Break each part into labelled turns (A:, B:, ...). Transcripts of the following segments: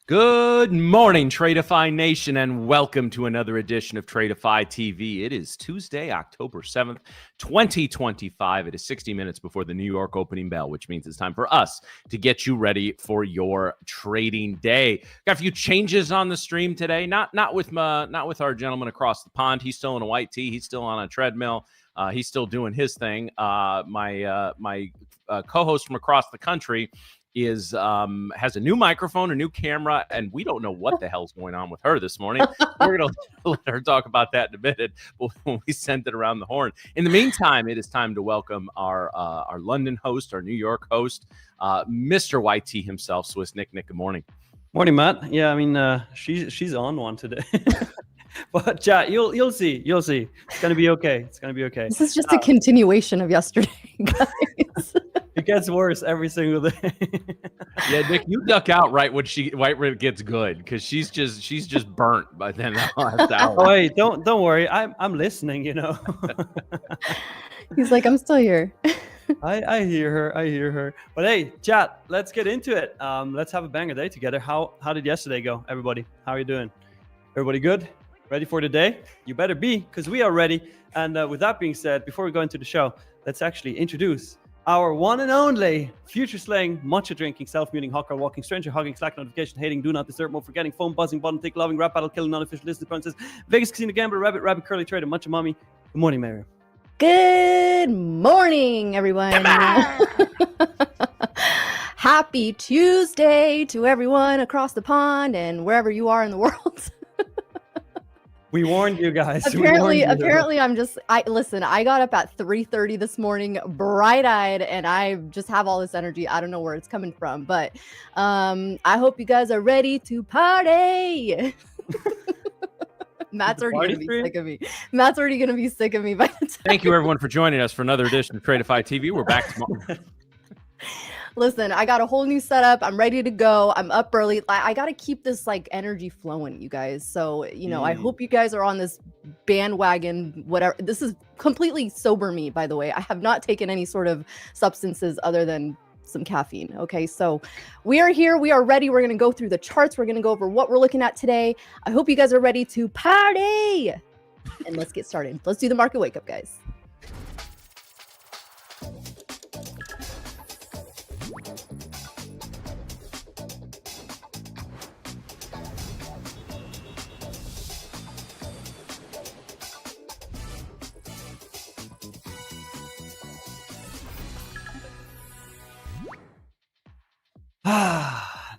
A: Good morning, Tradeify Nation, and welcome to another edition of Tradeify TV. It is Tuesday, October 7th, 2025. It is 60 minutes before the New York opening bell, which means it's time for us to get you ready for your trading day. Got a few changes on the stream today. Not with our gentleman across the pond. He's still in a white tee. He's still on a treadmill. He's still doing his thing. My co-host from across the country has a new microphone, a new camera, and we don't know what the hell's going on with her this morning. We're going to let her talk about that in a minute when we send it around the horn. In the meantime, it is time to welcome our London host, our New York host, Mr. YT himself, Swiss Nick. Nick, good morning.
B: Morning, Matt. Yeah, I mean, she's on one today. But chat, you'll see. It's gonna be okay.
C: This is just a continuation of yesterday, guys.
B: It gets worse every single day.
A: Yeah, Nick, you duck out right when it gets good, because she's just burnt by then.
B: Oh, wait, don't worry. I'm listening. You know.
C: He's like, I'm still here.
B: I hear her. But hey, chat, let's get into it. Let's have a banger day together. How did yesterday go, everybody? How are you doing? Everybody good? Ready for the day? You better be, because we are ready. And with that being said, before we go into the show, let's actually introduce our one and only future slaying, matcha drinking, self-muting, hawker walking, stranger hugging, Slack notification hating, do not disturb, more forgetting, phone buzzing, button tick, loving, rap battle, killing, non-official listener, princess, Vegas casino gambler, rabbit, curly trader, matcha mommy. Good morning, Mary.
C: Good morning, everyone. Happy Tuesday to everyone across the pond and wherever you are in the world.
B: We warned you guys.
C: Apparently, I got up at 3:30 this morning, bright-eyed, and I just have all this energy. I don't know where it's coming from, but I hope you guys are ready to party. Matt's already going to be sick of me. Matt's already going to be sick of me by the time.
A: Thank you, everyone, for joining us for another edition of Tradeify TV. We're back tomorrow.
C: Listen, I got a whole new setup. I'm ready to go. I'm up early. I got to keep this energy flowing, you guys. So, I hope you guys are on this bandwagon, whatever. This is completely sober me, by the way. I have not taken any sort of substances other than some caffeine. Okay, so we are here. We are ready. We're going to go through the charts. We're going to go over what we're looking at today. I hope you guys are ready to party. And let's get started. Let's do the market wake up, guys.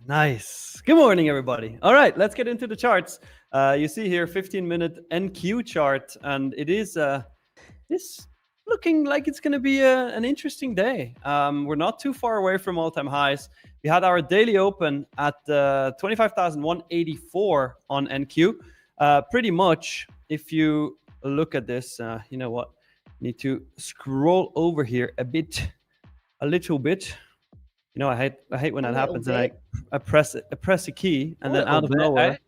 B: Nice. Good morning, everybody. All right, let's get into the charts. You see here 15-minute NQ chart, and it is looking like it's going to be an interesting day. We're not too far away from all-time highs. We had our daily open at 25,184 on NQ. Pretty much, if you look at this, you know what? Need to scroll over here a little bit. You know, I hate when that happens, and I press a key, and then out of nowhere,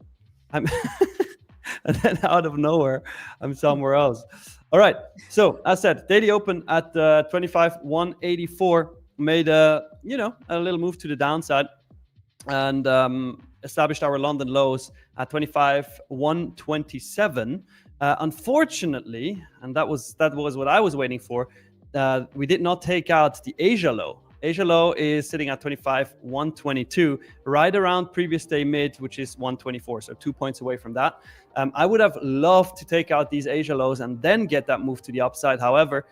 B: I'm somewhere else. All right. So as said, daily open at 25,184 made a little move to the downside, and established our London lows at 25,127. Unfortunately, and that was what I was waiting for. We did not take out the Asia low. Asia low is sitting at 25,122, right around previous day mid, which is 124, so 2 points away from that. I would have loved to take out these Asia lows and then get that move to the upside. However,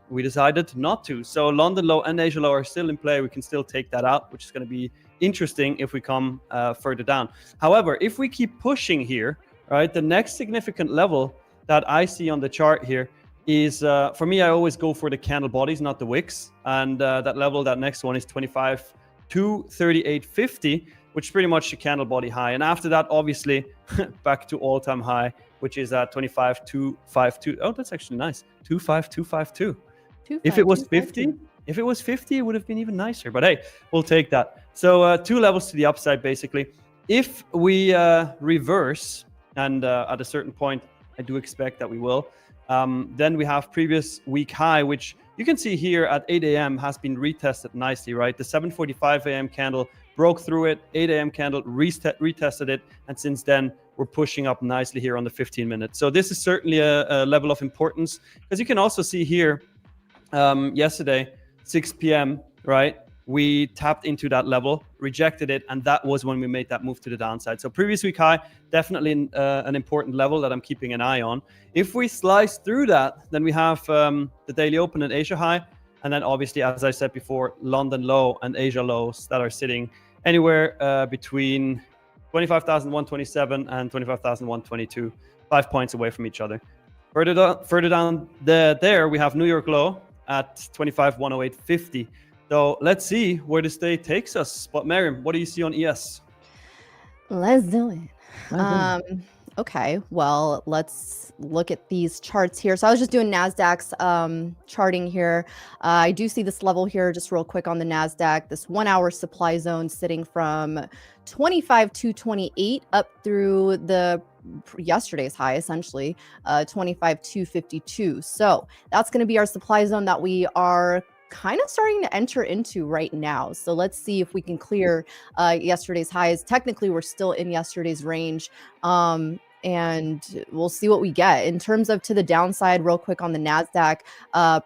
B: we decided not to. So London low and Asia low are still in play. We can still take that out, which is going to be interesting if we come further down. However, if we keep pushing here, right, the next significant level that I see on the chart here is, for me, I always go for the candle bodies, not the wicks. And that next one is 25,238.50, which is pretty much the candle body high. And after that, obviously, back to all-time high, which is at 25,252. Oh, that's actually nice. 25,252. If it was 50, it would have been even nicer. But hey, we'll take that. So 2 levels to the upside, basically. If we reverse, and at a certain point, I do expect that we will, then we have previous week high, which you can see here at 8 a.m. has been retested nicely, right? The 7:45 a.m. candle broke through it, 8 a.m. candle, retested it, and since then we're pushing up nicely here on the 15 minutes. So this is certainly a level of importance, because you can also see here yesterday 6 p.m. right, we tapped into that level, rejected it, and that was when we made that move to the downside. So previous week high, definitely an important level that I'm keeping an eye on. If we slice through that, then we have the daily open and Asia high, and then obviously, as I said before, London low and Asia lows that are sitting anywhere between 25,127 and 25,122, 5 points away from each other. Further down there, we have New York low at 25,108.50. So let's see where this day takes us. But Miriam, what do you see on ES?
C: Let's do it. Okay, well, let's look at these charts here. So I was just doing NASDAQ's charting here. I do see this level here, just real quick on the NASDAQ, this 1 hour supply zone sitting from 25,228 up through the yesterday's high, essentially 25,252. So that's going to be our supply zone that we are kind of starting to enter into right now. So let's see if we can clear yesterday's highs. Technically, we're still in yesterday's range. And we'll see what we get. In terms of to the downside, real quick on the NASDAQ,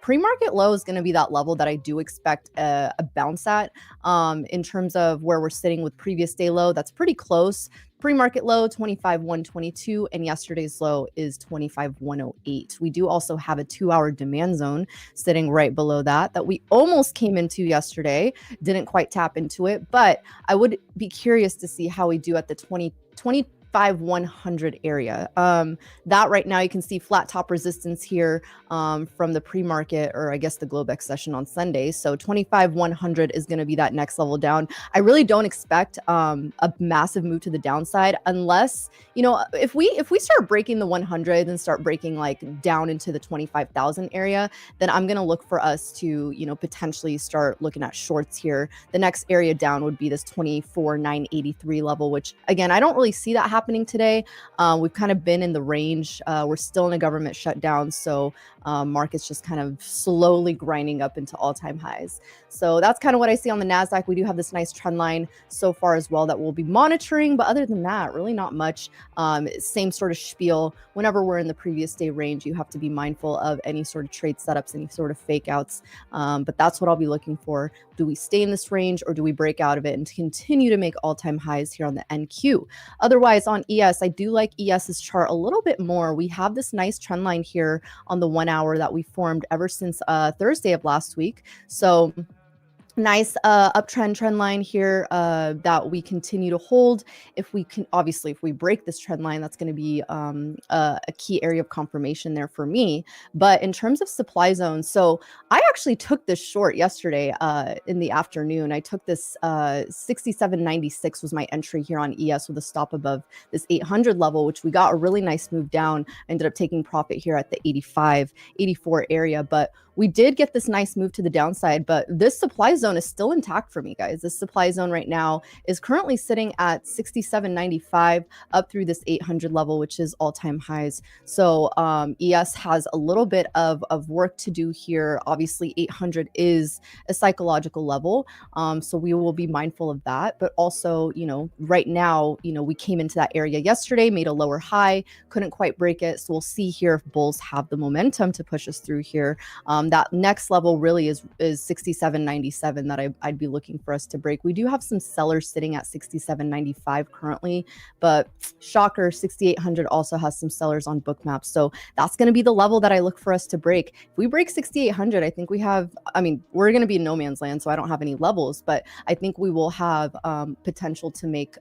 C: pre-market low is going to be that level that I do expect a bounce at. In terms of where we're sitting with previous day low, that's pretty close. Pre-market low, 25,122, and yesterday's low is 25,108. We do also have a 2 hour demand zone sitting right below that we almost came into yesterday, didn't quite tap into it, but I would be curious to see how we do at the 25,100 area. That right now you can see flat top resistance here from the pre-market, or I guess the Globex session on Sunday. So 25,100 is going to be that next level down. I really don't expect a massive move to the downside unless, you know, if we start breaking the 100 and start breaking like down into the 25,000 area, then I'm going to look for us to, you know, potentially start looking at shorts here. The next area down would be this 24,983 level, which again, I don't really see that happening today. We've kind of been in the range. We're still in a government shutdown, so market's just kind of slowly grinding up into all-time highs. So that's kind of what I see on the NASDAQ. We do have this nice trend line so far as well that we'll be monitoring, but other than that, really not much. Same sort of spiel. Whenever we're in the previous day range, you have to be mindful of any sort of trade setups, any sort of fake outs. But that's what I'll be looking for. Do we stay in this range or do we break out of it and continue to make all-time highs here on the NQ? Otherwise, on ES, I do like ES's chart a little bit more. We have this nice trend line here on the 1 hour that we formed ever since Thursday of last week. So nice uptrend trend line here that we continue to hold. If we can, obviously, if we break this trend line, that's going to be a key area of confirmation there for me. But in terms of supply zones, so I actually took this short yesterday in the afternoon. I took this 67.96 was my entry here on ES with a stop above this 800 level, which we got a really nice move down. I ended up taking profit here at the 85, 84 area, but we did get this nice move to the downside, but this supply zone is still intact for me, guys. This supply zone right now is currently sitting at 67.95 up through this 800 level, which is all-time highs. So ES has a little bit of work to do here. Obviously, 800 is a psychological level, so we will be mindful of that. But also, you know, right now, you know, we came into that area yesterday, made a lower high, couldn't quite break it. So we'll see here if bulls have the momentum to push us through here. That next level really is 67.97 that I'd be looking for us to break. We do have some sellers sitting at 67.95 currently, but shocker, 6800 also has some sellers on Bookmap. So that's going to be the level that I look for us to break. If we break 6800, I think we have, I mean, we're going to be in no man's land, so I don't have any levels, but I think we will have potential to make,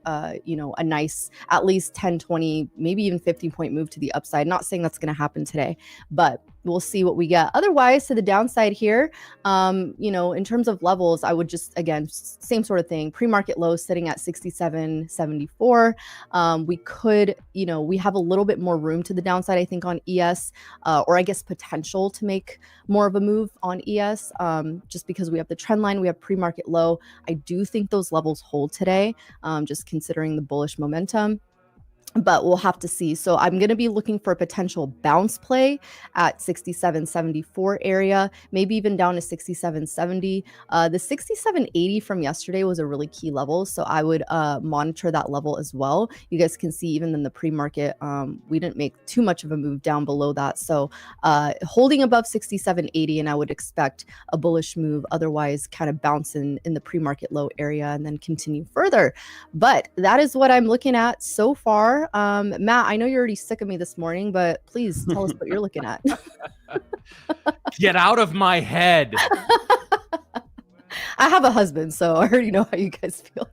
C: you know, a nice, at least 10, 20, maybe even 50-point move to the upside. Not saying that's going to happen today, but we'll see what we get. Otherwise, to the downside here, you know, in terms of levels, I would just, again, same sort of thing. Pre-market low sitting at 67.74. We could, you know, we have a little bit more room to the downside, I think, on ES, or I guess potential to make more of a move on ES, just because we have the trend line, we have pre-market low. I do think those levels hold today, just considering the bullish momentum. but we'll have to see. So I'm going to be looking for a potential bounce play at 67.74 area, maybe even down to 67.70. The 67.80 from yesterday was a really key level, so I would monitor that level as well. You guys can see even in the pre-market, we didn't make too much of a move down below that. So holding above 67.80, and I would expect a bullish move. Otherwise, kind of bounce in the pre-market low area and then continue further. But that is what I'm looking at so far. Matt, I know you're already sick of me this morning, but please tell us what you're looking at.
A: Get out of my head.
C: I have a husband, so I already know how you guys feel.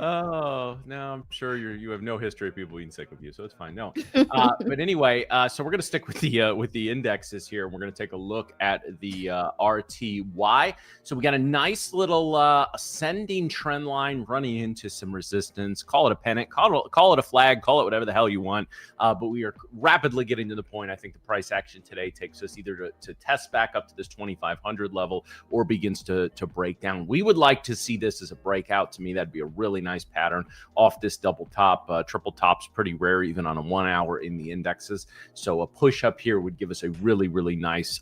A: Oh, no, I'm sure you have no history of people being sick of you, so it's fine. No. But anyway, so we're going to stick with the indexes here. We're going to take a look at the RTY. So we got a nice little ascending trend line running into some resistance. Call it a pennant, call it a flag, call it whatever the hell you want. But we are rapidly getting to the point. I think the price action today takes us either to test back up to this 2,500 level or begins to break down. We would like to see this as a breakout. To me, that'd be a really nice pattern off this double top. Triple top's pretty rare even on a 1 hour in the indexes. So a push up here would give us a really, really nice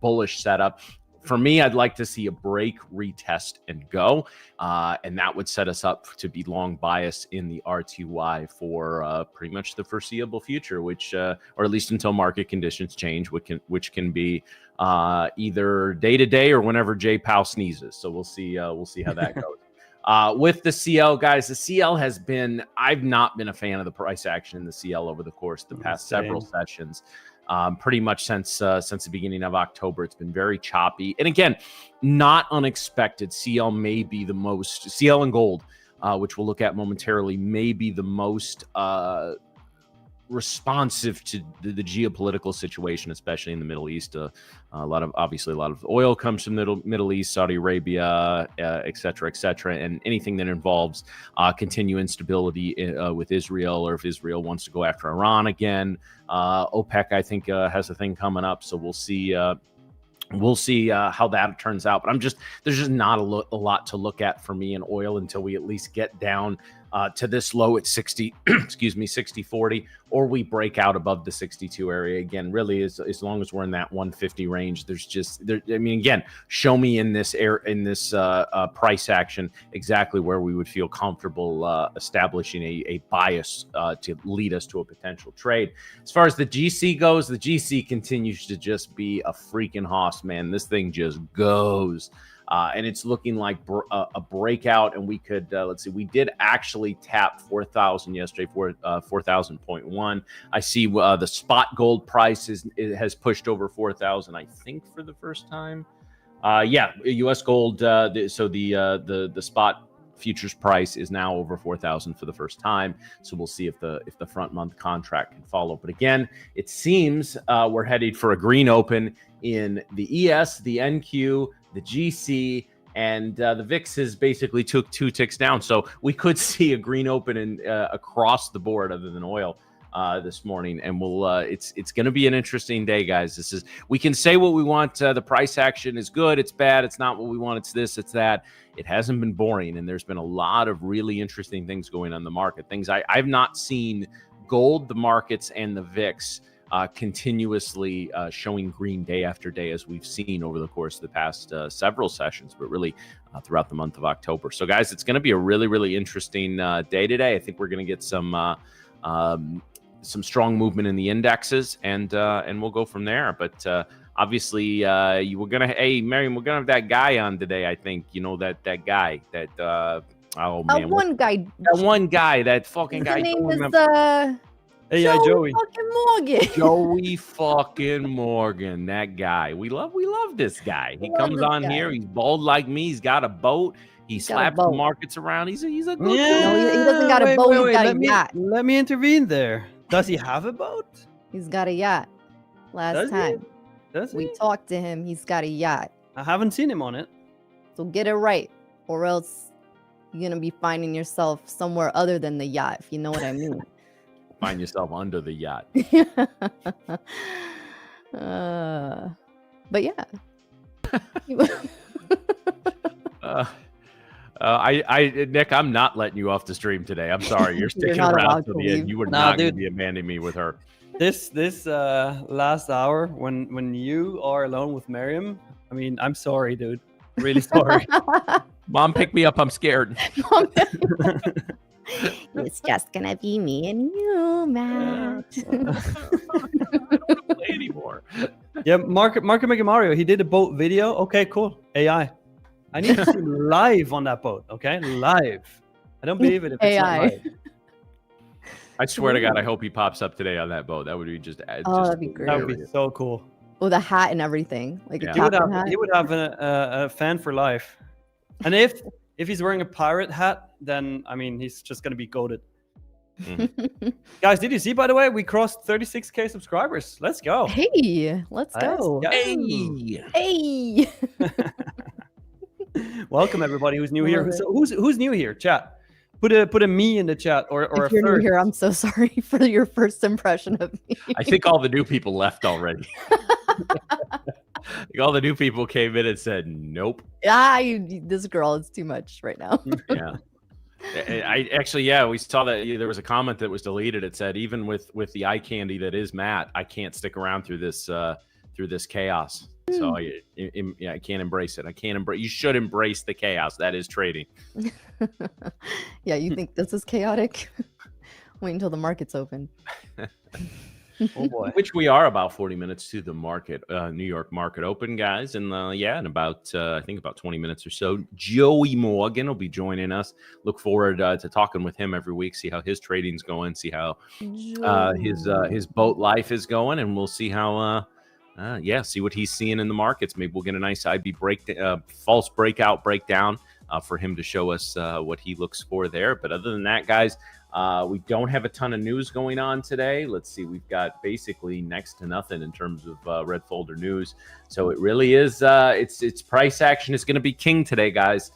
A: bullish setup. For me, I'd like to see a break, retest, and go. And that would set us up to be long bias in the RTY for pretty much the foreseeable future, which, or at least until market conditions change, which can be either day to day or whenever Jay Powell sneezes. So we'll see how that goes. With the CL, guys, the CL has been, I've not been a fan of the price action in the CL over the course of the past several sessions. Pretty much since the beginning of October, it's been very choppy. And again, not unexpected. CL may be the most, CL and gold, which we'll look at momentarily, may be the most responsive to the geopolitical situation, especially in the Middle East. Obviously a lot of oil comes from the Middle East, Saudi Arabia, et cetera, and anything that involves continued instability with Israel, or if Israel wants to go after Iran again. OPEC, I think, has a thing coming up, so we'll see. We'll see how that turns out. But there's just not a lot to look at for me in oil until we at least get down to this low at 60, 60.40, or we break out above the 62 area again. Really, as long as we're in that 150 range, again, show me in this price action exactly where we would feel comfortable establishing a bias to lead us to a potential trade. As far as the GC goes, the GC continues to just be a freaking hoss, man. This thing just goes. And it's looking like a breakout, and we could, let's see, we did actually tap 4,000 yesterday, 4,000.1. I see the spot gold price has pushed over 4,000, I think, for the first time. Yeah, U.S. gold, the spot futures price is now over 4,000 for the first time. So we'll see if the front month contract can follow. But again, it seems we're headed for a green open in the ES, the NQ, the GC, and the VIX has basically took 2 ticks down. So we could see a green open across the board other than oil this morning. And it's going to be an interesting day, guys. We can say what we want. The price action is good. It's bad. It's not what we want. It's this, it's that. It hasn't been boring. And there's been a lot of really interesting things going on in the market. Things I've not seen gold, the markets, and the VIX continuously showing green day after day, as we've seen over the course of the past several sessions, but really throughout the month of October. So, guys, it's going to be a really, really interesting day today. I think we're going to get some strong movement in the indexes, and we'll go from there. But obviously, we're going to, hey, Mariam, we're going to have that guy on today. I think, that guy that oh man, one guy, that fucking guy.
C: His name is
B: Hey,
C: Joey fucking Morgan.
A: Joey fucking Morgan, that guy. We love this guy. He comes on here. He's bald like me. He's got a boat. He slaps the markets around. He's a good
C: dude. No, he doesn't got a boat. He's got a yacht.
B: Let me intervene there. Does he have a boat?
C: He's got a yacht. Last time we talked to him, he's got a yacht.
B: I haven't seen him on it. So
C: get it right, or else you're gonna be finding yourself somewhere other than the yacht, if you know what I mean.
A: Find yourself under the yacht.
C: But yeah.
A: Nick, I'm not letting you off the stream today. I'm sorry. You're sticking
C: not
A: around
C: allowed
A: till
C: to
A: the end.
C: leave.
A: You were
B: Nah,
A: not going to
B: dude.
A: be abandoning me with her.
B: This last hour when you are alone with Miriam, I mean, I'm sorry, dude. Really sorry.
A: Mom, pick me up. I'm scared.
C: It's just gonna be me and you, Matt.
A: I don't want to play anymore.
B: Yeah, Marco Mega Mario, he did a boat video. Okay, cool. AI. I need to see him live on that boat. Okay, live. I don't believe it if it's not
C: AI.
B: live.
A: I swear to God, I hope he pops up today on that boat. That would be just.
C: That'd be great.
B: That would be so cool.
C: With a hat and everything, like
A: Yeah.
C: a
B: He would
C: captain
B: have,
C: hat.
B: he would have a fan for life. And if he's wearing a pirate hat, then I mean he's just gonna be goated. Guys, did you see, by the way, we crossed 36K subscribers? Let's go.
C: Hey, let's go.
B: go.
A: Hey.
C: Hey.
B: Welcome everybody who's new here.
C: Love it.
B: Who's new here? Chat. Put a me in the chat or
C: If
B: a
C: you're new
B: third.
C: here, I'm so sorry for your first impression of me.
A: I think all the new people left already. Like all the new people came in and said, "Nope."
C: This girl is too much right now.
A: Yeah. I actually, yeah, we saw that there was a comment that was deleted. It said, even with the eye candy that is Matt, I can't stick around through this chaos. So I can't embrace it. I can't embrace. You should embrace the chaos that is trading.
C: Yeah, you think this is chaotic? Wait until the market's open.
B: Oh boy.
A: Which we are about 40 minutes to the market, New York market open, guys. And in about, I think about 20 minutes or so, Joey Morgan will be joining us. Look forward to talking with him every week, see how his trading's going, see how his boat life is going, and we'll see how, see what he's seeing in the markets. Maybe we'll get a nice IB false breakdown for him to show us what he looks for there. But other than that, guys, we don't have a ton of news going on today. Let's see. We've got basically next to nothing in terms of red folder news. So it really is, it's price action is going to be king today, guys.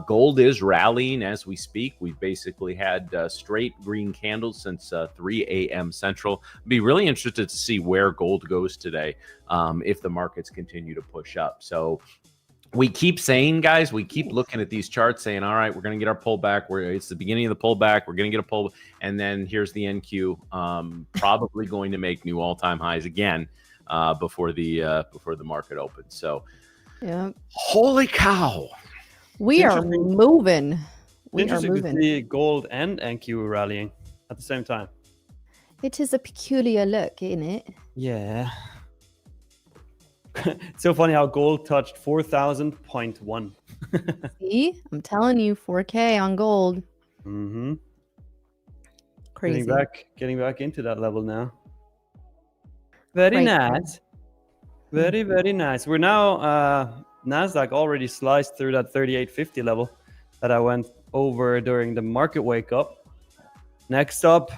A: Gold is rallying as we speak. We've basically had straight green candles since 3 a.m. Central. Be really interested to see where gold goes today if the markets continue to push up. So we keep saying, guys, we keep looking at these charts saying, all right, we're going to get our pullback. It's the beginning of the pullback. We're going to get a pull. And then here's the NQ, probably going to make new all-time highs again before the market opens. So,
C: Yeah,
A: holy cow.
C: we are moving. We are
B: Interesting to
C: moving.
B: see gold and NQ rallying at the same time.
C: It is a peculiar look, isn't it?
B: Yeah. It's so funny how gold touched 4,000.1.
C: See, I'm telling you, 4K on gold.
B: Mm-hmm.
C: Crazy.
B: Getting back into that level now. Very
C: Right.
B: nice. Very, very nice. We're now Nasdaq already sliced through that 3850 level that I went over during the market wake up. Next up,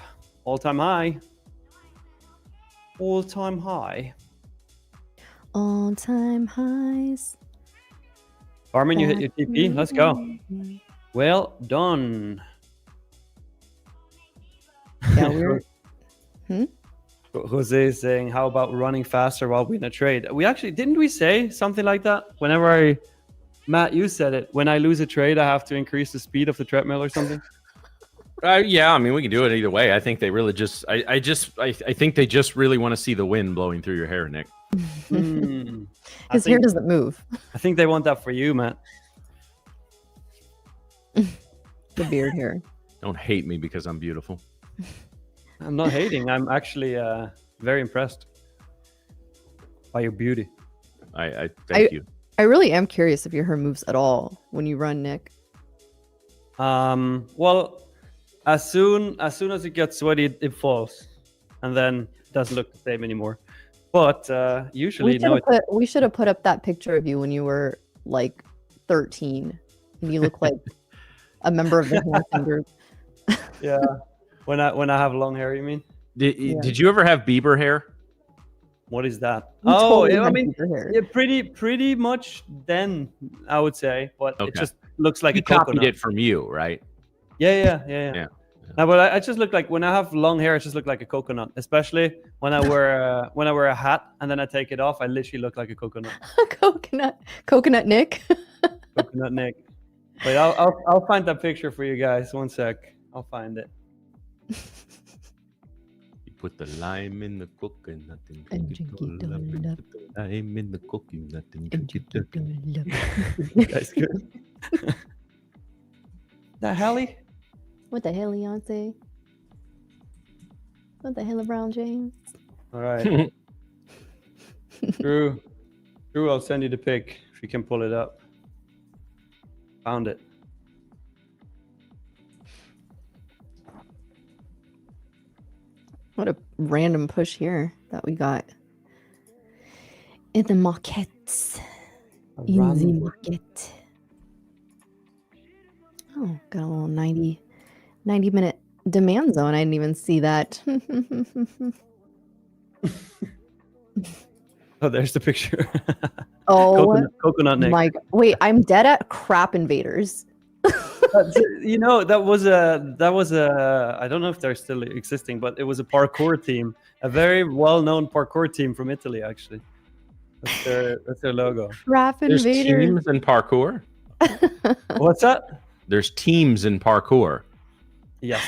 B: all-time high. All-time high.
C: All-time highs.
B: Armin, you hit your TP. Let's go. Well done.
C: Yeah, we're
B: Jose is saying, how about running faster while we in a trade? We actually, didn't we say something like that? Whenever Matt, you said it. When I lose a trade, I have to increase the speed of the treadmill or something.
A: Yeah, I mean, we can do it either way. I think they really I think they just really want to see the wind blowing through your hair, Nick.
C: his hair doesn't move.
B: I think they want that for you, Matt.
C: The beard hair.
A: Don't hate me because I'm beautiful.
B: I'm not hating. I'm actually very impressed by your beauty.
A: I thank you.
C: I really am curious if your hair moves at all when you run, Nick.
B: Well, as soon as it gets sweaty, it falls, and then it doesn't look the same anymore. But usually,
C: We should have put up that picture of you when you were like 13, and you look like a member of the Hanson group.
B: yeah. When I have long hair, you mean?
A: Did you ever have Bieber hair?
B: What is that?
C: You totally
B: Yeah, I
C: had
B: mean,
C: Bieber hair.
B: yeah, pretty much then, I would say, but
A: Okay.
B: it just looks like
A: He
B: a coconut.
A: copied it from you, right?
B: Yeah. No, but I just look like, when I have long hair, I just look like a coconut. Especially when I wear a hat and then I take it off, I literally look like a coconut.
C: Coconut Nick.
B: Coconut Nick. Wait, I'll find that picture for you guys. One sec. I'll find it.
A: You put the lime in the coconut and
C: And
A: drink it
C: drink it
A: all up.
C: all
A: You
C: up.
A: put the lime in the coconut and
C: And
A: drink it
C: drink
A: all
C: it
A: up.
C: all up.
B: That's good. That Hallie?
C: What the hell, Beyonce? What the hell, LeBron James?
B: All right. Drew, I'll send you the pic if you can pull it up. Found it.
C: What a random push here that we got in the markets. In the market. Oh, got a little 90-minute demand zone. I didn't even see that.
B: Oh, there's the picture.
C: Oh,
B: Coconut Nick.
C: my God. Wait, I'm dead at crap invaders.
B: You know, that was a I don't know if they're still existing, but it was a parkour team, a very well-known parkour team from Italy, actually. That's their logo.
C: Crap
A: There's
C: invaders.
A: teams in parkour.
B: What's that?
A: There's teams in parkour.
B: Yes.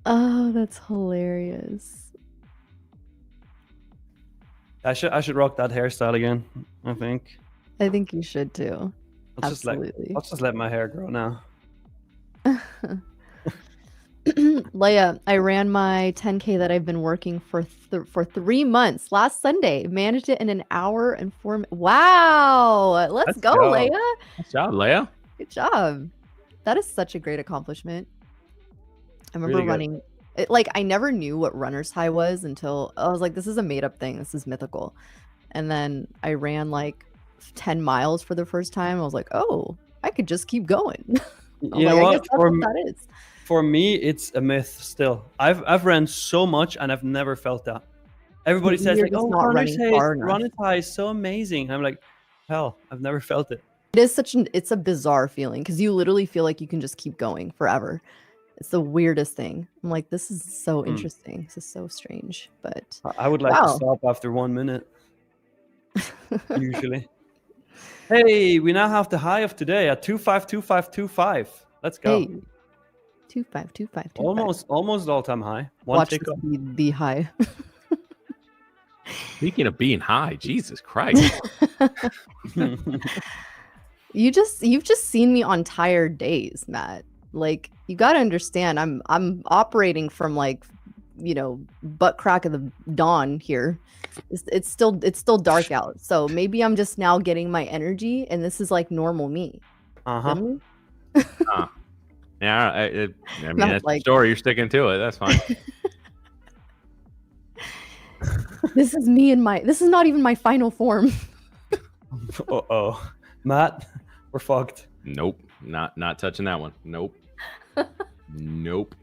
C: Oh, that's hilarious.
B: I should rock that hairstyle again, I think.
C: I think you should too.
B: I'll
C: Absolutely.
B: just let my hair grow now.
C: Leia, I ran my 10K that I've been working for 3 months last Sunday. Managed it in an hour and 4 minutes. Wow. Let's go, Leia.
A: Good job, Leia.
C: Good job. That is such a great accomplishment. I remember
B: Really good.
C: running it, like I never knew what runner's high was until I was like, this is a made up thing. This is mythical. And then I ran like 10 miles for the first time. I was like, oh, I could just keep going.
B: You know
C: I
B: what?
C: guess that's what that is.
B: For me, it's a myth still. I've ran so much and I've never felt that. Everybody says
C: You're
B: like,
C: just
B: "Oh,
C: not running far enough."
B: runner's high is so amazing." I'm like, hell, I've never felt it.
C: It is it's a bizarre feeling because you literally feel like you can just keep going forever. It's the weirdest thing. I'm like, this is so interesting. This is so strange. But
B: I would like to stop after 1 minute. Usually. Hey, we now have the high of today at 252525. Let's go.
C: hey, 252525.
B: Almost all-time high. One
C: Watch
B: tick
C: this
B: up.
C: be high.
A: Speaking of being high, Jesus Christ.
C: You've just seen me on tired days, Matt. Like, you got to understand, I'm operating from like, butt crack of the dawn here. It's still dark out, so maybe I'm just now getting my energy, and this is like normal me.
B: Uh-huh.
C: Feel me?
A: Yeah, I mean,
C: Not
A: that's
C: like-
A: the story. You're sticking to it. That's fine.
C: This is me in this is not even my final form.
B: Uh-oh. Matt, we're fucked.
A: Nope. Not touching that one. Nope. Nope.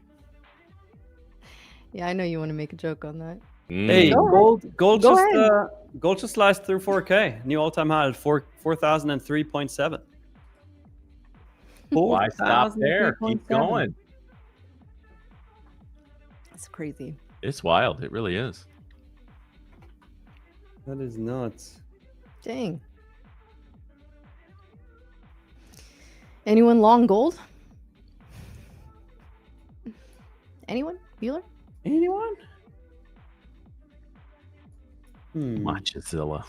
C: Yeah, I know you want to make a joke on that.
B: Hey,
C: Go
B: gold
C: ahead.
B: gold just sliced through 4K. New all-time high at 4,003.7.
A: Why stop there? Keep going.
C: That's crazy.
A: It's wild. It really is.
B: That is nuts.
C: Dang. Anyone long gold? Anyone? Bueller?
B: Anyone?
A: Machazilla.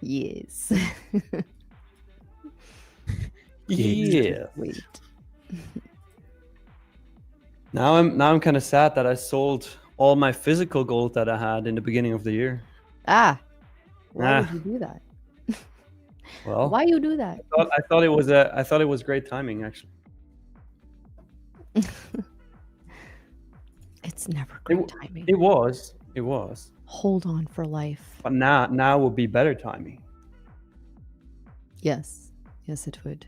C: Yes.
B: Yeah.
C: Wait.
B: Now I'm kind of sad that I sold all my physical gold that I had in the beginning of the year.
C: Why
B: Ah.
C: would you do that?
B: Well,
C: Why you do that?
B: I thought it was great timing, actually.
C: It's never great timing.
B: It was.
C: Hold on for life.
B: But now will be better timing.
C: Yes. Yes, it would.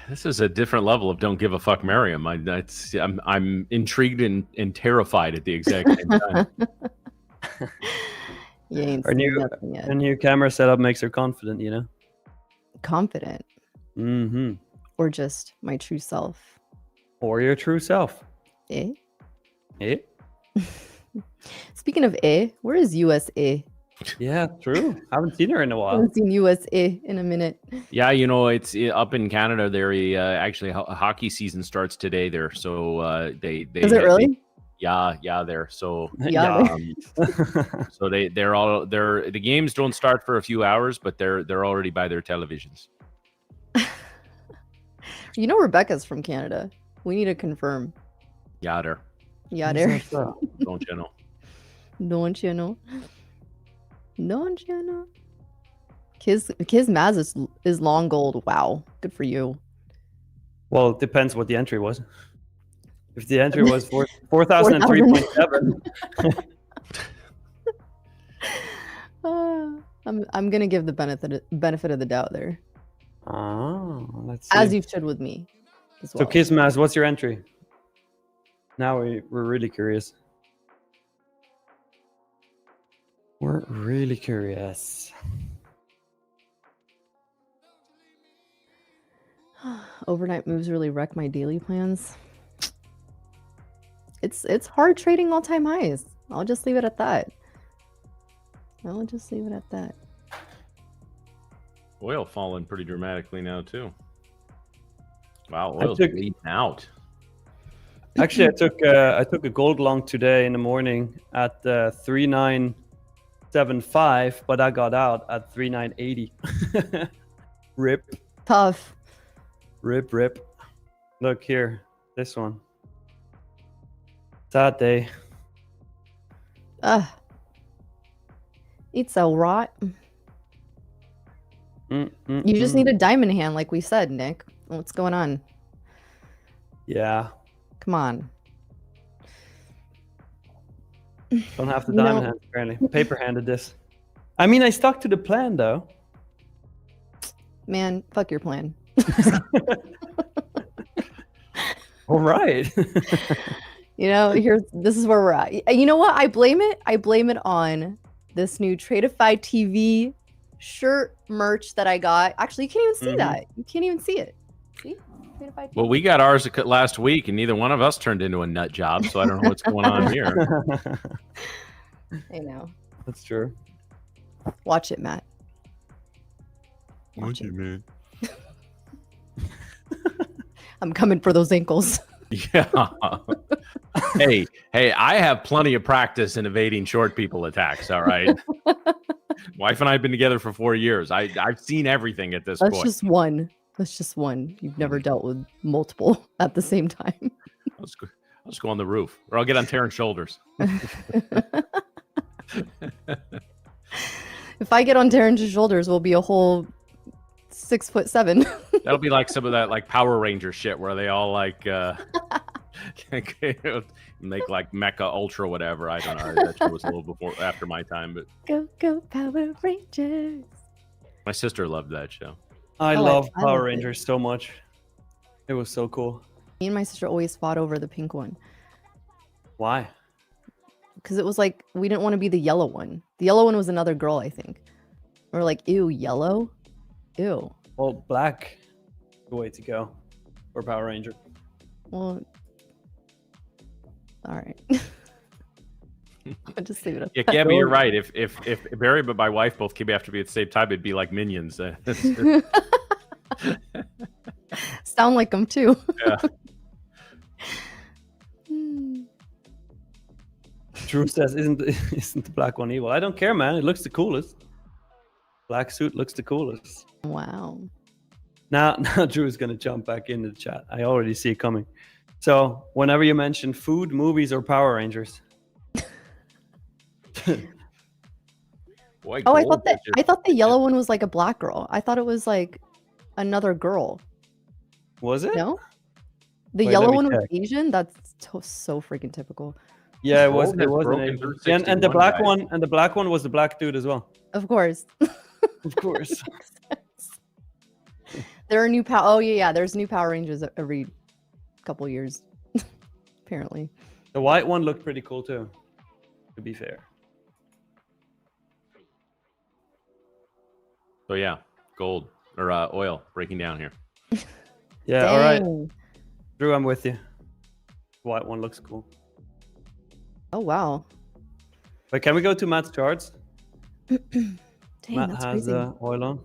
A: This is a different level of don't give a fuck, marry him. I'm intrigued and terrified at the exact same time.
C: You ain't
B: Our
C: seen
B: new-
C: nothing yet.
B: A new camera setup makes her confident, you know?
C: Confident.
B: Mm-hmm.
C: Or just my true self.
B: Or your true self.
C: Eh?
B: Eh?
C: Speaking of A, where is USA?
B: Yeah, true. I haven't seen her in a
C: I
B: while.
C: haven't seen USA in a minute.
A: Yeah, it's up in Canada. There, actually, hockey season starts today there. So they
C: Is it really?
A: yeah, there. So
C: Yeah.
A: so the games don't start for a few hours, but they're already by their televisions.
C: You know Rebecca's from Canada. We need to confirm.
A: Yeah, there.
C: Yeah, there.
A: Don't you know?
C: Don't you know? Don't you know? Kiz Maz is long gold. Wow, good for you.
B: Well, it depends what the entry was. If the entry was 4,003.7.
C: I'm gonna give the benefit of the doubt there.
B: Oh, let's see.
C: As you should with me as well.
B: So Kizmaz, what's your entry? Now we're really curious. We're really curious.
C: Overnight moves really wreck my daily plans. It's hard trading all-time highs. I'll just leave it at that.
A: Oil falling pretty dramatically now too. Wow, oil's bleeding out.
B: Actually, I took a gold long today in the morning at 3975, but I got out at 3980. Rip.
C: Tough.
B: Rip. Look here, this one. Sad day.
C: It's alright. You just need a diamond hand, like we said, Nick. What's going on?
B: Yeah.
C: Come on.
B: Don't have the diamond hand, apparently. Paper handed this. I mean, I stuck to the plan, though.
C: Man, fuck your plan.
B: All right.
C: This is where we're at. You know what? I blame it on this new Tradeify TV shirt merch that I got. Actually, you can't even see that. You can't even see it. See? Tradeify TV.
A: Well, we got ours last week, and neither one of us turned into a nut job, so I don't know what's going on here.
C: I know.
B: That's true.
C: Watch it, Matt.
A: Watch it, man.
C: I'm coming for those ankles.
A: Yeah. Hey, I have plenty of practice in evading short people attacks, all right? Wife and I have been together for 4 years. I've seen everything at this point.
C: That's just one. You've never dealt with multiple at the same time.
A: I'll just go on the roof, or I'll get on Terrence's shoulders.
C: If I get on Terrence's shoulders, we'll be a whole 6'7".
A: That'll be like some of that like Power Ranger shit where they all like make like Mecha Ultra whatever. I don't know. That shit was a little after my time, but
C: go Power Rangers.
A: My sister loved that show.
B: I love Power Rangers so much. It was so cool.
C: Me and my sister always fought over the pink one.
B: Why?
C: Because it was like we didn't want to be the yellow one. The yellow one was another girl, I think. We were like, ew, yellow? Ew.
B: Well, black is the way to go for Power Ranger.
C: Well, all right. I'll just leave it at
A: Yeah, Gabby, you're right. If Barry but my wife both came after me at the same time, it'd be like minions.
C: Sound like them too.
A: Yeah.
B: Drew says, "Isn't the black one evil?" I don't care, man. It looks the coolest. Black suit looks the coolest.
C: Wow.
B: Now Drew is gonna jump back into the chat. I already see it coming. So whenever you mention food, movies, or Power Rangers.
A: Boy,
C: I thought the yellow one was like a black girl. I thought it was like another girl.
B: Was it?
C: No. The
B: Wait,
C: yellow
B: let me
C: one was
B: check.
C: Asian. That's so freaking typical.
B: Yeah, it was.
A: Gold
B: It
A: has
B: was an
A: broken
B: Asian.
A: through
B: And the
A: 61
B: black
A: guys.
B: one, and the black one was the black dude as well.
C: Of course.
B: Of course.
C: There are new Power. Oh yeah. There's new Power Rangers every couple years, apparently.
B: The white one looked pretty cool too. To be fair.
A: So yeah, gold or oil breaking down here.
B: Yeah. All right,
C: Dang.
B: Drew, I'm with you. White one looks cool.
C: Oh wow.
B: But can we go to Matt's charts?
C: Dang,
B: Matt
C: that's
B: has
C: crazy.
B: oil on.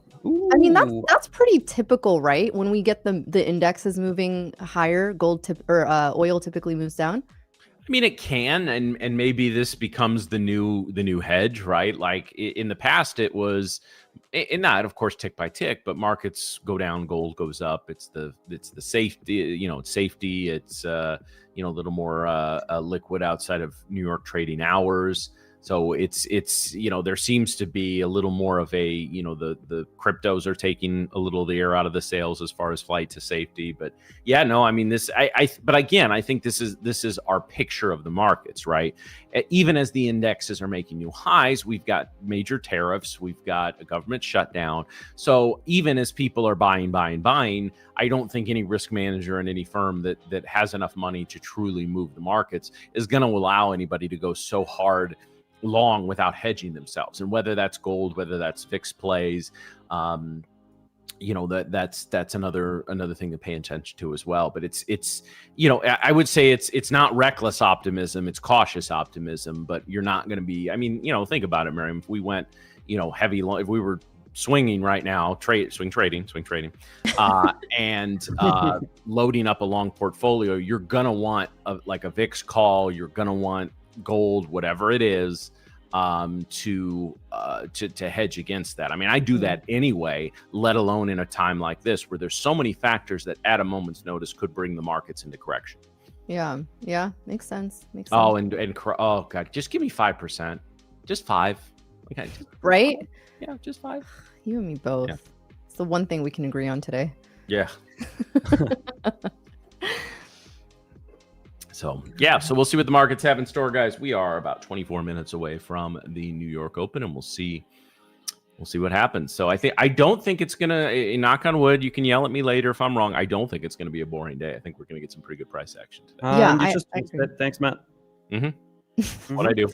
C: I mean,
B: Ooh.
C: that's pretty typical, right? When we get the indexes moving higher, oil typically moves down.
A: I mean, it can, and maybe this becomes the new hedge, right? Like in the past, it was, and not of course tick by tick, but markets go down, gold goes up. It's the safety, it's safety. It's a little more liquid outside of New York trading hours. So it's there seems to be a little more of a the cryptos are taking a little of the air out of the sails as far as flight to safety. But yeah, no, I mean but again, I think this is our picture of the markets, right? Even as the indexes are making new highs, we've got major tariffs, we've got a government shutdown. So even as people are buying, I don't think any risk manager and any firm that has enough money to truly move the markets is going to allow anybody to go so hard long without hedging themselves. And whether that's gold, whether that's fixed plays, that's another thing to pay attention to as well. But it's I would say it's not reckless optimism, it's cautious optimism. But you're not going to be, I mean, think about it, Miriam. If we went heavy long, if we were swinging right now, swing trading, and loading up a long portfolio, you're gonna want a VIX call, you're gonna want gold, whatever it is, to hedge against that. I mean, I do that anyway, let alone in a time like this where there's so many factors that at a moment's notice could bring the markets into correction. Yeah,
C: makes sense.
A: Oh, oh god, just give me 5%, just 5. Okay,
C: right?
A: Yeah, just 5.
C: You and me both. Yeah. It's the one thing we can agree on today.
A: Yeah. So we'll see what the markets have in store, guys. We are about 24 minutes away from the New York Open, and we'll see what happens. So I don't think it's gonna, knock on wood, you can yell at me later if I'm wrong, I don't think it's gonna be a boring day. I think we're gonna get some pretty good price action today.
C: I
B: agree. Thanks, Matt.
A: What I do.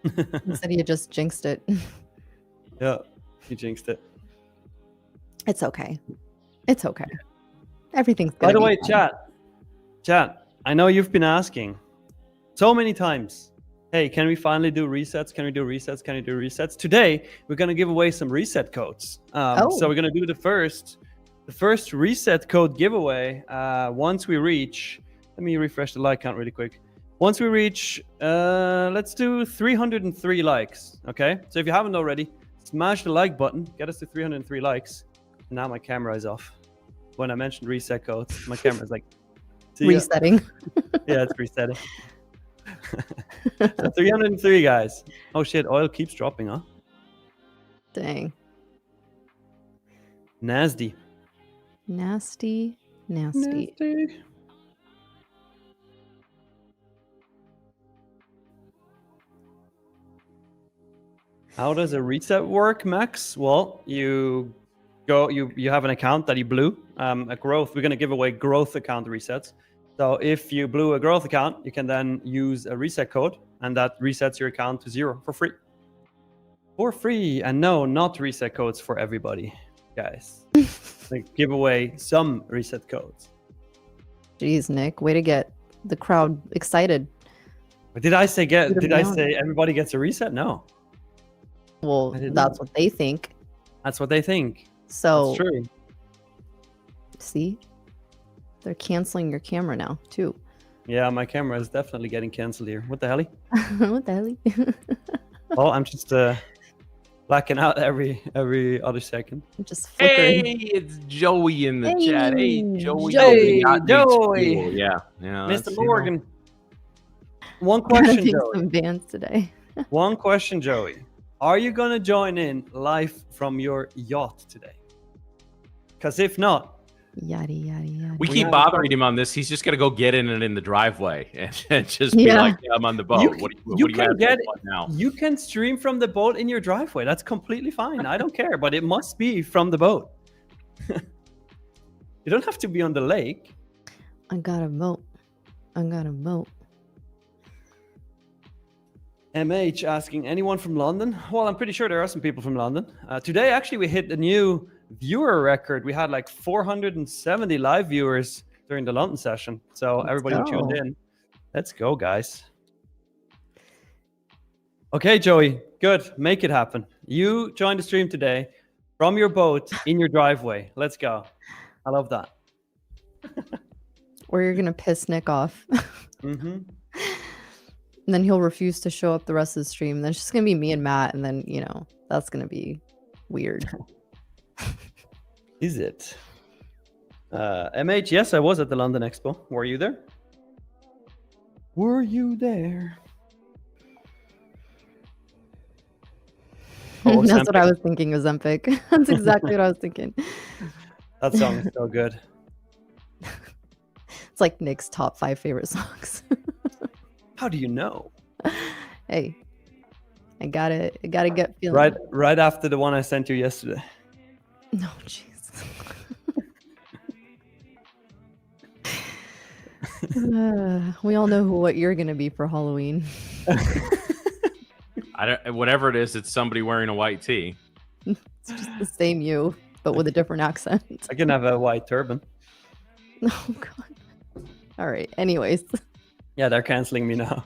C: You said you just jinxed it.
B: Yeah, you jinxed it.
C: It's okay. Everything's good.
B: By the way, chat. I know you've been asking so many times, hey, can we finally do resets? Can we do resets? Today, we're going to give away some reset codes. So we're going to do the first reset code giveaway once we reach, let me refresh the like count really quick. Once we reach, let's do 303 likes, okay? So if you haven't already, smash the like button, get us to 303 likes. Now my camera is off. When I mentioned reset codes, my camera is like,
C: resetting.
B: Yeah, it's resetting. So 303, guys. Oh shit, oil keeps dropping, huh?
C: Dang.
B: Nasty. How does a reset work, Max? Well, you have an account that you blew, a growth. We're going to give away growth account resets. So if you blew a growth account, you can then use a reset code, and that resets your account to 0 for free. And no, not reset codes for everybody, guys. Like, give away some reset codes.
C: Jeez, Nick, way to get the crowd excited.
B: But did I say everybody gets a reset? No.
C: Well, that's what they think.
B: That's what they think.
C: So
B: that's true.
C: See? They're canceling your camera now, too.
B: Yeah, my camera is definitely getting canceled here. What the hell?
C: What the hell?
B: Oh, I'm just blacking out every other second.
C: Just flickering.
A: Hey, it's Joey in the chat. Hey, Joey.
B: Joey.
A: Yeah.
B: Mr. Morgan. One question, Joey.
C: Some bands today.
B: One question, Joey. Are you going to join in live from your yacht today? Because if not,
C: yada yada yada.
A: We keep bothering him on this. He's just gonna go get in it in the driveway and just be like, yeah, "I'm on the boat." What do you can get now?
B: You can stream from the boat in your driveway. That's completely fine. I don't care, but it must be from the boat. You don't have to be on the lake.
C: I got a boat.
B: MH asking, anyone from London? Well, I'm pretty sure there are some people from London. Today, actually, we hit a new wiewer record. We had like 470 live viewers during the London session. So everybody who tuned in, let's go, guys. Okay, Joey, good. Make it happen. You joined the stream today from your boat in your driveway. Let's go. I love that.
C: Or you're gonna piss Nick off.
B: Mm-hmm.
C: And then he'll refuse to show up the rest of the stream. Then it's just gonna be me and Matt, and then that's gonna be weird.
B: Is it? MH, yes, I was at the London Expo. Were you there? Were you there? Oh,
C: That's what I was thinking, Ozempic. That's exactly what I was thinking.
B: That song is so good.
C: It's like Nick's top 5 favorite songs.
B: How do you know?
C: Hey, I gotta get feeling.
B: Right after the one I sent you yesterday.
C: No, jeez. We all know what you're gonna be for Halloween.
A: Whatever it is, it's somebody wearing a white tee.
C: It's just the same you, but with a different accent.
B: I can have a white turban.
C: Oh God. All right. Anyways.
B: Yeah, they're canceling me now.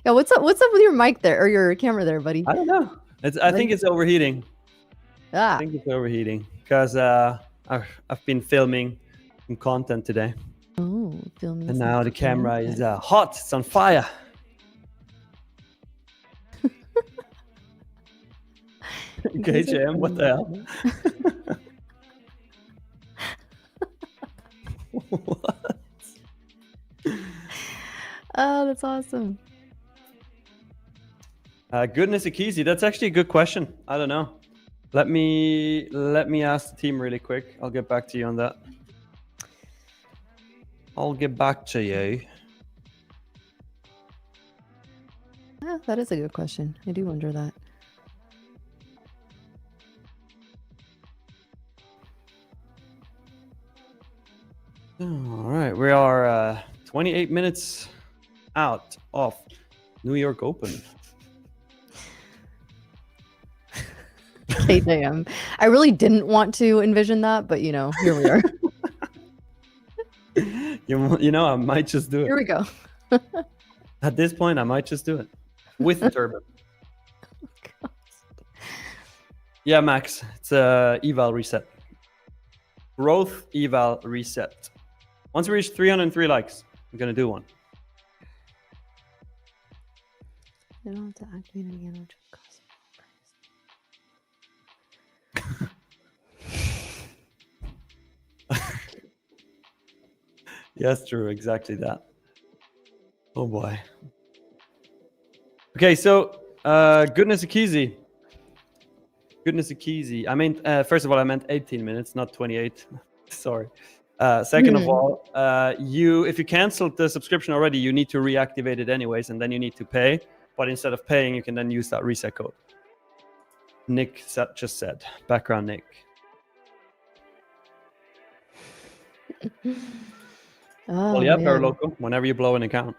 C: Yeah, what's up with your mic there or your camera there, buddy?
B: I don't know. I think it's overheating.
C: Ah.
B: I think it's overheating because I've been filming some content today.
C: Oh, filming.
B: And now the camera is hot. It's on fire. Okay, JM, what the hell? What?
C: Oh, that's awesome.
B: Goodness Akizi, that's actually a good question. I don't know. Let me ask the team really quick. I'll get back to you on that. I'll get back to you.
C: Yeah, that is a good question. I do wonder that.
B: All right, we are 28 minutes out of New York Open.
C: KJM. I really didn't want to envision that, but here we are.
B: I might just do it.
C: Here we go.
B: At this point, I might just do it with the turban.
C: Oh,
B: yeah, Max, it's a eval reset. Growth eval reset. Once we reach 303 likes, I'm gonna do one.
C: You don't have to activate it again.
B: Yes, true, exactly that. Oh boy. Okay, so Goodness Akizi. Goodness Akizi. I mean, first of all, I meant 18 minutes, not 28. Sorry. Second of all, if you canceled the subscription already, you need to reactivate it anyways, and then you need to pay. But instead of paying, you can then use that reset code. Nick just said. Background Nick.
C: Oh,
B: Well, yeah,
C: man.
B: Paraloco, whenever you blow an account.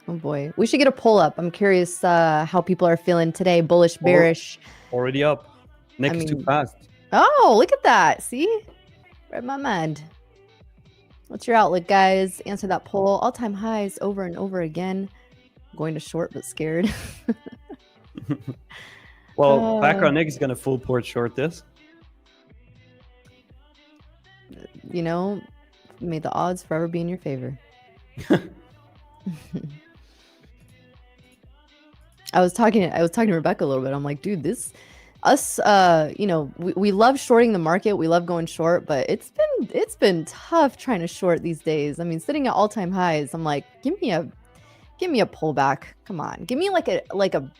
C: Oh boy, we should get a poll up. I'm curious how people are feeling today. Bullish, bearish.
B: Already up. Nick is too fast.
C: Oh, look at that. See? Read my mind. What's your outlook, guys? Answer that poll. All-time highs over and over again. Going to short, but scared.
B: Well, background Nick is going to full port short this.
C: May the odds forever be in your favor. I was talking to Rebecca a little bit. I'm like, dude, we love shorting the market. We love going short, but it's been tough trying to short these days. I mean, sitting at all-time highs, I'm like, give me a pullback. Come on. Give me like a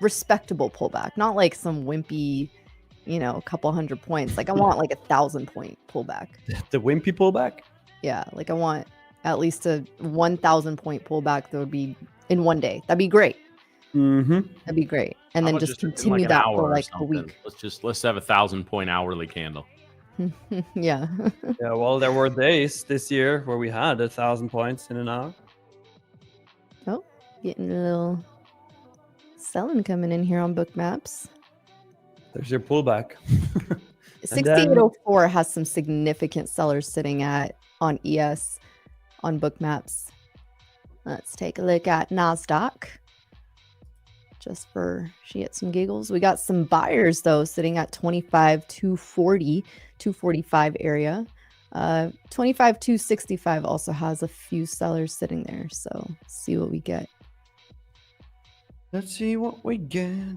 C: respectable pullback, not like some wimpy, a couple 100 points. Like I want like 1,000-point pullback.
B: The wimpy pullback?
C: Yeah, like I want at least a 1,000-point pullback that would be in one day. That'd be great.
B: Mm-hmm.
C: That'd be great. And
A: How
C: then
A: about
C: just
A: in
C: continue
A: an
C: that
A: hour
C: for
A: or
C: like a
A: something?
C: week.
A: Let's have 1,000-point hourly candle.
C: Yeah.
B: Yeah, well, there were days this year where we had 1,000 points in an hour.
C: Oh, getting a little selling coming in here on book maps.
B: There's your pullback.
C: 6804 has some significant sellers sitting on ES on book maps. Let's take a look at NASDAQ. Just for shits and giggles. We got some buyers though sitting at 25,240, 245 area. 25,265 also has a few sellers sitting there. So see what we get.
B: Let's see what we get.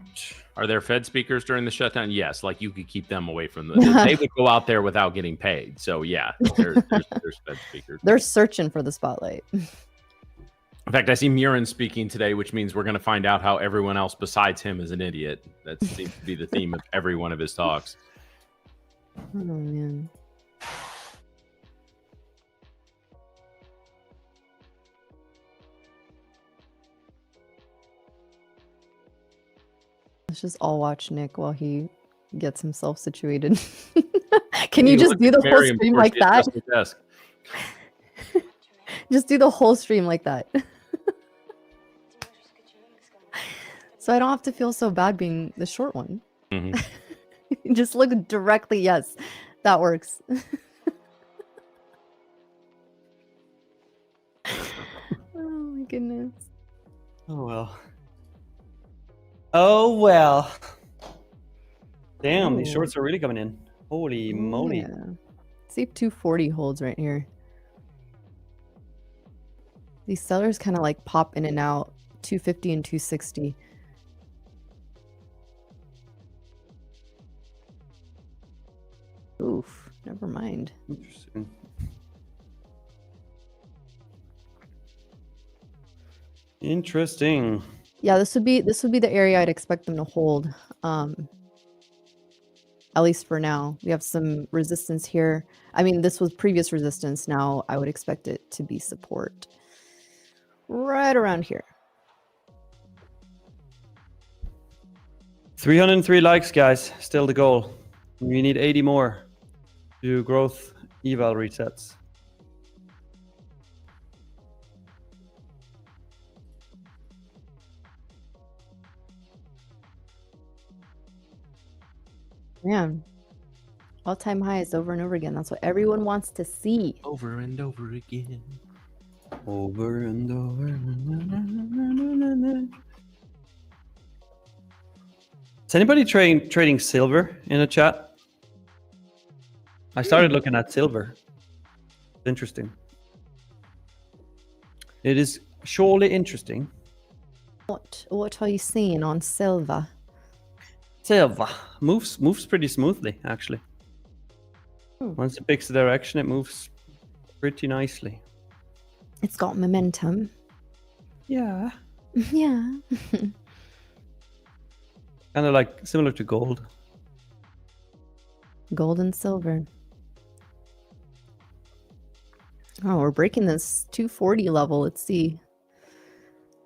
A: Are there Fed speakers during the shutdown? Yes, like you could keep them away from the. They would go out there without getting paid. So yeah, there's Fed speakers.
C: They're searching for the spotlight.
A: In fact, I see Murin speaking today, which means we're going to find out how everyone else besides him is an idiot. That seems to be the theme of every one of his talks.
C: Oh, man. Let's just all watch Nick while he gets himself situated. Can you just do the whole stream like that? Just do the whole stream like that. So I don't have to feel so bad being the short one. Mm-hmm. Just look directly. Yes, that works. Oh my goodness.
B: Oh well. Oh well. Damn, these shorts are really coming in. Holy moly.
C: Yeah. See if 240 holds right here. These sellers kind of like pop in and out. 250 and 260. Oof, never mind.
B: Interesting. Interesting.
C: Yeah, this would be the area I'd expect them to hold. At least for now. We have some resistance here. I mean, this was previous resistance. Now I would expect it to be support. Right around here.
B: 303 likes, guys. Still the goal. We need 80 more to growth eval resets.
C: Man, all-time highs over and over again. That's what everyone wants to see.
A: Over and over again.
B: Over and over. Is anybody trading silver in the chat? I started looking at silver. It's interesting. It is surely interesting.
C: What are you seeing on silver?
B: Silver moves pretty smoothly, actually. Once it picks the direction, it moves pretty nicely.
C: It's got momentum.
B: Yeah.
C: Yeah.
B: Kind of like similar to gold.
C: Gold and silver. Oh, we're breaking this 240 level. Let's see.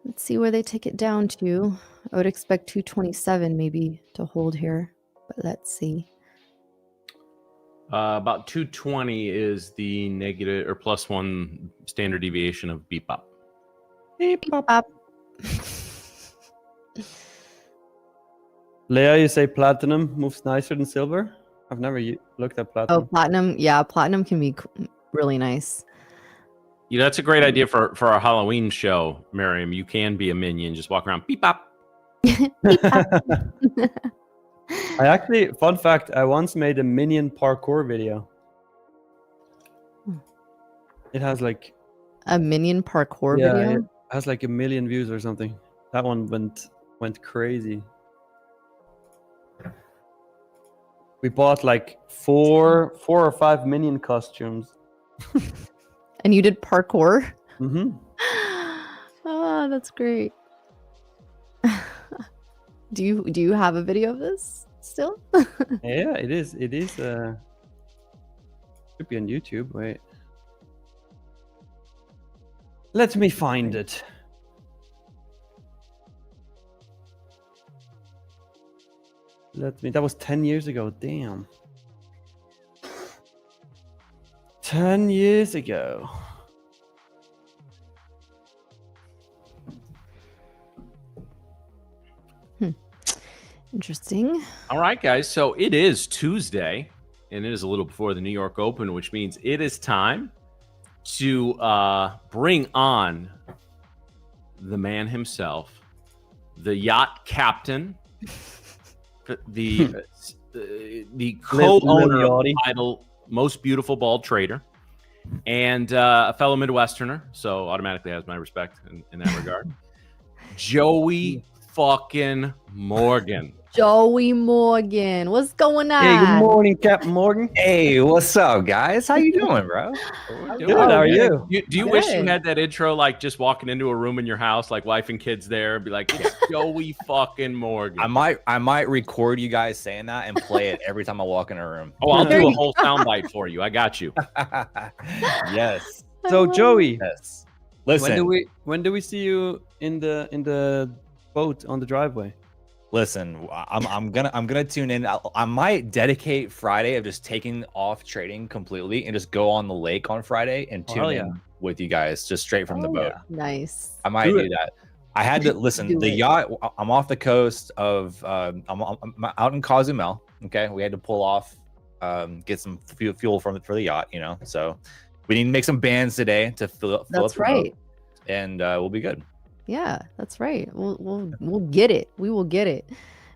C: Let's see where they take it down to. I would expect 227 maybe to hold here, but let's see.
A: About 220 is the negative or +1 standard deviation of beep up.
C: Beep up.
B: Leia, you say platinum moves nicer than silver? I've never looked at platinum.
C: Oh, platinum. Yeah, platinum can be really nice.
A: You know, that's a great idea for our Halloween show, Miriam. You can be a minion. Just walk around, beep bop.
C: Beep up.
B: I actually, fun fact, I once made a minion parkour video. It has like
C: A minion parkour video?
B: it has like 1 million views or something. That one went crazy. We bought like four or five minion costumes.
C: And you did parkour?
B: Mm-hmm.
C: Oh, that's great. Do you have a video of this still?
B: Yeah, it is. It is. Should be on YouTube. Wait. Let me find it. That was 10 years ago. Damn. 10 years ago.
C: Interesting.
A: All right, guys. So it is Tuesday, and it is a little before the New York Open, which means it is time to bring on the man himself, the yacht captain, the co-owner of the title Most Beautiful Bald Trader, and a fellow Midwesterner, so automatically has my respect in that regard. Joey fucking Morgan.
C: Joey Morgan, what's going on?
B: Hey, good morning, Captain Morgan.
D: Hey, what's up, guys? How you doing, bro?
B: Good. How are you?
A: Do you wish you had that intro, like just walking into a room in your house, like wife and kids there, and be like, it's Joey fucking Morgan?
D: I might record you guys saying that and play it every time I walk in a room.
A: Oh, I'll do a whole soundbite for you. I got you.
D: Yes.
B: So Joey,
D: Yes. Listen.
B: when do we see you in the boat on the driveway?
D: Listen, I'm gonna tune in. I might dedicate Friday of just taking off trading completely and just go on the lake on Friday and tune in with you guys just straight from the boat.
C: Nice.
D: I might do that. I had to listen. The yacht. I'm off the coast of. I'm out in Cozumel. Okay, we had to pull off, get some fuel for the yacht. You know, so we need to make some bands today to fill up.
C: That's right.
D: And we'll be good.
C: Yeah, that's right. We'll get it. We will get it.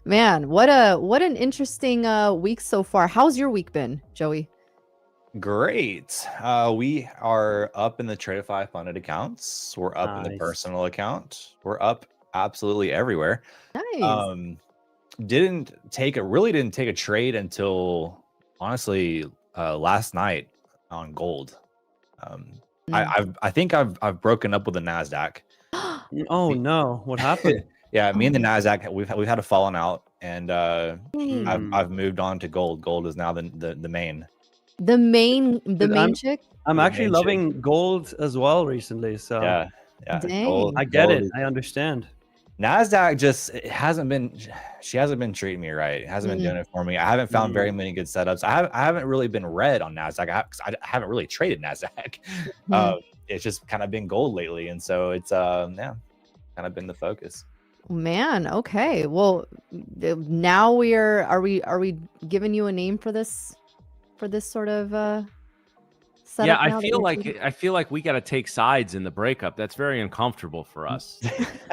C: Man, what an interesting week so far. How's your week been, Joey?
D: Great. We are up in the Tradeify funded accounts. We're up in the personal account. We're up absolutely everywhere.
C: Nice.
D: Didn't take a trade until honestly last night on gold. I think I've broken up with the NASDAQ.
B: Oh no, what happened?
D: Yeah, me and the NASDAQ, we've had a falling out, and I've moved on to gold. Gold is now the main.
C: The main chick.
B: I'm actually loving gold as well recently. So
D: yeah.
C: Dang.
B: I get it. I understand.
D: NASDAQ just she hasn't been treating me right. It hasn't been doing it for me. I haven't found very many good setups. I haven't really been red on NASDAQ. I haven't really traded NASDAQ. It's just kind of been gold lately, and so it's kind of been the focus.
C: Man, okay. Well, now are we giving you a name for this sort of setup?
A: Yeah, I feel like we got to take sides in the breakup. That's very uncomfortable for us.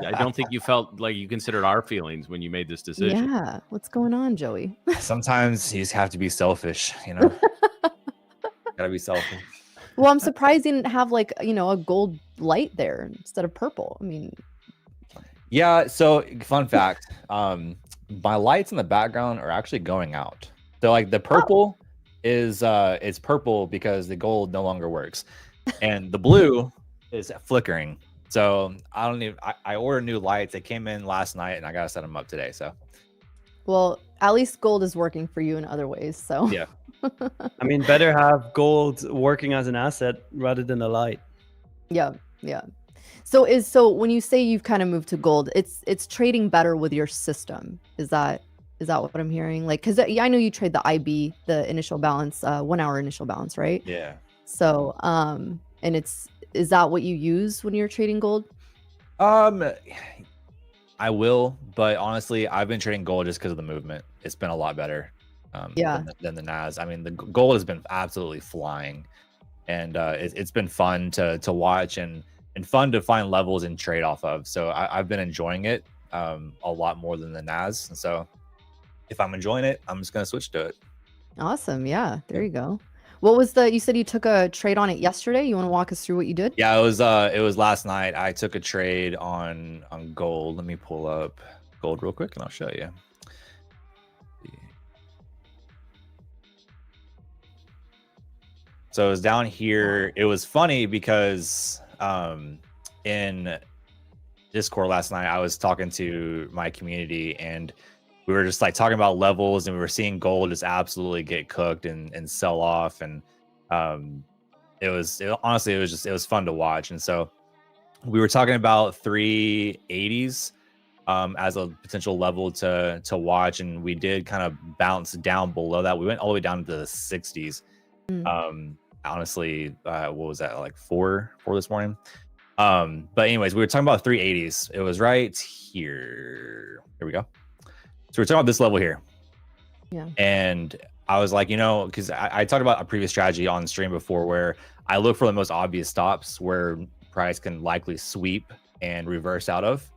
A: I don't think you felt like you considered our feelings when you made this decision.
C: Yeah, what's going on, Joey?
D: Sometimes you just have to be selfish, you know. Gotta be selfish.
C: Well, I'm surprised you didn't have a gold light there instead of purple. I mean,
D: yeah. So fun fact, my lights in the background are actually going out. So like the purple is it's purple because the gold no longer works, and the blue is flickering. So I ordered new lights. They came in last night, and I gotta set them up today. So,
C: well, at least gold is working for you in other ways. So
D: yeah.
B: I mean, better have gold working as an asset rather than a light.
C: Yeah. So when you say you've kind of moved to gold, it's trading better with your system. Is that what I'm hearing? Like, because I know you trade the IB, the initial balance, 1 hour initial balance, right?
D: Yeah.
C: So and is that what you use when you're trading gold?
D: I will, but honestly, I've been trading gold just because of the movement. It's been a lot better. Than the NAS. I mean, the gold has been absolutely flying, and it's been fun to watch and fun to find levels and trade off of. So I've been enjoying it a lot more than the NAS. And so if I'm enjoying it, I'm just gonna switch to it.
C: Awesome. Yeah, there you go. What was you said you took a trade on it yesterday? You want to walk us through what you did?
D: Yeah, it was last night. I took a trade on gold. Let me pull up gold real quick and I'll show you. So it was down here. It was funny because in Discord last night, I was talking to my community and we were just like talking about levels, and we were seeing gold just absolutely get cooked and sell off. And it was fun to watch. And so we were talking about 380s as a potential level to watch. And we did kind of bounce down below that. We went all the way down to the 60s. Honestly, what was that, like 4 this morning? But anyways, we were talking about 380s. It was right here. Here we go. So we're talking about this level here.
C: Yeah.
D: And I was like, because I talked about a previous strategy on stream before where I look for the most obvious stops where price can likely sweep and reverse out of.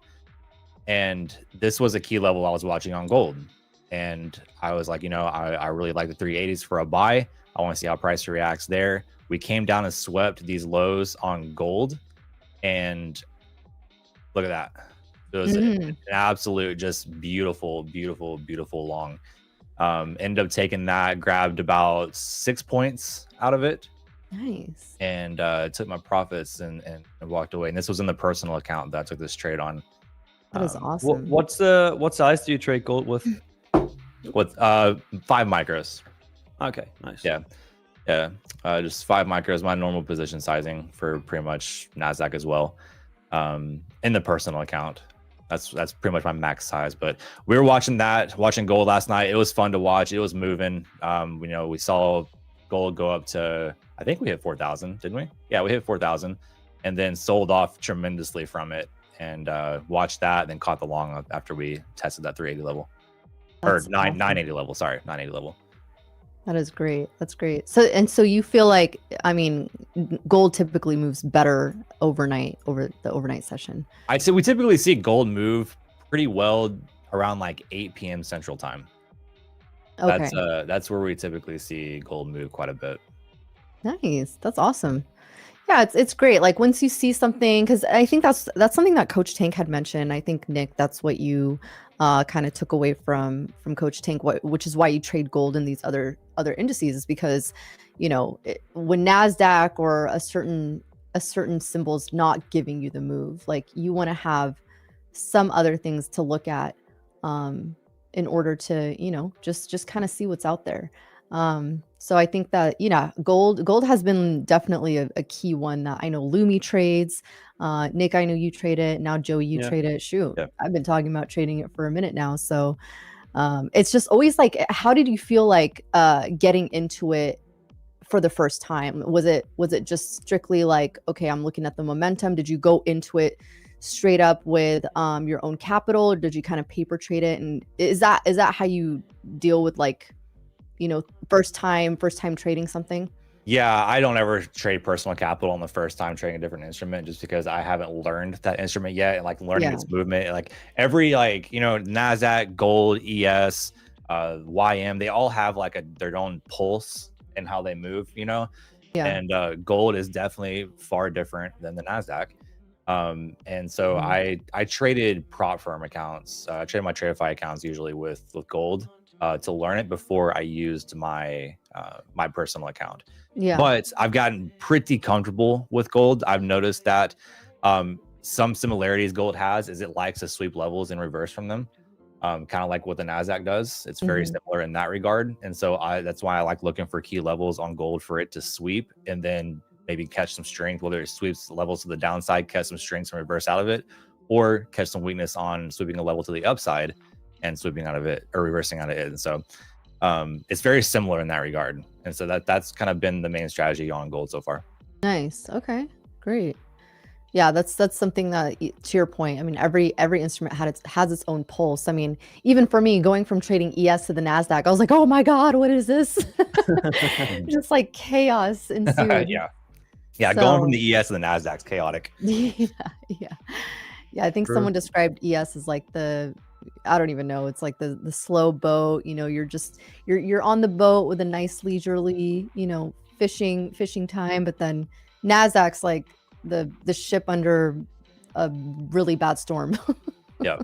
D: And this was a key level I was watching on gold. And I was like, I really like the 380s for a buy. I want to see how price reacts there. We came down and swept these lows on gold. And look at that. It was an absolute, just beautiful, beautiful, beautiful long. Ended up taking that, grabbed about 6 points out of it.
C: Nice.
D: And took my profits and walked away. And this was in the personal account that I took this trade on.
C: That is awesome.
B: What size do you trade gold with?
D: With 5 micros.
B: Okay, nice.
D: Yeah. Just 5 micros, my normal position sizing for pretty much NASDAQ as well. In the personal account. That's pretty much my max size. But we were watching gold last night. It was fun to watch. It was moving. We saw gold go up to, I think we hit 4,000, didn't we? Yeah, we hit 4,000 and then sold off tremendously from it, and watched that, then caught the long after we tested that 380 level.
C: That's
D: Or 980 level. Sorry, 980 level.
C: That is great. That's great. So you feel like, gold typically moves better overnight, over the overnight session.
D: I'd say we typically see gold move pretty well around like 8 p.m. Central Time.
C: Okay.
D: That's where we typically see gold move quite a bit.
C: Nice. That's awesome. Yeah, it's great. Like once you see something, because I think that's something that Coach Tank had mentioned. I think, Nick, that's what you kind of took away from Coach Tank, which is why you trade gold in these other indices, is because when NASDAQ or a certain symbol's not giving you the move, like you want to have some other things to look at in order to just kind of see what's out there. So I think that gold has been definitely a key one that I know Lumi trades. Nick, I know you trade it. Now Joey, you trade it. Shoot,
D: Yeah.
C: I've been talking about trading it for a minute now. So it's just always like, how did you feel like getting into it for the first time? Was it just strictly like, okay, I'm looking at the momentum? Did you go into it straight up with your own capital, or did you kind of paper trade it? And is that how you deal with like, first time trading something?
D: Yeah, I don't ever trade personal capital on the first time trading a different instrument, just because I haven't learned that instrument yet, and like learning its movement. Like every NASDAQ, gold, ES, YM, they all have like their own pulse and how they move, and gold is definitely far different than the NASDAQ. And so I traded prop firm accounts. I traded my Tradeify accounts usually with gold to learn it before I used my personal account.
C: Yeah.
D: But I've gotten pretty comfortable with gold. I've noticed that some similarities gold has is it likes to sweep levels in reverse from them, kind of like what the NASDAQ does. It's very similar in that regard. And so that's why I like looking for key levels on gold for it to sweep and then maybe catch some strength, whether it sweeps levels to the downside, catch some strength and reverse out of it, or catch some weakness on sweeping a level to the upside and sweeping out of it or reversing out of it. And so it's very similar in that regard. And so that's kind of been the main strategy on gold so far.
C: Nice. Okay, great. Yeah, that's something that, to your point, I mean, every instrument has its own pulse. I mean, even for me, going from trading ES to the NASDAQ, I was like, oh my God, what is this? Just like chaos ensued.
D: Yeah, going from the ES to the NASDAQ is chaotic.
C: Yeah. I think someone described ES as like I don't even know. It's like the slow boat. You're on the boat with a nice leisurely, fishing time. But then NASDAQ's like the ship under a really bad storm.
D: Yeah.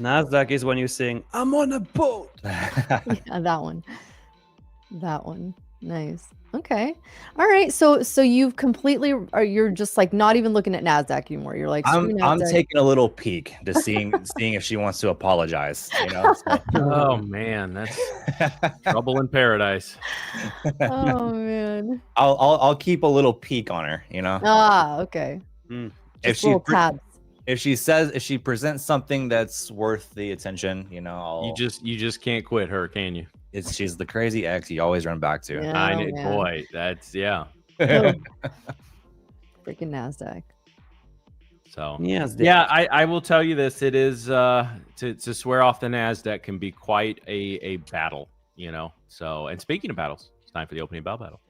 B: NASDAQ is when you sing, "I'm on a boat."
C: Yeah, that one. Nice. Okay. All right. So you've you're just like not even looking at NASDAQ anymore. You're like,
D: I'm taking a little peek to seeing if she wants to apologize. So.
A: Oh man, that's trouble in paradise.
C: Oh man.
D: I'll keep a little peek on her.
C: Ah, okay.
D: If she presents something that's worth the attention,
A: You just can't quit her, can you?
D: She's the crazy ex you always run back to.
C: Yeah.
A: I know,
C: man.
A: boy. That's
C: Freaking NASDAQ.
A: So
B: Yes,
A: yeah, I will tell you this. It is to swear off the NASDAQ can be quite a battle, So, and speaking of battles, it's time for the opening bell battle.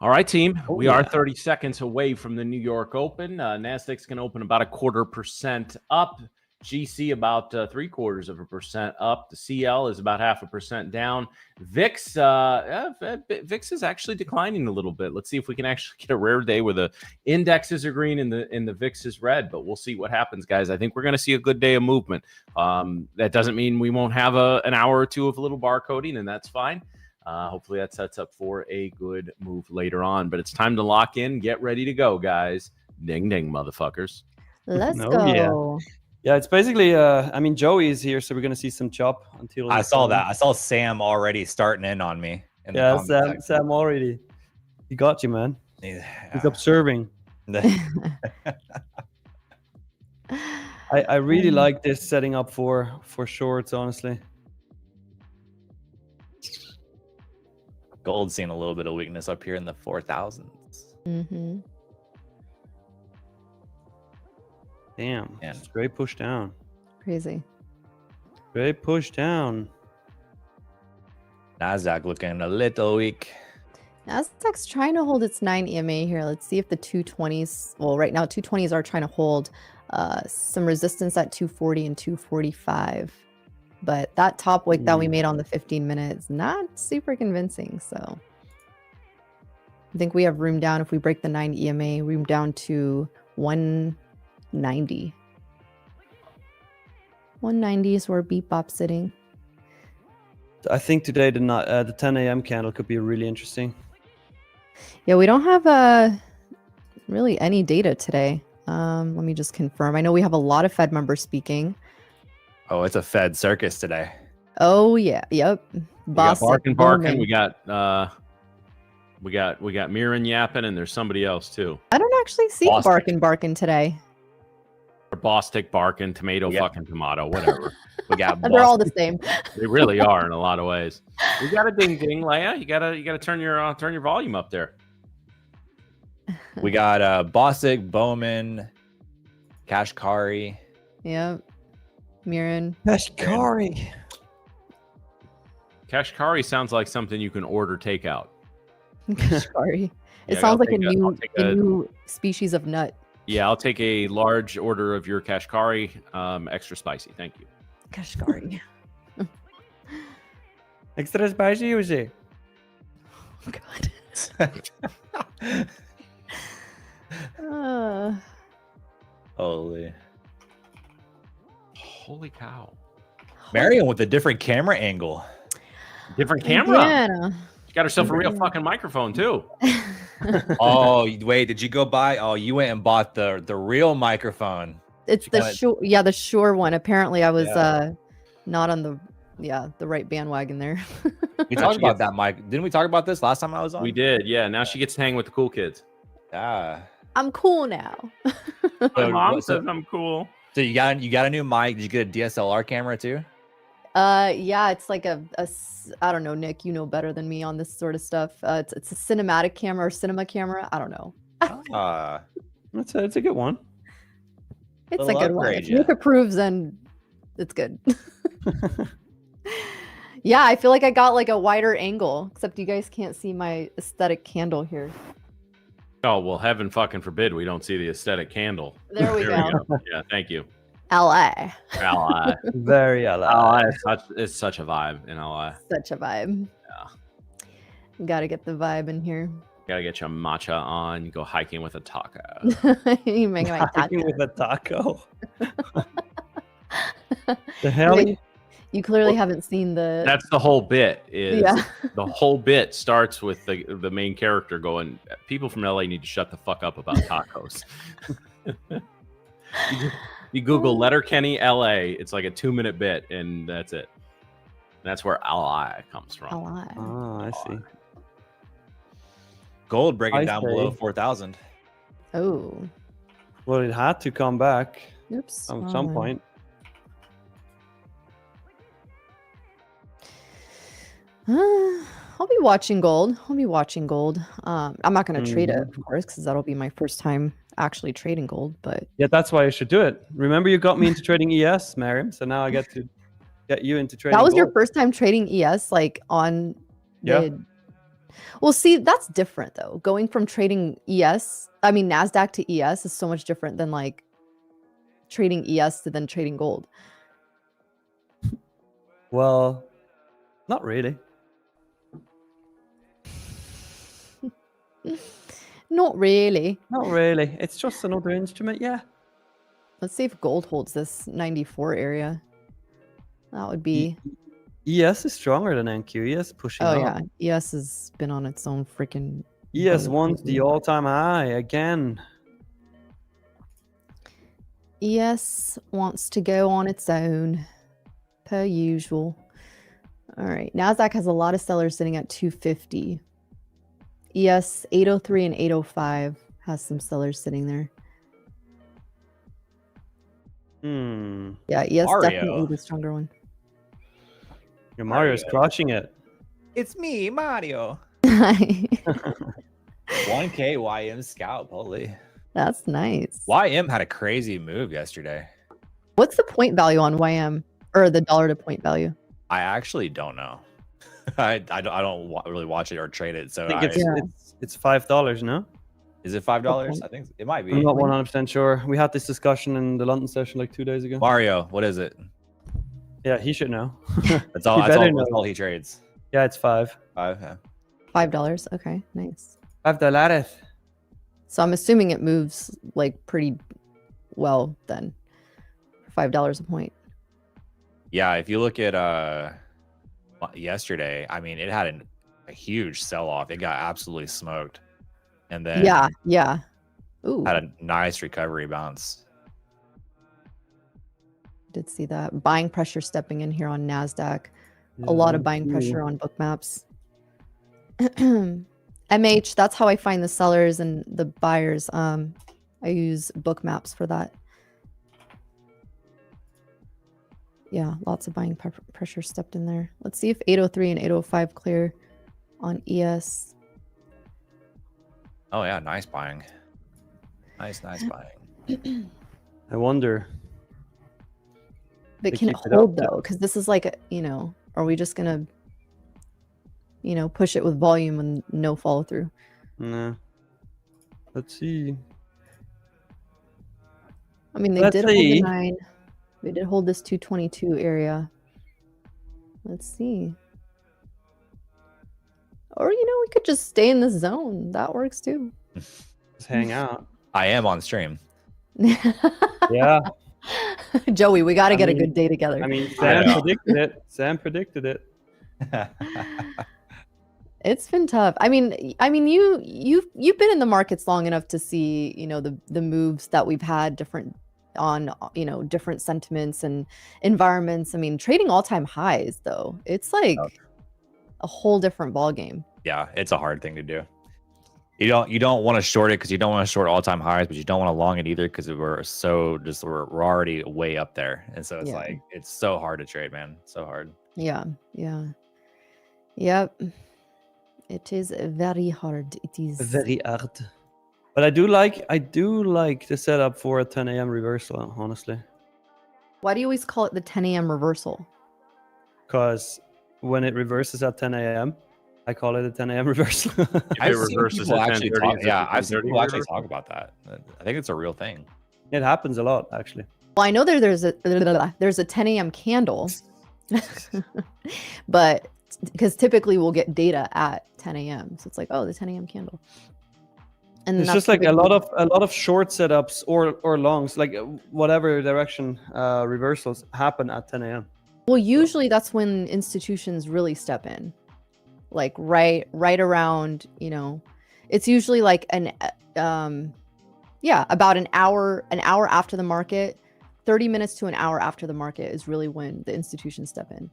A: All right, team.
B: Oh,
A: We are
B: yeah.
A: 30 seconds away from the New York Open. Nasdaq's going to open about 0.25% up. GC about 0.75% up. The CL is about 0.5% down. VIX, VIX is actually declining a little bit. Let's see if we can actually get a rare day where the indexes are green and the VIX is red. But we'll see what happens, guys. I think we're going to see a good day of movement. That doesn't mean we won't have an hour or two of a little barcoding, and that's fine. Hopefully that sets up for a good move later on. But it's time to lock in. Get ready to go, guys. Ding, ding, motherfuckers.
C: Let's
B: Oh,
C: go.
B: yeah. Yeah, it's basically, I mean, Joey is here, so we're going to see some chop until...
D: I saw that. I saw Sam already starting in on me. In the
B: Yeah,
D: comment section.
B: Sam already. He got you, man.
D: Yeah.
B: He's observing. I really like this setting up for shorts, honestly.
D: Gold's seeing a little bit of weakness up here in the 4,000s.
C: Mm-hmm.
B: Damn.
D: Man.
B: Straight push down.
C: Crazy.
B: Straight push down.
D: Nasdaq looking a little weak.
C: Nasdaq's trying to hold its 9 EMA here. Let's see if the 220s, well, right now 220s are trying to hold some resistance at 240 and 245. But that top wick that we made on the 15 minutes, not super convincing. So I think we have room down if we break the 9 EMA, room down to 190. 190 is where Bebop's sitting.
B: I think today the 10 a.m. candle could be really interesting.
C: Yeah, we don't have really any data today. Let me just confirm. I know we have a lot of Fed members speaking.
D: Oh, it's a Fed circus today.
C: Oh yeah, yep.
A: We got Barkin.
C: booming.
A: We got Mirren yapping, and there's somebody else too.
C: I don't actually see
D: Bostic.
C: Barkin today.
A: Or Bostic, Barkin, tomato,
D: Yep.
A: fucking tomato, whatever.
D: We got
C: They're all
D: Boston.
C: the same.
A: They really are in a lot of ways. We got a ding ding, Leia. You gotta turn your volume up there.
D: We got Bostic, Bowman, Kashkari.
C: Yep. Mirren.
B: Kashkari.
A: Kashkari sounds like something you can order takeout.
C: Kashkari. It
A: Yeah,
C: sounds like
A: I'll take
C: a new species of nut.
A: Yeah, I'll take a large order of your Kashkari, extra spicy. Thank you.
C: Kashkari.
B: Extra spicy, you say?
C: Oh, God.
A: Holy cow.
D: Marion with a different camera angle.
A: Different camera.
C: Indiana.
A: She got herself a real fucking microphone too.
D: Oh, wait, did you go buy? Oh, you went and bought the real microphone.
C: It's
D: She
C: the
D: kinda-
C: Shure, the Shure one. Apparently, I was
D: Yeah.
C: not on the right bandwagon there.
D: We talked about that, Mike. Didn't we talk about this last time I was on?
A: We did, yeah. Now she gets to hang with the cool kids.
D: Yeah.
C: I'm cool now.
A: My
D: So
A: mom
D: what-
A: says I'm cool.
D: So you got a new mic. Did you get a DSLR camera too?
C: Yeah, it's like I don't know, Nick, you know better than me on this sort of stuff. It's a cinematic camera or cinema camera. I don't know.
B: That's a good one.
C: It's
D: Little
C: a good one.
D: upgrade,
C: If Nick
D: yeah.
C: approves, then it's good. Yeah, I feel like I got like a wider angle, except you guys can't see my aesthetic candle here.
A: Oh, well, heaven fucking forbid we don't see the aesthetic candle.
C: There we go.
A: Yeah, thank you.
C: LA.
A: LI.
B: Very alive.
A: LI is such a vibe in LI.
C: Such a vibe.
A: Yeah.
C: Gotta get the vibe in here.
A: Gotta get your matcha on. You go hiking with a taco.
C: You make my
B: Hiking
C: taco.
B: with a taco. The hell?
C: You clearly haven't seen the.
A: That's the whole bit. Is
C: Yeah.
A: the whole bit starts with the main character going, people from LA need to shut the fuck up about tacos. You Google Letterkenny LA, it's like a 2-minute bit, and that's it. That's where LI comes from.
C: LA.
B: Oh, I see.
D: Gold breaking
B: I
D: down
B: say-
D: below 4,000.
C: Oh.
B: Well, it had to come back
C: Oops.
B: at some
C: Wrong one.
B: point.
C: I'll be watching gold. I'm not going to trade it, of course, because that'll be my first time actually trading gold. But
B: Yeah, that's why I should do it. Remember, you got me into trading ES, Mariam. So now I get to get you into trading.
C: that was your
B: gold.
C: first time trading ES, like on
B: Yeah.
C: mid. Well, see, that's different though. Going from trading NASDAQ to ES is so much different than like trading ES to then trading gold.
B: Well, not really.
C: Not really.
B: Not really. It's just another instrument, yeah.
C: Let's see if gold holds this 94 area. That would be.
B: ES is stronger than NQ. ES is pushing
C: Oh
B: up.
C: yeah, ES has been on its own freaking.
B: ES wants the all-time high again.
C: ES wants to go on its own, per usual. All right, NASDAQ has a lot of sellers sitting at 250. ES 803 and 805 has some sellers sitting there. Yeah, ES
D: Mario.
C: definitely the stronger one.
B: Your Mario's crushing it.
D: It's me, Mario. 1K YM scalp. Holy.
C: That's nice.
D: YM had a crazy move yesterday.
C: What's the point value on YM or the dollar to point value?
D: I actually don't know. I don't really watch it or trade it. So
B: I think it's $5, no?
D: Is it $5? I think it might be.
B: I'm not 100% sure. We had this discussion in the London session like 2 days ago.
D: Mario, what is it?
B: Yeah, he should know.
D: That's all. That's all he trades.
B: Yeah, it's $5.
D: Yeah.
C: $5. Okay, nice.
B: $5.
C: So I'm assuming it moves like pretty well then. $5 a point.
D: Yeah, if you look at yesterday, I mean, it had a huge sell-off. It got absolutely smoked, and then
C: yeah. Ooh,
D: had a nice recovery bounce.
C: did see that buying pressure stepping in here on NASDAQ. A lot of buying pressure on book maps. MH, that's how I find the sellers and the buyers. I use book maps for that. Yeah, lots of buying pressure stepped in there. Let's see if 803 and 805 clear on ES.
D: Oh yeah, nice buying. Nice buying.
B: I wonder.
C: But can it hold though? Because this is like, are we just gonna, push it with volume and no follow through?
B: No. Let's see.
C: I mean, they did hold the 9. They did hold this 222 area. Let's see. Or, we could just stay in this zone. That works too.
B: Just hang out.
D: I am on stream.
B: Yeah.
C: Joey, we got to get a good day together.
B: I mean, Sam predicted it.
C: It's been tough. I mean, you've been in the markets long enough to see, the moves that we've had different sentiments and environments. I mean, trading all-time highs though, it's like a whole different ball game.
D: Yeah, it's a hard thing to do. You don't want to short it because you don't want to short all-time highs, but you don't want to long it either because we're already way up there, and so it's like it's so hard to trade, man. So hard.
C: Yeah. Yep. It is very hard. It is
B: very hard. But I do like the setup for a 10 a.m. reversal, honestly.
C: Why do you always call it the 10 a.m. reversal?
B: Because when it reverses at 10 a.m., I call it a 10 a.m. reversal.
D: I've seen people actually talk about that. I think it's a real thing.
B: It happens a lot, actually.
C: Well, I know there's a 10 a.m. candle, but because typically we'll get data at 10 a.m. So it's like, oh, the 10 a.m. candle. And
B: it's just like a lot of short setups or longs, like whatever direction reversals happen at 10 a.m.
C: Well, usually that's when institutions really step in, like right around, it's usually like about an hour after the market, 30 minutes to an hour after the market is really when the institutions step in.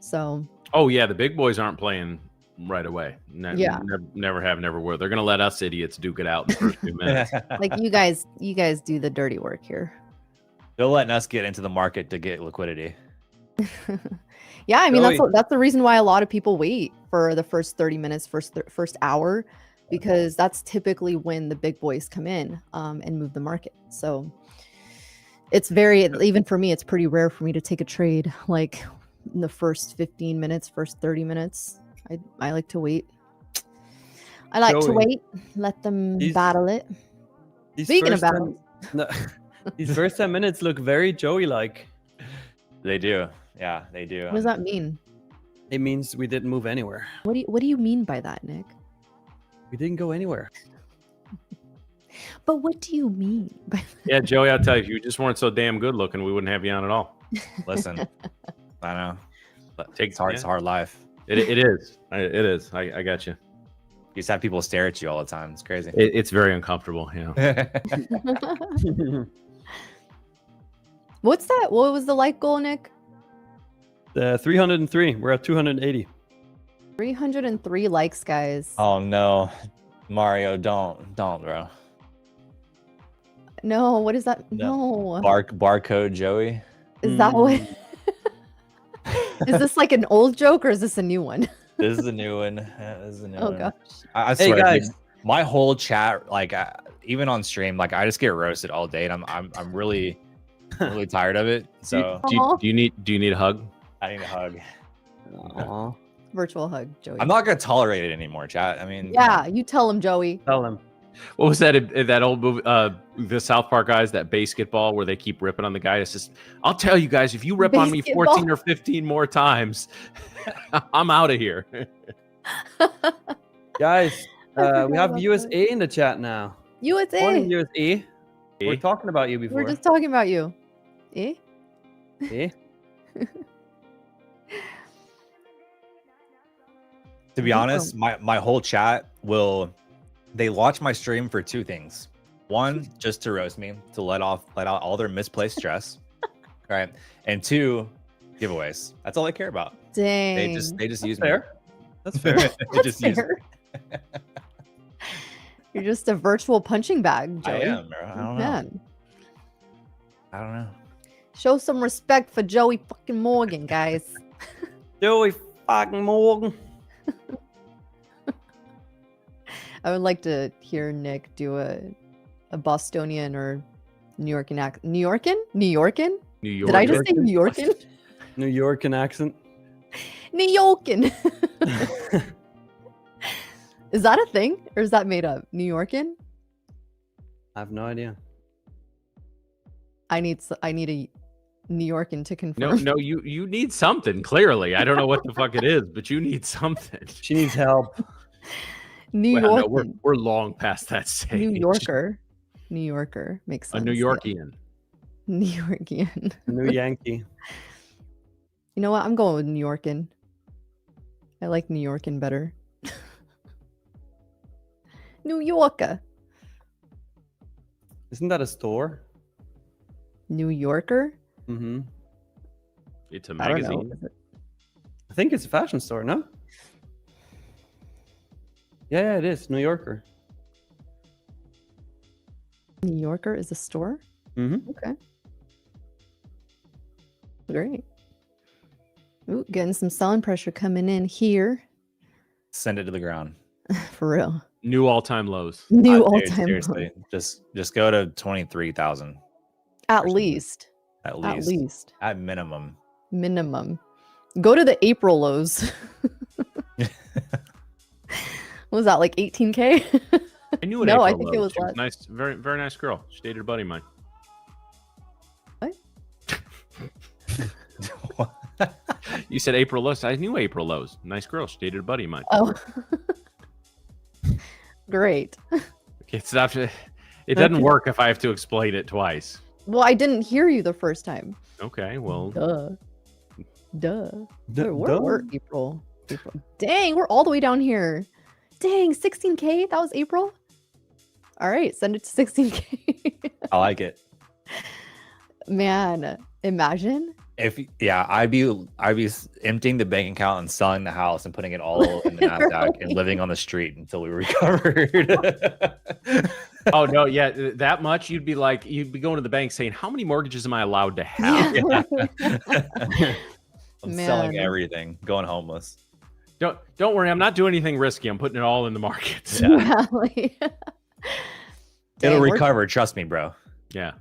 C: So.
A: Oh yeah, the big boys aren't playing right away. Never have, never will. They're gonna let us idiots duke it out in the first few minutes.
C: Like you guys do the dirty work here.
D: They're letting us get into the market to get liquidity.
C: Yeah, I mean that's the reason why a lot of people wait for the first 30 minutes, first hour, because that's typically when the big boys come in and move the market. So it's even for me, it's pretty rare for me to take a trade like in the first 15 minutes, first 30 minutes. I like to wait. I like to
B: Joey.
C: wait, let them
B: He's-
C: battle it.
B: These
C: Speaking of
B: first 10
C: battles.
B: no, these first 10 minutes look very Joey-like.
D: They do. Yeah, they do.
C: What does that mean?
B: It means we didn't move anywhere.
C: What do you mean by that, Nick?
B: We didn't go anywhere.
C: But what do you mean by
A: Yeah, Joey, I'll tell you, if you just weren't so damn good looking, we wouldn't have you on at all.
D: Listen, I know.
A: But
D: It's hard. It's a hard life.
A: It is. It is. I got you.
D: You just have people stare at you all the time. It's crazy.
A: It's very uncomfortable. Yeah.
C: What's that? What was the like goal, Nick?
B: 303. We're at 280.
C: 303 likes, guys.
D: Oh no, Mario, don't, bro.
C: No, what is that?
D: No.
C: No.
D: Barcode Joey.
C: Is that what? Is this like an old joke or is this a new one?
D: This is a new one. This is a new
C: Oh
D: one.
C: gosh.
D: I
B: Hey,
D: swear,
B: guys.
D: dude, my whole chat, like even on stream, like I just get roasted all day, and I'm really tired of it. So
C: Aw.
A: Do you need a hug?
D: I need a hug.
B: Aw.
C: Virtual hug, Joey.
D: I'm not gonna tolerate it anymore, chat. I mean,
C: Yeah, you tell him, Joey.
B: Tell them.
A: What was that old movie? The South Park guys, that basketball where they keep ripping on the guy. It's just, I'll tell you guys, if you rip on me
C: Basketball.
A: 14 or 15 more times, I'm out of here.
B: Guys,
C: forgot
B: we have
C: about
B: USA in the chat now. Morning,
C: USA.
B: USA. We're
A: Eh?
B: talking about you before.
C: We're just talking about you. Eh?
B: Eh?
D: to be honest, my whole chat they watch my stream for two things. One, just to roast me, to let out all their misplaced stress. Right. And two, giveaways. That's all they care about.
C: Dang.
D: They just use me.
B: fair. That's fair.
D: They
C: That's
D: just use
C: fair. You're just a virtual punching bag,
D: I
C: Joey.
D: am, bro. I don't know.
C: Man,
D: I don't know.
C: show some respect for Joey fucking Morgan, guys.
B: Joey fucking Morgan.
C: I would like to hear Nick do a Bostonian or New Yorkin accent. New Yorkin? New Yorkin?
A: New York.
C: Did I just say New Yorkin?
B: New Yorkin accent.
C: New Yorkin. Is that a thing or is that made up? New Yorkin?
B: I have no idea.
C: I need a New Yorkin to confirm.
A: No, you need something, clearly. I don't know what the fuck it is, but you need something.
B: She needs help.
C: New
A: Well, no,
C: Yorkin.
A: we're long past that stage.
C: New Yorker. New Yorker makes
A: A
C: sense.
A: New
C: yeah.
A: Yorkian.
C: New Yorkian.
B: New Yankee.
C: You know what? I'm going with New Yorkin. I like New Yorkin better. New Yorker.
B: Isn't that a store?
C: New Yorker?
B: Mm-hmm.
A: It's a
C: I don't know.
A: magazine.
C: Is it-
B: I think it's a fashion store, no? Yeah, it is. New Yorker.
C: New Yorker is a store?
B: Mm-hmm.
C: Okay. Great. Ooh, getting some selling pressure coming in here.
D: Send it to the ground.
C: For real.
A: New all-time lows.
C: New
D: Dude,
C: all-time
D: seriously. Just go to 23,000
C: at least.
D: at
C: At
D: least.
C: least.
D: At minimum.
C: Minimum. Go to the April lows. What was that, like 18K?
A: I knew it.
C: No, I
A: April
C: think it
A: Lowe.
C: was
A: She
C: less.
A: nice, very very nice girl. She dated a buddy of mine. You said April Lowe's. I knew April Lowe's. Nice girl. She dated a buddy of mine.
C: Oh. Great.
A: Okay, stop. It doesn't work if I have to explain it twice.
C: Well, I didn't hear you the first time.
A: Okay, well,
C: Duh. We're April. Dang, we're all the way down here. Dang, 16K? That was April? All right, send it to 16K.
D: I like it.
C: Man, imagine.
D: I'd be emptying the bank account and selling the house and putting it all in the Nasdaq and living on the street until we recovered.
A: oh no, yeah, that much. You'd be going to the bank saying, "How many mortgages am I allowed to have?"
D: I'm selling
C: Man.
D: everything, going homeless.
A: Don't worry, I'm not doing anything risky. I'm putting it all in the markets.
D: Yeah.
C: Yeah, like-
D: It'll
C: Dang, we're-
D: recover, trust me, bro.
A: Yeah.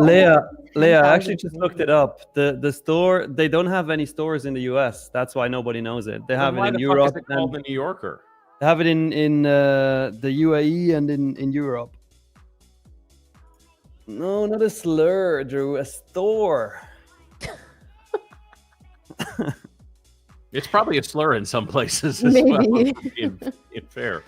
B: Leah, I
C: 10,000
B: actually just looked it up. The store, they don't have any stores in the US. That's why nobody knows it. They have
A: Then why
B: it in
A: the fuck
B: Europe.
A: is it called
B: And
A: the New Yorker?
B: They have it in the UAE and in Europe. No, not a slur, Drew. A store.
A: It's probably a slur in some places as well.
C: Maybe.
A: Being fair.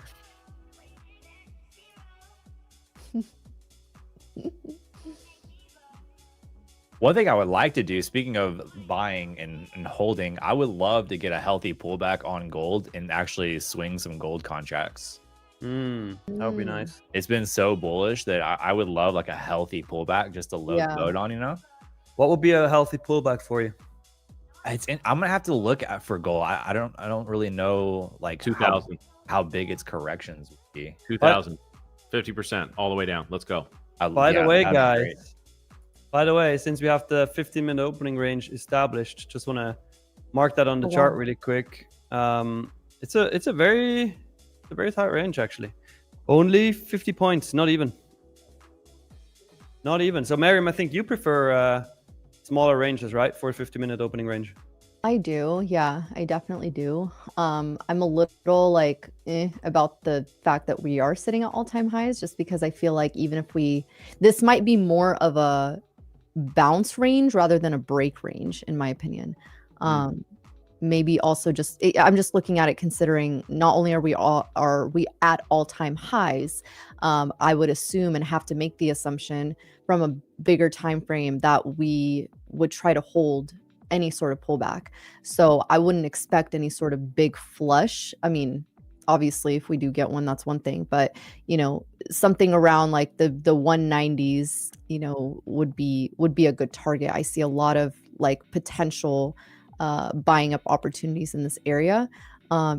D: One thing I would like to do, speaking of buying and holding, I would love to get a healthy pullback on gold and actually swing some gold contracts.
B: That would be nice.
D: It's been so bullish that I would love like a healthy pullback just to load
C: Yeah.
D: on, you know?
B: What would be a healthy pullback for you?
D: I'm gonna have to look at for gold. I don't really know like
A: 2,000.
D: how big its corrections would be.
A: 2,000. 50% all the way down. Let's go.
B: By the way,
D: that'd be great.
B: guys. By the way, since we have the 15-minute opening range established, just want to mark that on the chart really quick. It's a very tight range actually. Only 50 points, not even. Not even. So Miriam, I think you prefer smaller ranges, right, for a 50-minute opening range?
C: I do. Yeah, I definitely do. I'm a little like about the fact that we are sitting at all-time highs, just because I feel like even if this might be more of a bounce range rather than a break range, in my opinion. Maybe also I'm just looking at it considering not only are we at all-time highs, I would assume and have to make the assumption from a bigger time frame that we would try to hold any sort of pullback. So I wouldn't expect any sort of big flush. I mean, obviously if we do get one, that's one thing, but something around like the 190s, would be a good target. I see a lot of like potential buying up opportunities in this area,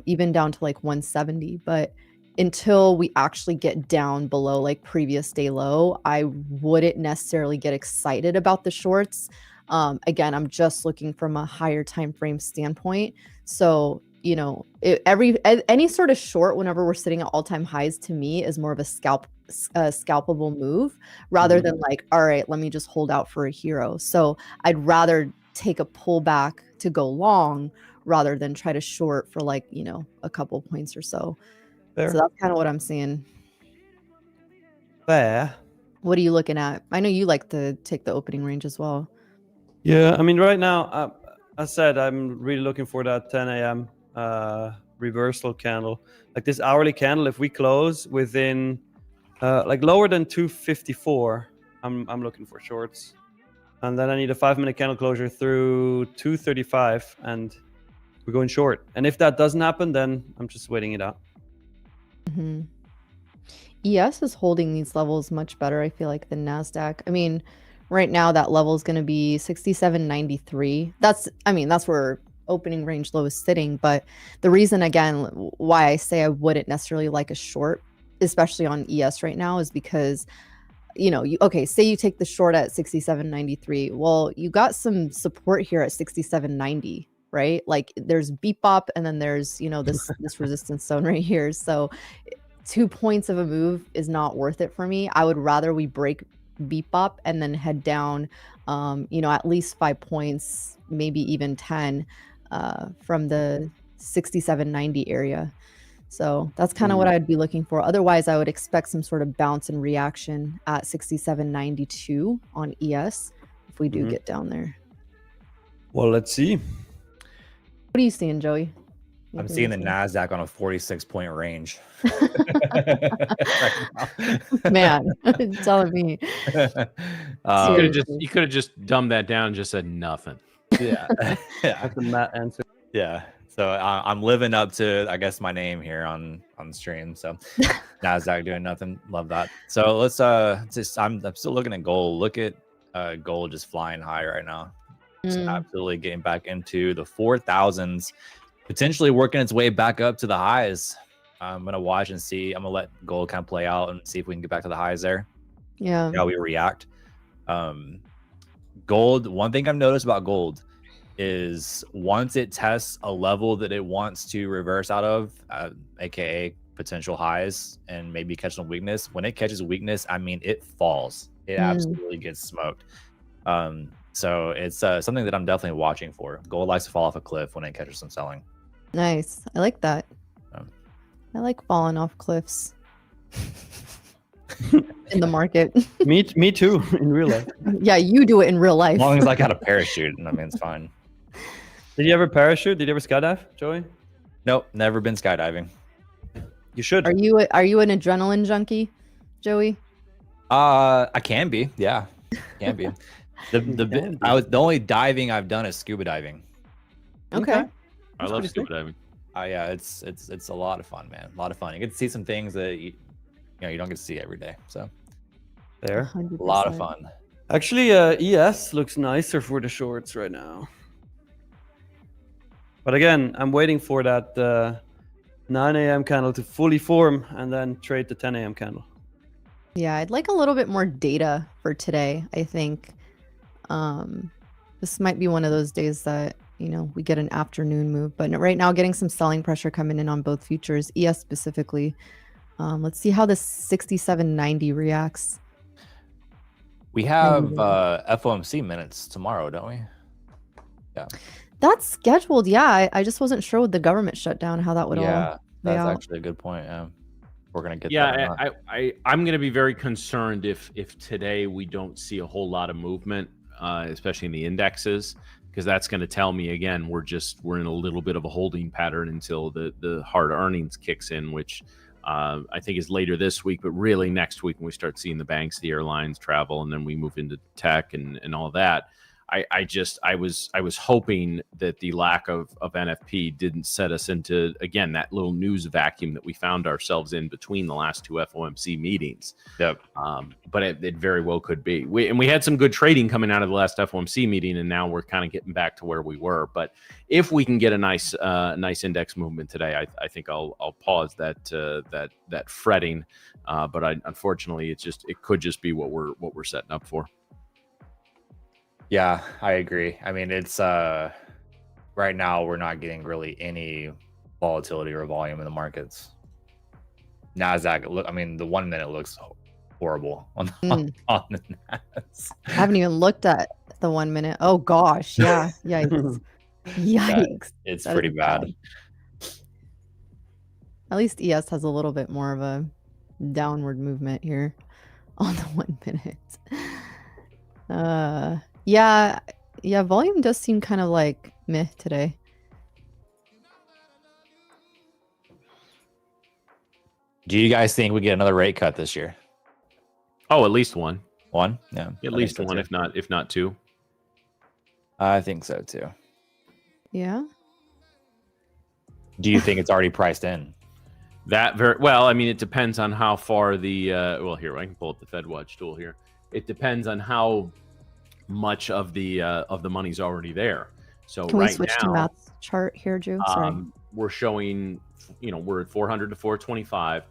C: even down to like 170. But until we actually get down below like previous day low, I wouldn't necessarily get excited about the shorts. Again, I'm just looking from a higher time frame standpoint. So, any sort of short whenever we're sitting at all-time highs to me is more of a scalpable move rather than like, all right, let me just hold out for a hero. So I'd rather take a pullback to go long rather than try to short for like, a couple points or so.
B: Fair.
C: So that's kind of what I'm seeing.
B: Fair.
C: What are you looking at? I know you like to take the opening range as well.
B: Yeah, I mean, right now, I said I'm really looking for that 10 a.m. Reversal candle. Like this hourly candle, if we close within like lower than 254, I'm looking for shorts. And then I need a 5-minute candle closure through 235, and we're going short. And if that doesn't happen, then I'm just waiting it out.
C: Mm-hmm. ES is holding these levels much better, I feel like, than NASDAQ. I mean, right now that level is going to be 67.93. That's where opening range low is sitting. But the reason, again, why I say I wouldn't necessarily like a short, especially on ES right now, is because say you take the short at 67.93. Well, you got some support here at 67.90, right? Like there's beep bop, and then there's this resistance zone right here. So 2 points of a move is not worth it for me. I would rather we break beep bop and then head down at least 5 points, maybe even 10 from the 67.90 area. So that's kind of what I'd be looking for. Otherwise, I would expect some sort of bounce and reaction at 67.92 on ES if we do get down there.
B: Well, let's see.
C: What are you seeing, Joey?
D: I'm seeing the NASDAQ on a 46-point range.
C: Man, it's telling me.
A: You could have just dumbed that down and just said nothing.
D: Yeah.
B: That's a Matt answer.
D: Yeah. So I'm living up to, I guess, my name here on stream. So NASDAQ doing nothing. Love that. So let's I'm still looking at gold. Look at gold just flying high right now. Just absolutely getting back into the 4,000s, potentially working its way back up to the highs. I'm gonna watch and see. I'm gonna let gold kind of play out and see if we can get back to the highs there.
C: Yeah.
D: How we react. Gold. One thing I've noticed about gold is once it tests a level that it wants to reverse out of, aka potential highs, and maybe catch some weakness. When it catches weakness, I mean it falls. It absolutely gets smoked. So it's something that I'm definitely watching for. Gold likes to fall off a cliff when it catches some selling.
C: Nice. I like that. I like falling off cliffs in the market.
B: Me too, in real life.
C: Yeah, you do it in real life.
D: As long as I got a parachute, I mean, it's fine.
B: Did you ever parachute? Did you ever skydive, Joey?
D: Nope, never been skydiving.
B: You should.
C: Are you an adrenaline junkie, Joey?
D: I can be, yeah, can be. The only diving I've done is scuba diving.
C: Okay.
A: I love scuba diving.
D: Yeah, it's a lot of fun, man. A lot of fun. You get to see some things that you don't get to see every day. So
B: There.
C: 100%.
D: a lot of fun.
B: Actually, ES looks nicer for the shorts right now. But again, I'm waiting for that 9 a.m. candle to fully form and then trade the 10 a.m. candle.
C: Yeah, I'd like a little bit more data for today, I think. This might be one of those days that, we get an afternoon move. But right now, getting some selling pressure coming in on both futures, ES specifically. Let's see how this 67.90 reacts.
D: We have FOMC minutes tomorrow, don't we? Yeah.
C: That's scheduled. Yeah, I just wasn't sure with the government shutdown how that would all.
D: That's
C: out.
D: actually a good point. Yeah. We're gonna get.
A: Yeah, I'm going to be very concerned if today we don't see a whole lot of movement, especially in the indexes, because that's going to tell me again we're in a little bit of a holding pattern until the hard earnings kicks in, which I think is later this week, but really next week when we start seeing the banks, the airlines, travel, and then we move into tech and all that. I was hoping that the lack of NFP didn't set us into, again, that little news vacuum that we found ourselves in between the last two FOMC meetings.
D: Yep.
A: But it very well could be. We had some good trading coming out of the last FOMC meeting, and now we're kind of getting back to where we were. But if we can get a nice index movement today, I think I'll pause that fretting. But unfortunately, it could just be what we're setting up for.
D: Yeah, I agree. I mean, it's right now we're not getting really any volatility or volume in the markets. Nasdaq, I mean, the 1 minute looks horrible on the Nas.
C: I haven't even looked at the 1 minute. Oh gosh, yeah, yikes, yikes.
D: It's
C: That
D: pretty
C: is
D: bad.
C: At least ES has a little bit more of a downward movement here on the 1 minute. Yeah, volume does seem kind of like meh today.
D: Do you guys think we get another rate cut this year?
A: Oh, at least one.
D: One? Yeah.
A: At least one, if not two.
D: I think so too.
C: Yeah.
D: Do you think it's already priced in?
A: That very well. I mean, it depends on how far the well. Here, I can pull up the Fed Watch tool here. It depends on how much of the money's already there. So
C: Can
A: right
C: we switch
A: now,
C: to math chart here, Drew? Sorry.
A: we're showing, we're at 400 to 425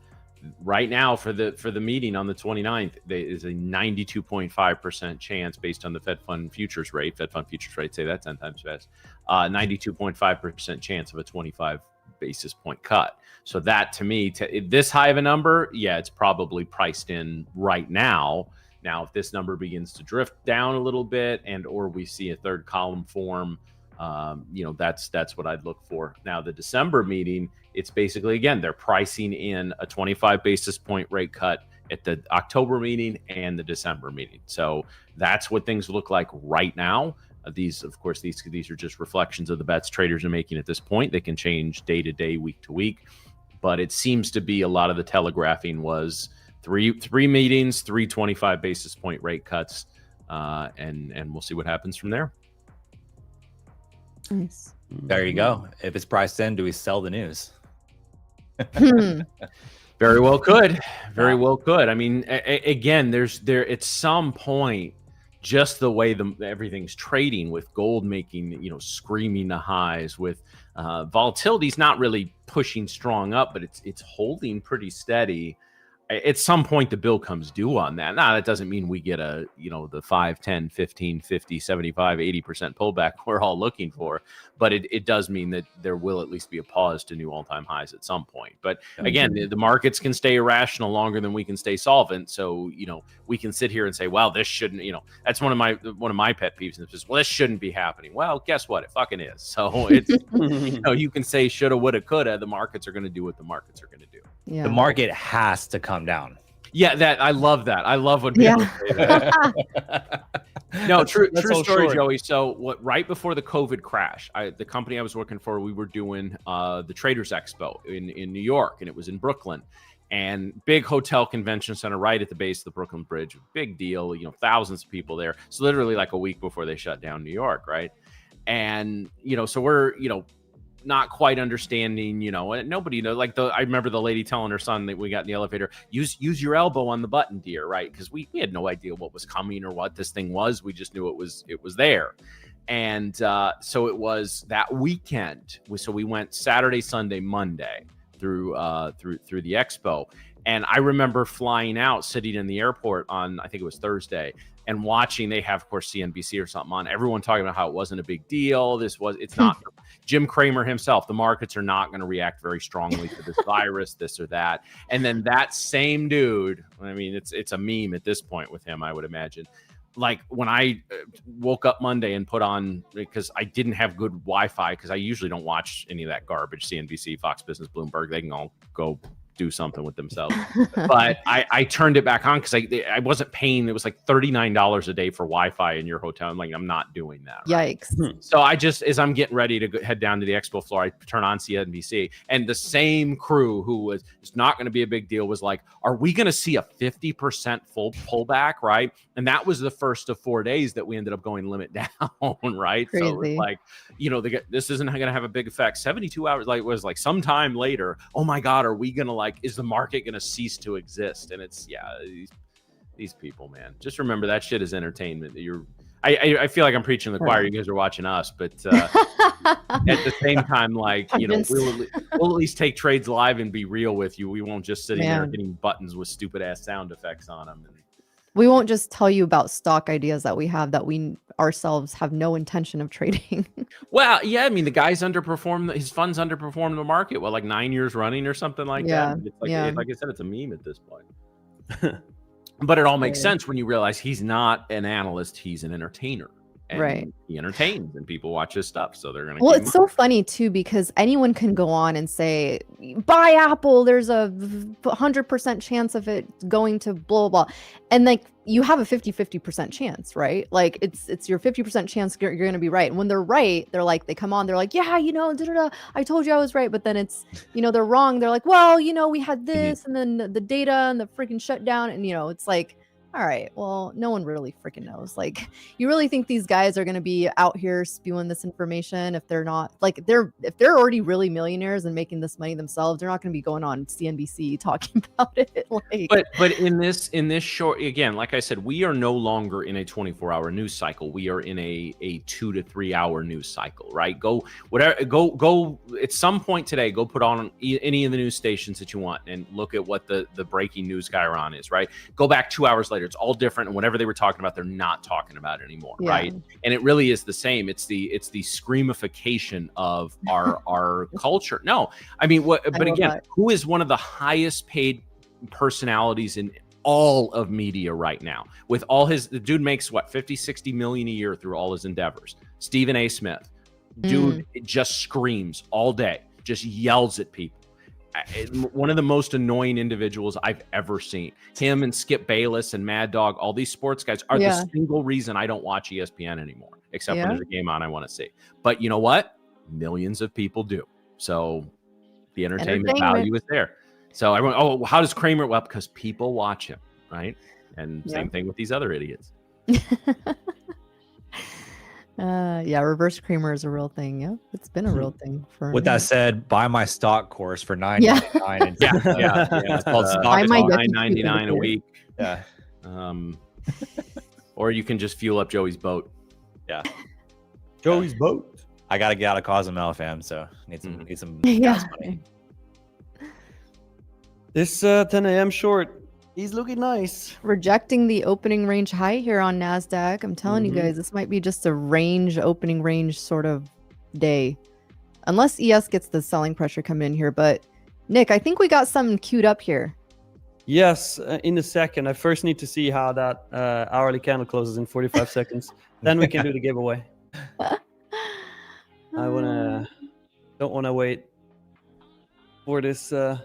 A: right now for the meeting on the 29th. There is a 92.5% chance based on the Fed Fund futures rate. Fed Fund futures rate, say that 10 times fast. 92.5% chance of a 25 basis point cut. So that to me, this high of a number, yeah, it's probably priced in right now. Now, if this number begins to drift down a little bit or we see a third column form, that's what I'd look for. Now, the December meeting, it's basically, again, they're pricing in a 25 basis point rate cut at the October meeting and the December meeting. So that's what things look like right now. These are just reflections of the bets traders are making at this point. They can change day to day, week to week, but it seems to be a lot of the telegraphing was three meetings, 325 basis point rate cuts, and we'll see what happens from there.
C: Nice.
D: There you go. If it's priced in, do we sell the news?
A: Very well could. Very well could. I mean, again, there at some point, just the way everything's trading with gold making, screaming the highs, with volatility's not really pushing strong up, but it's holding pretty steady. at some point the bill comes due on that. Now that doesn't mean we get a, the 5, 10, 15, 50, 75, 80% pullback we're all looking for, but it does mean that there will at least be a pause to new all-time highs at some point. But again, the markets can stay irrational longer than we can stay solvent. So, we can sit here and say, well, this shouldn't, that's one of my pet peeves is, well, this shouldn't be happening. Well, guess what? It fucking is. So it's, you can say shoulda, woulda, coulda. The markets are going to do what the markets are going to do.
C: Yeah.
D: The market has to come down.
A: Yeah, I love that. I love when people say that. No, true story, short. Joey. So right before the COVID crash, the company I was working for, we were doing the Traders Expo in New York, and it was in Brooklyn, and big hotel convention center right at the base of the Brooklyn Bridge. Big deal, thousands of people there. So literally like a week before they shut down New York, right? And so we're not quite understanding, and nobody knows. Like I remember the lady telling her son that we got in the elevator, use your elbow on the button, dear, right? Because we had no idea what was coming or what this thing was. We just knew it was there. And so it was that weekend. So we went Saturday, Sunday, Monday through the expo. And I remember flying out, sitting in the airport on, I think it was Thursday, and watching. They have, of course, CNBC or something on. Everyone talking about how it wasn't a big deal. It's not. Jim Cramer himself, the markets are not going to react very strongly to this virus, this or that. And then that same dude, I mean, it's a meme at this point with him, I would imagine. Like when I woke up Monday and put on, because I didn't have good Wi-Fi, because I usually don't watch any of that garbage, CNBC, Fox Business, Bloomberg, they can all go do something with themselves. But I turned it back on because I wasn't paying. It was like $39 a day for Wi-Fi in your hotel. I'm like, I'm not doing that. Right?
C: Yikes.
A: So I just, as I'm getting ready to head down to the expo floor, I turn on CNBC, and the same crew who was, it's not going to be a big deal, was like, are we going to see a 50% full pullback? Right. And that was the first of 4 days that we ended up going limit down. Right.
C: Crazy.
A: So it's like, this isn't going to have a big effect. 72 hours was like sometime later. Oh my God, are we going to is the market going to cease to exist? And it's, these people, man, just remember that shit is entertainment. I feel like I'm preaching to the choir. You guys are watching us, but at the same time, we'll at least take trades live and be real with you. We won't just sitting there getting buttons with stupid ass sound effects on them.
C: We won't just tell you about stock ideas that we have that we ourselves have no intention of trading.
A: Well, yeah, I mean, the guy's underperformed. His funds underperformed the market, like 9 years running or something like that. It's like I said, it's a meme at this point. But it all makes sense when you realize he's not an analyst; he's an entertainer. And he entertains, and people watch his stuff, so they're gonna.
C: Well, it's so funny too, because anyone can go on and say, "Buy Apple." There's a 100% chance of it going to blah blah blah, and you have a 50% chance, right? Like it's your 50% chance you're going to be right. And when they're right, they're like, they come on, they're like, yeah, I told you I was right. But then it's, they're wrong. They're like, well, we had this, and then the data and the freaking shutdown, and it's like, all right, well, no one really freaking knows. Like, you really think these guys are going to be out here spewing this information if they're not, if they're already really millionaires and making this money themselves, they're not going to be going on CNBC talking about it.
A: But in this short, again, like I said, we are no longer in a 24-hour news cycle. We are in a 2 to 3 hour news cycle, right? Go at some point today, go put on any of the news stations that you want and look at what the breaking news guy on is, right? Go back 2 hours later. It's all different, and whatever they were talking about, they're not talking about it anymore, right? And it really is the same. It's the screamification of our culture. No, I mean, but again, who is one of the highest paid personalities in all of media right now? With all the dude makes what, 50-60 million a year through all his endeavors. Stephen A. Smith, dude, it just screams all day, just yells at people. One of the most annoying individuals I've ever seen. Him and Skip Bayless and Mad Dog, all these sports guys are the single reason I don't watch ESPN anymore, except when there's a game on I want to see. But you know what? Millions of people do. So the entertainment value is there. So everyone, how does Cramer? Well, because people watch him, right? And same thing with these other idiots.
C: Reverse Creamer is a real thing. Yeah, it's been a real thing for.
D: With that said, buy my stock course for $9.99.
A: It's called $9.99 a week.
D: Yeah.
A: Or you can just fuel up Joey's boat.
D: Yeah.
B: Joey's boat.
D: I gotta get out of Cozumel, fam. So need some gas money.
B: This 10 a.m. short, he's looking nice.
C: Rejecting the opening range high here on NASDAQ. I'm telling you guys, this might be just a opening range sort of day. Unless ES gets the selling pressure coming in here. But Nick, I think we got something queued up here.
B: Yes, in a second. I first need to see how that hourly candle closes in 45 seconds. Then we can do the giveaway. I don't wanna wait for this to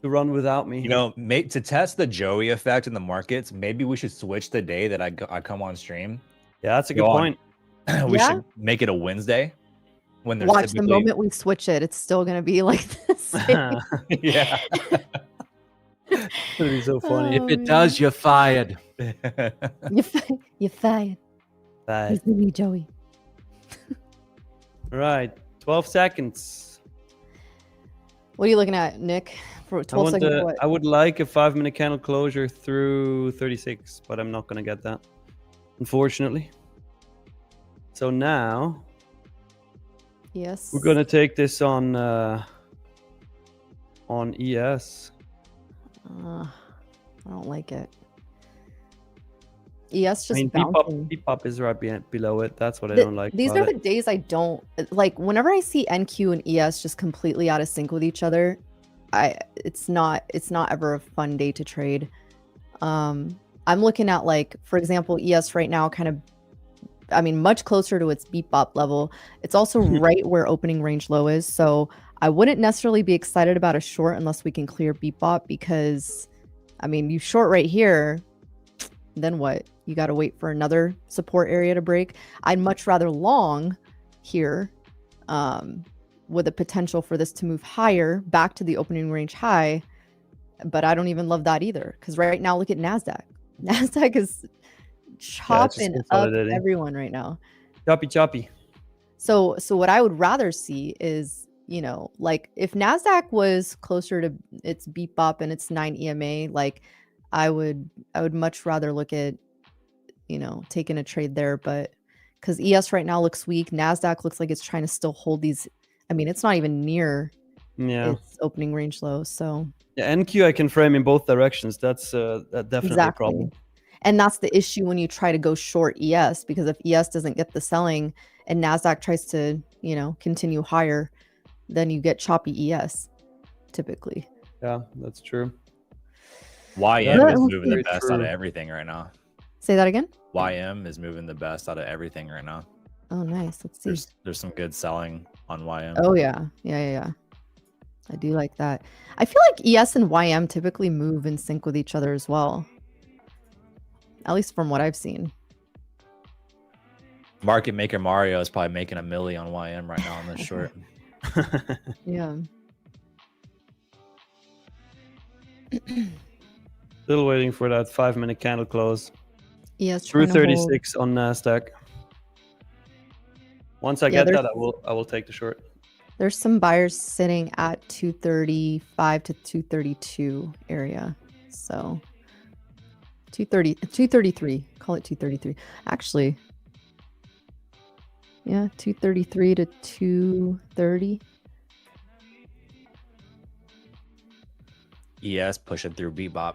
B: run without me.
D: You know, to test the Joey effect in the markets, maybe we should switch the day that I come on stream.
B: Yeah, that's a good point.
D: We should make it a Wednesday. When there's
C: Watch the moment we switch it, it's still gonna be like this.
D: Yeah.
B: It's gonna be so funny.
A: If it does, you're fired.
C: You're fired.
B: Bye.
C: Listen to me, Joey.
B: Right, 12 seconds.
C: What are you looking at, Nick? For 12 seconds. What?
B: I would like a 5-minute candle closure through 36, but I'm not gonna get that, unfortunately. So now,
C: Yes.
B: we're gonna take this on ES.
C: I don't like it. ES just
B: I mean,
C: bouncing.
B: Depop is right below it. That's what I don't like.
C: These are the days I don't like. Whenever I see NQ and ES just completely out of sync with each other, it's not ever a fun day to trade. I'm looking at, like, for example, ES right now kind of, I mean, much closer to its Bebop level. It's also right where opening range low is. So I wouldn't necessarily be excited about a short unless we can clear Bebop, because, I mean, you short right here, then what? You got to wait for another support area to break. I'd much rather long here, with the potential for this to move higher back to the opening range high. But I don't even love that either, because right now, look at NASDAQ. NASDAQ is chopping up everyone right now.
B: Choppy.
C: So what I would rather see is, you know, like, if NASDAQ was closer to its Bebop and its 9 EMA, like, I would much rather look at, you know, taking a trade there. But because ES right now looks weak, NASDAQ looks like it's trying to still hold these. I mean, it's not even near its opening range low. So
B: yeah, NQ I can frame in both directions. That's definitely a problem.
C: And that's the issue when you try to go short ES, because if ES doesn't get the selling and NASDAQ tries to, you know, continue higher, then you get choppy ES typically.
B: Yeah, that's true.
D: YM is moving the best out of everything right now.
C: Say that again?
D: YM is moving the best out of everything right now.
C: Oh, nice. Let's see.
D: There's some good selling on YM.
C: Oh, yeah. Yeah. I do like that. I feel like ES and YM typically move in sync with each other as well. At least from what I've seen.
D: Market maker Mario is probably making a milli on YM right now on this short.
C: Yeah.
B: Still waiting for that 5-minute candle close.
C: ES
B: through 36 on NASDAQ. Once I get that, I will take the short. There's
C: some buyers sitting at 235 to 232 area. So 233. Call it 233. Actually, yeah, 233 to 230.
D: ES pushing through Bebop.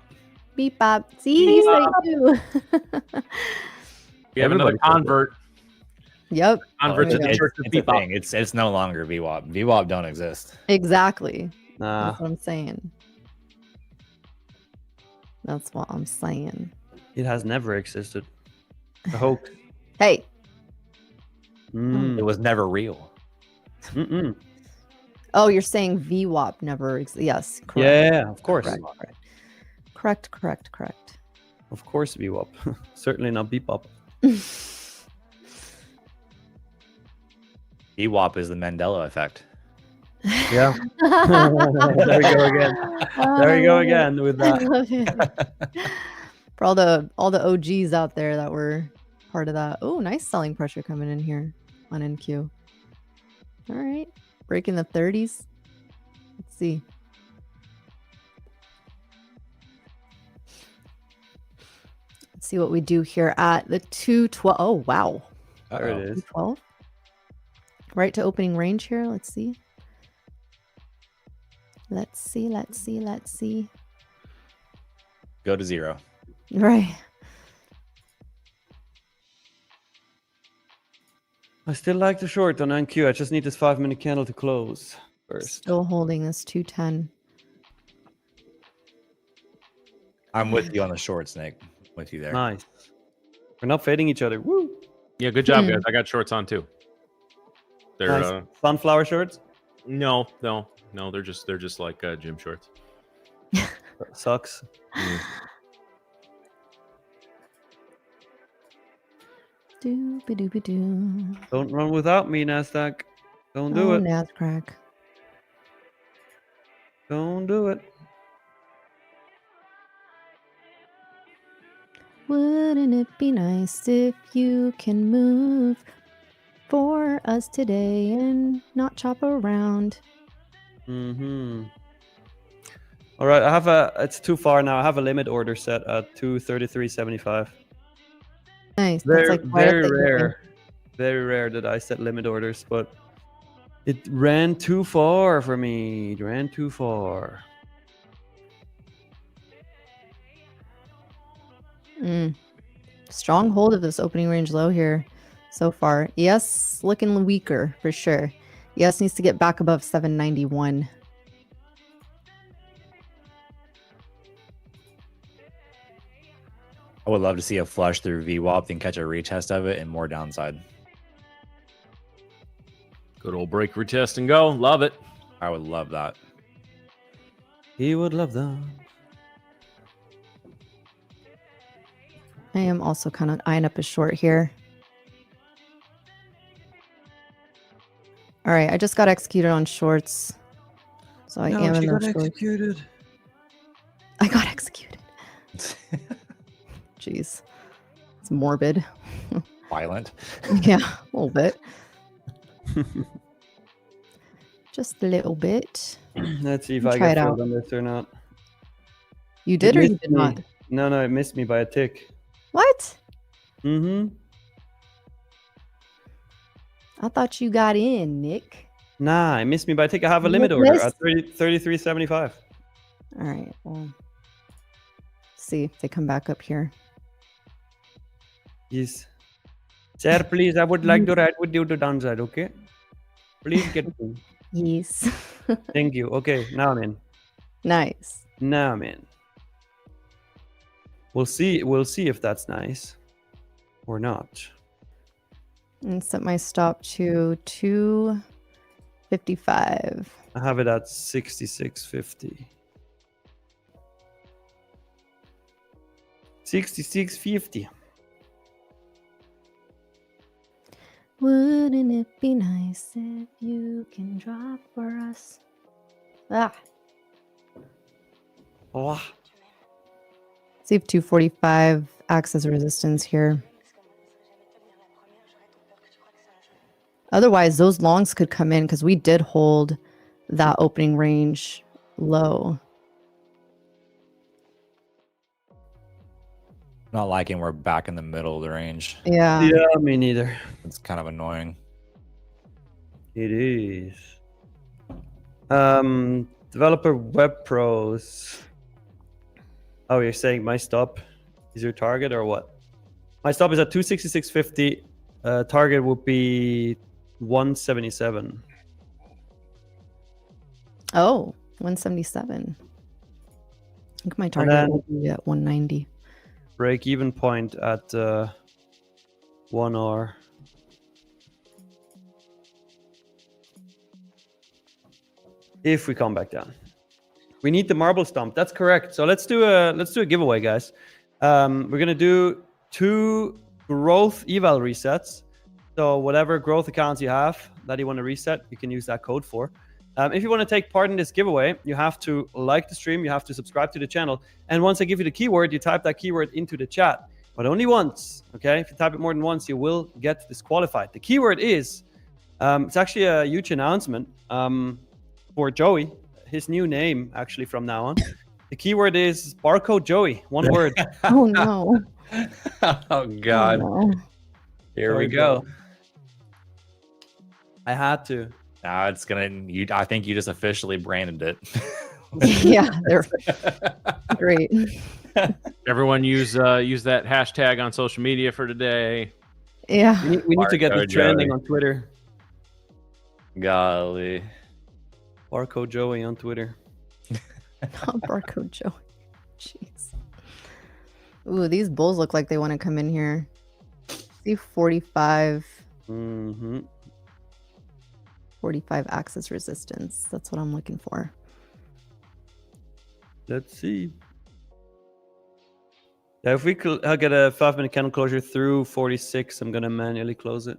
C: Bebop. See, you
A: We have another convert.
C: Yep.
A: Convert to the church of Bebop.
D: It's no longer VWAP. VWAP don't exist.
C: Exactly. That's what I'm saying. That's what I'm saying.
B: It has never existed. A hoax.
C: Hey.
D: It was never real.
C: Oh, you're saying VWAP never existed. Yes.
B: Correct. Yeah, of course.
C: Correct.
B: Of course, VWAP. Certainly not Bebop.
D: VWAP is the Mandela effect.
B: Yeah. There we go again. There you go again with that.
C: For all the OGs out there that were part of that. Oh, nice selling pressure coming in here on NQ. All right. Breaking the 30s. Let's see. Let's see what we do here at the 212. Oh, wow.
B: There it is.
C: 212. Right to opening range here. Let's see. Let's see.
D: Go to 0.
C: Right.
B: I still like the short on NQ. I just need this 5-minute candle to close first.
C: Still holding this 210.
D: I'm with you on the shorts, Nick. With you there.
B: Nice. We're not fading each other. Woo!
A: Yeah, good job, guys. I got shorts on too. They're
B: Nice. Sunflower shorts?
A: no, they're just like gym shorts.
B: Sucks.
C: Doo-ba-doo-ba-doo.
B: Don't run without me, Nasdaq. Don't do it.
C: Nasdaq.
B: Don't do it.
C: Wouldn't it be nice if you can move for us today and not chop around?
B: Mm-hmm. All right, I have it's too far now. I have a limit order set at 233.75.
C: Nice.
B: Very,
C: That's like right
B: very
C: at the
B: rare. Very rare that I set limit orders, but it ran too far for me. It ran too far.
C: Strong hold of this opening range low here so far. Yes, looking weaker for sure. Yes, needs to get back above 791.
D: I would love to see a flush through VWAP, then catch a retest of it and more downside.
A: Good old break, retest, and go. Love it.
D: I would love that.
B: He would love that.
C: I am also kind of eyeing up a short here. All right, I just got executed on shorts. So I am in those shorts.
B: executed.
C: I got executed. Jeez. It's morbid.
D: Violent.
C: Yeah, a little bit. Just a little bit.
B: Let's see if
C: I'll
B: I
C: try
B: get
C: it
B: filled
C: out.
B: on this or not.
C: You did or you
B: missed
C: did
B: me.
C: not?
B: No, it missed me by a tick.
C: What?
B: Mm-hmm.
C: I thought you got in, Nick.
B: Nah, it missed me by a tick. I have a
C: You
B: limit order
C: missed?
B: at 33.75.
C: All right, well, see if they come back up here.
B: Yes. Sir, please, I would like to ride with you to downside, okay? Please get me.
C: Yes.
B: Thank you. Okay, now I'm in.
C: Nice.
B: Now I'm in. We'll see if that's nice or not.
C: And set my stop to 255.
B: I have it at 66.50. 66.50.
C: Wouldn't it be nice if you can drop for us? Ah.
B: Oh,
C: See if 245 acts as a resistance here. Otherwise, those longs could come in because we did hold that opening range low.
D: Not liking we're back in the middle of the range.
C: Yeah.
B: yeah, me neither.
D: It's kind of annoying.
B: It is. Developer web pros. Oh, you're saying my stop is your target or what? My stop is at 266.50. Target would be 177.
C: Oh, 177. I think my target will be at 190.
B: Break even point at 1 hour. If we come back down, we need the marble stomp. That's correct. So let's do a giveaway, guys. We're gonna do 2 growth eval resets. So whatever growth accounts you have that you want to reset, you can use that code for. If you want to take part in this giveaway, you have to like the stream, you have to subscribe to the channel, and once I give you the keyword, you type that keyword into the chat, but only once, okay? If you type it more than once, you will get disqualified. The keyword is, it's actually a huge announcement for Joey, his new name actually from now on. The keyword is barcode Joey, one word.
C: Oh no.
D: Oh God.
C: Oh, no.
D: Here we go.
B: I had to.
D: Now it's gonna. I think you just officially branded it.
C: Yeah, they're great.
A: Everyone use that hashtag on social media for today.
C: Yeah.
B: We need to get this
D: Barcode
B: trending
D: Joey.
B: on Twitter.
D: Golly.
B: Barcode Joey on Twitter.
C: Barcode Joe. Jeez. Ooh, these bulls look like they want to come in here. See 45.
B: Mm-hmm.
C: 45 axis resistance. That's what I'm looking for.
B: Let's see. Yeah, if we could get a 5-minute candle closure through 46, I'm gonna manually close it.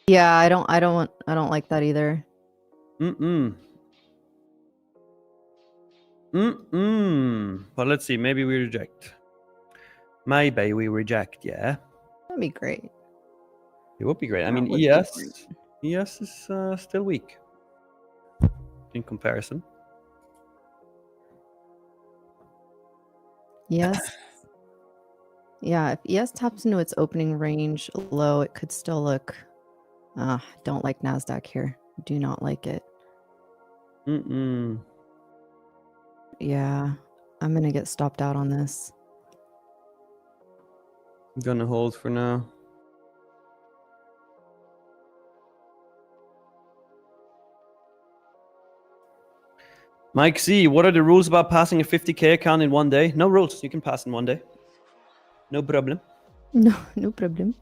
C: Yeah, I don't like that either.
B: But let's see. Maybe we reject. Maybe we reject. Yeah,
C: That'd be great.
B: it would be great. I
C: That
B: mean,
C: would be great.
B: ES is still weak in comparison.
C: Yes. Yeah, if ES taps into its opening range low, it could still look. Don't like NASDAQ here. Do not like it. Yeah, I'm gonna get stopped out on this.
B: I'm gonna hold for now. Mike C, what are the rules about passing a 50K account in one day? No rules. You can pass in one day. No problem.
C: No problem.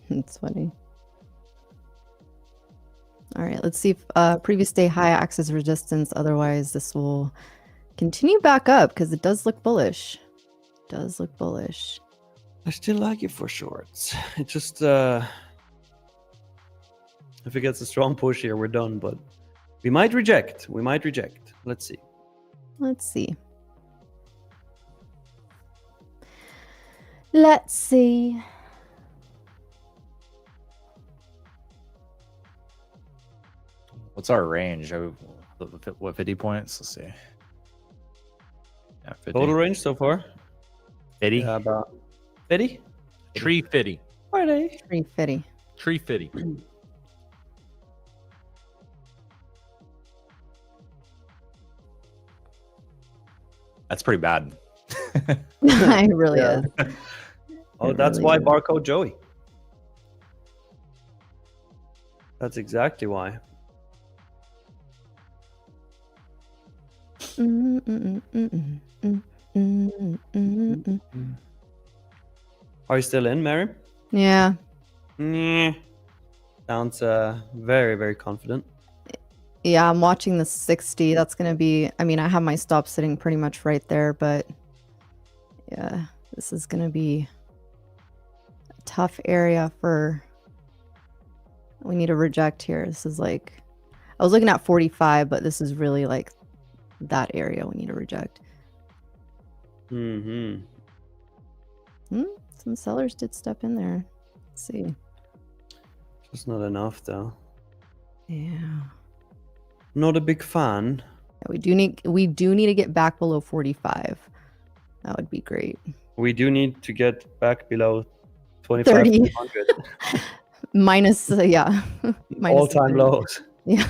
C: It's funny. All right, let's see if previous day high axis resistance. Otherwise, this will continue back up because it does look bullish. Does look bullish.
B: I still like it for shorts. It just if it gets a strong push here, we're done. But we might reject. We might reject. Let's see.
C: Let's see. Let's see.
D: What's our range? What 50 points? Let's see. Yeah, 50.
B: Total range so far?
D: 50?
B: Yeah, about 50?
A: Tree fitty.
B: Friday.
C: 350.
A: Tree fitty.
D: That's pretty bad.
C: It really
B: Yeah.
C: is.
B: Oh,
C: It
B: that's
C: really
B: why
C: is.
B: barcode Joey. That's exactly why.
C: Mm, mm, mm, mm, mm, mm, mm, mm.
B: Are you still in, Mary?
C: Yeah.
B: Nah. Sounds very, very confident.
C: Yeah, I'm watching the 60. That's going to be, I mean, I have my stop sitting pretty much right there, but yeah, this is going to be a tough area for, we need to reject here. This is like, I was looking at 45, but this is really like that area we need to reject.
B: Mm-hmm.
C: Some sellers did step in there. Let's see.
B: Just not enough, though.
C: Yeah.
B: Not a big fan.
C: We do need to get back below 45. That would be great.
B: We do need to get back below
C: 30.
B: 2500.
C: Minus yeah. Minus
B: All-time
C: 30.
B: lows.
C: Yeah.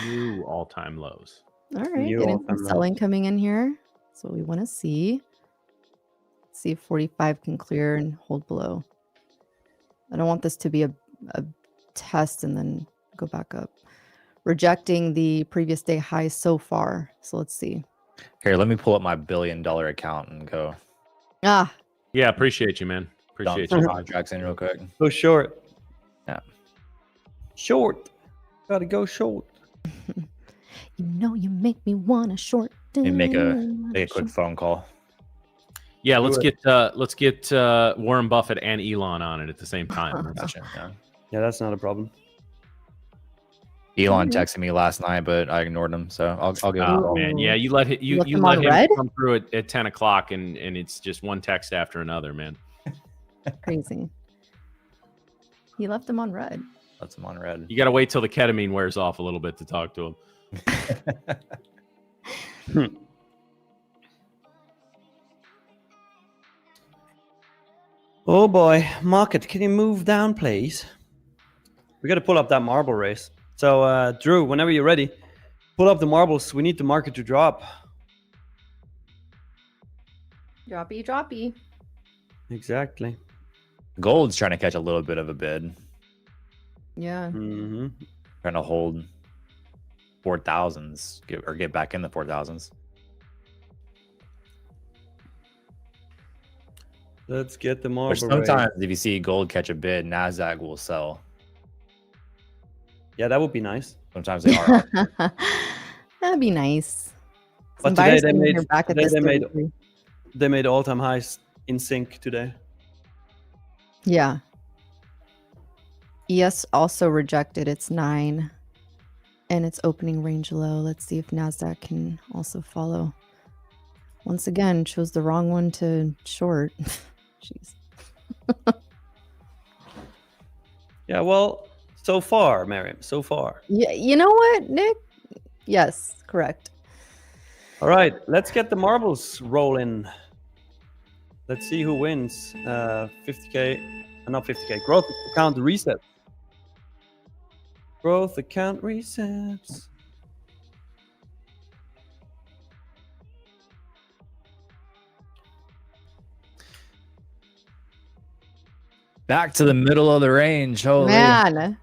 A: New all-time lows.
C: All right.
B: New
C: Getting
B: all-time
C: some selling
B: lows.
C: coming in here. That's what we want to see. See if 45 can clear and hold below. I don't want this to be a test and then go back up. Rejecting the previous day high so far. So let's see.
D: Here, let me pull up my $1 billion account and go
C: Ah,
A: Yeah, appreciate you, man.
D: dump
A: Appreciate
D: some
A: you.
D: contracts in real quick.
B: Go short.
D: Yeah.
B: Short. Gotta go short.
C: you know you make me want to short.
D: And make a quick phone call.
A: Yeah,
B: Do
A: let's get Warren Buffett and Elon on it at the same time.
D: Gotcha. Yeah.
B: Yeah, that's not a problem.
D: Elon
C: Mhm.
D: texted me last night, but I ignored him. So I'll give him a
A: Oh
D: call.
A: man, yeah, you let him, you
C: Left
A: you
C: them
A: let
C: on
A: him
C: red?
A: come through at 10 o'clock and it's just one text after another, man.
C: Crazy. He left them on red.
D: That's him on red.
A: You got to wait till the ketamine wears off a little bit to talk to him.
B: Oh boy, market, can you move down, please? We got to pull up that marble race. So, Drew, whenever you're ready, pull up the marbles. We need the market to drop.
C: Droppy, droppy.
B: Exactly.
D: Gold's trying to catch a little bit of a bid,
C: Yeah.
B: Mm-hmm.
D: trying to hold 4,000s or get back in the 4,000s.
B: Let's get the marble
D: Which
B: race.
D: sometimes, if you see gold catch a bid, Nasdaq will sell.
B: Yeah, that would be nice.
D: Sometimes they are.
C: That'd be nice.
B: But
C: Some
B: today
C: buyers
B: they
C: saying
B: made-
C: they're back at
B: today
C: this
B: they made-
C: 33.
B: They made all-time highs in sync today.
C: Yeah. ES also rejected its 9 and its opening range low. Let's see if NASDAQ can also follow. Once again, chose the wrong one to short. Jeez.
B: Yeah, well, so far, Miriam, so far.
C: Yeah, you know what, Nick? Yes, correct.
B: All right, let's get the marbles rolling. Let's see who wins. 50K, not 50K, growth account reset. Growth account resets.
D: Back to the middle of the range. Holy.
C: Man.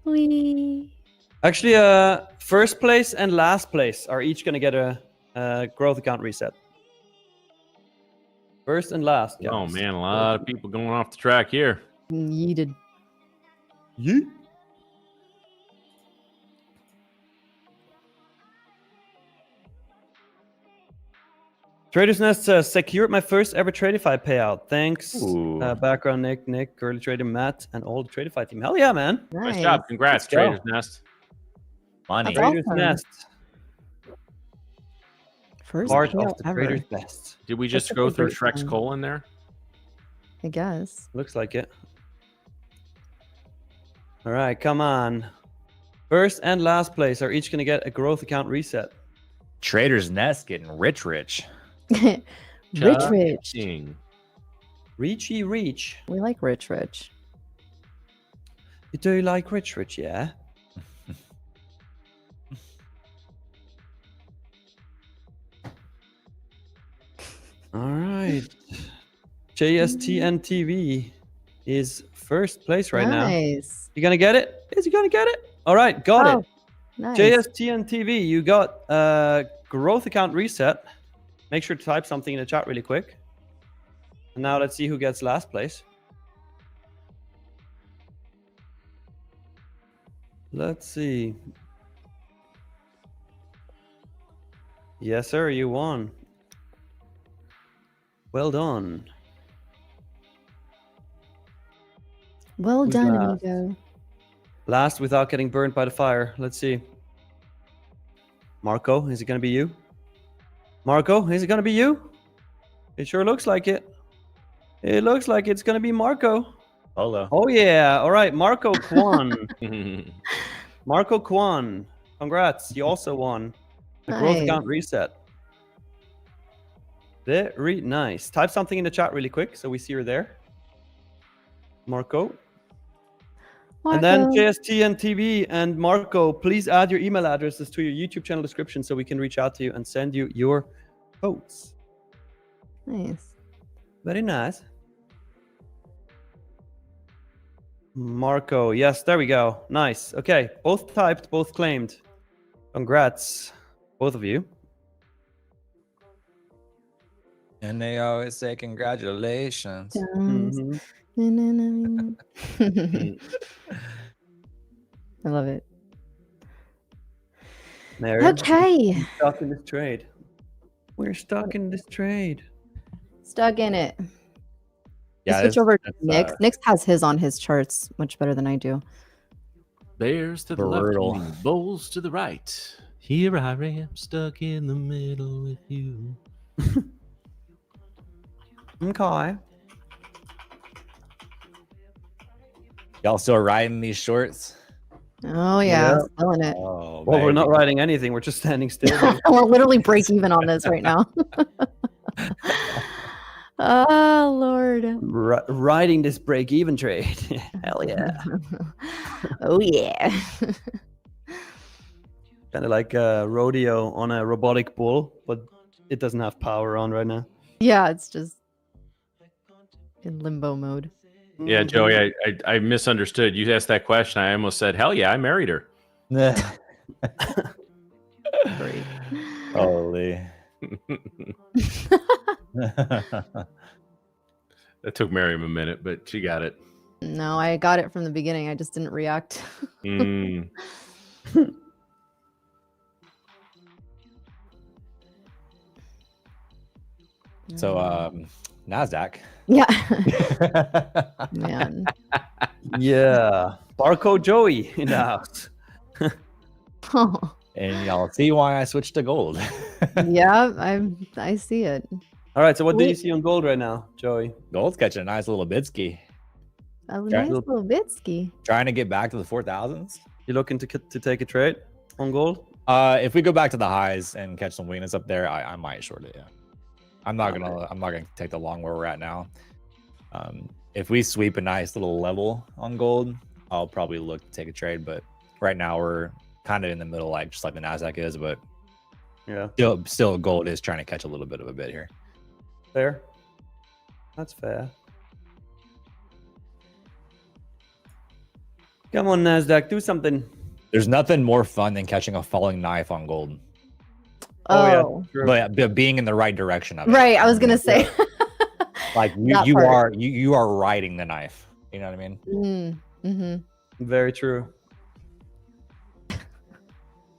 C: Wee.
B: Actually, first place and last place are each going to get a growth account reset. First and last.
A: Oh
B: guys.
A: man, a lot of people going off the track here.
C: Yeeted.
B: Yeet. Trader's Nest says, secured my first ever Tradeify payout. Thanks.
D: Ooh.
B: Background Nick, Curly Trader, Matt, and all the Tradeify team. Hell yeah, man.
A: Nice
C: Nice.
A: job. Congrats,
B: Let's go.
A: Trader's Nest.
D: Money.
C: That's
B: Trader's
C: awesome.
B: Nest.
C: First
B: Part
C: payout
B: of the
C: ever,
B: Trader's Best.
A: Did we
C: That's
A: just
C: a
A: go
C: good
A: through
C: break
A: Shrek's
C: down.
A: colon there?
C: I guess.
B: Looks like it. All right, come on. First and last place are each going to get a growth account reset.
D: Trader's Nest getting rich.
C: Rich.
A: King.
B: Reachy reach.
C: We like rich.
B: You do like rich, yeah? All right. JSTN TV is first place right now.
C: Nice.
B: You gonna get it? Is he gonna get it? All right, got
C: Oh,
B: it.
C: nice.
B: JSTN TV, you got growth account reset. Make sure to type something in the chat really quick. And now let's see who gets last place. Let's see. Yes, sir, you won. Well done.
C: Well
B: Who's
C: done,
B: last?
C: amigo.
B: Last without getting burnt by the fire. Let's see. Marco, is it going to be you? Marco, is it going to be you? It sure looks like it. It looks like it's going to be Marco.
D: Polo.
B: Oh, yeah. All right. Marco Kwan. Marco Kwan. Congrats. You also won the growth
C: Nice.
B: account reset. Very nice. Type something in the chat really quick so we see you're there. Marco. And then
C: Marco.
B: JSTN TV and Marco, please add your email addresses to your YouTube channel description so we can reach out to you and send you your codes.
C: Nice.
B: Very nice. Marco, yes, there we go. Nice. Okay, both typed, both claimed. Congrats, both of you.
D: And they always say congratulations.
B: Mhm.
C: I love it.
B: Mary,
C: Okay.
B: we're stuck in this trade. We're stuck in this trade.
C: Stuck in it.
D: Yeah,
C: Switch over to
D: that's,
C: Nick's. Nick's has his on his charts much better than I do.
A: Bears to the
D: Brutal.
A: left, and bulls to the right. Here I am, stuck in the middle with you.
B: Okay.
D: Y'all still riding these shorts?
C: Oh yeah,
B: Yeah.
C: selling it.
D: Oh,
B: Well, we're
D: baby.
B: not riding anything. We're just standing still.
C: We're literally break even on this right now. Oh Lord.
B: Riding this break-even trade. Hell yeah.
C: Oh yeah.
B: Kind of like a rodeo on a robotic bull, but it doesn't have power on right now.
C: Yeah, it's just in limbo mode.
A: Yeah, Joey, I misunderstood. You asked that question. I almost said, hell yeah, I married her.
C: Great.
D: Holy.
A: That took Miriam a minute, but she got it.
C: No, I got it from the beginning. I just didn't react.
A: Mm.
D: So NASDAQ.
C: Yeah. Man.
B: Yeah. Barcode Joey in the house.
C: Oh.
D: And y'all see why I switched to gold.
C: Yeah, I see it.
B: All right. So what do you
C: Wait.
B: see on gold right now, Joey?
D: Gold's catching a nice little bitski.
C: A nice little bitsky.
D: Trying to get back to the 4,000s.
B: You looking to take a trade on gold?
D: If we go back to the highs and catch some weakness up there, I might short it. Yeah, I'm not gonna take the long where we're at now. If we sweep a nice little level on gold, I'll probably look to take a trade. But right now we're kind of in the middle, like just like the Nasdaq is. But
B: Yeah.
D: still gold is trying to catch a little bit of a bit here.
B: Fair. That's fair. Come on, Nasdaq, do something.
D: There's nothing more fun than catching a falling knife on gold,
C: Oh,
B: True.
D: but being in the right direction of it.
C: right. I was gonna say.
D: Like
C: That
D: you
C: part.
D: are riding the knife. You know what I mean?
C: Mm-hmm.
B: Very true.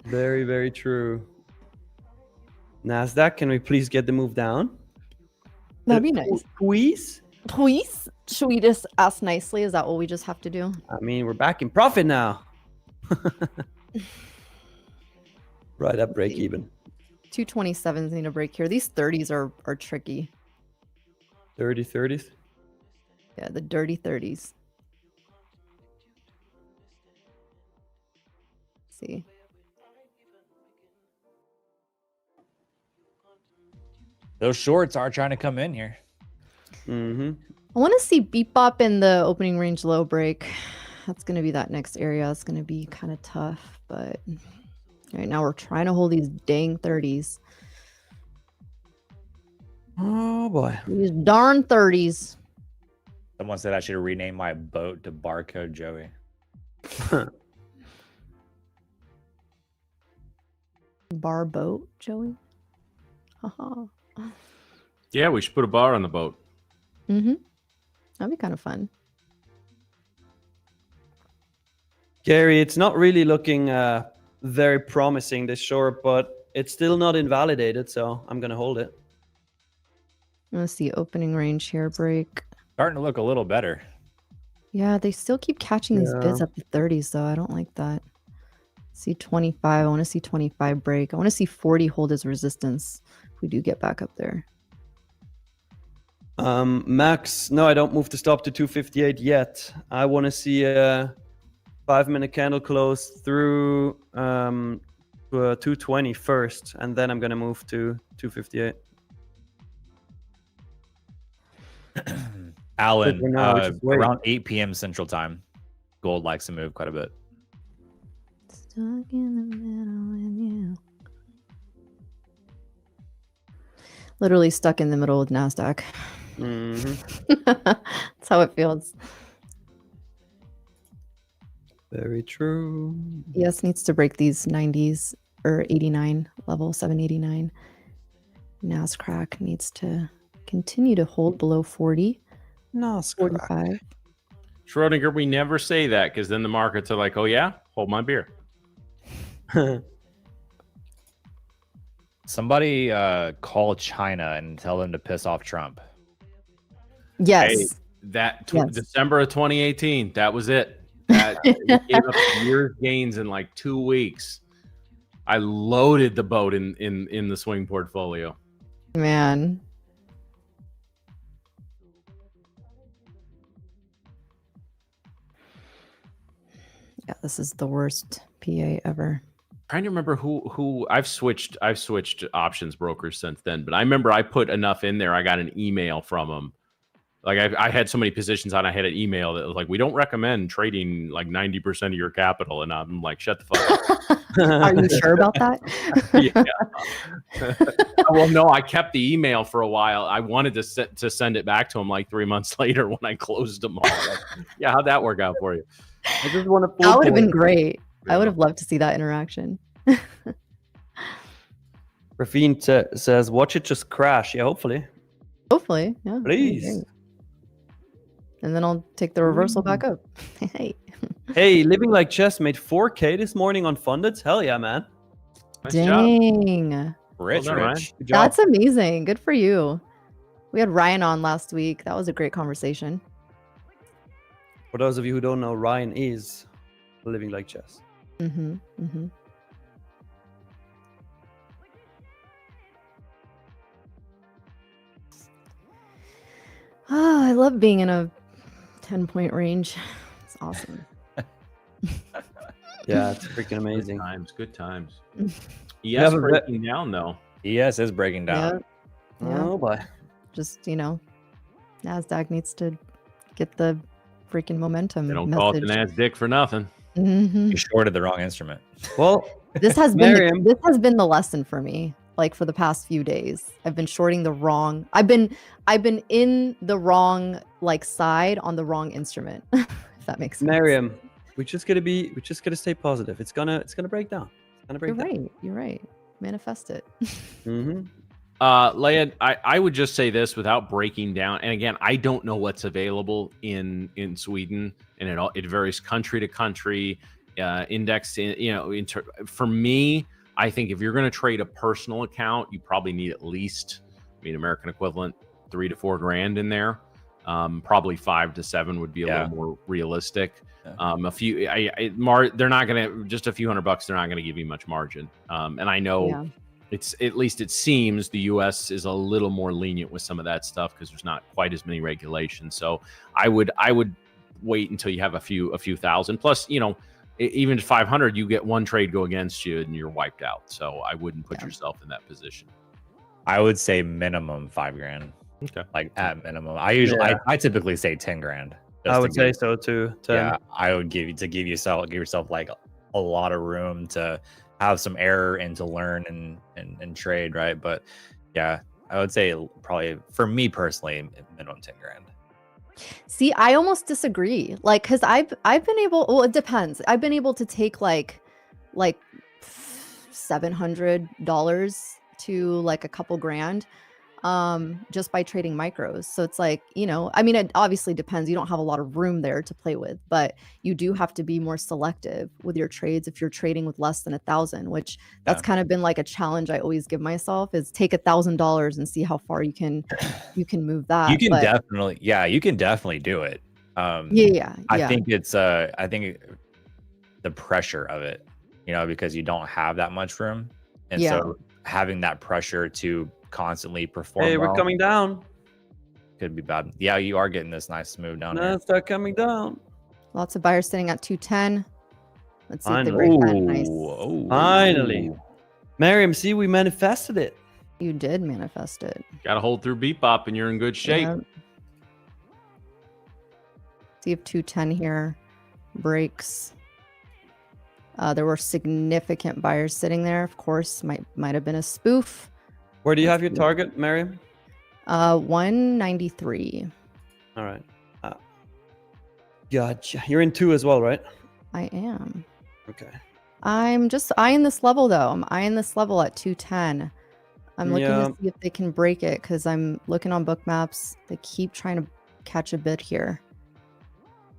B: Very, very true. Nasdaq, can we please get the move down?
C: That'd be nice.
B: Please?
C: Please, should we just ask nicely? Is that what we just have to do?
B: I mean, we're back in profit now. Right up break even.
C: 227s need a break here. These 30s are tricky.
B: 30s.
C: Yeah, the dirty 30s. See.
D: Those shorts are trying to come in here.
B: Mm-hmm.
C: I want to see Beep Bop in the opening range low break. That's going to be that next area. It's going to be kind of tough, but right now we're trying to hold these dang 30s.
B: Oh boy.
C: These darn 30s.
D: Someone said I should rename my boat to Barcode Joey.
C: Bar boat, Joey. Haha.
A: Yeah, we should put a bar on the boat.
C: Mm-hmm. That'd be kind of fun.
B: Gary, it's not really looking very promising this short, but it's still not invalidated, so I'm gonna hold it.
C: I want to see opening range here break.
D: Starting to look a little better.
C: Yeah, they still keep catching these bids up to 30s, though. I don't like that. See 25. I want to see 25 break. I want to see 40 hold as resistance if we do get back up there.
B: Max, no, I don't move the stop to 258 yet. I want to see a 5-minute candle close through to 220 first, and then I'm going to move to 258.
D: Alan,
B: For now, we just wait.
D: around 8 p.m. Central Time, gold likes to move quite a bit.
C: Stuck in the middle with you. Literally stuck in the middle with NASDAQ.
B: Mm-hmm.
C: That's how it feels.
B: Very true.
C: ES needs to break these 90s or 89 level, 789. NASDAQ needs to continue to hold below 40.
B: No,
C: 45.
A: Schrodinger, we never say that because then the markets are like, oh yeah, hold my beer.
D: Somebody call China and tell them to piss off Trump.
C: Yes.
A: Hey, that
C: Yes.
A: December of 2018, that was it. That he gave up years gains in like 2 weeks. I loaded the boat in the swing portfolio.
C: Man. Yeah, this is the worst PA ever.
A: Trying to remember who I've switched options brokers since then, but I remember I put enough in there. I got an email from them. Like I had so many positions on, I had an email that was like, we don't recommend trading like 90% of your capital. And I'm like, shut the fuck up.
C: Are you sure about that?
A: Yeah. Well, no, I kept the email for a while. I wanted to send it back to him like 3 months later when I closed them all. Like, yeah, how'd that work out for you?
B: I just want to.
C: That would have been great.
A: Yeah.
C: I would have loved to see that interaction.
B: Rafine says, watch it just crash. Yeah, hopefully.
C: Hopefully, yeah. that'd be
B: Please.
C: great. And then I'll take the reversal back up. Hey.
B: Hey, Living Like Chess made 4K this morning on Funded. Hell yeah, man.
A: Nice job.
C: Dang.
D: Rich,
A: Well done, Ryan.
D: rich.
B: Good job.
C: That's amazing. Good for you. We had Ryan on last week. That was a great conversation.
B: For those of you who don't know, Ryan is Living Like Chess.
C: Mm-hmm. Mm-hmm. Oh, I love being in a 10-point range. It's awesome.
B: Yeah, it's freaking amazing.
A: Good times.
B: have
A: Yes,
B: a
A: breaking down though.
D: ES is breaking down.
C: Yeah.
B: Oh boy.
C: Just, NASDAQ needs to get the freaking momentum.
A: They don't call it the
C: message.
A: NASDAQ for nothing.
C: Mhm.
D: You shorted the wrong instrument.
B: Well,
C: This has been
B: Miriam.
C: this has been the lesson for me. Like for the past few days, I've been shorting the wrong. I've been in the wrong side on the wrong instrument. If that makes sense.
B: Miriam, we just gotta stay positive. It's gonna break down. It's gonna break
C: You're
B: down.
C: right. You're right. Manifest it.
B: Mm-hmm.
A: Leia, I would just say this without breaking down. And again, I don't know what's available in Sweden, and it varies country to country. Index, for me, I think if you're going to trade a personal account, you probably need at least, American equivalent, $3 to $4 grand in there. Probably 5 to 7 would be a little more realistic.
D: Yeah.
A: They're not going to, just a few $100. They're not going to give you much margin. And I know it's, at least it seems the U.S. is a little more lenient with some of that stuff because there's not quite as many regulations. So I would wait until you have a few thousand. Plus, even at 500, you get one trade go against you and you're wiped out. So I wouldn't put yourself in that position.
D: I would say minimum 5 grand.
A: Okay.
D: Like at minimum. I typically say 10 grand.
B: I would say so too. 10.
D: Yeah, I would give yourself like a lot of room to have some error and to learn and trade, right? But yeah, I would say probably for me personally, minimum 10 grand.
C: See, I almost disagree. Because I've been able. Well, it depends. I've been able to take like $700 to a couple grand, just by trading micros. So it's it obviously depends. You don't have a lot of room there to play with, but you do have to be more selective with your trades if you're trading with less than 1,000. Which that's kind of been a challenge I always give myself is take $1,000 and see how far you can move that.
D: You can definitely do it. I think it's the pressure of it, because you don't have that much room, and so having that pressure to constantly perform.
B: Hey, we're coming down.
D: Could be bad. Yeah, you are getting this nice move down here.
B: Start coming down.
C: Lots of buyers sitting at 210. Let's see if they break that. Nice.
B: Finally. Miriam, see, we manifested it.
C: You did manifest it.
A: Got to hold through beat bop and you're in good shape.
C: Yeah. See if 210 here breaks. There were significant buyers sitting there. Of course, might have been a spoof.
B: Where do you have your target, Miriam?
C: 193.
B: All right. Gotcha. You're in 2 as well, right?
C: I am.
B: Okay.
C: I'm just eyeing this level though. I'm eyeing this level at 210. I'm looking to see if they can break it because I'm looking on book maps. They keep trying to catch a bid here.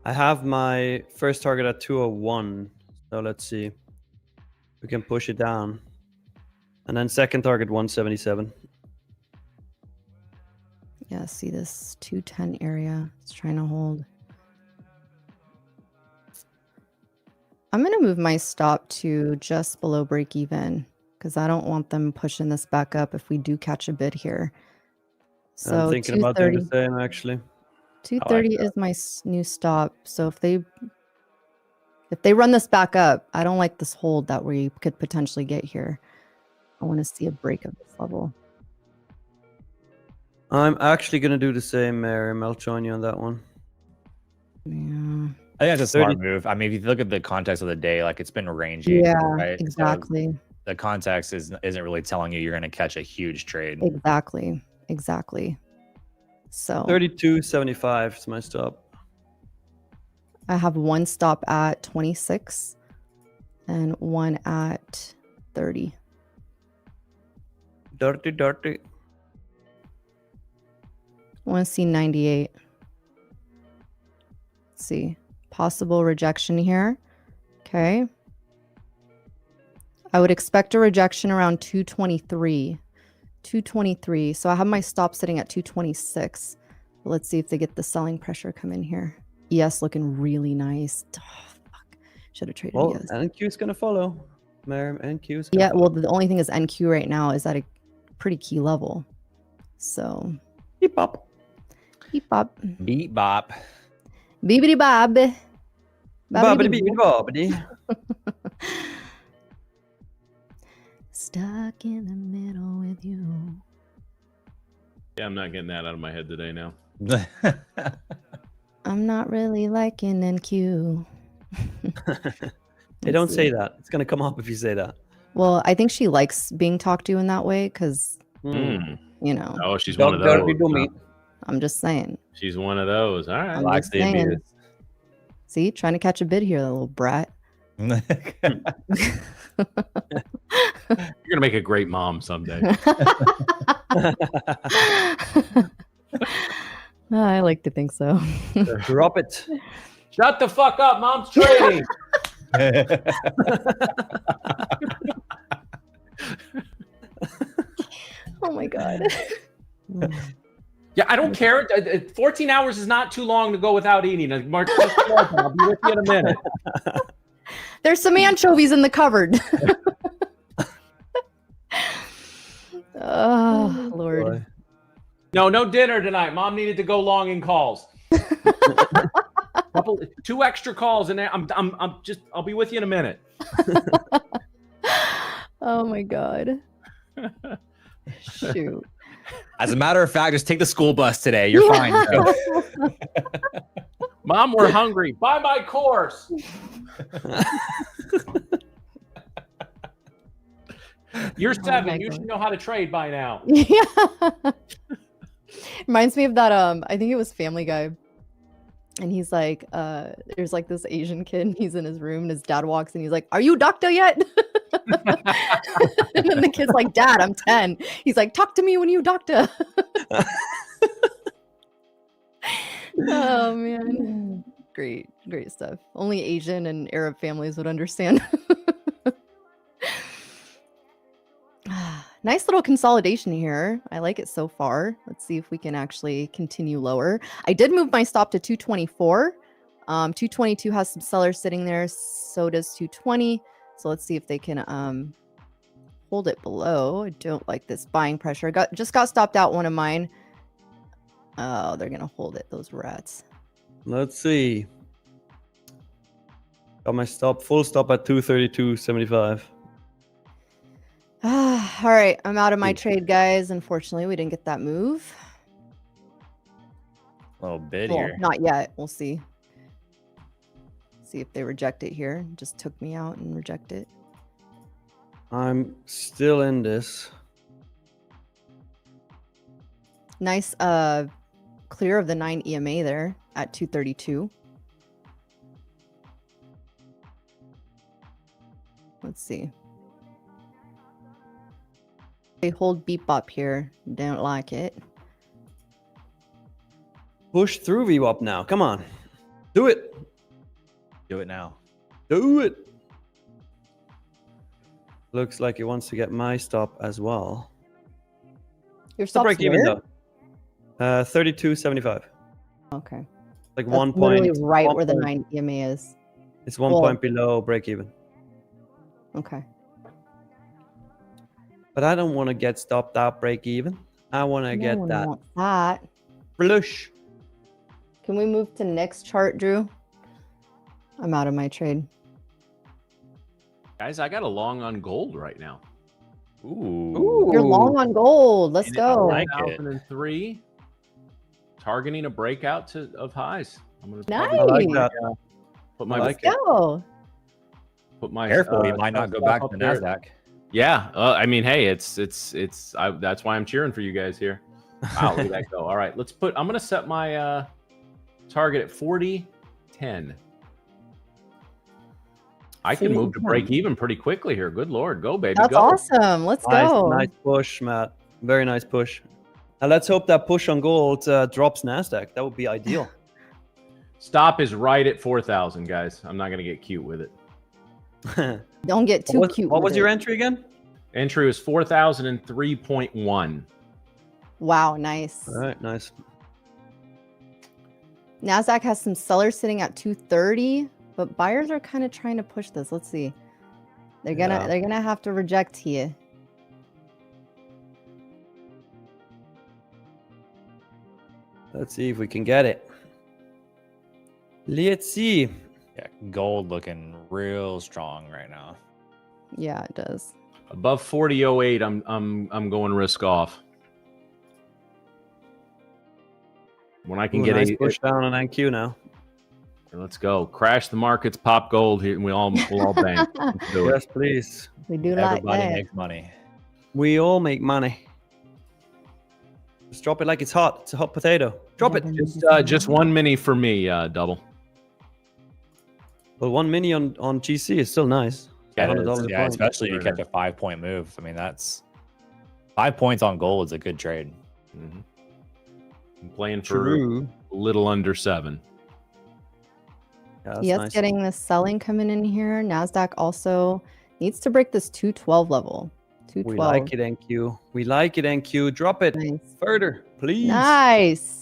B: I have my first target at 201. So let's see. We can push it down. And then second target 177.
C: Yeah, see this 210 area. It's trying to hold. I'm going to move my stop to just below break even because I don't want them pushing this back up if we do catch a bid here. So
B: I'm thinking about doing the same, actually.
C: 230 is my new stop. So if they If they run this back up, I don't like this hold that we could potentially get here. I want to see a break of this level.
B: I'm actually going to do the same, Miriam. I'll join you on that one.
C: Yeah.
D: I think that's a smart move. I mean, if you look at the context of the day, like it's been rangy.
C: Yeah,
D: right?
C: exactly.
D: So the context isn't really telling you you're going to catch a huge trade.
C: Exactly. So
B: 32.75 is my stop.
C: I have one stop at 26 and one at 30.
B: Dirty.
C: I want to see 98. Let's see. Possible rejection here. Okay. I would expect a rejection around 223. 223. So I have my stop sitting at 226. Let's see if they get the selling pressure come in here. ES looking really nice. Oh, fuck. Should have traded
B: Well,
C: ES.
B: NQ is going to follow. Miriam, NQ is
C: Yeah, well, the only thing is NQ right now is at a pretty key level. So.
B: Beep bop.
C: Beep bop.
D: Beat bop.
C: Beepity bob.
B: Bobbity bobbity.
C: Stuck in the middle with you.
A: Yeah, I'm not getting that out of my head today now.
C: I'm not really liking NQ.
B: They don't say that. It's going to come up if you say that.
C: Well, I think she likes being talked to in that way because, you know.
A: Oh, she's one of those.
C: I'm just saying.
A: She's one of those. All right.
C: I'm
D: Likes
C: just
D: the
C: saying.
D: abuse.
C: See, trying to catch a bid here, that little brat.
A: You're gonna make a great mom someday.
C: I like to think so.
B: Drop it.
A: Shut the fuck up, mom's trading.
C: Oh my god.
A: Yeah, I don't care. 14 hours is not too long to go without eating. Mark, I'll be with you in a minute.
C: There's some anchovies in the cupboard. Oh, Lord.
B: Boy.
A: No dinner tonight. Mom needed to go long in calls. 2 extra calls, and I'll be with you in a minute.
C: Oh my god. Shoot.
D: As a matter of fact, just take the school bus today. You're fine.
A: Mom, we're hungry. Buy my course. You're 7. You should know how to trade by now.
C: Yeah. Reminds me of that I think it was Family Guy. And he's like, there's like this Asian kid, and he's in his room, and his dad walks in, he's like, "Are you doctor yet?" And then the kid's like, "Dad, I'm 10." He's like, "Talk to me when you doctor." Oh man. Great stuff. Only Asian and Arab families would understand. Nice little consolidation here. I like it so far. Let's see if we can actually continue lower. I did move my stop to 224. 222 has some sellers sitting there. So does 220. So let's see if they can hold it below. I don't like this buying pressure. Just got stopped out one of mine. Oh, they're going to hold it, those rats.
B: Let's see. Got my full stop at 232.75.
C: All right, I'm out of my trade, guys. Unfortunately, we didn't get that move.
D: Little bit
C: Well,
D: here.
C: not yet. We'll see. See if they reject it here. Just took me out and reject it.
B: I'm still in this.
C: Nice clear of the 9 EMA there at 232. Let's see. They hold beep bop here. Don't like it.
B: Push through VWAP now. Come on. Do it.
D: Do it now.
B: Do it. Looks like he wants to get my stop as well.
C: Your
B: Stop
C: stop's
B: break even
C: where?
B: though. 32.75.
C: Okay.
B: Like
C: That's
B: 1
C: literally
B: point.
C: right
B: 1
C: where the
B: point.
C: 9 EMA is.
B: It's 1
C: Well-
B: point below break even.
C: Okay.
B: But I don't want to get stopped out break even. I want to
C: No
B: get
C: one
B: that
C: wants that.
B: flush.
C: Can we move to next chart, Drew? I'm out of my trade.
A: Guys, I got a long on gold right now.
D: Ooh.
C: You're long on gold. Let's
A: And
C: go.
D: like it.
A: 2003, targeting a breakout of highs. I'm gonna
C: Nice.
B: I like that.
A: put my
C: Let's go.
A: put my
D: Careful, you might not go back to
A: up there.
D: NASDAQ.
A: Yeah, I mean, hey, it's that's why I'm cheering for you guys here. Wow, look at that go. All right, I'm gonna set my target at 40.10. I can move to break even pretty quickly here. Good Lord, go baby,
C: That's
A: go.
C: awesome. Let's go.
B: Nice push, Matt. Very nice push. And let's hope that push on gold drops NASDAQ. That would be ideal.
A: Stop is right at 4,000, guys. I'm not gonna get cute with it.
C: Don't get too cute.
B: What
C: with
B: was your
C: it.
B: entry again?
A: Entry was 4,003.1.
C: Wow, nice.
B: All right, nice.
C: NASDAQ has some sellers sitting at 230, but buyers are kind of trying to push this. Let's see. They're gonna have to reject here.
B: Let's see if we can get it. Let's see.
D: Yeah, gold looking real strong right now.
C: Yeah, it does.
A: Above 40.08, I'm going risk off. When I can
B: Ooh,
A: get
B: nice
A: a
B: push down on NQ now.
A: let's go. Crash the markets, pop gold here, and we'll all bank. Let's do it.
B: Yes, please.
C: We do like
D: Everybody
C: that.
D: makes money.
B: We all make money. Just drop it like it's hot. It's a hot potato. Drop it.
A: Just one mini for me, double.
B: Well, 1 mini on GC is still nice.
D: Yeah,
B: $100 a
D: yeah,
B: point.
D: especially if you catch a 5-point move. I mean, that's 5 points on gold is a good trade.
A: Mhm. I'm playing for
B: True.
A: a little under 7.
B: Yeah, that's
C: Yes,
B: nice.
C: getting the selling coming in here. NASDAQ also needs to break this 212 level.
B: We
C: 212.
B: like it, NQ. We like it, NQ. Drop it
C: Nice.
B: further, please.
C: Nice.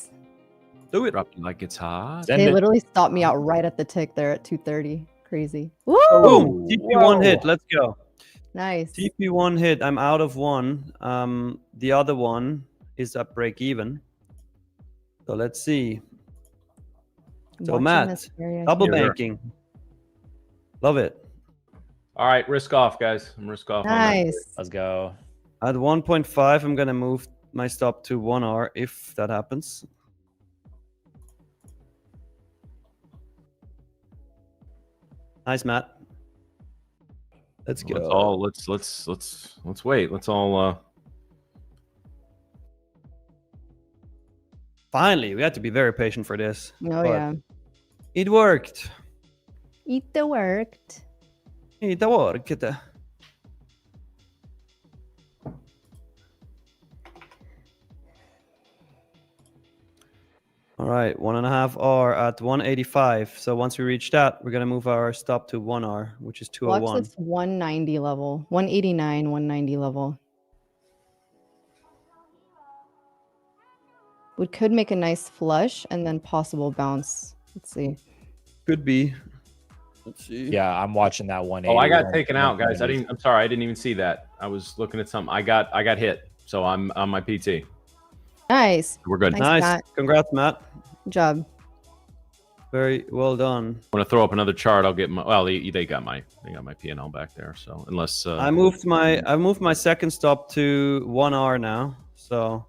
B: Do it.
A: Drop it like it's hot.
D: Send
C: They
D: it.
C: literally stopped me out right at the tick there at 230. Crazy. Woo!
B: Boom. TP1 hit. Let's go.
C: Nice.
B: TP1 hit. I'm out of one. The other one is at break even. So let's see. So
C: Watching
B: Matt,
C: this area
B: double
C: here.
A: Here.
B: banking. Love it.
A: All right, risk off, guys. I'm risk off. on that.
C: Nice.
D: Let's go.
B: At 1.5, I'm gonna move my stop to 1R if that happens. Nice, Matt. Let's go.
A: Let's wait. Let's all
B: Finally, we had to be very patient for this.
C: Oh,
B: but
C: yeah.
B: It worked.
C: It worked.
B: It worked. All right, 1.5 R at 185. So once we reach that, we're gonna move our stop to 1 R, which is
C: Flux
B: 201.
C: is 190 level. 189, 190 level. We could make a nice flush and then possible bounce. Let's see.
B: Could be. Let's see.
D: Yeah, I'm watching that 180.
A: Oh, I got taken out, guys. I'm sorry, I didn't even see that. I was looking at something. I got hit, so I'm on my PT.
C: Nice.
A: We're good.
C: Nice.
B: Nice.
C: Matt.
B: Congrats, Matt.
C: Good job.
B: Very well done.
A: I'm gonna throw up another chart. I'll get my. Well, they got my P&L back there. So unless
B: I moved my second stop to 1 R now. So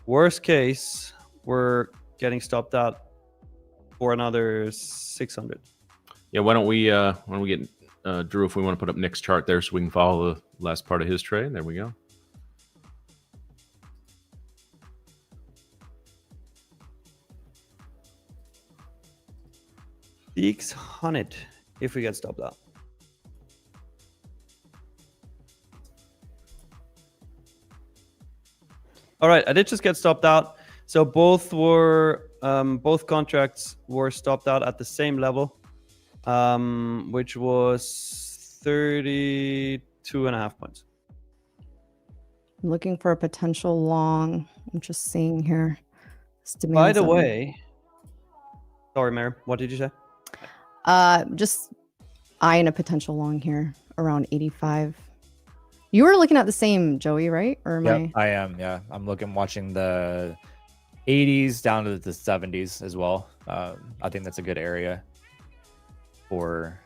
B: worst case, we're getting stopped out for another 600.
A: yeah, why don't we get Drew if we want to put up Nick's chart there so we can follow the last part of his trade. There we go.
B: $600 if we get stopped out. All right, I did just get stopped out. So both contracts were stopped out at the same level, which was 32.5 points.
C: I'm looking for a potential long. I'm just seeing here.
B: By the way, sorry, Mary, what did you say?
C: Just eyeing a potential long here around 85. You were looking at the same, Joey, right? Or am
D: Yep, I am. Yeah, I'm watching the 80s down to the 70s as well. I think that's a good area for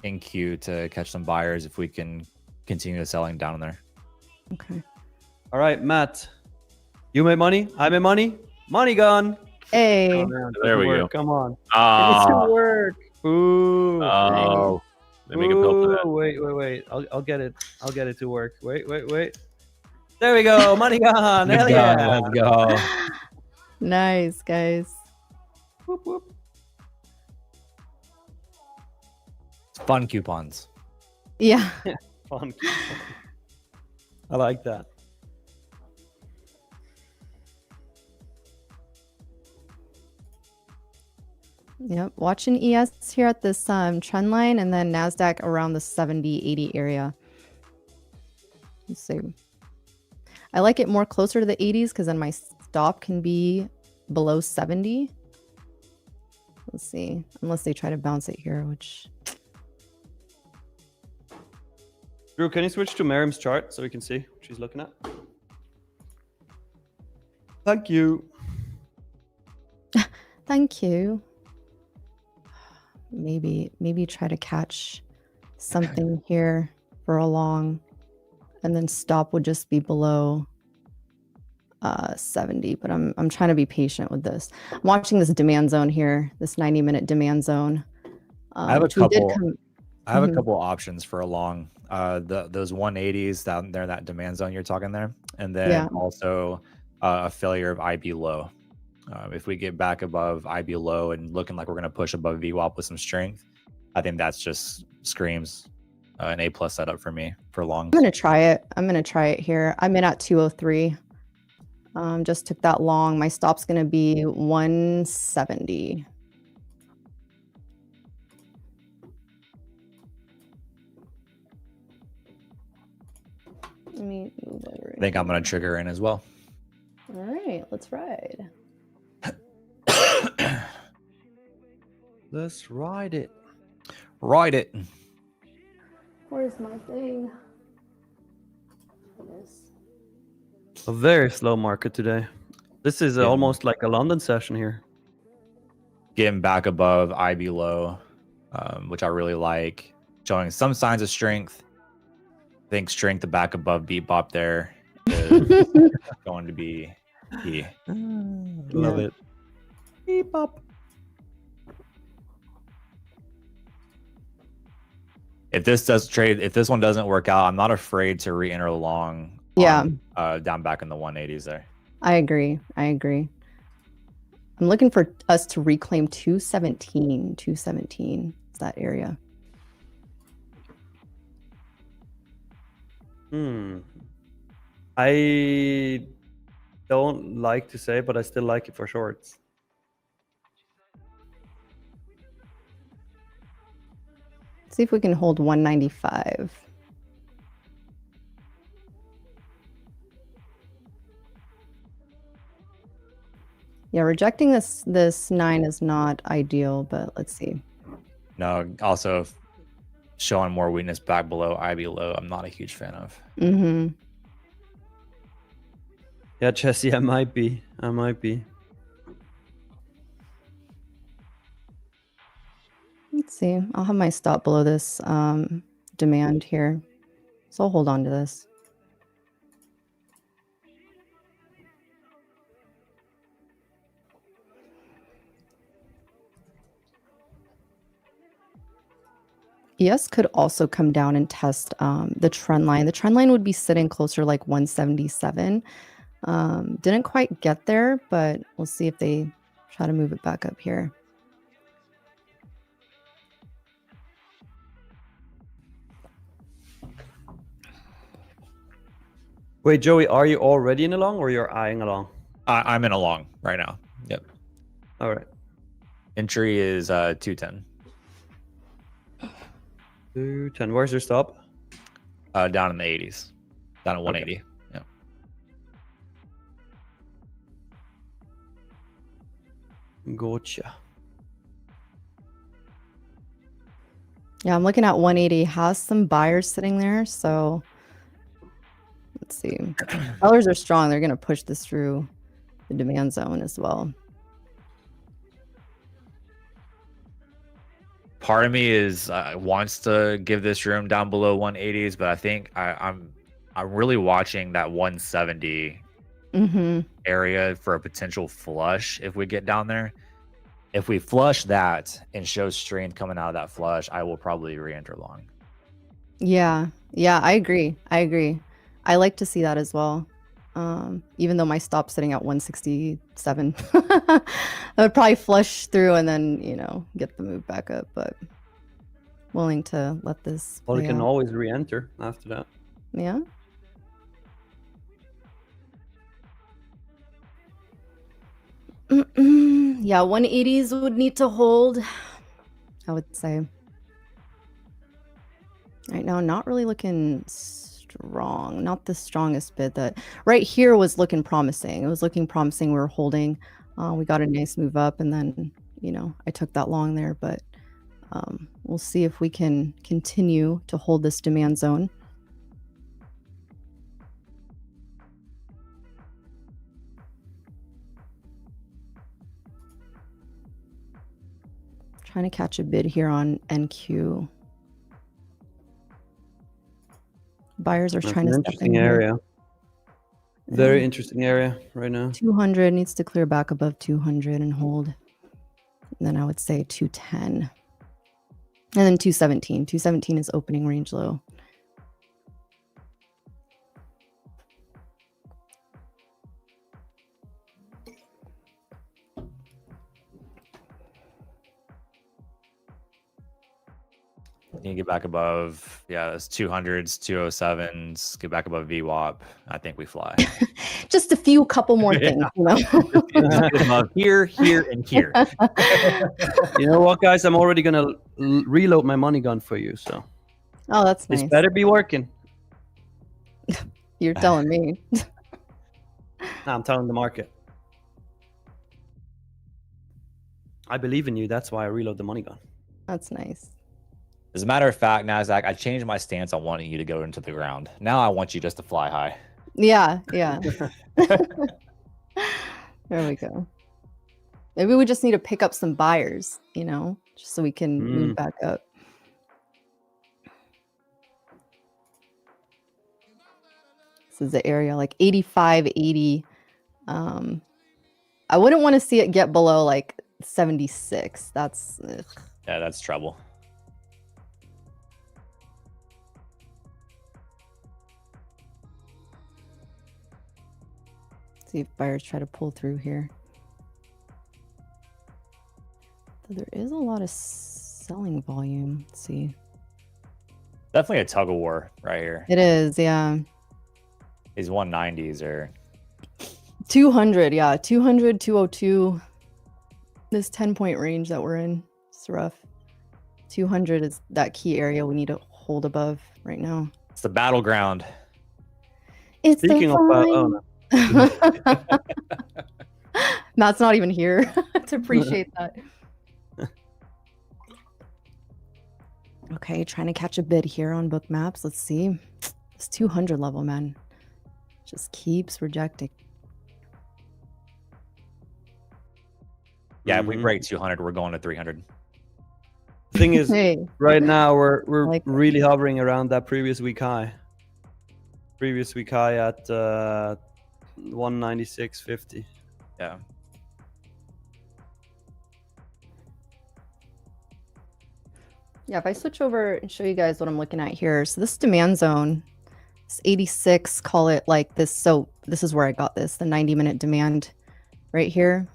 D: in queue to catch some buyers if we can continue selling down there.
C: Okay.
B: All right, Matt. You made money. I made money. Money gone.
C: Hey.
B: Oh, man,
A: There we
B: work.
A: go.
B: Come on. It
A: Ah,
B: needs to work. Ooh.
A: oh, let me go for that.
B: Ooh, wait. I'll get it. I'll get it to work. Wait. There we go. Money gone. Hell yeah.
D: Let's go.
C: Nice, guys.
B: Whoop, whoop.
D: Fun coupons.
C: Yeah.
B: Fun. I like that.
C: Yep. Watching ES here at this trend line, and then NASDAQ around the 70, 80 area. Let's see. I like it more closer to the 80s because then my stop can be below 70. Let's see. Unless they try to bounce it here, which...
B: Drew, can you switch to Miriam's chart so we can see what she's looking at? Thank you.
C: Thank you. Maybe try to catch something here for a long, and then stop would just be below 70. But I'm trying to be patient with this. I'm watching this demand zone here, this 90-minute demand zone.
D: I have a couple. I have
C: Mhm.
D: a couple options for a long. Those 180s down there, that demand zone you're talking there, and then
C: Yeah.
D: also a failure of IB low. If we get back above IB low and looking like we're going to push above VWAP with some strength, I think that's just screams an A+ setup for me for longs.
C: I'm gonna try it. I'm gonna try it here. I'm in at 203. Just took that long. My stop's gonna be 170. Let me move over.
D: I think I'm going to trigger in as well.
C: All right, let's ride.
B: Let's ride it.
D: Ride it.
C: Where's my thing?
B: A very slow market today. This is
D: Yeah.
B: almost like a London session here.
D: Getting back above IB low, which I really like. Showing some signs of strength. I think strength to back above beat bop there is going to be key.
B: Love it. Beep up.
D: If this one doesn't work out, I'm not afraid to re-enter long.
C: Yeah.
D: Down back in the 180s there.
C: I agree. I'm looking for us to reclaim 217. 217 is that area.
B: I don't like to say, but I still like it for shorts.
C: See if we can hold 195. Yeah, rejecting this 9 is not ideal, but let's see.
D: No, also showing more weakness back below IB low, I'm not a huge fan of.
C: Mm-hmm.
B: Yeah, Jesse, I might be.
C: Let's see. I'll have my stop below this demand here. So I'll hold on to this. ES could also come down and test the trend line. The trend line would be sitting closer like 177. Didn't quite get there, but we'll see if they try to move it back up here.
B: Wait, Joey, are you already in a long or you're eyeing along?
D: I'm in a long right now. Yep.
B: All right.
D: Entry is 210.
B: 210. Where's your stop?
D: Down in the 80s. Down at 180. Yeah.
B: Gotcha.
C: Yeah, I'm looking at 180. Has some buyers sitting there, so let's see. Sellers are strong. They're going to push this through the demand zone as well.
D: part of me is wants to give this room down below 180s, but I think I'm really watching that 170 area for a potential flush if we get down there. If we flush that and show strength coming out of that flush, I will probably re-enter long.
C: Yeah, I agree. I like to see that as well. Even though my stop's sitting at 167, I would probably flush through and then, get the move back up, but willing to let this
B: Well, you
C: play
B: can
C: out.
B: always re-enter after that.
C: Yeah. Yeah, 180s would need to hold, I would say. Right now, not really looking strong. Not the strongest bid. That right here was looking promising. It was looking promising. We were holding. We got a nice move up, and then, I took that long there, but we'll see if we can continue to hold this demand zone. Trying to catch a bid here on NQ. Buyers are
B: That's
C: trying
B: an
C: to step in
B: interesting
C: here.
B: area. Very interesting area right now.
C: 200 needs to clear back above 200 and hold. And then I would say 210. And then 217. 217 is opening range low.
D: You get back above, it's 200s, 207s, get back above VWAP. I think we fly.
C: Just a few couple more things,
D: Above here, and here.
B: You know what, guys? I'm already gonna reload my money gun for you. So
C: Oh, that's nice.
B: this better be working.
C: You're telling me.
B: Nah, I'm telling the market. I believe in you. That's why I reload the money gun.
C: That's nice.
D: As a matter of fact, NASDAQ, I changed my stance on wanting you to go into the ground. Now I want you just to fly high.
C: Yeah. There we go. Maybe we just need to pick up some buyers, just so we can move back up. This is the area like 85, 80. I wouldn't want to see it get below like 76. That's
D: Yeah, that's trouble.
C: see if buyers try to pull through here. So there is a lot of selling volume. Let's see.
D: Definitely a tug of war right here.
C: It is, yeah.
D: These 190s are
C: 200, yeah. 200, 202. This 10-point range that we're in, it's rough. 200 is that key area we need to hold above right now.
D: it's the battleground.
C: It's
B: Speaking of,
C: the Matt's not even here to appreciate that. Okay, trying to catch a bid here on book maps. Let's see. This 200 level, man, just keeps rejecting.
D: Yeah, if we break 200, we're going to 300.
B: The thing is,
C: Hey,
B: right now we're
C: like that.
B: really hovering around that previous week high. Previous week high at 196.50.
D: Yeah.
C: Yeah, if I switch over and show you guys what I'm looking at here. So this demand zone, it's 86, call it like this. So this is where I got this, the 90-minute demand right here.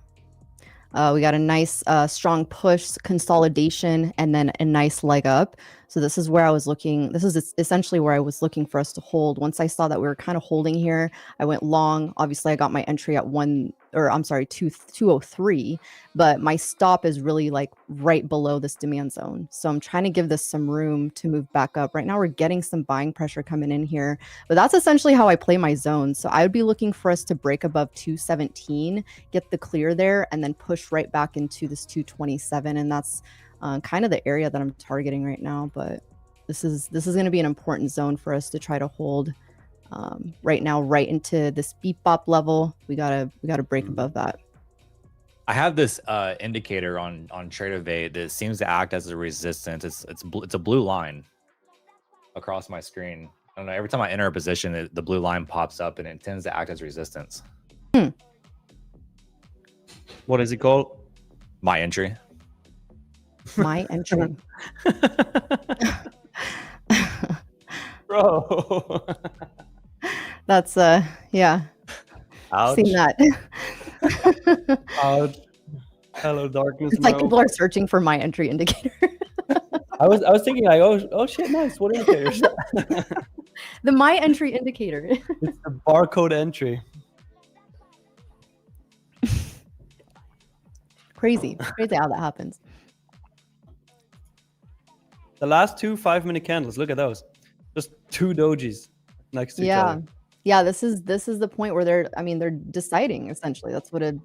C: We got a nice strong push, consolidation, and then a nice leg up. So this is where I was looking. This is essentially where I was looking for us to hold. Once I saw that we were kind of holding here, I went long. Obviously, I got my entry at 203, but my stop is really like right below this demand zone. So I'm trying to give this some room to move back up. Right now, we're getting some buying pressure coming in here, but that's essentially how I play my zone. So I would be looking for us to break above 217, get the clear there, and then push right back into this 227. And that's kind of the area that I'm targeting right now. But this is going to be an important zone for us to try to hold right now, right into this beep bop level. We gotta break above that.
D: I have this indicator on Tradeify that seems to act as a resistance. It's a blue line across my screen. I don't know. Every time I enter a position, the blue line pops up, and it tends to act as resistance.
B: What is it called?
D: My entry.
C: My entry.
B: Bro.
C: That's yeah.
B: Ouch.
C: Seen that.
B: Ouch. Hello, darkness.
C: It's like people are searching for my entry indicator.
B: I was thinking like, oh shit, nice. What indicators?
C: The my entry indicator.
B: It's the barcode entry.
C: Crazy how that happens.
B: The last 2 5-minute candles. Look at those. Just 2 dojis next to each other.
C: Yeah, this is the point where they're deciding essentially. That's what a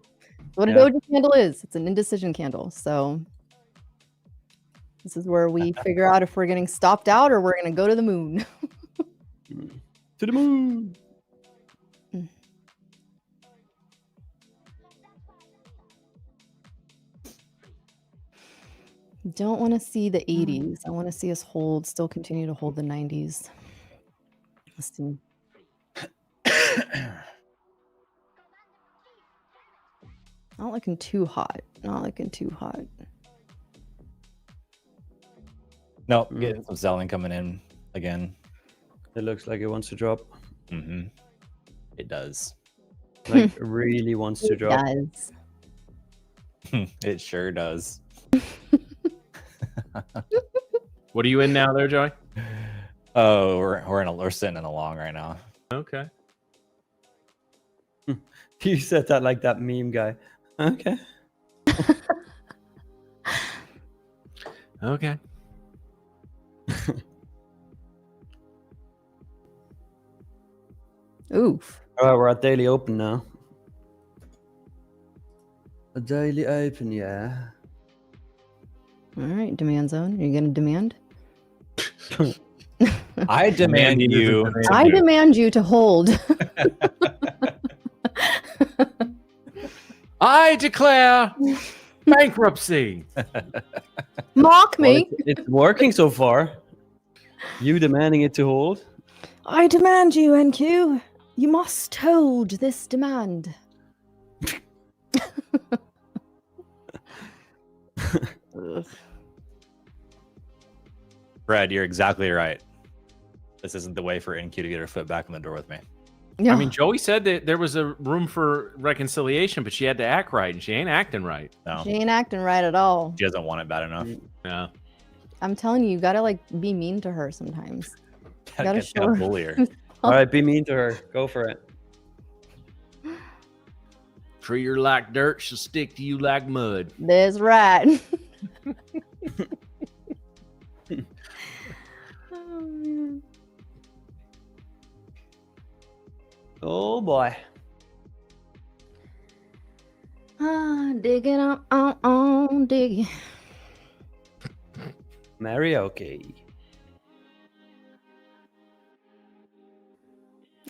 C: doji candle is. It's an indecision candle. So this is where we figure out if we're getting stopped out or we're going to go to the moon.
B: To the moon.
C: Don't want to see the 80s. I want to see us still continue to hold the 90s. Let's see. Not looking too hot. Not looking too hot.
D: No, getting some selling coming in again.
B: It looks like it wants to drop.
D: Mm-hmm. It does.
B: Like really wants to drop.
C: It does.
D: It sure does.
A: What are you in now there, Joey?
D: Oh, we're sitting in a long right now.
A: Okay.
B: You said that like that meme guy. Okay.
A: Okay.
C: Oof.
B: All right, we're at daily open now. A daily open, yeah.
C: All right, demand zone. Are you going to demand?
D: I demand you.
C: I demand you to hold.
A: I declare bankruptcy.
C: Mock me.
B: Well, it's working so far. You demanding it to hold.
C: I demand you, NQ. You must hold this demand.
D: Brad, you're exactly right. This isn't the way for NQ to get her foot back in the door with me.
C: Yeah.
A: I mean, Joey said that there was a room for reconciliation, but she had to act right, and she ain't acting right.
D: No,
C: She ain't acting right at all.
D: she doesn't want it bad enough.
A: Yeah.
C: I'm telling you, you gotta like be mean to her sometimes. Gotta
D: Gotta
C: show her.
D: bully her.
B: All right, be mean to her. Go for it.
A: Treat her like dirt, she'll stick to you like mud.
C: That's right. Oh, man.
B: Oh boy.
C: Digging on, digging.
B: Marioke.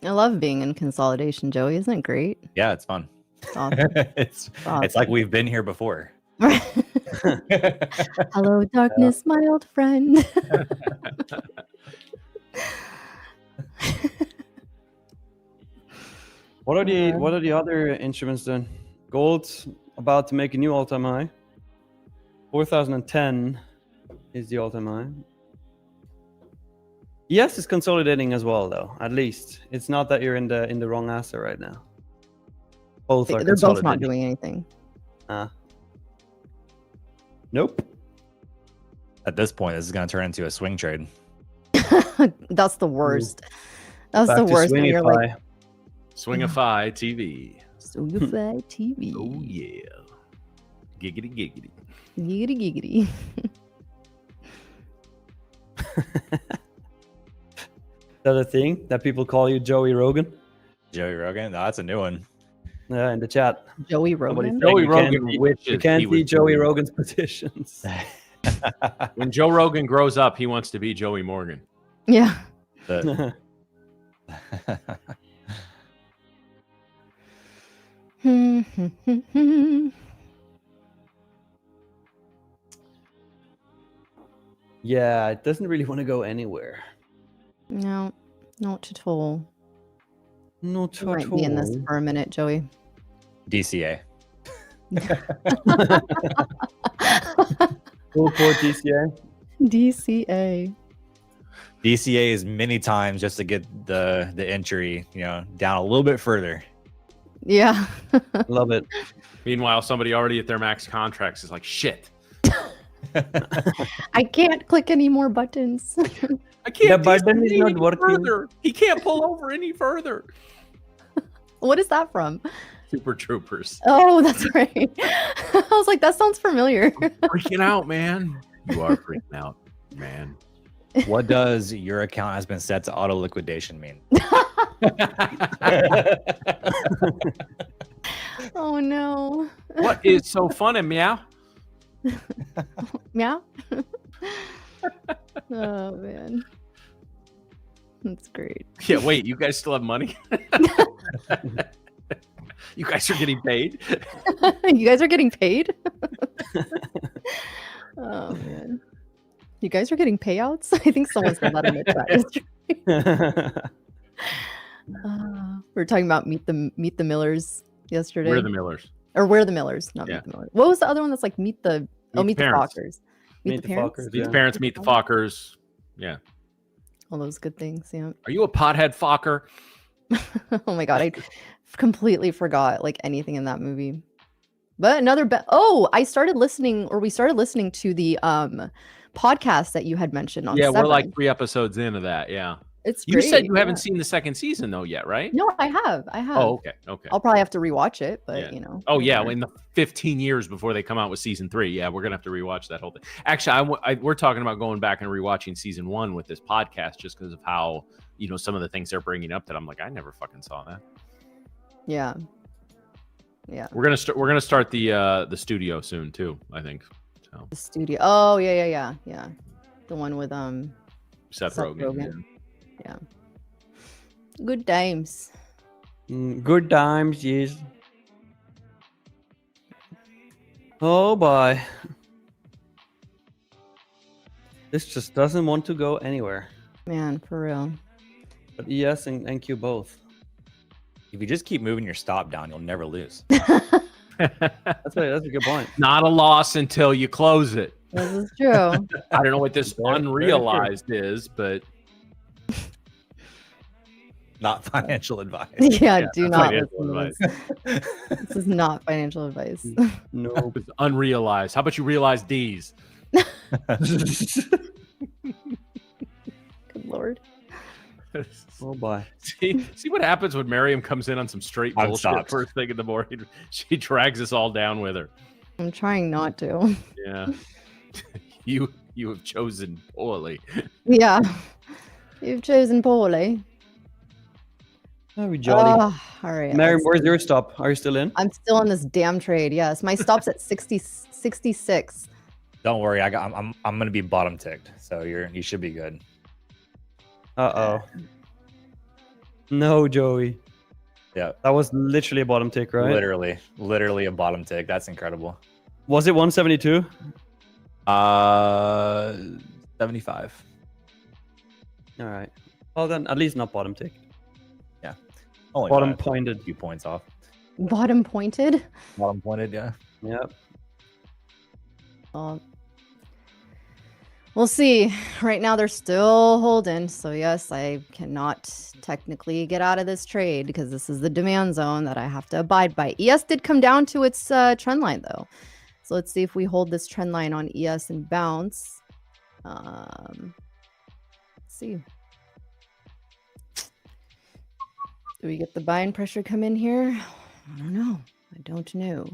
C: I love being in consolidation, Joey. Isn't it great?
D: Yeah, it's fun.
C: It's awesome.
D: It's like we've been here before.
C: Hello, darkness, my old friend.
B: What are the other instruments doing? Gold's about to make a new all-time high. 4,010 is the all-time high. Yes, it's consolidating as well, though. At least it's not that you're in the wrong asset right now. Both are
C: They're both not
B: consolidating.
C: doing anything.
B: Nope.
D: At this point, this is going to turn into a swing trade.
C: That's the worst. That's
B: Back
C: the
B: to
C: worst. When you're like,
A: Swingify TV.
C: Swingify TV.
A: Oh, yeah. Giggity, giggity.
C: Giggity, giggity.
B: Is that a thing that people call you Joey Rogan?
D: Joey Rogan? No, that's a new one.
B: Yeah, in the chat.
C: Joey
B: Somebody
C: Rogan.
B: said
A: Joey
B: you
A: Rogan
B: can't see-
A: wishes
B: You can't
A: he was
B: see Joey
A: Joey
B: Rogan's petitions.
A: When Joe Rogan grows up, he wants to be Joey Morgan.
C: Yeah.
D: The-
B: Yeah, it doesn't really want to go anywhere.
C: No, not at all.
B: Not
C: You
B: at
C: might be in this
B: all.
C: for a minute, Joey.
D: DCA.
B: Full port DCA.
C: DCA.
D: DCA is many times just to get the entry, down a little bit further.
C: Yeah.
B: Love it.
A: Meanwhile, somebody already at their max contracts is like, shit.
C: I can't click any more buttons.
A: I can't.
B: The button is
A: DCA
B: not
A: any
B: working.
A: further. He can't pull over any further.
C: What is that from?
A: Super Troopers.
C: Oh, that's right. I was like, that sounds familiar.
A: Freaking out, man. You are freaking out, man.
D: What does your account has been set to auto liquidation mean?
C: Oh no.
A: What is so funny, meow?
C: Meow. Oh man. That's great.
A: Yeah, wait, you guys still have money? You guys are getting paid?
C: You guys are getting paid? Oh man. You guys are getting payouts? I think someone said that in the chat. We were talking about Meet the Millers yesterday.
A: We're the Millers.
C: Or We're the Millers, not
A: Yeah.
C: Meet the Millers. What was the other one that's like Meet the
A: Parents.
C: Fockers?
B: Meet the
C: Parents?
B: Fockers.
A: Meet
B: Yeah.
A: the parents, meet the Fockers. Yeah.
C: All those good things, yeah.
A: Are you a pothead Focker?
C: Oh my god, I completely forgot like anything in that movie. But we started listening to the podcast that you had mentioned on
A: Yeah, we're
C: Seven.
A: like 3 episodes into that. Yeah.
C: It's
A: You
C: great,
A: said you
C: yeah.
A: haven't seen the second season though yet, right?
C: No, I have.
A: Oh, okay. Okay.
C: I'll probably have to rewatch it, but
A: Yeah.
C: you know.
A: Oh yeah,
C: whatever.
A: in the 15 years before they come out with season 3, yeah, we're gonna have to rewatch that whole thing. Actually, we're talking about going back and rewatching season 1 with this podcast just because of how some of the things they're bringing up that I'm like, I never fucking saw that.
C: Yeah. Yeah.
A: We're gonna start the studio soon too, I think. So
C: The studio. Oh yeah. The one with
A: Seth
C: Seth
A: Rogen.
C: Rogen. Good times.
B: Good times, yes. Oh boy. This just doesn't want to go anywhere.
C: Man, for real.
B: But ES and Q both.
D: If you just keep moving your stop down, you'll never lose.
B: That's a good point.
A: Not a loss until you close it.
C: This is true.
A: I don't know what this
B: Very true.
A: unrealized is, but
D: Not financial advice.
C: Yeah, do not
A: financial
C: listen to this. This is not financial advice.
B: No.
A: it's unrealized. How about you realize these?
C: Good lord.
B: Oh boy.
A: See what happens when Miriam comes in on some straight
D: I'm
A: bullshit
D: stopped.
A: first thing in the morning. She drags us all down with her.
C: I'm trying not to.
A: Yeah. You have chosen poorly.
C: Yeah. You've chosen poorly.
B: Oh, we jolly.
C: All right.
B: Mary,
C: let's
B: where's
C: see.
B: your stop? Are you still in?
C: I'm still in this damn trade. Yes. My stop's at 66.
D: Don't worry, I'm gonna be bottom ticked, so you should be good.
B: Uh-oh. No, Joey.
D: Yeah,
B: That was literally a bottom tick, right?
D: literally a bottom tick. That's incredible.
B: Was it 172?
D: 75.
B: All right. Well, then at least not bottom tick.
D: Only
B: Bottom
D: a
B: pointed.
D: few points off.
C: Bottom pointed.
D: Bottom pointed, yeah.
B: Yep.
C: We'll see. Right now they're still holding. So yes, I cannot technically get out of this trade because this is the demand zone that I have to abide by. ES did come down to its trend line though. So let's see if we hold this trend line on ES and bounce. Let's see. Do we get the buying pressure come in here? I don't know. I don't know.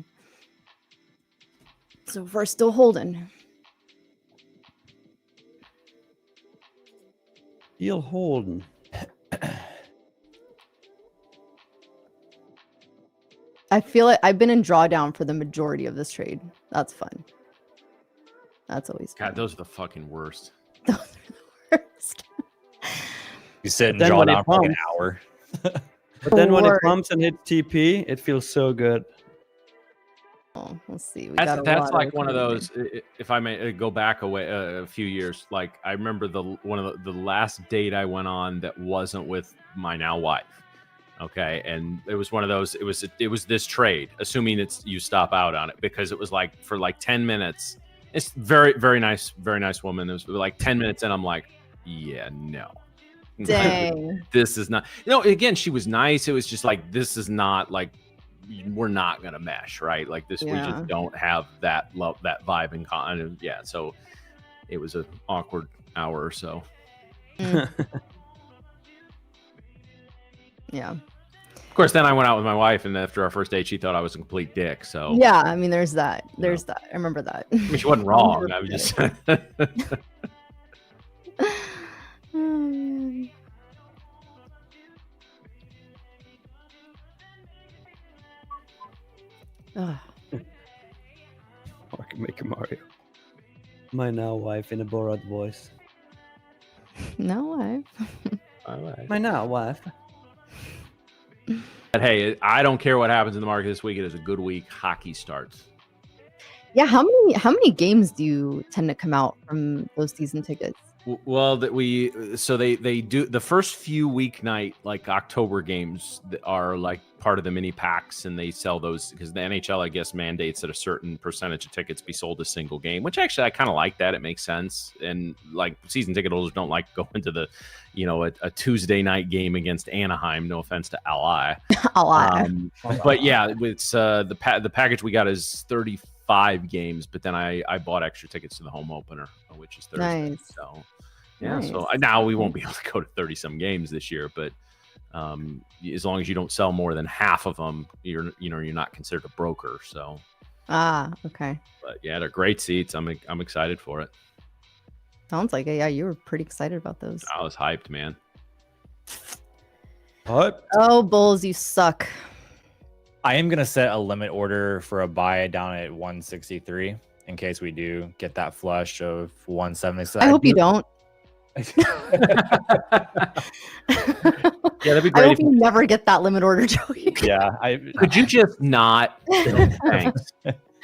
C: So far still holding.
B: Heel holding.
C: I feel it. I've been in drawdown for the majority of this trade. That's fun. That's always fun.
A: God, those are the fucking worst.
C: Those are the worst.
D: You sit and
B: Then
D: draw
B: when it
D: down for like an
B: pumps-
D: hour.
B: But then when it
C: Word.
B: pumps and hits TP, it feels so good.
C: let's see. We
A: That's
C: got a
A: that's
C: lot
A: like one of
C: coming
A: those. If I may go back a few years, like I remember one of the last date I went on that wasn't with my now wife. Okay, and it was one of those. It was this trade, assuming you stop out on it, because it was like for like 10 minutes. It's very nice woman. It was like 10 minutes, and I'm like, yeah, no.
C: Dang.
A: This is not. Again, she was nice. It was just like, this is not like, we're not gonna mesh, right? Like this, we just don't have that vibe in common. Yeah, so it was an awkward hour or so.
C: Yeah.
A: Of course, then I went out with my wife, and after our first date, she thought I was a complete dick. So
C: yeah, I mean, there's that. There's that. I remember that.
A: I mean, she wasn't wrong. I was just.
B: I can make a Mario. My now wife in a Borat voice.
C: No wife.
B: My now wife.
A: But hey, I don't care what happens in the market this week. It is a good week. Hockey starts.
C: Yeah, how many games do you tend to come out from those season tickets?
A: Well, they do the first few weeknight like October games that are like part of the mini packs, and they sell those because the NHL, I guess, mandates that a certain percentage of tickets be sold a single game, which actually I kind of like that. It makes sense. And like season ticket holders don't like going to the, a Tuesday night game against Anaheim. No offense to LI. But yeah, it's the package we got is 35 games, but then I bought extra tickets to the home opener, which is Thursday.
C: Nice.
A: So yeah,
C: Nice.
A: so now we won't be able to go to 30 some games this year, but as long as you don't sell more than half of them, you're not considered a broker. So
C: okay.
A: But yeah, they're great seats. I'm excited for it.
C: Sounds like it. Yeah, you were pretty excited about those.
A: I was hyped, man.
D: What?
C: Oh, Bulls, you suck.
D: I am gonna set a limit order for a buy down at 163 in case we do get that flush of 170.
C: I hope you don't.
D: Yeah, that'd be
C: I
D: great.
C: hope you never get that limit order, Joey.
D: Yeah,
A: Could you just not? Thanks.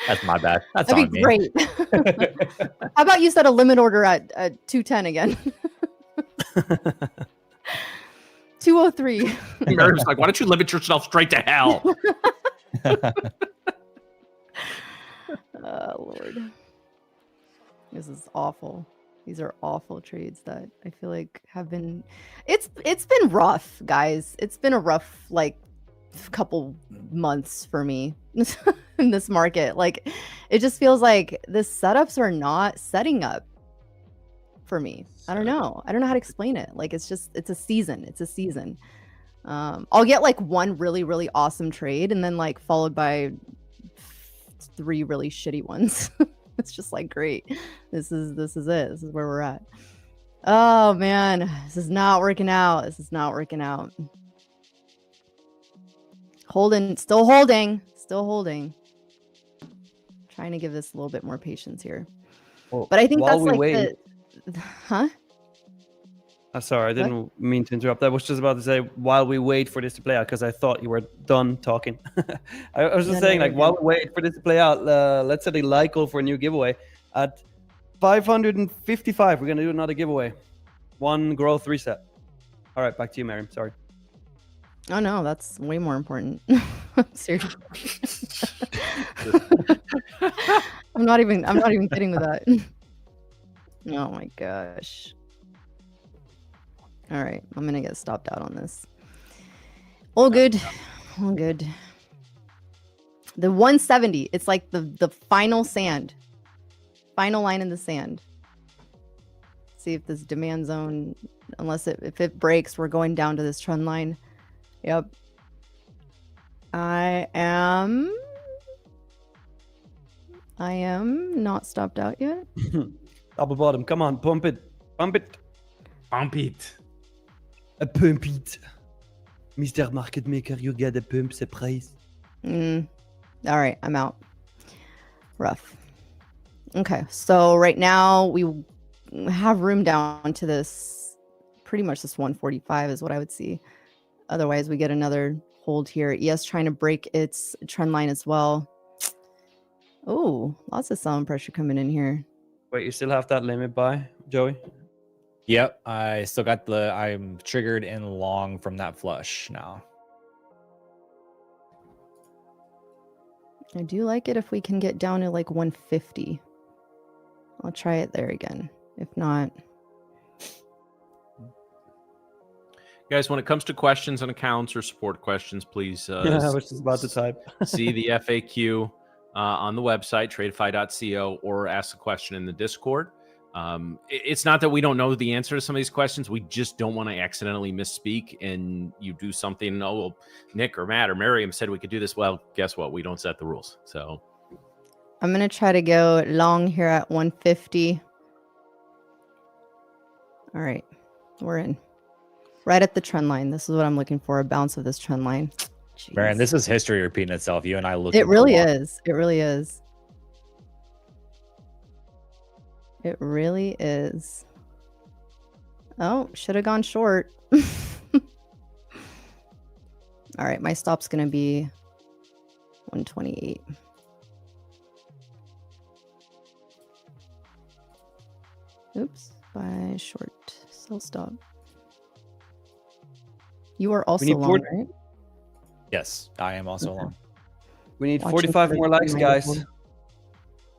D: That's my bad. That's
C: That'd
D: on
C: be
D: me.
C: great. How about you set a limit order at 210 again? 203.
A: Mary's like, why don't you limit yourself straight to hell?
C: Oh Lord, this is awful. These are awful trades that I feel like have been. It's been rough, guys. It's been a rough couple months for me in this market. Like, it just feels like the setups are not setting up for me. I don't know how to explain it. Like, it's a season. It's a season. I'll get like one really, really awesome trade, and then like followed by 3 really shitty ones. It's just like, great. This is it. This is where we're at. Oh man, this is not working out. Still holding. Trying to give this a little bit more patience here.
B: Well,
C: but I think that's like
B: wait,
C: huh?
B: Sorry, I didn't mean to interrupt. I was just about to say, while we wait for this to play out, because I thought you were done talking. I was just saying, while we wait for this to play out, let's set a like goal for a new giveaway. At 555, we're going to do another giveaway. 1 growth reset. All right, back to you, Miriam. Sorry.
C: Oh no, that's way more important. Seriously. I'm not even kidding with that. Oh my gosh. All right, I'm gonna get stopped out on this. All good. The 170. It's like the final line in the sand. See if this demand zone, if it breaks, we're going down to this trend line. Yep. I am not stopped out yet.
B: Double bottom. Come on, pump it.
A: Pump it.
B: Pump it. Mr. Market Maker, you get a pump the price.
C: All right, I'm out. Rough. Okay, so right now we have room down to this, pretty much this 145 is what I would see. Otherwise, we get another hold here. ES trying to break its trend line as well. Oh, lots of selling pressure coming in here.
B: Wait, you still have that limit buy, Joey?
D: Yep, I still got I'm triggered in long from that flush now.
C: I do like it if we can get down to like 150. I'll try it there again. If not,
A: Guys, when it comes to questions on accounts or support questions, please
B: Yeah, I was just about to type.
A: see the FAQ on the website, tradeify.co, or ask a question in the Discord. It's not that we don't know the answer to some of these questions. We just don't want to accidentally misspeak and you do something. Oh, well, Nick or Matt or Miriam said we could do this. Well, guess what? We don't set the rules. So
C: I'm going to try to go long here at 150. All right, we're in. Right at the trend line. This is what I'm looking for, a bounce of this trend line. Jeez.
D: Baron, this is history repeating itself. You and I look.
C: It really is. It really is. It really is. Oh, should have gone short. All right, my stop's going to be 128. Oops, buy short, sell stop. You are also long, right?
D: Yes, I am also long.
B: We need
C: Watching
B: 45
C: for
B: more
C: the
B: likes, guys.
C: microphone.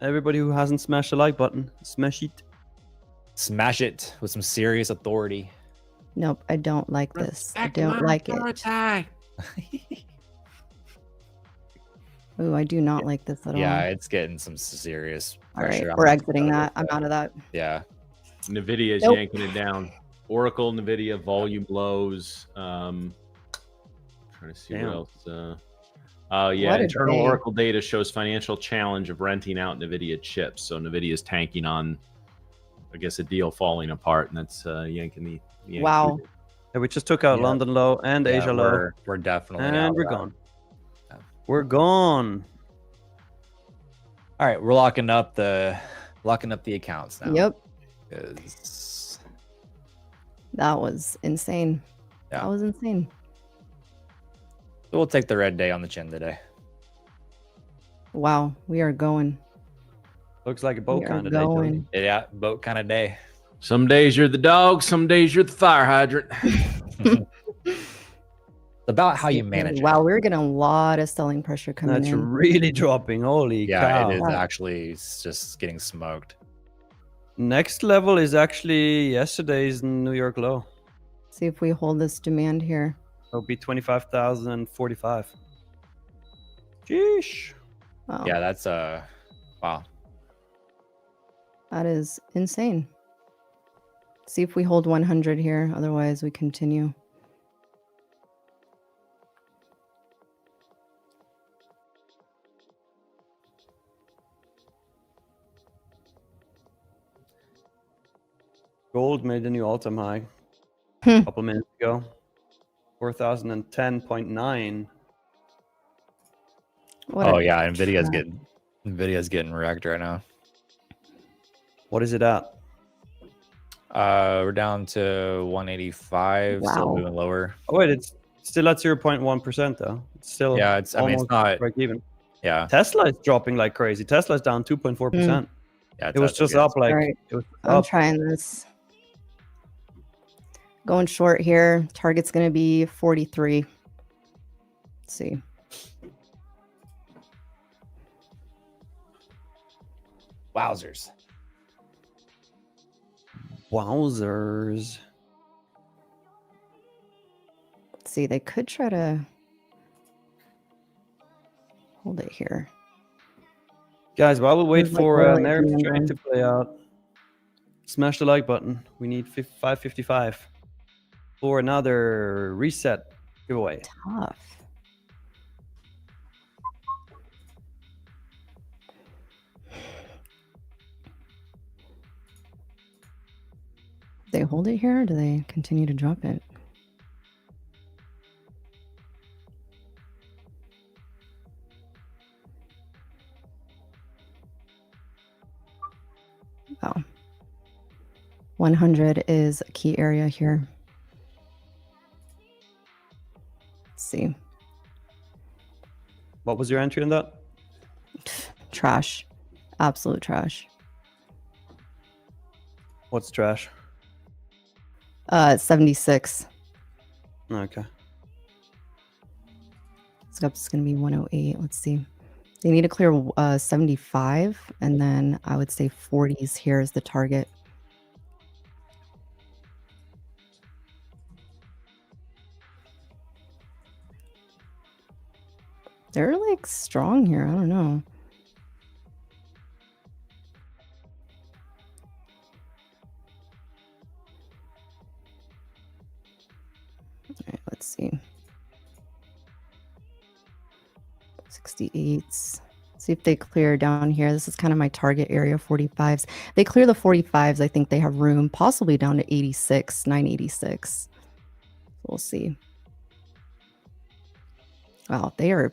B: Everybody who hasn't smashed the like button, smash it.
D: Smash it with some serious authority.
C: Nope, I don't like this. I don't like it. Ooh, I do not like this at all.
D: Yeah, it's getting some serious
C: All right,
D: pressure.
C: we're exiting that. I'm out of that.
D: Yeah.
A: NVIDIA is
C: Nope.
A: yanking it down. Oracle, NVIDIA, volume lows. Trying to see
B: Damn.
A: what else. Yeah,
C: What a
A: internal
C: day.
A: Oracle data shows financial challenge of renting out NVIDIA chips. So NVIDIA is tanking on, I guess, a deal falling apart, and that's yanking the.
C: Wow.
B: Yeah, we just took out
D: Yeah.
B: London low and
D: Yeah,
B: Asia low.
D: we're definitely out
B: And
D: of
B: we're
D: that.
B: gone.
D: Yeah.
B: We're gone.
D: All right, we're locking up the accounts now.
C: Yep,
D: 'Cause-
C: that was insane.
D: Yeah.
C: That was insane.
D: We'll take the red day on the chin today.
C: Wow, we are going.
B: Looks like a boat
C: We are
B: kind of day. Joey.
C: going.
D: Yeah, boat kind of day.
A: Some days you're the dog, some days you're the fire hydrant.
D: It's about how you manage it.
C: Wow, we're getting a lot of selling pressure coming
B: That's
C: in.
B: really dropping. Holy
D: Yeah,
B: cow.
D: it is
C: Wow.
D: actually just getting smoked.
B: Next level is actually yesterday's New York low.
C: See if we hold this demand here.
B: It'll be 25,045. Sheesh.
C: Wow,
D: Yeah, that's wow.
C: that is insane. See if we hold 100 here. Otherwise, we continue.
B: Gold made a new all-time high
C: Hmm.
B: a couple minutes ago. 4,010.9.
C: What
D: Oh
C: a-
D: yeah, Nvidia's getting wrecked right now.
B: What is it at?
D: We're down to 185, still
C: Wow.
D: moving lower.
B: Oh wait, it's still at 0.1% though. It's still
D: Yeah, it's I mean it's
B: almost
D: not
B: break even.
D: yeah.
B: Tesla is dropping like crazy. Tesla's down 2.4%.
D: Yeah,
B: It was just up like
C: Alright.
B: it was
C: I'm
B: up.
C: trying this. Going short here. Target's going to be 43. Let's see.
D: Wowzers.
B: Wowzers.
C: Let's see. They could try to hold it here.
B: Guys, while we wait
C: There's, like,
B: for
C: little, like,
B: narrative
C: demand
B: trade
C: on.
B: to play out, smash the like button. We need 555 for another reset giveaway.
C: Tough. They hold it here or do they continue to drop it? Oh. 100 is a key area here. Let's see.
B: What was your entry in that?
C: trash. Absolute trash.
B: What's trash?
C: 76.
B: Okay.
C: It's going to be 108. Let's see. They need to clear 75, and then I would say 40s here is the target. They're like strong here. I don't know. All right, let's see. 68s. See if they clear down here. This is kind of my target area, 45s. They clear the 45s. I think they have room, possibly down to 86, 986. We'll see. Wow, they are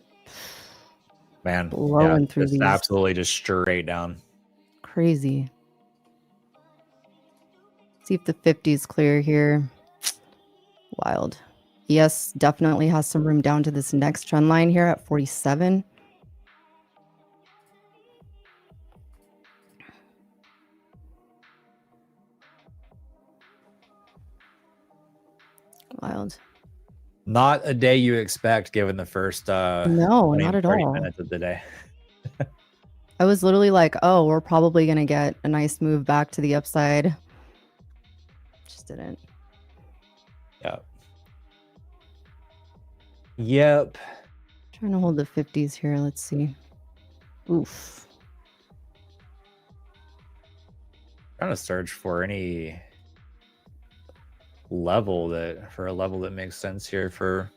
C: blowing through these.
D: Absolutely just straight down.
C: Crazy. See if the 50s clear here. Wild. Yes, definitely has some room down to this next trend line here at 47. Wild.
D: Not a day you expect given the first
C: no, not at
D: 30
C: all.
D: minutes of the day.
C: I was literally like, oh, we're probably going to get a nice move back to the upside. Just didn't.
D: Yep. Yep.
C: Trying to hold the 50s here. Let's see. Oof.
D: Trying to search for any level for a level that makes sense here for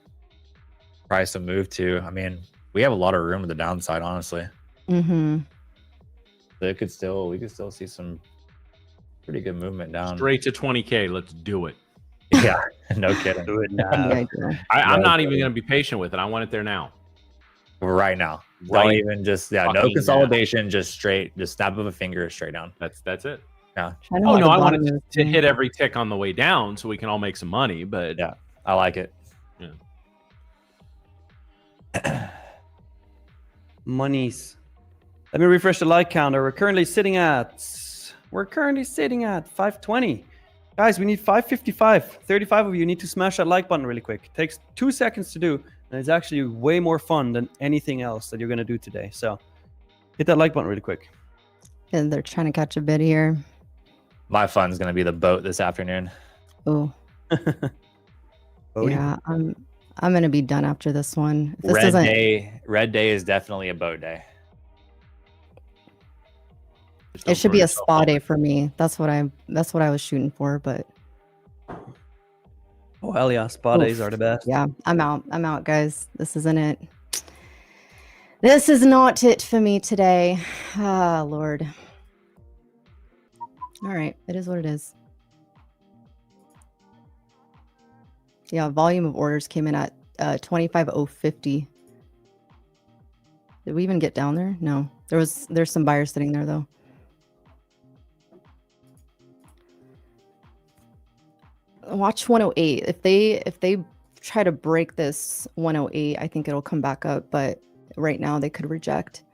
D: price to move to. I mean, we have a lot of room to the downside, honestly.
C: Mm-hmm.
D: So we could still see some pretty good movement down.
A: Straight to 20K. Let's do it.
D: Yeah, no kidding.
B: Do it now.
A: I'm not even going to be patient with it. I want it there now.
D: Right now.
A: Right.
D: Don't even just no
A: Fucking
D: consolidation, just straight, just snap of a finger straight down.
A: That's it.
D: Yeah.
A: Oh no, I want it to hit every tick on the way down so we can all make some money. But
D: Yeah, I like it.
A: Yeah.
B: Monies. Let me refresh the like counter. We're currently sitting at 520. Guys, we need 555. 35 of you need to smash that like button really quick. It takes 2 seconds to do, and it's actually way more fun than anything else that you're going to do today. So hit that like button really quick.
C: And they're trying to catch a bid here.
D: My fun's gonna be the boat this afternoon.
C: Oh.
B: Bodie?
C: Yeah, I'm gonna be done after this one. If this
D: Red day is definitely a boat day.
C: it should be a spa day for me. That's what I was shooting for, but
B: Oh, hell yeah. Spa days are the best.
C: yeah, I'm out, guys. This isn't it. This is not it for me today. Ah, Lord. All right, it is what it is. Yeah, volume of orders came in at 25,050. Did we even get down there? No. There's some buyers sitting there though. Watch 108. If they try to break this 108, I think it'll come back up, but right now they could reject.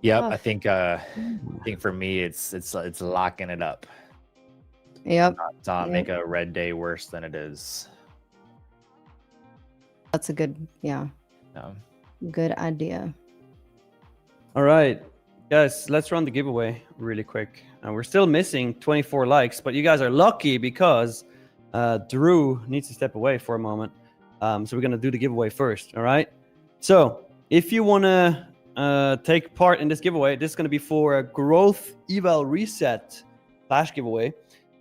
D: Yep,
C: Oh.
D: I think for me it's locking it up.
C: Yep.
D: To make a red day worse than it is.
C: That's a good, good idea.
B: All right, guys, let's run the giveaway really quick. We're still missing 24 likes, but you guys are lucky because Drew needs to step away for a moment. So we're going to do the giveaway first, all right? So if you want to take part in this giveaway, this is going to be for a growth eval reset flash giveaway.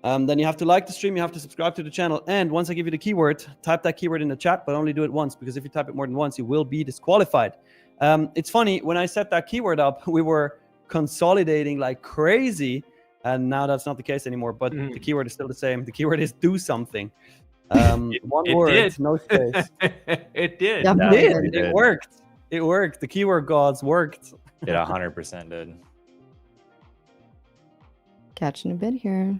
B: Then you have to like the stream, you have to subscribe to the channel, and once I give you the keyword, type that keyword in the chat, but only do it once, because if you type it more than once, you will be disqualified. It's funny, when I set that keyword up, we were consolidating like crazy, and now that's not the case anymore, but the keyword is still the same. The keyword is do something. One word,
A: did.
B: no space.
A: It did.
C: Yeah,
B: It worked. It worked. The keyword gods worked.
D: It 100% did.
C: Catching a bid here.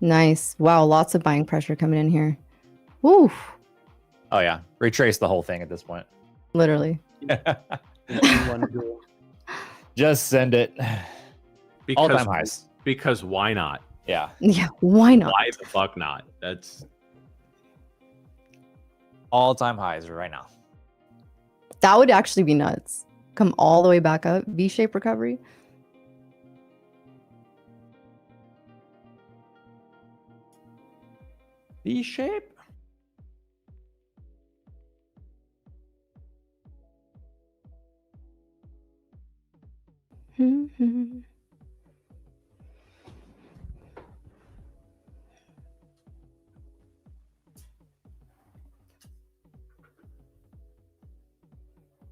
C: Nice. Wow, lots of buying pressure coming in here. Oof.
D: Oh yeah, retrace the whole thing at this point.
C: Literally.
D: Just send it. All-time highs.
A: Because why not?
D: Yeah.
C: Yeah, why not?
A: Why the fuck not? That's
D: All-time highs right now.
C: That would actually be nuts. Come all the way back up. V-shaped recovery.
B: V-shape.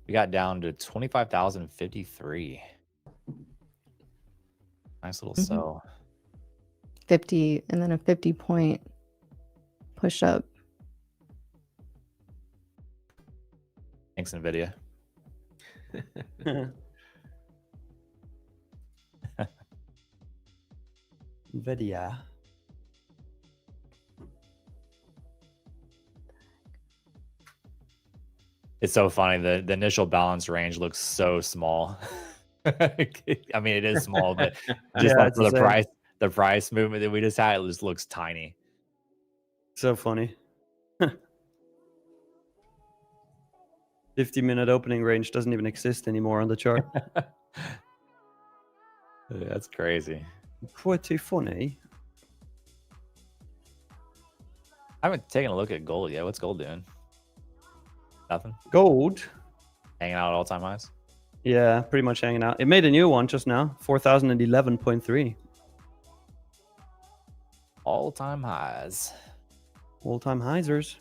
D: We got down to 25,053. Nice little sell.
C: 50 and then a 50-point push up.
D: Thanks, NVIDIA.
B: NVIDIA.
D: It's so funny. The initial balance range looks so small. I mean, it is small, but just
B: Yeah,
D: like
B: it's
D: for
B: insane.
D: the price movement that we just had, it just looks tiny.
B: So funny. 50-minute opening range doesn't even exist anymore on the chart.
D: That's crazy.
B: Pretty funny.
D: I haven't taken a look at gold yet. What's gold doing? Nothing.
B: Gold.
D: Hanging out at all-time highs.
B: Yeah, pretty much hanging out. It made a new one just now. 4,011.3.
D: All-time highs.
B: All-time hisers.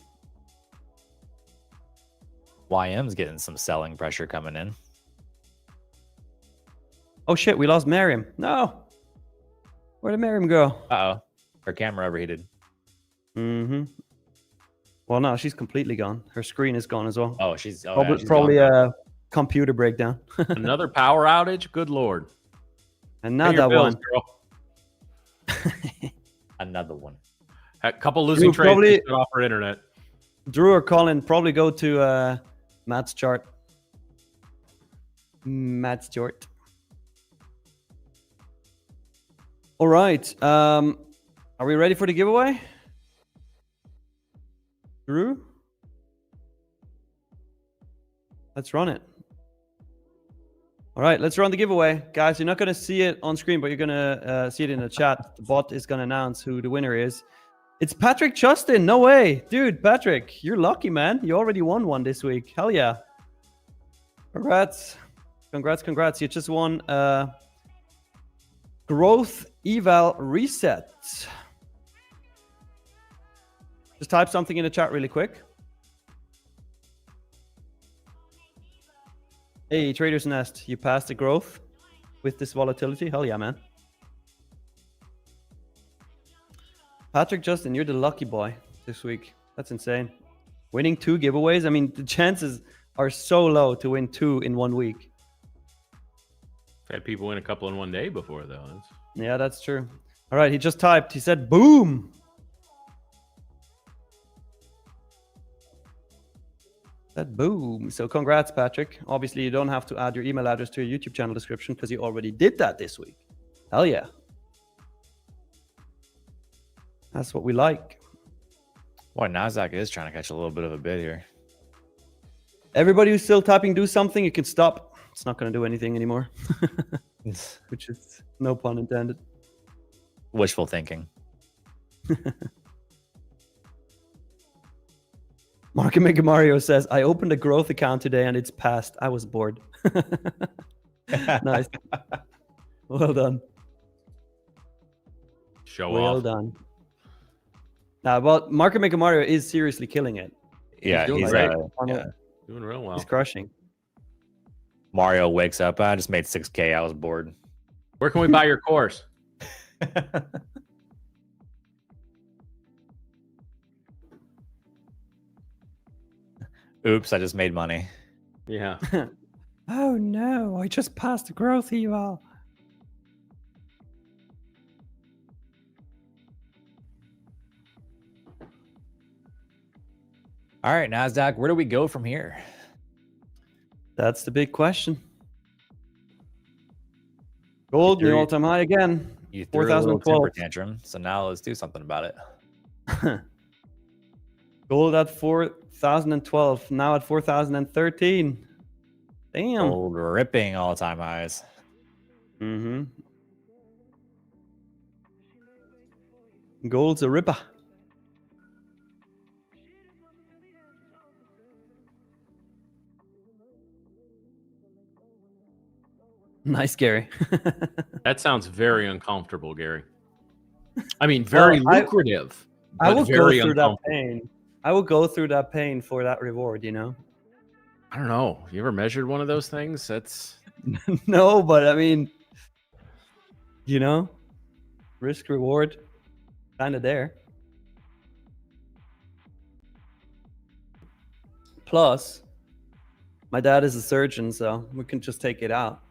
D: YM's getting some selling pressure coming in.
B: Oh shit, we lost Miriam. No. Where did Miriam go?
D: Uh-oh. Her camera overheated.
B: Mm-hmm. Well, no, she's completely gone. Her screen is gone as well.
D: Oh, she's
B: Probably
D: gone.
B: a computer breakdown.
A: another power outage. Good lord. Pay
B: Another
A: your bills,
B: one.
A: girl.
D: Another one.
A: A couple losing trades
B: probably-
A: to shut off our internet.
B: Drew or Colin, probably go to Matt's chart. Matt's chart. All right. Are we ready for the giveaway? Drew? Let's run it. All right, let's run the giveaway. Guys, you're not going to see it on screen, but you're going to see it in the chat. The bot is going to announce who the winner is. It's Patrick Justin. No way. Dude, Patrick, you're lucky, man. You already won one this week. Hell yeah. Congrats. Congrats. You just won Growth Eval Reset. Just type something in the chat really quick. Hey, Trader's Nest, you passed the growth with this volatility? Hell yeah, man. Patrick Justin, you're the lucky boy this week. That's insane. Winning 2 giveaways. I mean, the chances are so low to win 2 in 1 week.
A: I've had people win a couple in one day before, though.
B: Yeah, that's true. All right, he just typed. He said, boom. Said boom. So congrats, Patrick. Obviously, you don't have to add your email address to your YouTube channel description because you already did that this week. Hell yeah. That's what we like.
D: Boy, NASDAQ is trying to catch a little bit of a bid here.
B: Everybody who's still typing do something, you can stop. It's not going to do anything anymore. Which is no pun intended.
D: Wishful thinking.
B: Market Maker Mario says, I opened a growth account today and it's passed. I was bored. Nice. Well done.
A: Show
B: Well
A: off.
B: done. But Market Maker Mario is seriously killing it.
D: Yeah,
A: doing
D: he's
A: great.
D: yeah.
A: Doing real well.
B: He's crushing.
D: Mario wakes up. I just made 6K. I was bored.
A: Where can we buy your course?
D: Oops, I just made money.
A: Yeah.
B: Oh no, I just passed the growth eval.
D: All right, NASDAQ, where do we go from here?
B: That's the big question. Gold, new all-time high again.
D: You threw a little
B: 4,012.
D: temper tantrum, so now let's do something about it.
B: Gold at 4,012, now at 4,013. Damn.
D: Gold ripping all-time highs.
B: Mm-hmm. Gold's a ripper. Nice, Gary.
A: That sounds very uncomfortable, Gary. I mean, very
B: Well,
A: lucrative.
B: I
A: but
B: will go
A: very
B: through that
A: uncomfortable.
B: pain. I will go through that pain for that reward, you know?
A: I don't know. You ever measured one of those things? That's
B: No, but I mean, you know, risk reward kind of there. Plus, my dad is a surgeon, so we can just take it out.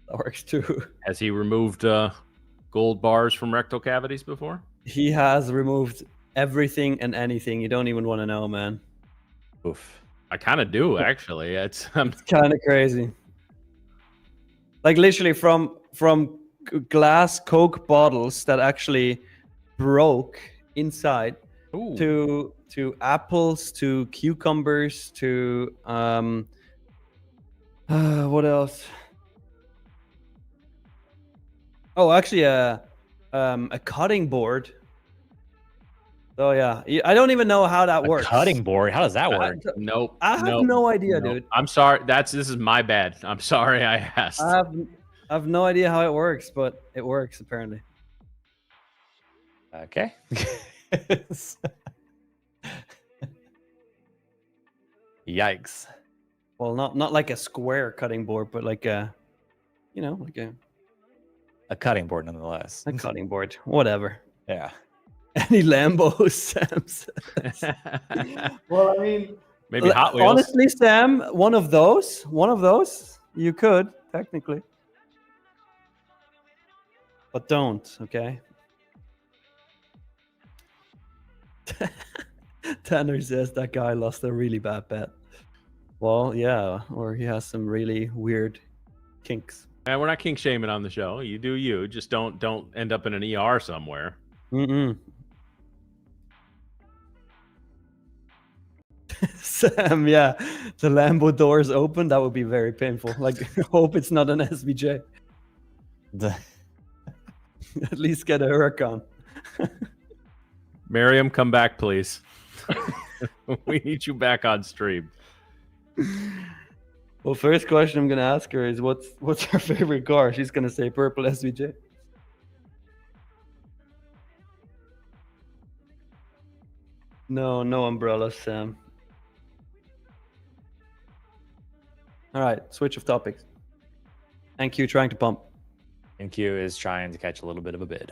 B: That works too.
A: has he removed gold bars from rectal cavities before?
B: He has removed everything and anything. You don't even want to know, man.
D: Oof.
A: I kind of do actually. It's
B: Kind of crazy. Like literally from glass Coke bottles that actually broke inside
A: ooh.
B: to apples, to cucumbers, to what else? Oh, actually a cutting board. Oh yeah, I don't even know how that works.
D: Cutting board. How does that work?
A: Nope.
B: I have
A: nope,
B: no idea,
A: nope.
B: dude.
A: I'm sorry. This is my bad. I'm sorry I asked.
B: I have no idea how it works, but it works apparently.
D: Okay. Yikes.
B: Well, not like a square cutting board, but like a, you know, like
D: A cutting board, nonetheless.
B: a cutting board, whatever.
D: Yeah.
B: Any Lambo, Sam says. Well, I mean,
A: Maybe Hot Wheels.
B: honestly, Sam, one of those, you could technically, but don't. Okay. Tanner says that guy lost a really bad bet. Well, yeah, or he has some really weird kinks.
A: And we're not kink shaming on the show. You do you. Just don't end up in an ER somewhere.
B: Mm-mm. Sam, yeah, the Lambo doors open. That would be very painful. Like, hope it's not an SVJ. At least get a Huracan.
A: Miriam, come back, please. We need you back on stream.
B: Well, first question I'm gonna ask her is what's her favorite car? She's gonna say purple SVJ. No umbrellas, Sam. All right, switch of topics. NQ trying to pump.
D: NQ is trying to catch a little bit of a bid.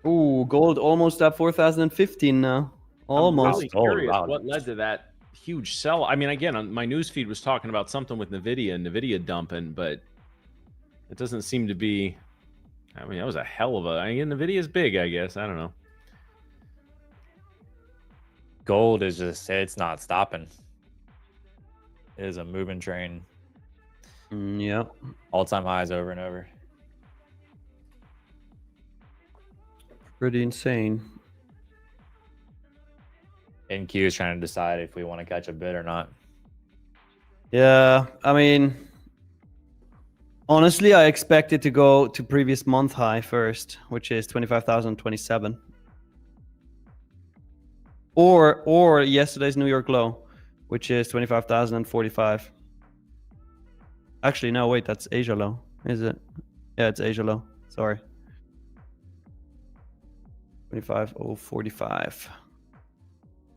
B: Ooh, gold almost at 4,015 now. Almost.
A: I'm really
D: Almost.
A: curious
D: Wow.
A: what led to that huge sell. I mean, again, on my news feed was talking about something with Nvidia dumping, but it doesn't seem to be. I mean, that was a hell of a. I mean, Nvidia's big, I guess. I don't know.
D: Gold is just, it's not stopping. It is a moving train.
B: Yep.
D: All-time highs over and over.
B: Pretty insane.
D: NQ is trying to decide if we want to catch a bid or not.
B: Yeah, I mean, honestly, I expect it to go to previous month high first, which is 25,027. Or yesterday's New York low, which is 25,045. Actually, no, wait, that's Asia low, is it? Yeah, it's Asia low. Sorry. 25,045.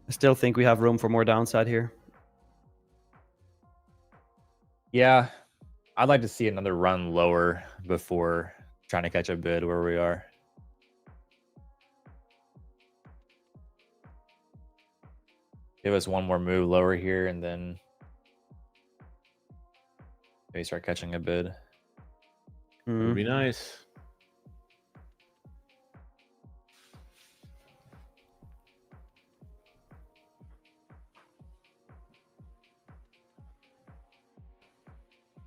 B: I still think we have room for more downside here.
D: Yeah, I'd like to see another run lower before trying to catch a bid where we are. Give us one more move lower here and then Maybe start catching a bid.
A: Would be nice.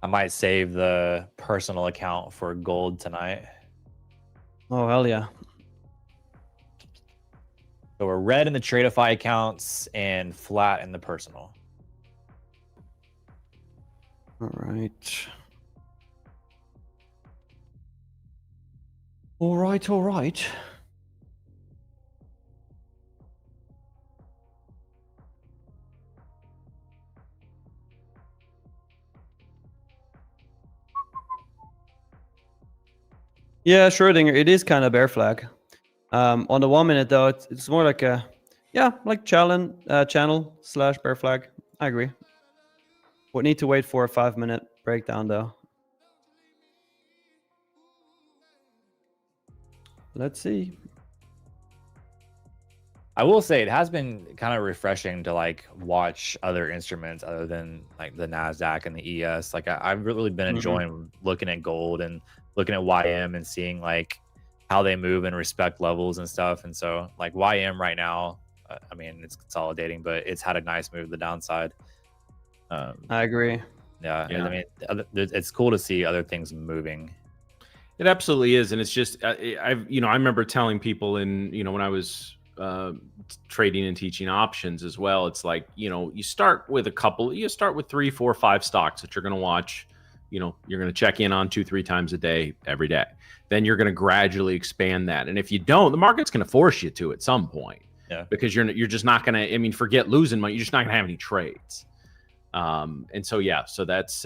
D: I might save the personal account for gold tonight.
B: Oh, hell yeah.
D: So we're red in the Tradeify accounts and flat in the personal.
B: All right. All right, all right. Yeah, Schrödinger, it is kind of bear flag. On the 1 minute though, it's more like a, like channel slash bear flag. I agree. Would need to wait for a 5 minute breakdown though. Let's see.
D: I will say it has been kind of refreshing to like watch other instruments other than like the NASDAQ and the ES. Like I've really been enjoying looking at gold and looking at YM and seeing like how they move and respect levels and stuff. And so like YM right now, I mean, it's consolidating, but it's had a nice move to the downside.
B: I agree.
D: Yeah. I mean, it's cool to see other things moving.
A: It absolutely is. And it's just, I remember telling people when I was trading and teaching options as well, it's like, you start with you start with 3, 4, 5 stocks that you're going to watch. You're going to check in on 2-3 times a day, every day. Then you're going to gradually expand that. And if you don't, the market's going to force you to at some point. Yeah. Because you're just not going to, forget losing money. You're just not going to have any trades. And so, so that's,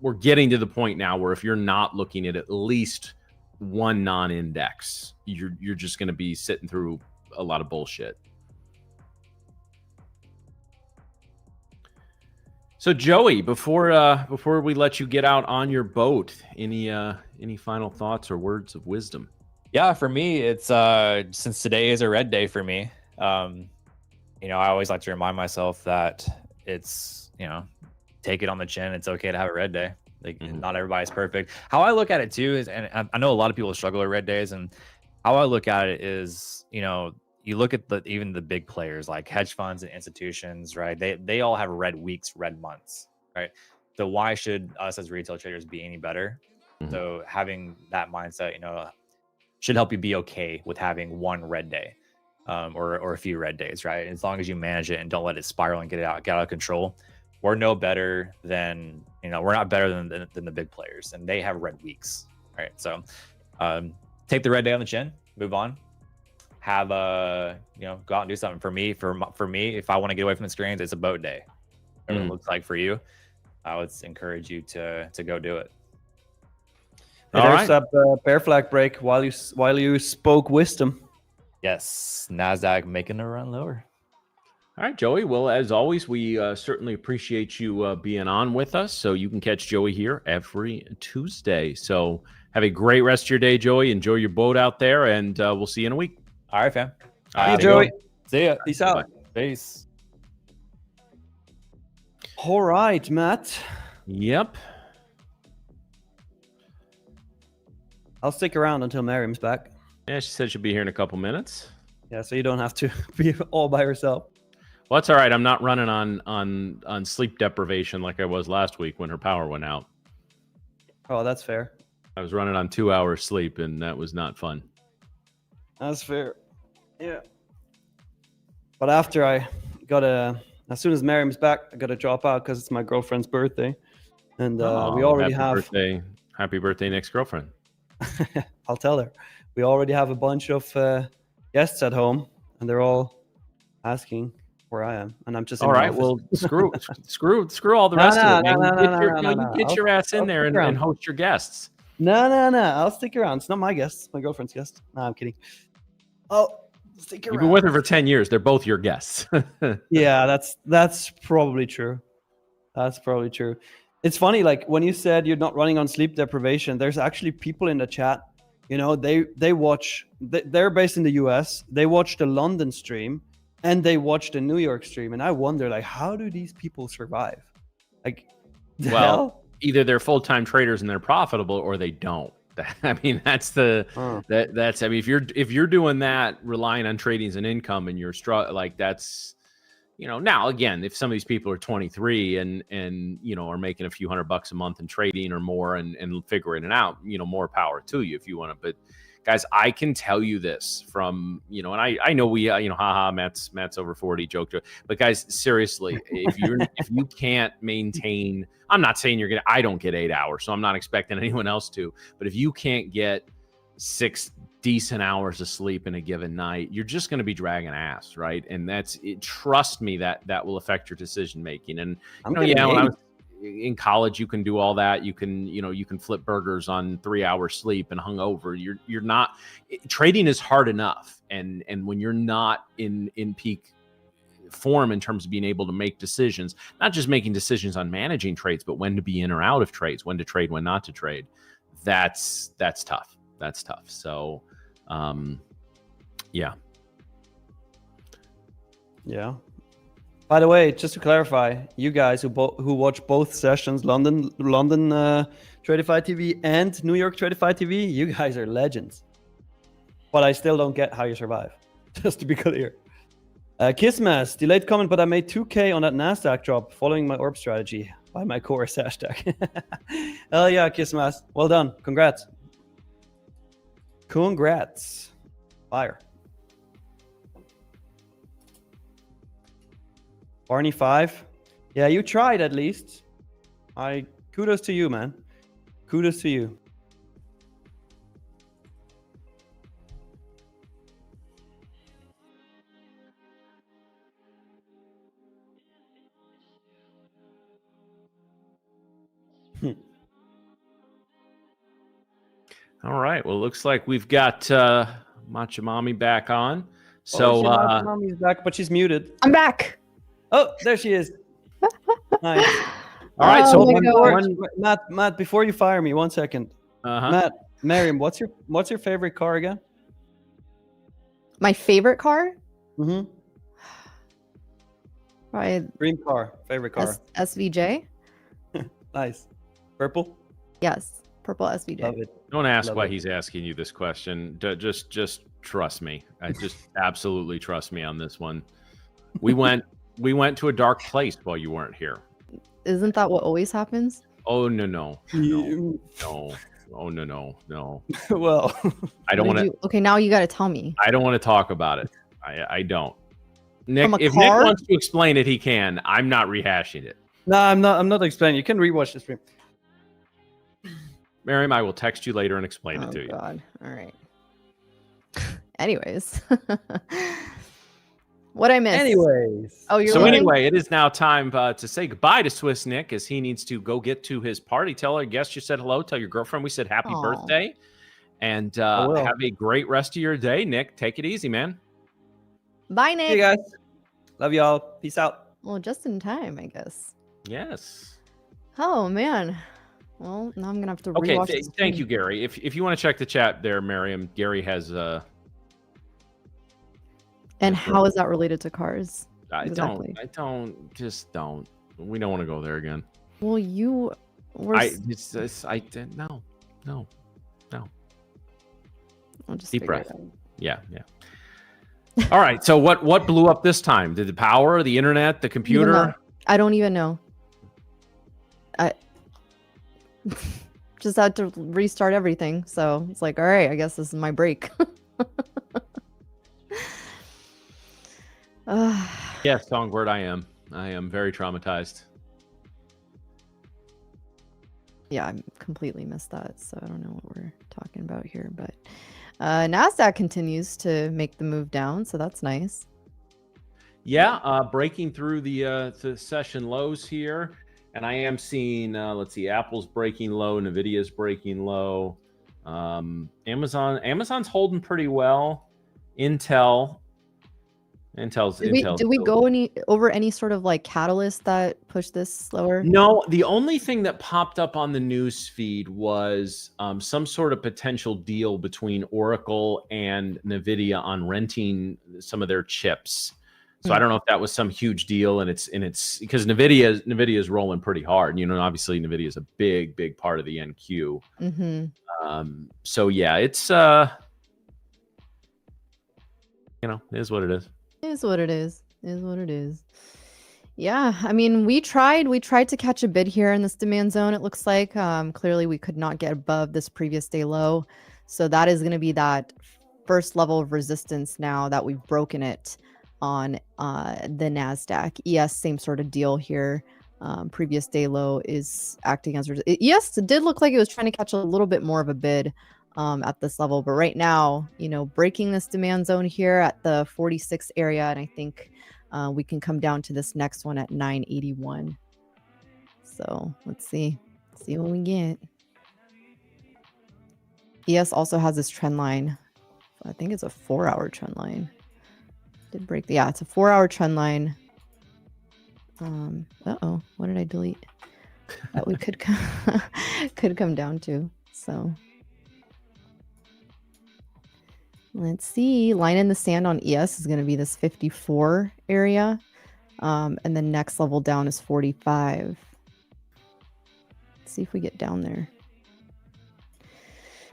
A: we're getting to the point now where if you're not looking at least one non-index, you're just going to be sitting through a lot of bullshit. So Joey, before we let you get out on your boat, any final thoughts or words of wisdom?
D: Yeah, for me, it's since today is a red day for me. I always like to remind myself that it's take it on the chin. It's okay to have a red day. Like not everybody's perfect. How I look at it too is, and I know a lot of people struggle with red days, and how I look at it is, you look at even the big players like hedge funds and institutions, right? They all have red weeks, red months, right? So why should us as retail traders be any better? So having that mindset, should help you be okay with having one red day, or a few red days, right? As long as you manage it and don't let it spiral and get out of control. We're no better than, we're not better than the big players, and they have red weeks, right? So take the red day on the chin, move on. Have go out and do something. For me, if I want to get away from the screens, it's a boat day. Whatever it looks like for you, I would encourage you to go do it.
B: Hey, there's that bear flag break while you spoke wisdom.
D: Yes, NASDAQ making a run lower.
A: All right, Joey. Well, as always, we certainly appreciate you being on with us. So you can catch Joey here every Tuesday. So have a great rest of your day, Joey. Enjoy your boat out there, and we'll see you in a week.
D: All right, fam.
B: See you, Joey.
D: See ya.
B: Peace out.
D: Peace.
B: All right, Matt.
A: Yep.
B: I'll stick around until Miriam's back.
A: Yeah, she said she'll be here in a couple minutes.
B: Yeah, so you don't have to be all by yourself.
A: Well, that's all right. I'm not running on sleep deprivation like I was last week when her power went out.
B: Oh, that's fair.
A: I was running on 2 hours sleep, and that was not fun.
B: That's fair. Yeah. But after as soon as Miriam's back, I got to drop out because it's my girlfriend's birthday. And we already have...
A: Happy birthday, next girlfriend.
B: I'll tell her. We already have a bunch of guests at home, and they're all asking where I am, and I'm just
A: all right. Well, screw all the rest of it. You get your ass in there and host your guests.
B: No. I'll stick around. It's not my guest. It's my girlfriend's guest. No, I'm kidding. Oh, stick around.
A: You've been with her for 10 years. They're both your guests.
B: Yeah, that's probably true. That's probably true. It's funny, like when you said you're not running on sleep deprivation, there's actually people in the chat, they watch, they're based in the US, they watch the London stream and they watch the New York stream. And I wonder, like, how do these people survive? Like, The
A: Well,
B: hell?
A: either they're full-time traders and they're profitable, or they don't. I mean, that's the that's. I mean, if you're doing that, relying on trading as an income, and you're like that's, now again, if some of these people are 23 and are making a few $100 a month in trading or more and figuring it out, more power to you if you want to. But guys, I can tell you this from, and I know we, haha, Matt's over 40, joke. But guys, seriously, if you can't maintain, I'm not saying I don't get 8 hours, so I'm not expecting anyone else to, but if you can't get 6 decent hours of sleep in a given night, you're just going to be dragging ass, right? And trust me, that will affect your decision making. And when I was in college, you can do all that. You can flip burgers on 3 hours sleep and hungover. You're not, trading is hard enough, and when you're not in peak form in terms of being able to make decisions, not just making decisions on managing trades, but when to be in or out of trades, when to trade, when not to trade. That's tough. That's tough. So, yeah.
B: Yeah. By the way, just to clarify, you guys who watch both sessions, London Tradeify TV and New York Tradeify TV, you guys are legends. But I still don't get how you survive. Just to be clear. Kissmas, delayed comment, but I made 2K on that NASDAQ drop following my orb strategy. Buy my course, hashtag. Hell yeah, Kissmas. Well done. Congrats. Congrats. Fire. Barney 5. Yeah, you tried at least. Kudos to you, man. Kudos to you.
A: All right. Well, looks like we've got Matcha Mommy back on. So
B: Mommy's back, but she's muted.
C: I'm back.
B: Oh, there she is. Nice.
A: All right.
B: Matt, before you fire me, 1 second. Matt, Miriam, what's your favorite car again?
C: My favorite car?
B: Mm-hmm.
C: Probably
B: Dream car. Favorite car.
C: SVJ.
B: Nice. Purple?
C: Yes. Purple SVJ.
B: Love it.
A: Don't ask why
B: it.
A: he's asking you this question. Just trust me. I just absolutely trust me on this one. We went to a dark place while you weren't here.
C: Isn't that what always happens?
A: Oh no. Oh no.
B: Well,
A: I don't want to.
C: Okay, now you got to tell me.
A: I don't want to talk about it. I don't. Nick, if
C: car?
A: Nick wants to explain it, he can. I'm not rehashing it.
B: no, I'm not explaining. You can rewatch the stream.
A: Miriam, I will text you later and explain it to you.
C: Oh God. All right. Anyways. What I missed?
B: Anyways.
C: Oh, you're
A: So
C: leaving?
A: anyway, it is now time to say goodbye to Swiss Nick as he needs to go get to his party. Tell our guest you said hello. Tell your girlfriend we said happy
C: Aw.
A: birthday. And
B: will.
A: have a great rest of your day. Nick, take it easy, man.
C: Bye, Nick.
B: Hey guys. Love y'all. Peace out.
C: Well, just in time, I guess.
A: Yes.
C: Oh man. Well, now I'm gonna have to
A: Okay,
C: rewatch this
A: thank
C: thing.
A: you, Gary. If you want to check the chat there, Miriam, Gary has
C: And how is that related to cars? Exactly.
A: don't. We don't want to go there again.
C: Well, you were.
A: No.
C: I'll just
A: Deep
C: figure
A: breath.
C: it out.
A: Yeah. All right. So what blew up this time? Did the power, the internet, the computer?
C: I don't even know. I just had to restart everything. So it's like, all right, I guess this is my break.
A: Yes, Songbird, I am very traumatized.
C: Yeah, I completely missed that. So I don't know what we're talking about here, but NASDAQ continues to make the move down. So that's nice.
A: Yeah, breaking through the session lows here. And I am seeing, let's see, Apple's breaking low, Nvidia's breaking low. Amazon's holding pretty well. Intel's
C: Did we go over any sort of like catalyst that pushed this slower?
A: No, the only thing that popped up on the news feed was some sort of potential deal between Oracle and Nvidia on renting some of their chips. So I don't know if that was some huge deal, and it's because Nvidia is rolling pretty hard. You know, obviously Nvidia is a big part of the NQ. So yeah, it's you know, it is what it is.
C: It is what it is. It is what it is. Yeah, I mean, we tried to catch a bid here in this demand zone. It looks like clearly we could not get above this previous day low. So that is going to be that first level of resistance now that we've broken it on the NASDAQ. ES, same sort of deal here. Previous day low is acting as ES did look like it was trying to catch a little bit more of a bid at this level. But right now, you know, breaking this demand zone here at the 46 area, and I think we can come down to this next one at 981. So let's see what we get. ES also has this trend line. I think it's a 4-hour trend line. Did break the, yeah, it's a 4-hour trend line. Uh-oh, what did I delete? That we could could come down to. So let's see. Line in the sand on ES is going to be this 54 area. And the next level down is 45. Let's see if we get down there.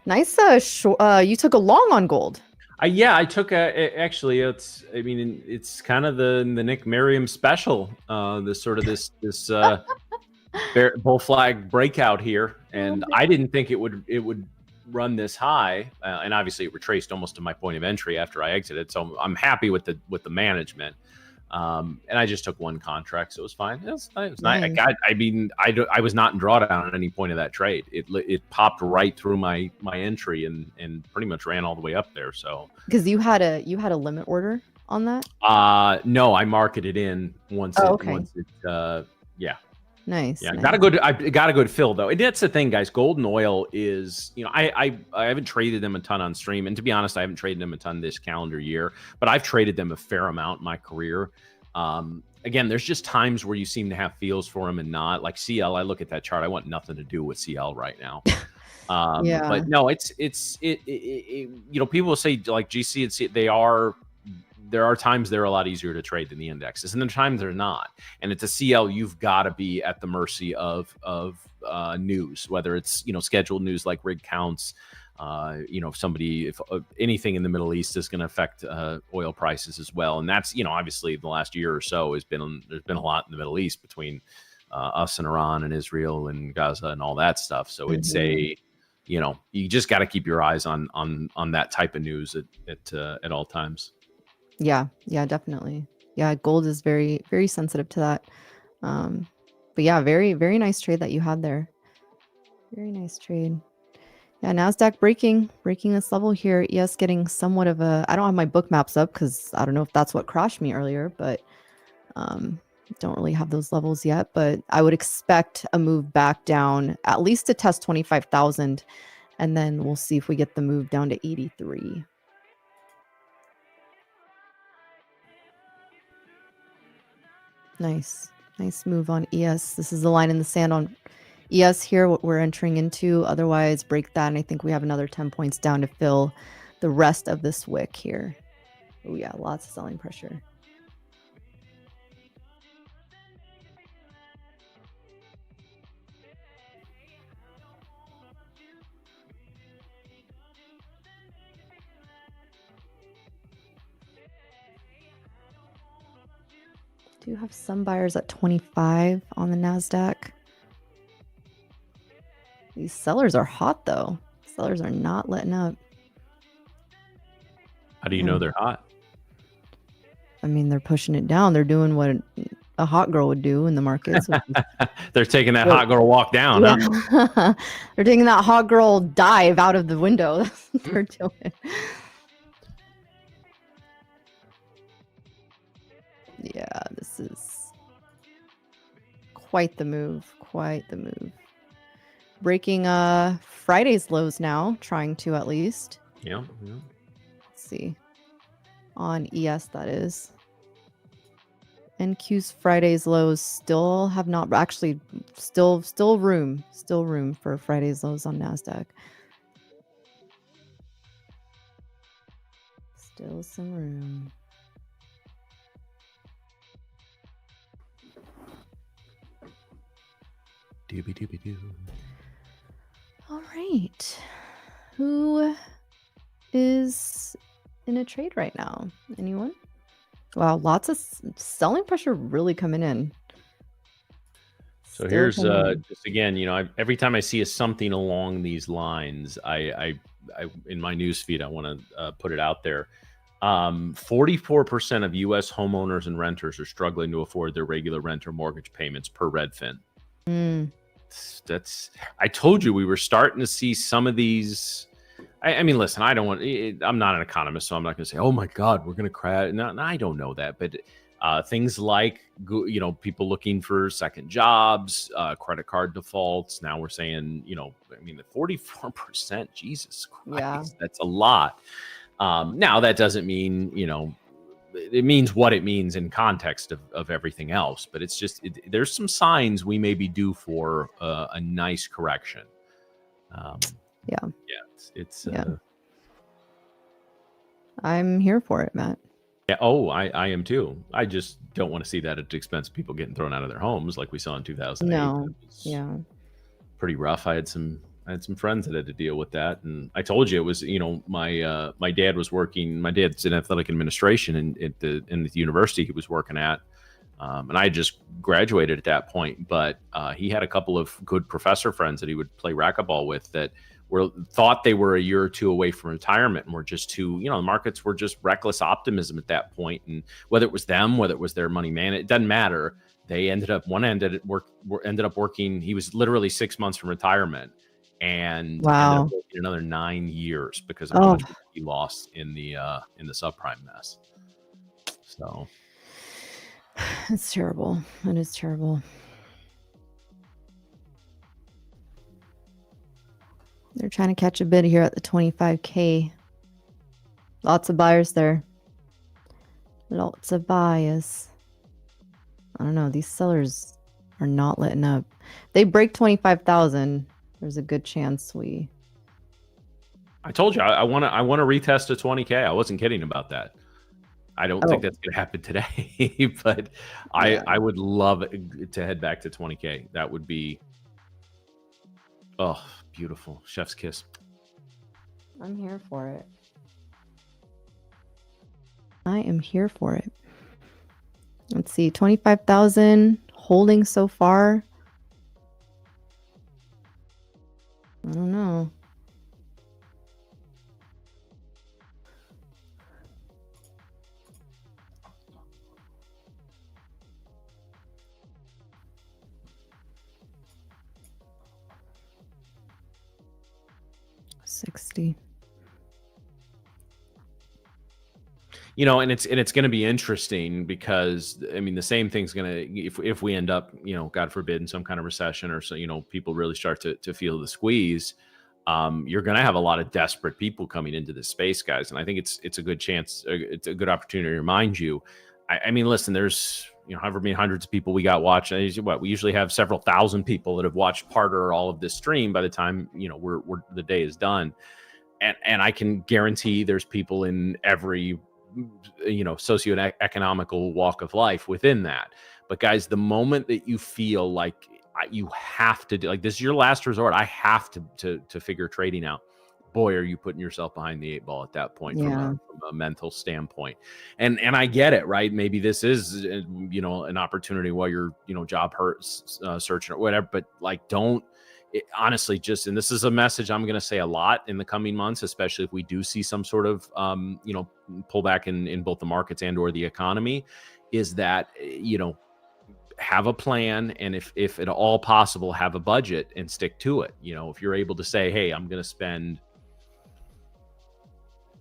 C: Nice. You took a long on gold.
A: Yeah, I took actually. I mean, it's kind of the Nick Merriam special. This bull flag breakout here, and I didn't think it would run this high, and obviously it retraced almost to my point of entry after I exited. So I'm happy with the management. And I just took one contract, so it was fine. It was nice. I was not in drawdown at any point of that trade. It popped right through my entry and pretty much ran all the way up there. So
C: because you had a limit order on that?
A: No, I marketed in once. Yeah.
C: Nice.
A: Yeah,
C: nice.
A: I got a good fill though. And that's the thing, guys. Gold and oil is, you know, I haven't traded them a ton on stream, and to be honest, I haven't traded them a ton this calendar year, but I've traded them a fair amount in my career. Again, there's just times where you seem to have feels for them and not. Like CL, I look at that chart, I want nothing to do with CL right now.
C: Yeah.
A: But no, you know, people will say like GC and C, there are times they're a lot easier to trade than the indexes, and then times they're not. And it's a CL, you've got to be at the mercy of news, whether it's, you know, scheduled news like rig counts, you know, if anything in the Middle East is going to affect oil prices as well. And that's, you know, obviously the last year or so there's been a lot in the Middle East between us and Iran and Israel and Gaza and all that stuff. So it's you know, you just got to keep your eyes on that type of news at all times.
C: Yeah, definitely. Yeah, gold is very, very sensitive to that. But yeah, very, very nice trade that you had there. Very nice trade. Yeah, NASDAQ breaking this level here. Yes, getting somewhat of a, I don't have my book maps up because I don't know if that's what crashed me earlier, but don't really have those levels yet. But I would expect a move back down, at least to test 25,000. And then we'll see if we get the move down to 83. Nice move on ES. This is the line in the sand on ES here, what we're entering into. Otherwise, break that, and I think we have another 10 points down to fill the rest of this wick here. Oh yeah, lots of selling pressure. Do have some buyers at 25 on the NASDAQ. These sellers are hot though. Sellers are not letting up.
A: How do you know they're hot?
C: I mean, they're pushing it down. They're doing what a hot girl would do in the markets.
A: They're taking that hot girl walk down.
C: Yeah.
A: Huh?
C: They're taking that hot girl dive out of the window. That's what they're doing. Yeah, this is quite the move. Breaking Friday's lows now, trying to at least.
A: Yeah.
C: Let's see. On ES, that is. NQ's Friday's lows still have not, actually still room for Friday's lows on NASDAQ. Still some room.
A: Doobie-doobie-doo.
C: All right. Who is in a trade right now? Anyone? Wow, lots of selling pressure really coming in.
A: So
C: Still
A: here's
C: coming in.
A: just again, every time I see something along these lines, I in my news feed, I want to put it out there. 44% of U.S. homeowners and renters are struggling to afford their regular rent or mortgage payments per Redfin. I told you we were starting to see some of these. I mean, listen, I'm not an economist, so I'm not going to say, oh my God, we're going to crash. No, I don't know that. But things like, people looking for second jobs, credit card defaults. Now we're saying, the 44%, Jesus Christ,
C: Yeah.
A: that's a lot. Now that doesn't mean, it means what it means in context of everything else. But it's just, there's some signs we may be due for a nice correction.
C: I'm here for it, Matt.
A: Yeah. Oh, I am too. I just don't want to see that at the expense of people getting thrown out of their homes like we saw in 2008.
C: No. Yeah.
A: Pretty rough. I had some friends that had to deal with that, and I told you it was, my dad was working. My dad's in athletic administration in the university he was working at, and I just graduated at that point. But he had a couple of good professor friends that he would play racquetball with that thought they were a year or two away from retirement, and were just too, the markets were just reckless optimism at that point. And whether it was them, whether it was their money man, it doesn't matter. They ended up working. He was literally 6 months from retirement, and
C: Wow.
A: ended up working another 9 years because of how much he lost in the subprime mess. So
C: It's terrible. It is terrible. They're trying to catch a bid here at the 25K. Lots of buyers there. Lots of buyers. I don't know. These sellers are not letting up. They break 25,000. There's a good chance we.
A: I told you I want to retest a 20K. I wasn't kidding about that. I don't think that's going to happen today, but yeah. I would love it to head back to 20K. That would be, beautiful. Chef's kiss.
C: I'm here for it. I am here for it. Let's see, 25,000 holding so far. I don't know. $60.
A: And it's going to be interesting because the same thing's going to, if we end up, God forbid, in some kind of recession, or so, people really start to feel the squeeze, you're going to have a lot of desperate people coming into this space, guys. And I think it's a good chance. It's a good opportunity to remind you. Listen, there's, however many hundreds of people we got watching. We usually have several thousand people that have watched part or all of this stream by the time, we're the day is done. And I can guarantee there's people in every, socioeconomical walk of life within that. But guys, the moment that you feel like you have to do, like, this is your last resort, I have to figure trading out, boy, are you putting yourself behind the 8 ball at that point. From a mental standpoint. And I get it, right? Maybe this is, an opportunity while you're, job searching or whatever, but honestly, and this is a message I'm going to say a lot in the coming months, especially if we do see some sort of, pullback in both the markets and or the economy, is that, have a plan. And if at all possible, have a budget and stick to it. If you're able to say, hey, I'm going to spend,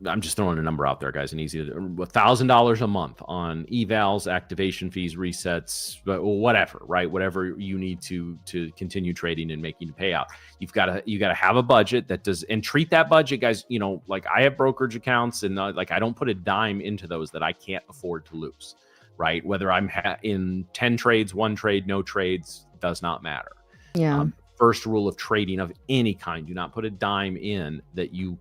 A: I'm just throwing a number out there, guys, and easy, $1,000 a month on evals, activation fees, resets, whatever, right? Whatever you need to continue trading and making a payout. You got to have a budget that does, and treat that budget, guys. Like, I have brokerage accounts, and I don't put a dime into those that I can't afford to lose, right? Whether I'm in 10 trades, 1 trade, no trades, does not matter.
C: Yeah.
A: First rule of trading of any kind: do not put a dime in that you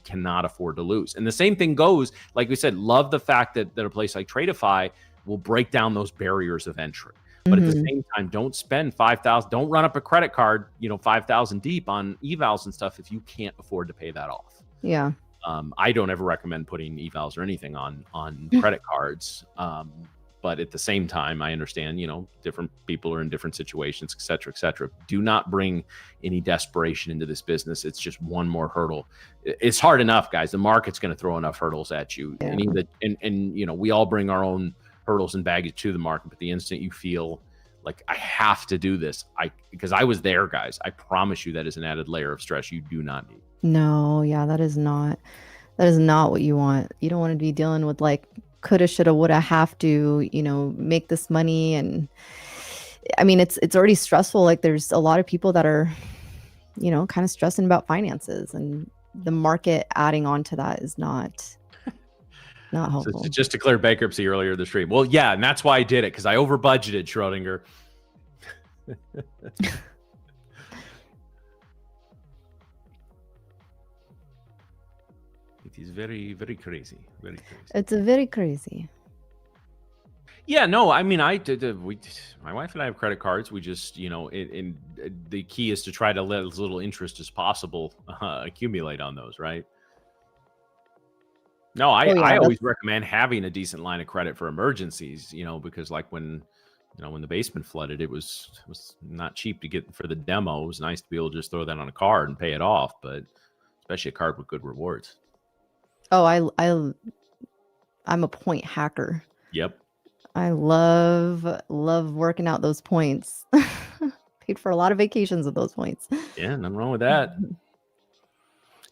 A: cannot afford to lose. And the same thing goes, like we said, love the fact that a place like Tradeify will break down those barriers of entry. But at the same time, don't spend 5,000. Don't run up a credit card, 5,000 deep on evals and stuff if you can't afford to pay that off.
C: Yeah.
A: I don't ever recommend putting evals or anything on credit cards. But at the same time, I understand, different people are in different situations, et cetera, et cetera. Do not bring any desperation into this business. It's just one more hurdle. It's hard enough, guys. The market's going to throw enough hurdles at you.
C: Yeah.
A: And we all bring our own hurdles and baggage to the market. But the instant you feel like I have to do this, because I was there, guys, I promise you that is an added layer of stress you do not need.
C: No, yeah, that is not what you want. You don't want to be dealing with like coulda, shoulda, woulda, have to, make this money. And I mean, it's already stressful. Like there's a lot of people that are, kind of stressing about finances, and the market adding on to that is not helpful.
A: So just declared bankruptcy earlier this stream. Well, yeah, and that's why I did it, because I over budgeted, Schrodinger. It is very, very crazy. Very crazy.
C: It's very crazy.
A: Yeah, no, I mean, my wife and I have credit cards. We just, the key is to try to let as little interest as possible accumulate on those, right? No, I always recommend having a decent line of credit for emergencies, because like when the basement flooded, it was not cheap to get for the demo. It was nice to be able to just throw that on a card and pay it off, but especially a card with good rewards.
C: Oh, I'm a point hacker.
A: Yep.
C: I love working out those points. Paid for a lot of vacations with those points.
A: Yeah, nothing wrong with that.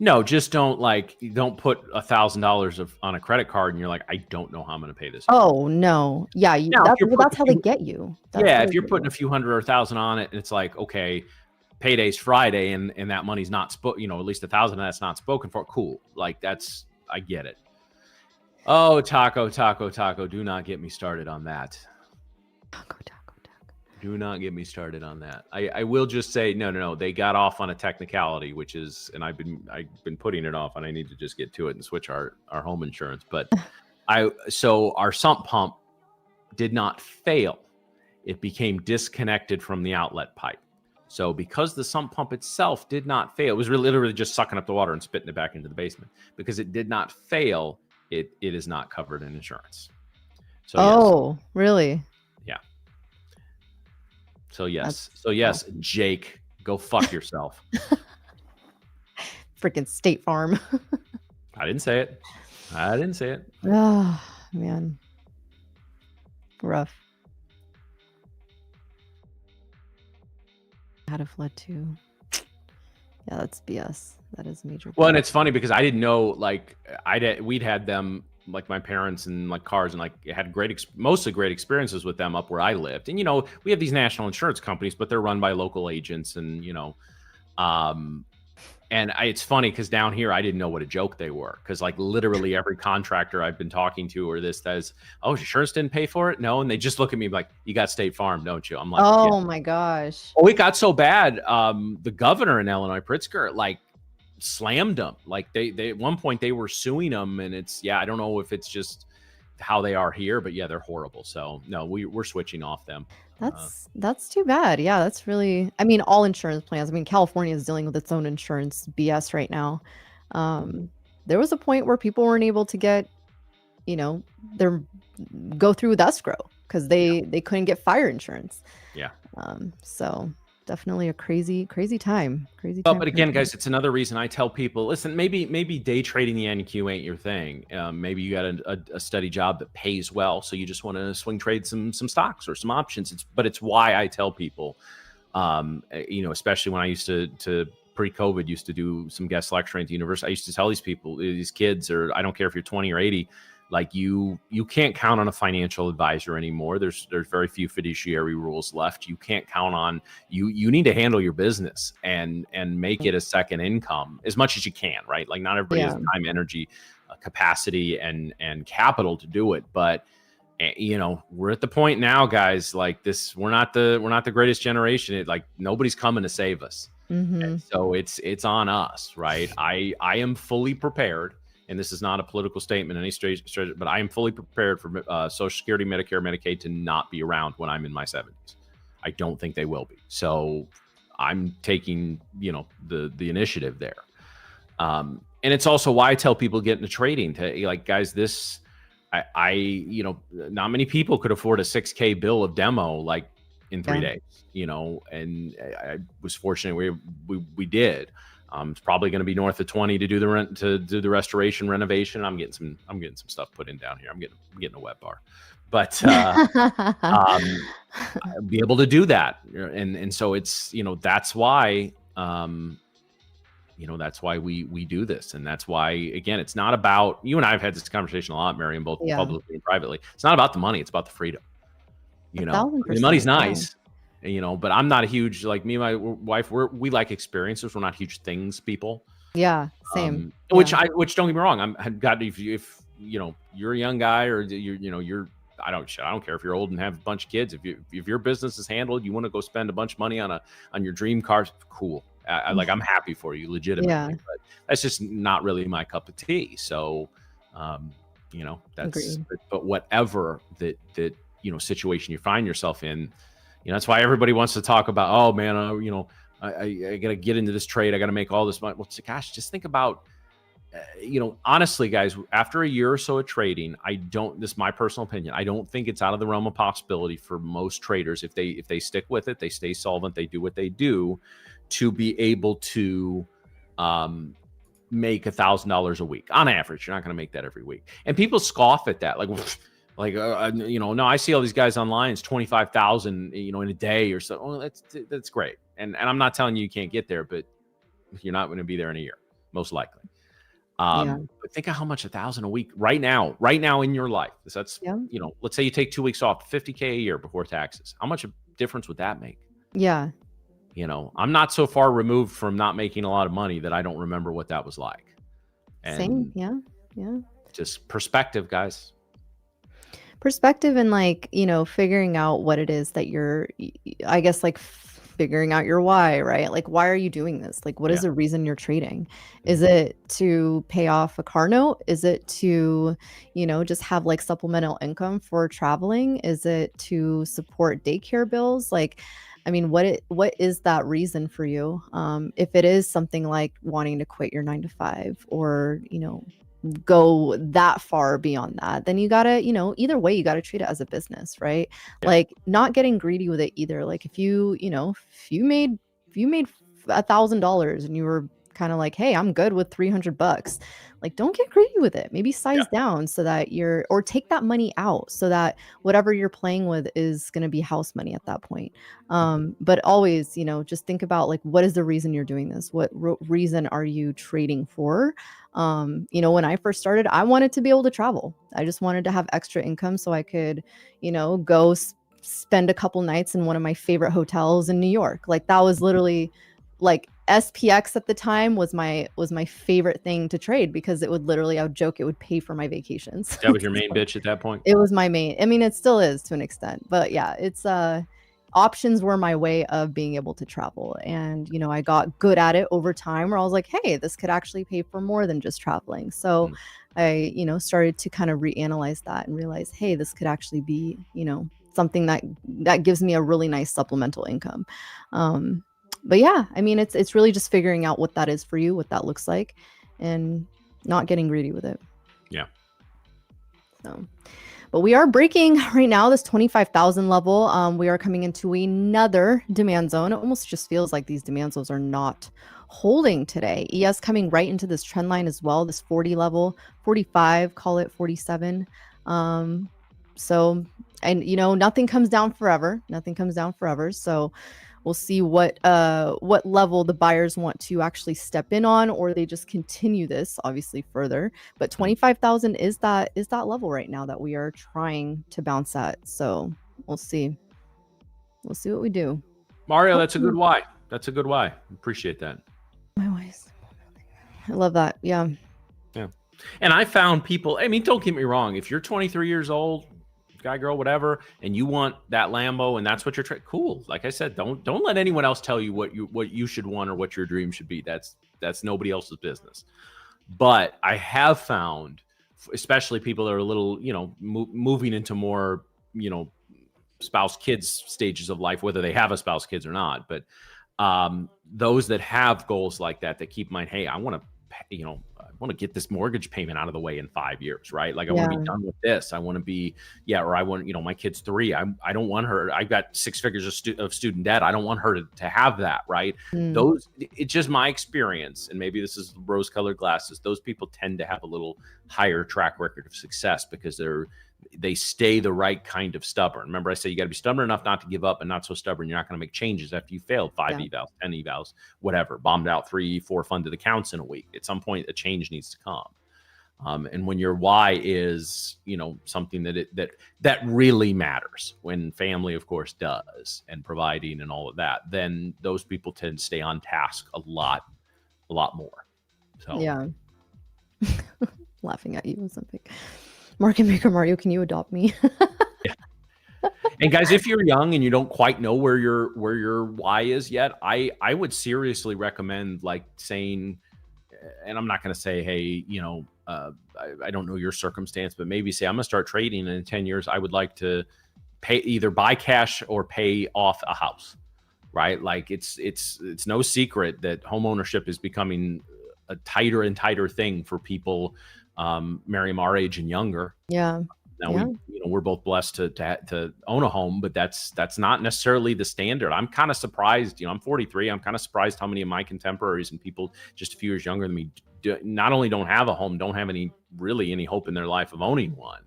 A: No, just don't put $1,000 on a credit card and you're like, I don't know how I'm going to pay this.
C: Oh no, yeah, that's how they get you.
A: If you're putting a few hundred or 1,000 on it, and it's like, okay, payday's Friday, and that money's not at least 1,000 of that's not spoken for. Cool, like I get it. Oh, taco. Do not get me started on that.
C: Taco.
A: Do not get me started on that. I will just say, no. They got off on a technicality, which is, and I've been putting it off, and I need to just get to it and switch our home insurance. But so our sump pump did not fail. It became disconnected from the outlet pipe. So because the sump pump itself did not fail, it was literally just sucking up the water and spitting it back into the basement. Because it did not fail, it is not covered in insurance. So yes.
C: Really?
A: Yeah. So yes. Jake, go fuck yourself.
C: Freaking State Farm.
A: I didn't say it.
C: Oh, man. Rough. Had a flood too. Yeah, that's BS. That is major.
A: Well, and it's funny because I didn't know, like, we'd had them, like my parents and like cars, and like had mostly great experiences with them up where I lived. And we have these national insurance companies, but they're run by local agents, and it's funny because down here I didn't know what a joke they were, because like literally every contractor I've been talking to or this says, "Oh, insurance didn't pay for it." No, and they just look at me like, "You got State Farm, don't you?" I'm like,
C: "Oh
A: yeah.
C: My gosh!"
A: Oh, it got so bad. The governor in Illinois, Pritzker, like slammed them. Like they at one point they were suing them, and I don't know if it's just how they are here, but yeah, they're horrible. So no, we're switching off them.
C: That's too bad. Yeah, that's really, I mean, all insurance plans. I mean, California is dealing with its own insurance BS right now. There was a point where people weren't able to get, go through with escrow because they couldn't get fire insurance.
A: Yeah.
C: So definitely a crazy time.
A: But again, guys, it's another reason I tell people, listen, maybe day trading the NQ ain't your thing. Maybe you got a steady job that pays well, so you just want to swing trade some stocks or some options. But it's why I tell people, especially when I used to pre-COVID used to do some guest lecturing at the university. I used to tell these kids, or I don't care if you're 20 or 80, like you can't count on a financial advisor anymore. There's very few fiduciary rules left. You can't count on you need to handle your business and make it a second income as much as you can, right? Like not everybody has time, energy, capacity, and capital to do it. But we're at the point now, guys, like this, we're not the greatest generation. Nobody's coming to save us. Mm-hmm. And so it's on us, right? I am fully prepared and this is not a political statement, any straight, but I am fully prepared for Social Security, Medicare, Medicaid to not be around when I'm in my 70s. I don't think they will be. So I'm taking, the initiative there. And it's also why I tell people get into trading to like, guys, this, not many people could afford a 6K bill of demo like in 3 days, and I was fortunate we did. It's probably going to be north of 20 to do the rent, to do the restoration renovation. I'm getting some stuff put in down here. I'm getting a wet bar, but be able to do that. And so it's, that's why, that's why we do this. And that's why, again, it's not about, you and I have had this conversation a lot, Marion, both publicly and privately. It's not about the money. It's about the freedom. The money's nice, but I'm not a huge, like me and my wife, we like experiences. We're not huge things people.
C: Yeah. Same.
A: Which don't get me wrong. if you're a young guy or I don't care if you're old and have a bunch of kids. If your business is handled, you want to go spend a bunch of money on your dream car, cool. I'm happy for you legitimately, but that's just not really my cup of tea. So, that's, but whatever that situation you find yourself in, that's why everybody wants to talk about, oh man, I got to get into this trade. I got to make all this money. Well, gosh, just think about, honestly, guys, after a year or so of trading, this is my personal opinion. I don't think it's out of the realm of possibility for most traders, if they stick with it, they stay solvent, they do what they do, to be able to make $1,000 a week on average. You're not going to make that every week. And people scoff at that. No, I see all these guys online. It's 25,000, in a day or so. Well, that's great. And I'm not telling you can't get there, but you're not going to be there in a year, most likely. But think of how much 1,000 a week right now in your life. That's, let's say you take 2 weeks off, $50K a year before taxes. How much of a difference would that make?
C: Yeah.
A: I'm not so far removed from not making a lot of money that I don't remember what that was like. And
C: same. Yeah.
A: Just perspective, guys.
C: Perspective and figuring out what it is that you're, I guess, figuring out your why, right? Like, why are you doing this? Like, what is the reason you're trading? Is it to pay off a car note? Is it to, just have supplemental income for traveling? Is it to support daycare bills? What is that reason for you? If it is something like wanting to quit your 9-to-5 or, go that far beyond that, then you gotta, either way, you gotta treat it as a business, right? Not getting greedy with it either. If you made $1,000 and you were kind of like, hey, I'm good with $300, don't get greedy with it. Maybe size down so that or take that money out so that whatever you're playing with is going to be house money at that point. But always, just think about what is the reason you're doing this? What reason are you trading for? When I first started, I wanted to be able to travel. I just wanted to have extra income so I could, go spend a couple nights in one of my favorite hotels in New York. That was literally SPX at the time was my favorite thing to trade because it would literally, I would joke, it would pay for my vacations.
A: That was your main bitch at that point?
C: It was my main. I mean, it still is to an extent, but yeah, it's options were my way of being able to travel. And, I got good at it over time where I was like, hey, this could actually pay for more than just traveling. So I, started to kind of reanalyze that and realize, hey, this could actually be, something that gives me a really nice supplemental income. But yeah, I mean, it's really just figuring out what that is for you, what that looks like, and not getting greedy with it.
A: Yeah.
C: So, but we are breaking right now this 25,000 level. We are coming into another demand zone. It almost just feels like these demand zones are not holding today. ES coming right into this trend line as well, this 40 level, 45, call it 47. So, and nothing comes down forever. Nothing comes down forever. So we'll see what level the buyers want to actually step in on, or they just continue this obviously further. But 25,000 is that level right now that we are trying to bounce at. So we'll see. We'll see what we do.
A: Mario, that's a good why. That's a good why. Appreciate that.
C: My wise. I love that. Yeah.
A: Yeah. And I found people, I mean, don't get me wrong. If you're 23 years old, guy, girl, whatever, and you want that Lambo and that's what you're cool. Like I said, don't let anyone else tell you what you should want or what your dream should be. That's nobody else's business. But I have found, especially people that are a little, moving into more, spouse kids stages of life, whether they have a spouse kids or not. But those that have goals like that keep in mind, hey, I want to get this mortgage payment out of the way in 5 years, right? Like I want to be done with this. I want to be, or I want, my kid's 3. I don't want her. I've got 6 figures of student debt. I don't want her to have that, right? It's just my experience, and maybe this is rose-colored glasses. Those people tend to have a little higher track record of success because they stay the right kind of stubborn. Remember, I said you got to be stubborn enough not to give up, and not so stubborn you're not going to make changes after you failed 5 evals, 10 evals, whatever, bombed out 3, 4 funded accounts in a week. At some point, a change needs to come. And when your why is, something that really matters, when family, of course, does, and providing and all of that, then those people tend to stay on task a lot more. So
C: yeah, laughing at you or something. Market Maker Mario, can you adopt me?
A: And guys, if you're young and you don't quite know where your why is yet, I would seriously recommend saying, and I'm not going to say, hey, I don't know your circumstance, but maybe say, I'm going to start trading, and in 10 years, I would like to either buy cash or pay off a house, right? Like it's no secret that home ownership is becoming a tighter and tighter thing for people, Miriam, our age and younger.
C: Yeah.
A: Now we're both blessed to own a home, but that's not necessarily the standard. I'm kind of surprised. I'm 43. I'm kind of surprised how many of my contemporaries and people just a few years younger than me not only don't have a home, don't have any hope in their life of owning one.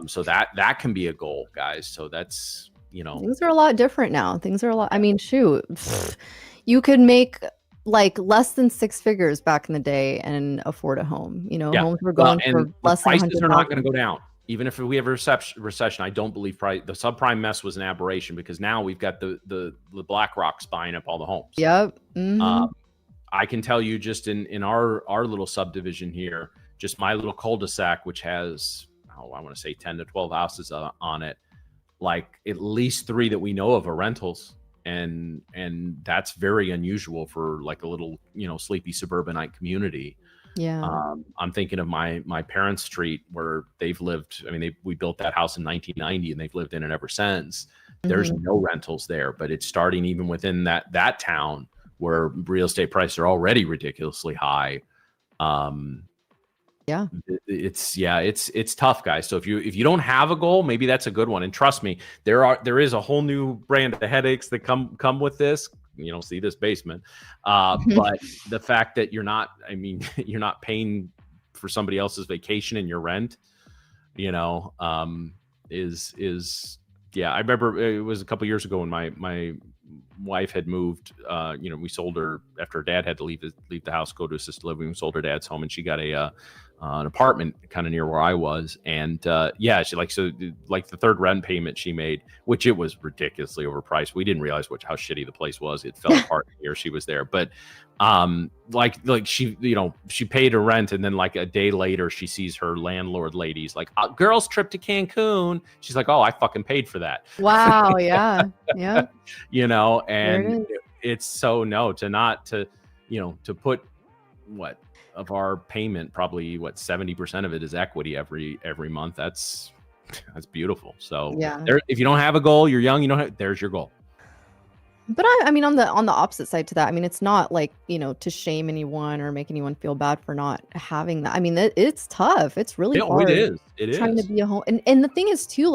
A: So that can be a goal, guys. So that's
C: things are a lot different now. Things are a lot. I mean, shoot, you could make less than 6 figures back in the day and afford a home. Homes were going for less than
A: prices are not going to go down. Even if we have a recession, I don't believe the subprime mess was an aberration, because now we've got the BlackRocks buying up all the homes.
C: Yep.
A: I can tell you just in our little subdivision here, just my little cul-de-sac, which has, I want to say 10 to 12 houses on it, at least 3 that we know of are rentals. And that's very unusual for a little, sleepy suburbanite community.
C: Yeah.
A: I'm thinking of my parents' street where they've lived. I mean, we built that house in 1990 and they've lived in it ever since. There's no rentals there, but it's starting even within that town where real estate prices are already ridiculously high. It's tough, guys. So if you don't have a goal, maybe that's a good one. And trust me, there is a whole new brand of headaches that come with this. See this basement, but the fact that you're not paying for somebody else's vacation and your rent, is I remember it was a couple years ago when my wife had moved. We sold her after her dad had to leave the house, go to assisted living. We sold her dad's home, and she got an apartment kind of near where I was. And she the third rent payment she made, which it was ridiculously overpriced. We didn't realize how shitty the place was. It fell apart here. She was there, but she paid her rent, and then a day later she sees her landlord lady's girls trip to Cancun. She's like, oh, I fucking paid for that.
C: Wow. Yeah. Yeah.
A: And it's so to put what of our payment, probably 70% of it is equity every month. That's beautiful. So if you don't have a goal, you're young, there's your goal.
C: But I mean, on the opposite side to that, I mean, it's not to shame anyone or make anyone feel bad for not having that. I mean, it's tough. It's really hard.
A: It is
C: trying to be a home. And the thing is too,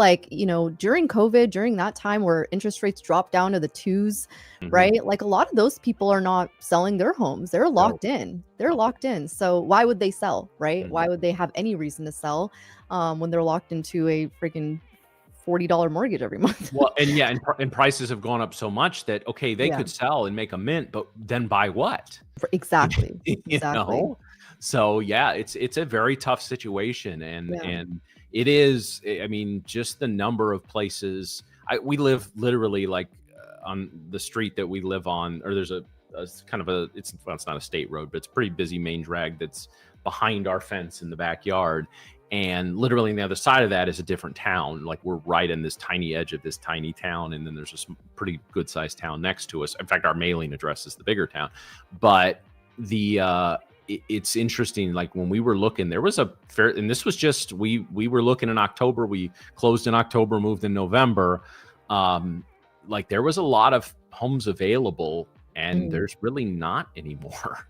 C: during COVID, during that time where interest rates dropped down to the 2s, right? A lot of those people are not selling their homes. They're locked in. They're locked in. So why would they sell, right? Why would they have any reason to sell when they're locked into a freaking $40 mortgage every month?
A: Well, and prices have gone up so much that they could sell and make a mint, but then buy what?
C: Exactly.
A: So it's a very tough situation, and it is. I mean, just the number of places we live literally on the street that we live on, or there's a kind of it's not a state road, but it's a pretty busy main drag that's behind our fence in the backyard. And literally on the other side of that is a different town. We're right in this tiny edge of this tiny town. And then there's a pretty good sized town next to us. In fact, our mailing address is the bigger town. But it's interesting. Like when we were looking, there was a fair, and this was just we were looking in October. We closed in October, moved in November. Like there was a lot of homes available, and there's really not anymore.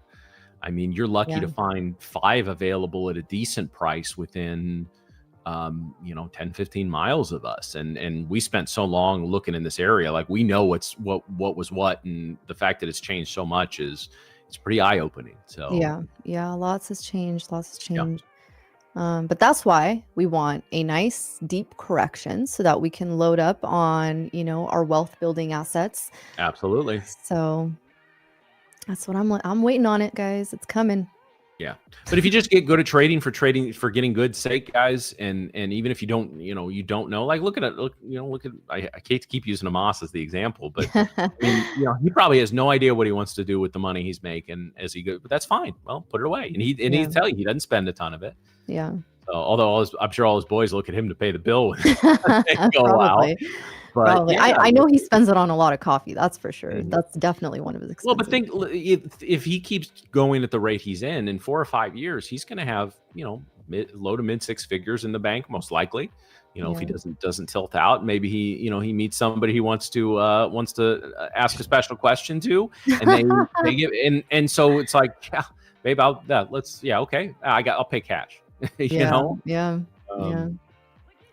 A: I mean, you're lucky to find 5 available at a decent price within 10, 15 miles of us. And we spent so long looking in this area, like we know what was what, and the fact that it's changed so much it's pretty eye-opening. So
C: yeah, lots has changed. But that's why we want a nice deep correction so that we can load up on, our wealth building assets.
A: absolutely.
C: So that's what I'm waiting on it, guys. It's coming.
A: Yeah. But if you just get good at trading for getting good sake, guys, and even if you don't, you don't know, like look at I hate to keep using Amos as the example, but I mean, he probably has no idea what he wants to do with the money he's making as he goes, but that's fine. Well, put it away. And he'd tell you he doesn't spend a ton of it.
C: Yeah.
A: So, although I'm sure all his boys look at him to pay the bill when they go out. But
C: Probably.
A: yeah,
C: I know he spends it on a lot of coffee. That's for sure.
A: Mhm.
C: That's definitely one of his expenses.
A: Well, but think if he keeps going at the rate he's in 4 or 5 years, he's going to have low to mid 6 figures in the bank, most likely. If he doesn't tilt out, maybe he meets somebody he wants to ask a special question to, and they give and so it's like, yeah, babe, okay, I'll pay cash.
C: Yeah.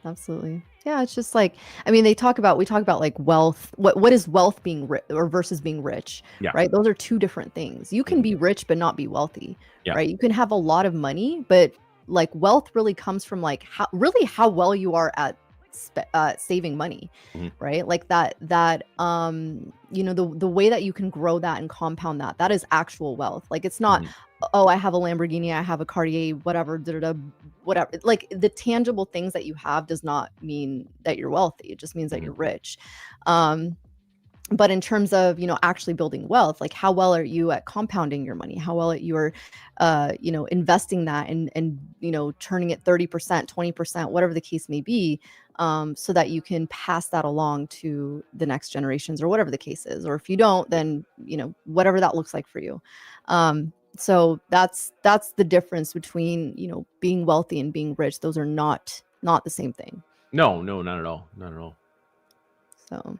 C: Absolutely. Yeah, it's just like, I mean, we talk about like wealth. What is wealth being rich or versus being rich, right? Those are two different things. You can be rich but not be wealthy, right? You can have a lot of money, but like wealth really comes from like how well you are at saving money, right? Like that the way that you can grow that and compound that is actual wealth. Like it's not oh, I have a Lamborghini, I have a Cartier, whatever, whatever. Like the tangible things that you have does not mean that you're wealthy. It just means that you're rich. But in terms of, actually building wealth, like how well are you at compounding your money? How well you are, investing that and turning it 30%, 20%, whatever the case may be, so that you can pass that along to the next generations or whatever the case is. Or if you don't, then, whatever that looks like for you. So that's the difference between, being wealthy and being rich. Those are not the same thing.
A: No, not at all. Not at all.
C: So,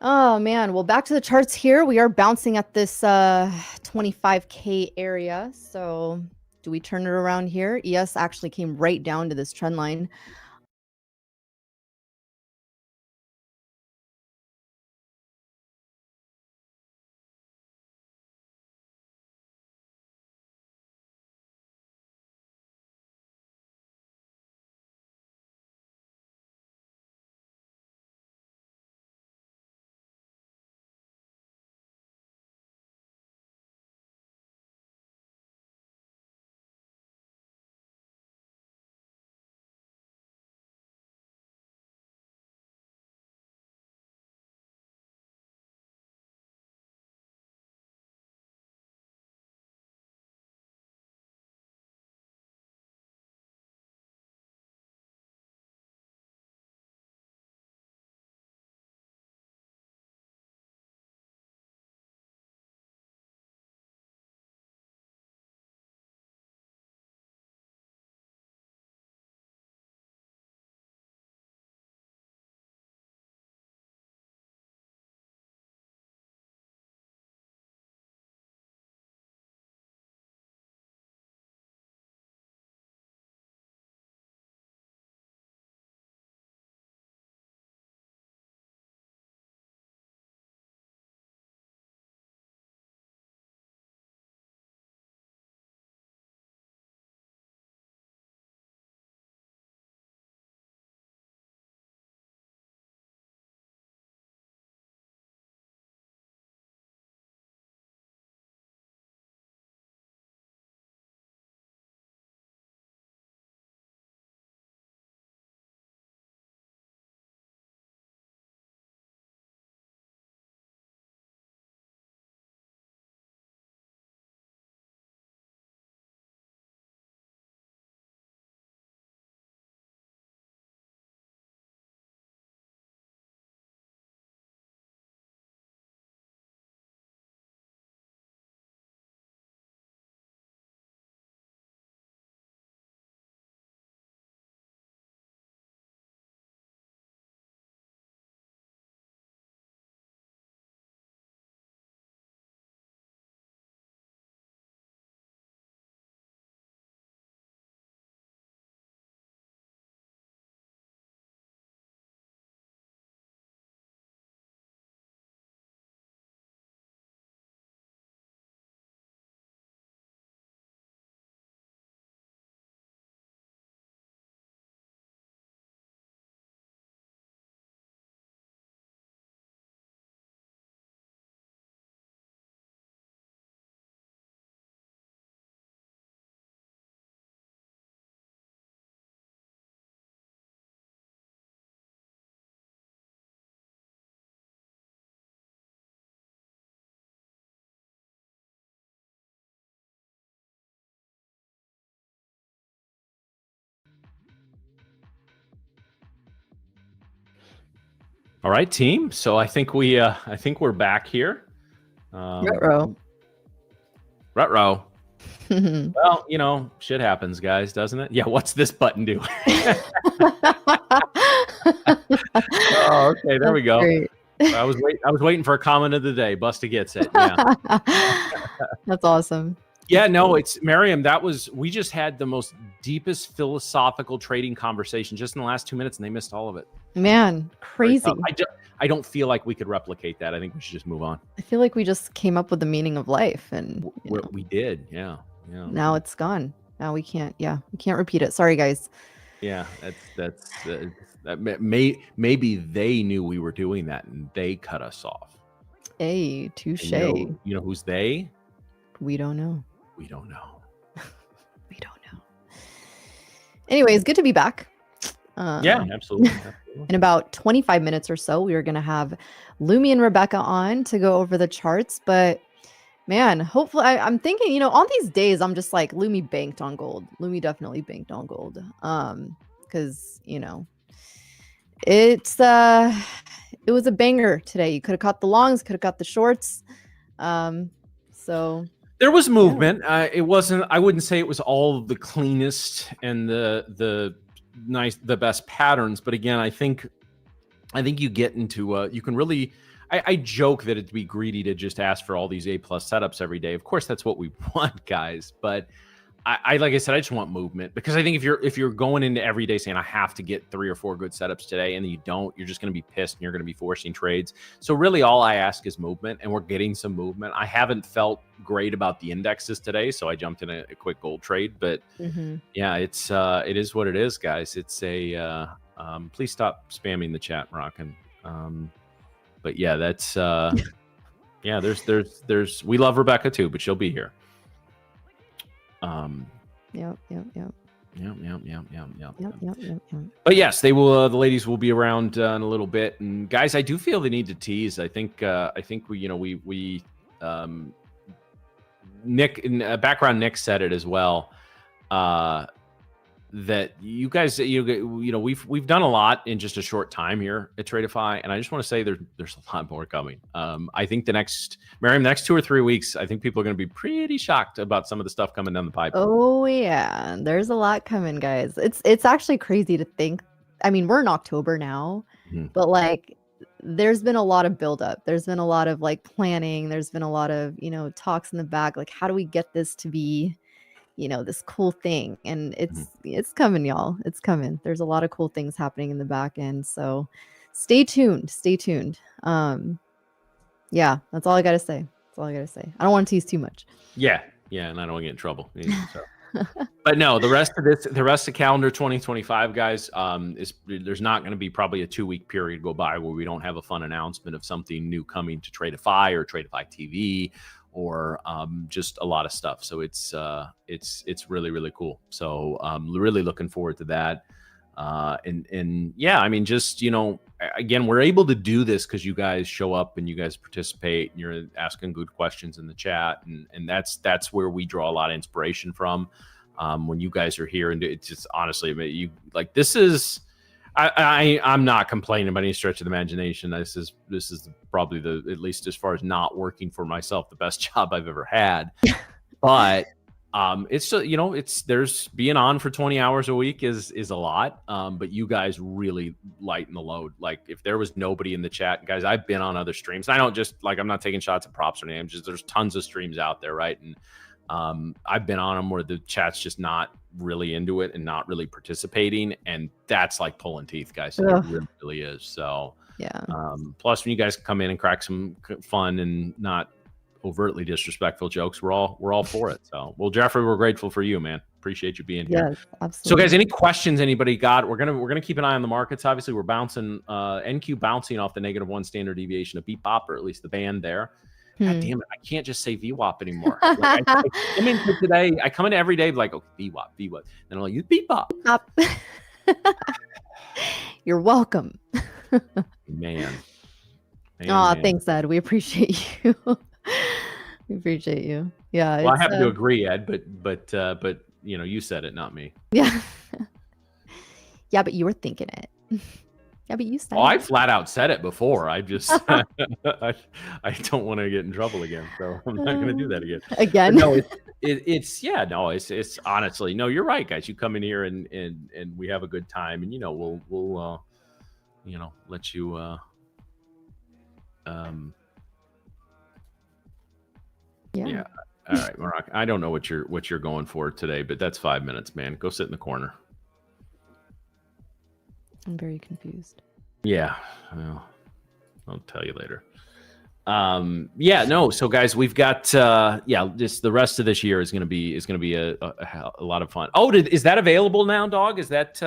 C: oh man. Well, back to the charts here. We are bouncing at this 25K area. So do we turn it around here? ES actually came right down to this trend line.
A: All right, team. So I think we're back here.
C: Retro.
A: Retro. Well, shit happens, guys, doesn't it? Yeah. What's this button do? Oh, okay. There we go.
C: Great.
A: I was waiting for a comment of the day. Busta gets it. Yeah.
C: That's awesome.
A: Yeah, no, it's Miriam. We just had the most deepest philosophical trading conversation just in the last 2 minutes, and they missed all of it.
C: Man, crazy.
A: I don't feel like we could replicate that. I think we should just move on.
C: I feel like we just came up with the meaning of life, and
A: we did. Yeah.
C: Now it's gone. Now we can't. Yeah, we can't repeat it. Sorry, guys.
A: Yeah, maybe they knew we were doing that and they cut us off.
C: Hey, touche.
A: You know who's they?
C: We don't know.
A: We don't know.
C: We don't know. Anyways, good to be back.
A: Yeah, absolutely.
C: In about 25 minutes or so, we are going to have Lumi and Rebecca on to go over the charts. But man, hopefully, I'm thinking, on these days, I'm just like, Lumi banked on gold. Lumi definitely banked on gold. Because, it was a banger today. You could have caught the longs, could have caught the shorts. So
A: there was movement. It wasn't. I wouldn't say it was all the cleanest and the best patterns. But again, I think you get into you can really. I joke that it'd be greedy to just ask for all these A+ setups every day. Of course, that's what we want, guys. But I like I said, I just want movement, because I think if you're going into every day saying I have to get 3 or 4 good setups today, and then you don't, you're just going to be pissed and you're going to be forcing trades. So really, all I ask is movement, and we're getting some movement. I haven't felt great about the indexes today, so I jumped in a quick gold trade. But yeah, it is what it is, guys. It's a please stop spamming the chat, Moroccan. But yeah, that's yeah. There's we love Rebecca too, but she'll be here.
C: Yep.
A: But yes, they will. The ladies will be around in a little bit. And guys, I do feel the need to tease. I think we Nick in background. Nick said it as well. That you guys, we've done a lot in just a short time here at Tradeify, and I just want to say there's a lot more coming. I think the next 2 or 3 weeks, I think people are going to be pretty shocked about some of the stuff coming down the pipe.
C: Oh yeah, there's a lot coming, guys. It's actually crazy to think. I mean, we're in October now, but like, there's been a lot of buildup. There's been a lot of like planning. There's been a lot of talks in the back. Like, how do we get this to be this cool thing? And it's coming, y'all. It's coming. There's a lot of cool things happening in the back end. So stay tuned. Yeah, that's all I got to say. I don't want to tease too much.
A: Yeah. And I don't want to get in trouble. So. But no, the rest of calendar 2025, guys, there's not going to be probably a 2-week period go by where we don't have a fun announcement of something new coming to Tradeify or Tradeify TV, or just a lot of stuff. So it's really, really cool. So really looking forward to that. And yeah, I mean, just, again, we're able to do this because you guys show up and you guys participate and you're asking good questions in the chat. And that's where we draw a lot of inspiration from when you guys are here. And it's just, honestly, you like, this is, I'm not complaining by any stretch of the imagination. This is probably at least as far as not working for myself, the best job I've ever had. But it's there's being on for 20 hours a week is a lot. But you guys really lighten the load. Like, if there was nobody in the chat, guys, I've been on other streams. I don't just I'm not taking shots at props or names. Just there's tons of streams out there, right? And I've been on them where the chat's just not really into it and not really participating, and that's like pulling teeth, guys. It really is. So
C: yeah.
A: Plus, when you guys come in and crack some fun and not overtly disrespectful jokes, we're all for it. So, well, Jeffrey, we're grateful for you, man. Appreciate you being here.
C: Yes, absolutely.
A: So, guys, any questions anybody got? We're gonna keep an eye on the markets. Obviously, we're bouncing NQ bouncing off the -1 standard deviation of Bebop, or at least the band there. God damn it, I can't just say VWAP anymore. Like, I come into every day like, oh, VWAP. And I'm like, you Bebop.
C: You're welcome.
A: Man.
C: Thanks, Ed. We appreciate you. We appreciate you. Yeah.
A: Well, I happen to agree, Ed, but you said it, not me.
C: Yeah. Yeah, but you were thinking it. Yeah, but you said
A: Oh, I
C: it.
A: flat out said it before. I just I don't want to get in trouble again, so I'm not going to do that again.
C: Again.
A: But no, it's yeah, no, it's honestly, no, you're right, guys. You come in here and we have a good time, and we'll let you yeah. All right, Marak, I don't know what you're going for today, but that's 5 minutes, man. Go sit in the corner.
C: I'm very confused.
A: Yeah, well, I'll tell you later. Yeah, no. So, guys, we've got just the rest of this year is going to be a lot of fun. Oh, is that available now, dog? Is that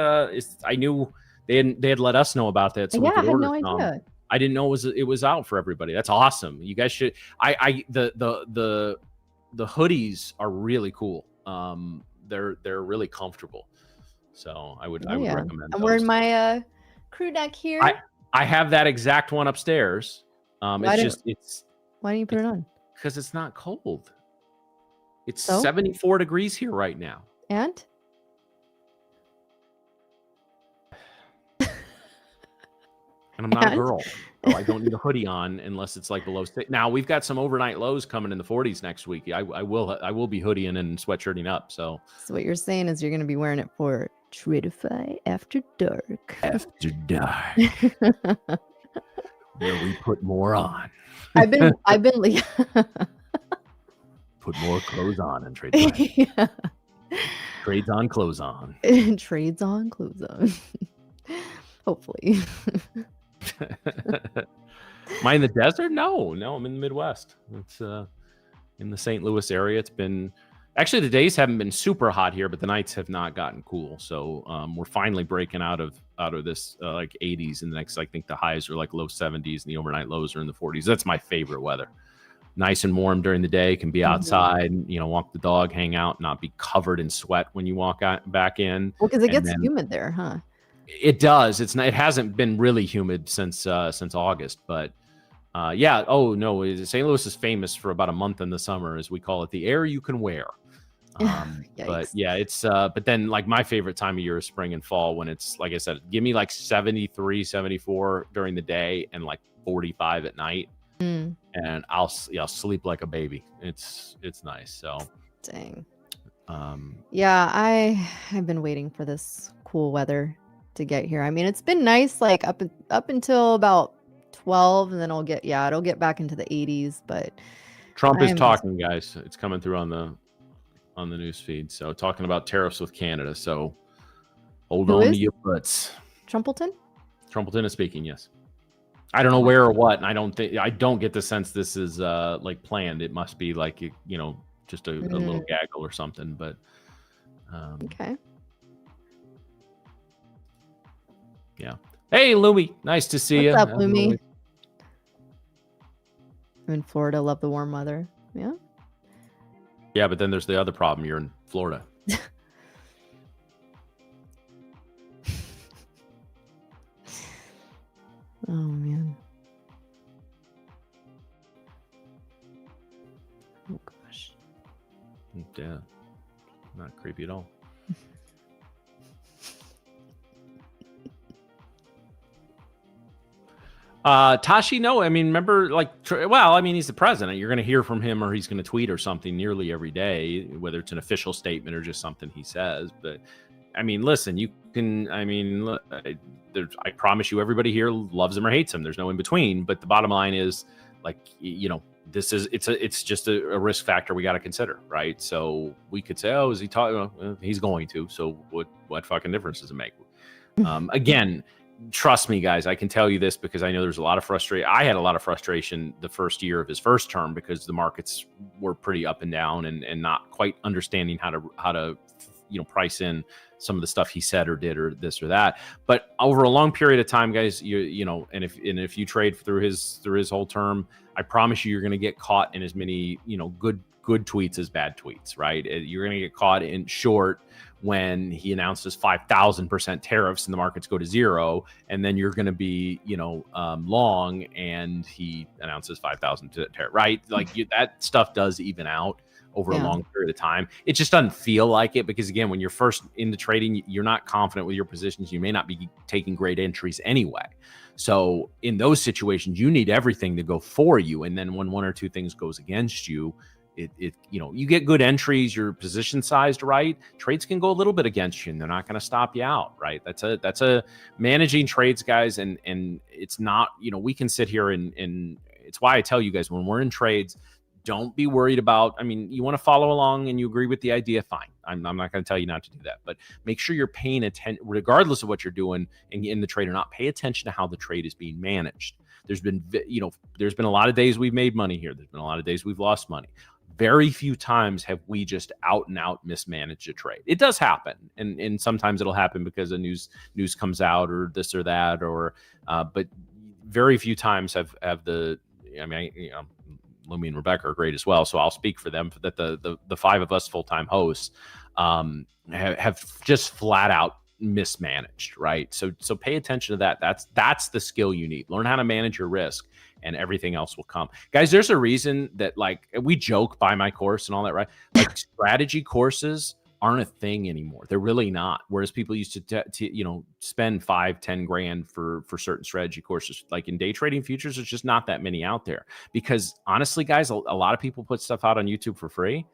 A: I knew they had let us know about that, so we could order
C: I had no idea.
A: I didn't know it was out for everybody. That's awesome. You guys should. The hoodies are really cool. They're really comfortable. So I would recommend.
C: I'm wearing my crew neck here.
A: I have that exact one upstairs.
C: Why don't you put it on?
A: Because it's not cold. It's
C: So?
A: 74 degrees here right now.
C: And
A: And I'm not a girl. So I don't need a hoodie on unless it's like below 6. Now we've got some overnight lows coming in the 40s next week. I will be hoodieing and sweatshirting up. So
C: what you're saying is you're going to be wearing it for Tradeify After Dark.
A: After dark, where we put more on.
C: I've been
A: Put more clothes on and trade.
C: yeah.
A: Trades on, clothes on.
C: Trades on, clothes on. Hopefully.
A: Am I in the desert? No, I'm in the Midwest. It's in the St. Louis area. It's been actually the days haven't been super hot here, but the nights have not gotten cool. So we're finally breaking out of this like 80s, and the next I think the highs are like low 70s, and the overnight lows are in the 40s. That's my favorite weather. Nice and warm during the day. Can be outside, walk the dog, hang out, not be covered in sweat when you walk back in.
C: Well, because it gets humid there, huh?
A: It does. It hasn't been really humid since August, but yeah. Oh no, St. Louis is famous for about a month in the summer, as we call it, the air you can wear. But yeah, it's but then like my favorite time of year is spring and fall, when it's like I said, give me like 73, 74 during the day and like 45 at night, and I'll sleep like a baby. It's nice. So
C: dang. Yeah, I've been waiting for this cool weather to get here. I mean, it's been nice like up until about 12, and then it'll get back into the 80s. But
A: Trump is talking, guys. It's coming through on the news feed. So talking about tariffs with Canada. So hold on to your butts.
C: Trumpleton
A: is speaking. Yes. I don't know where or what. And I don't get the sense this is like planned. It must be like, just a little gaggle or something, but
C: okay.
A: Yeah. Hey, Lumi. Nice to see you.
C: What's up, Lumi? I'm in Florida. Love the warm weather. Yeah.
A: Yeah, but then there's the other problem. You're in Florida.
C: Oh, man. Oh, gosh.
A: Yeah. Not creepy at all. Tashi, no, I mean, remember, he's the president. You're going to hear from him, or he's going to tweet or something nearly every day, whether it's an official statement or just something he says. But I mean, listen, you can, I promise you, everybody here loves him or hates him. There's no in between. But the bottom line is, it's just a risk factor we got to consider, right? So we could say, oh, is he talking? Well, he's going to. So what fucking difference does it make? Again, trust me, guys, I can tell you this because I know there's a lot of frustration. I had a lot of frustration the first year of his first term because the markets were pretty up and down and not quite understanding how to price in some of the stuff he said or did or this or that. But over a long period of time, guys, and if you trade through his whole term, I promise you're going to get caught in as many good tweets as bad tweets, right? You're going to get caught in short when he announces 5,000% tariffs and the markets go to zero, and then you're going to be, long, and he announces 5,000 tariff, right? Like that stuff does even out over a long period of time. It just doesn't feel like it because, again, when you're first into trading, you're not confident with your positions. You may not be taking great entries anyway. So in those situations, you need everything to go for you. And then when one or two things goes against you, you get good entries, your position sized right, trades can go a little bit against you and they're not going to stop you out, right? That's a managing trades, guys. And it's not, we can sit here and it's why I tell you guys, when we're in trades, don't be worried about, you want to follow along and you agree with the idea, fine. I'm not going to tell you not to do that, but make sure you're paying attention, regardless of what you're doing in the trade or not, pay attention to how the trade is being managed. There's been a lot of days we've made money here. There's been a lot of days we've lost money. Very few times have we just out and out mismanaged a trade. It does happen, and sometimes it'll happen because a news comes out or this or that, but very few times have Lumi and Rebecca are great as well, so I'll speak for them. That the five of us full-time hosts have just flat out mismanaged, right? So pay attention to that. That's the skill you need. Learn how to manage your risk, and everything else will come. Guys, there's a reason that, like, we joke buy my course and all that, right? Like, strategy courses aren't a thing anymore. They're really not. Whereas people used to spend 5-10 grand for certain strategy courses, like in day trading futures, there's just not that many out there. Because honestly, guys, a lot of people put stuff out on YouTube for free,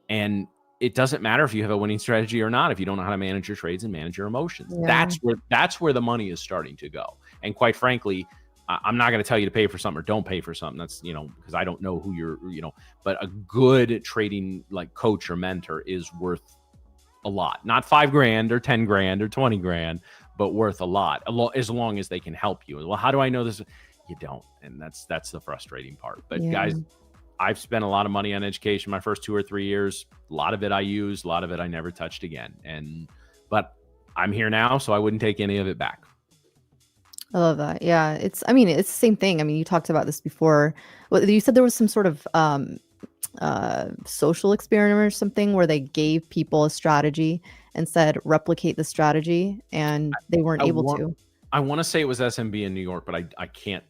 A: and it doesn't matter if you have a winning strategy or not if you don't know how to manage your trades and manage your emotions. Yeah. That's where the money is starting to go. And quite frankly, I'm not going to tell you to pay for something or don't pay for something. That's, because I don't know who you're, but a good trading like coach or mentor is worth a lot. Not 5 grand or 10 grand or 20 grand, but worth a lot, as long as they can help you. Well, how do I know this? You don't. And that's the frustrating part. But guys, I've spent a lot of money on education my first 2 or 3 years. A lot of it I used, a lot of it I never touched again. But I'm here now, so I wouldn't take any of it back.
C: I love that. Yeah, it's the same thing. You talked about this before. Well, you said there was some sort of social experiment or something where they gave people a strategy and said replicate the strategy, and they weren't able to.
A: I want to say it was SMB in New York, but I can't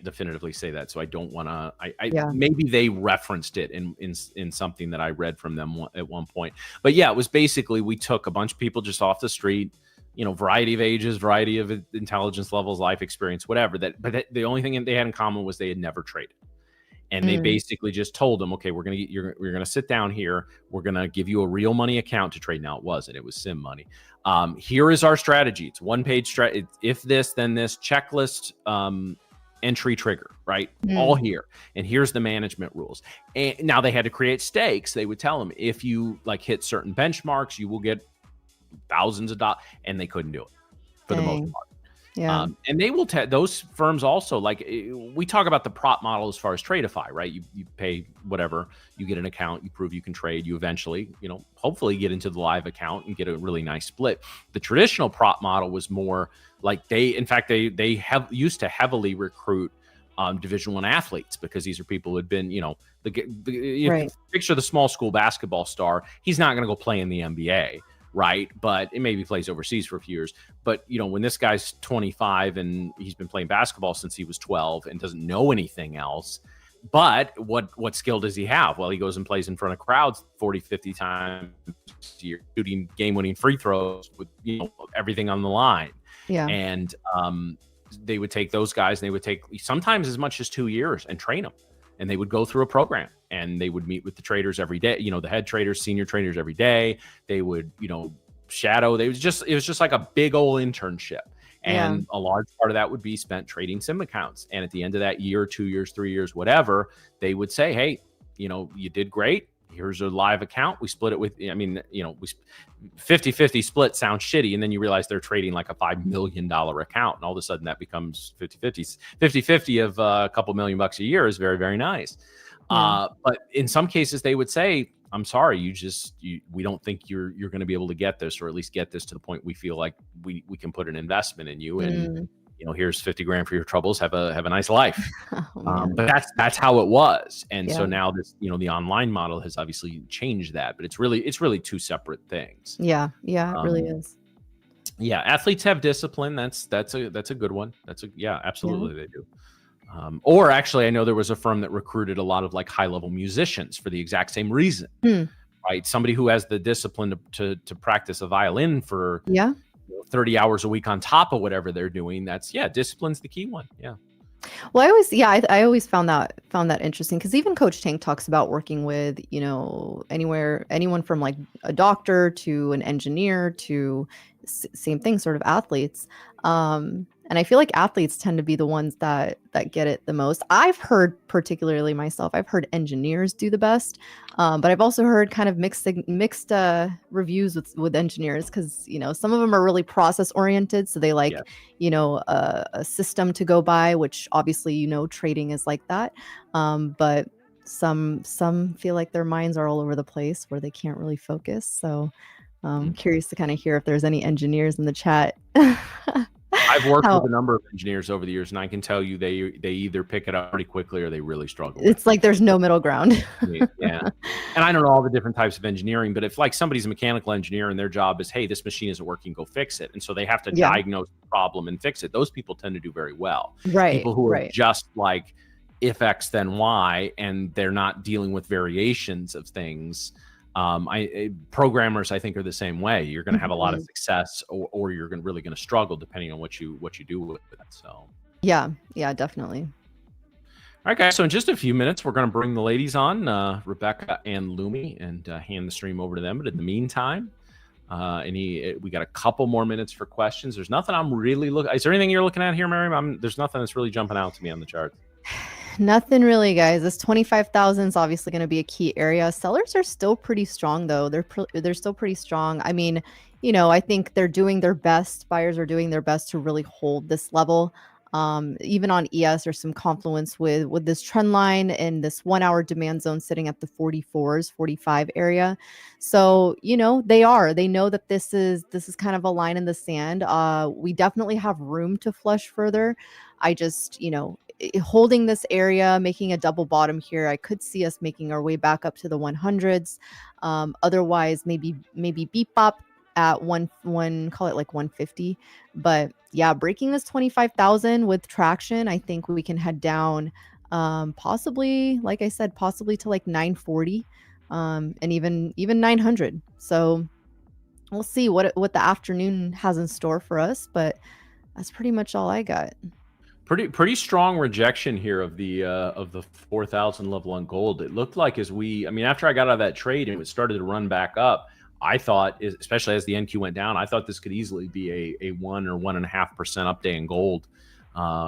A: definitively say that, so I don't want to. Maybe they referenced it in something that I read from them at one point. But yeah, it was basically we took a bunch of people just off the street, variety of ages, variety of intelligence levels, life experience, whatever. But the only thing they had in common was they had never traded. And they basically just told them, okay, we're gonna sit down here. We're gonna give you a real money account to trade. Now it wasn't; it was sim money. Here is our strategy. It's one-page strategy. If this, then this checklist, entry trigger, right? All here. And here's the management rules. And now they had to create stakes. They would tell them if you hit certain benchmarks, you will get thousands of dollars, and they couldn't do it for the most part.
C: Yeah.
A: And they will those firms also, like we talk about the prop model as far as Tradeify, right? You pay whatever, you get an account, you prove you can trade, you eventually, hopefully get into the live account and get a really nice split. The traditional prop model was more like they used to heavily recruit Division I athletes, because these are people who had been, picture the small school basketball star. He's not going to go play in the NBA. Right. But it maybe plays overseas for a few years. But, when this guy's 25 and he's been playing basketball since he was 12 and doesn't know anything else, but what skill does he have? Well, he goes and plays in front of crowds 40, 50 times a year, shooting game-winning free throws with, everything on the line.
C: Yeah.
A: And they would take those guys and they would take sometimes as much as 2 years and train them. And they would go through a program and they would meet with the traders every day, the head traders, senior traders every day. They would, shadow. It was just like a big old internship. And a large part of that would be spent trading sim accounts. And at the end of that year, 2 years, 3 years, whatever, they would say, hey, you did great. Here's a live account. We split it with, 50-50 split sounds shitty. And then you realize they're trading like a $5 million account. And all of a sudden that becomes 50-50. 50-50 of a couple $1 million a year is very, very nice. But in some cases they would say, I'm sorry, we don't think you're going to be able to get this, or at least get this to the point we feel like we can put an investment in you. And here's 50 grand for your troubles. Have a nice life.
C: Oh, man.
A: But that's how it was. And so
C: Yeah.
A: now this, the online model has obviously changed that, but it's really two separate things.
C: Yeah, it really is.
A: Yeah, athletes have discipline. That's a good one. Absolutely they do. Or actually, I know there was a firm that recruited a lot of like high-level musicians for the exact same reason. Right? Somebody who has the discipline to practice a violin for 30 hours a week on top of whatever they're doing. Discipline's the key one. Yeah.
C: Well, I always found that interesting, because even Coach Tank talks about working with, anyone from like a doctor to an engineer to same thing, sort of athletes. And I feel like athletes tend to be the ones that get it the most. I've heard, particularly myself, I've heard engineers do the best, but I've also heard kind of mixed reviews with engineers, because some of them are really process oriented, so they like a system to go by, which obviously trading is like that. But some feel like their minds are all over the place where they can't really focus. So I'm curious to kind of hear if there's any engineers in the chat.
A: I've worked with a number of engineers over the years, and I can tell you they either pick it up pretty quickly or they really struggle.
C: It's like there's no middle ground.
A: Yeah. And I don't know all the different types of engineering, but if like somebody's a mechanical engineer and their job is, hey, this machine isn't working, go fix it. And so they have to diagnose the problem and fix it. Those people tend to do very well.
C: Right.
A: People who are just like, if X, then Y, and they're not dealing with variations of things. Programmers, I think, are the same way. You're going to have a lot of success, or you're really going to struggle depending on what you do with it. So
C: yeah, definitely.
A: All right, guys. So in just a few minutes, we're going to bring the ladies on, Rebecca and Lumi, and hand the stream over to them. But in the meantime, we got a couple more minutes for questions. There's nothing I'm really looking. Is there anything you're looking at here, Mary? There's nothing that's really jumping out to me on the chart.
C: Nothing really, guys. This 25,000 is obviously going to be a key area. Sellers are still pretty strong, though. They're still pretty strong. I mean, I think they're doing their best. Buyers are doing their best to really hold this level. Even on ES, there's some confluence with this trend line and this 1 hour demand zone sitting at the 44s, 45 area. So, they know that this is kind of a line in the sand. We definitely have room to flush further. I just, holding this area, making a double bottom here, I could see us making our way back up to the 100s. Otherwise, maybe beep bop at call it like 150. But yeah, breaking this 25,000 with traction, I think we can head down, possibly, like I said, possibly to like 940, and even 900. So we'll see what the afternoon has in store for us. But that's pretty much all I got.
A: Pretty strong rejection here of the 4,000 level on gold. It looked like after I got out of that trade and it started to run back up, I thought, especially as the NQ went down, I thought this could easily be a 1 or 1.5% upday in gold,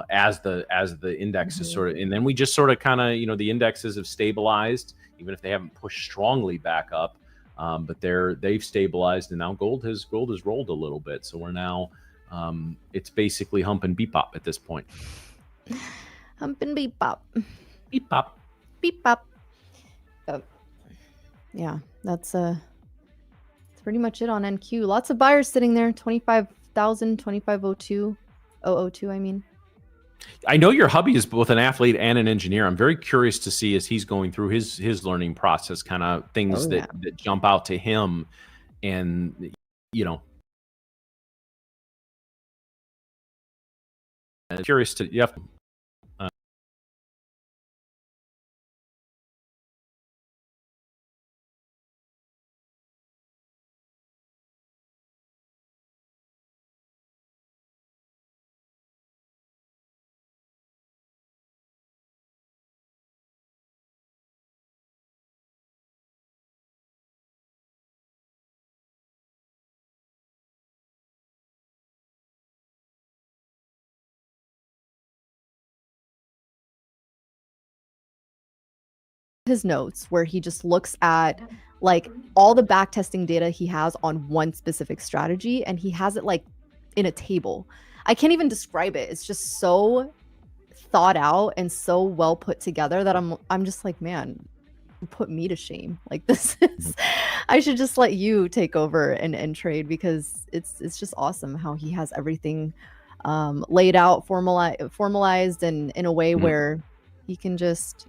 A: as the index is sort of, and then we just sort of kind of, the indexes have stabilized, even if they haven't pushed strongly back up, but they've stabilized, and now gold has rolled a little bit. So we're now, it's basically hump and beep bop at this point.
C: Hump and beep bop.
A: Beep bop.
C: Beep bop. Yeah, that's pretty much it on NQ. Lots of buyers sitting there. 25,000, 2502, 002, I mean.
A: I know your hubby is both an athlete and an engineer. I'm very curious to see, as he's going through his learning process, kind of things that jump out to him, and curious to
C: his notes where he just looks at like all the back testing data he has on one specific strategy, and he has it like in a table. I can't even describe it. It's just so thought out and so well put together that I'm just like, man, put me to shame. Like, this is, I should just let you take over and trade, because it's just awesome how he has everything laid out, formalized, and in a way where he can just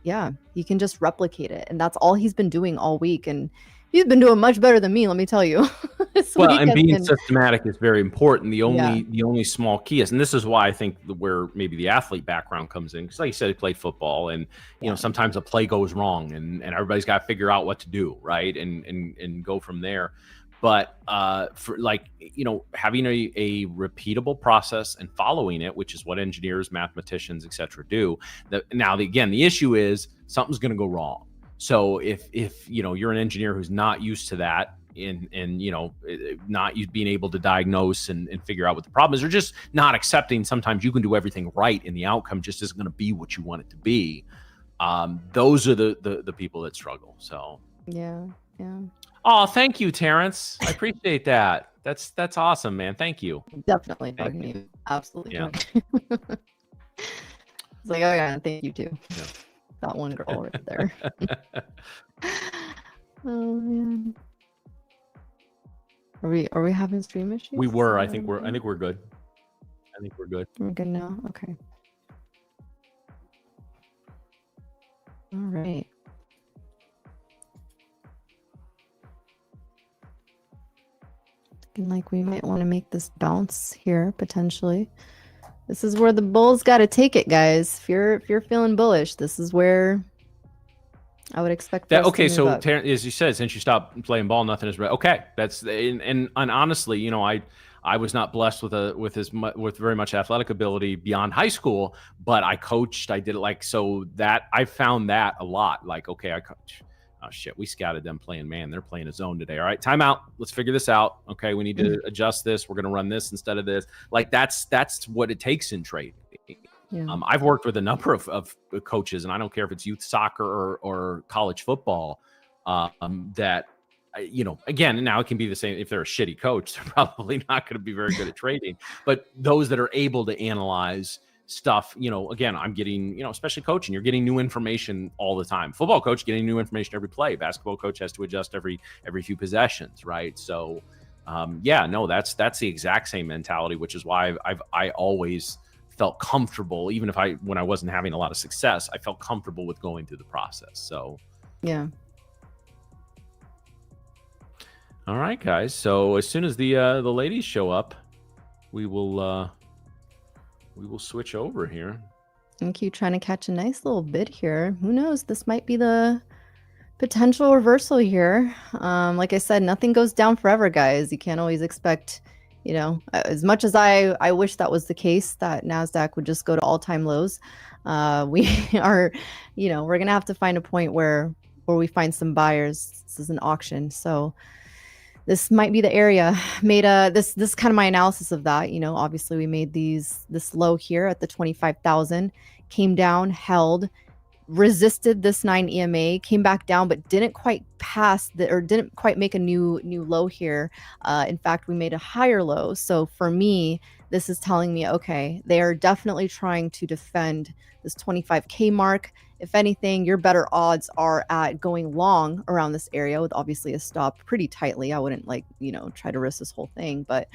C: replicate it. And that's all he's been doing all week. And he's been doing much better than me, let me tell you.
A: Well, and being systematic is very important. The only small key is, and this is why I think where maybe the athlete background comes in, because like you said, he played football, and you know, sometimes a play goes wrong, and everybody's got to figure out what to do, right, and go from there. But for, like, you know, having a repeatable process and following it, which is what engineers, mathematicians, etc. do. Again, the issue is something's going to go wrong. So if you know, you're an engineer who's not used to that, and you know, not being able to diagnose and figure out what the problem is, or just not accepting sometimes you can do everything right and the outcome just isn't going to be what you want it to be, those are the people that struggle. So
C: yeah.
A: Oh, thank you, Terrence. I appreciate that. That's awesome, man. Thank you.
C: Definitely. Absolutely.
A: Yeah.
C: It's like, oh yeah, thank you too.
A: Yeah.
C: That one girl right there. Oh man. Are we having stream issues?
A: We were. I think we're good. I think we're good.
C: We're good now. Okay. All right. Looking like we might want to make this bounce here potentially. This is where the bulls got to take it, guys. If you're feeling bullish, this is where I would expect
A: that. Okay, so as you said, since you stopped playing ball, nothing is right. Okay, that's and honestly, you know, I was not blessed with very much athletic ability beyond high school, but I coached. I did it like so that I found that a lot. Like, okay, I coach. Oh shit, we scouted them playing man. They're playing a zone today. All right, timeout. Let's figure this out. Okay, we need to adjust this. We're gonna run this instead of this. Like that's what it takes in trading.
C: Yeah.
A: I've worked with a number of coaches, and I don't care if it's youth soccer or college football. That you know, again, now it can be the same. If they're a shitty coach, they're probably not going to be very good at trading. But those that are able to analyze stuff, you know, again, I'm getting, you know, especially coaching, you're getting new information all the time. Football coach getting new information every play. Basketball coach has to adjust every few possessions, right? So, yeah, no, that's the exact same mentality, which is why I always felt comfortable, even if when I wasn't having a lot of success, I felt comfortable with going through the process. So,
C: yeah.
A: All right, guys. So as soon as the ladies show up, we will switch over here.
C: Thank you. Trying to catch a nice little bid here. Who knows? This might be the potential reversal here. Like I said, nothing goes down forever, guys. You can't always expect, you know, as much as I wish that was the case, that NASDAQ would just go to all-time lows. We are, you know, we're going to have to find a point where we find some buyers. This is an auction. So this might be the area. Made this kind of my analysis of that. You know, obviously we made this low here at the 25,000, came down, held, resisted this 9 EMA, came back down, but didn't quite didn't quite make a new low here. In fact, we made a higher low. So for me, this is telling me, okay, they are definitely trying to defend this 25K mark. If anything, your better odds are at going long around this area with obviously a stop pretty tightly. I wouldn't try to risk this whole thing. But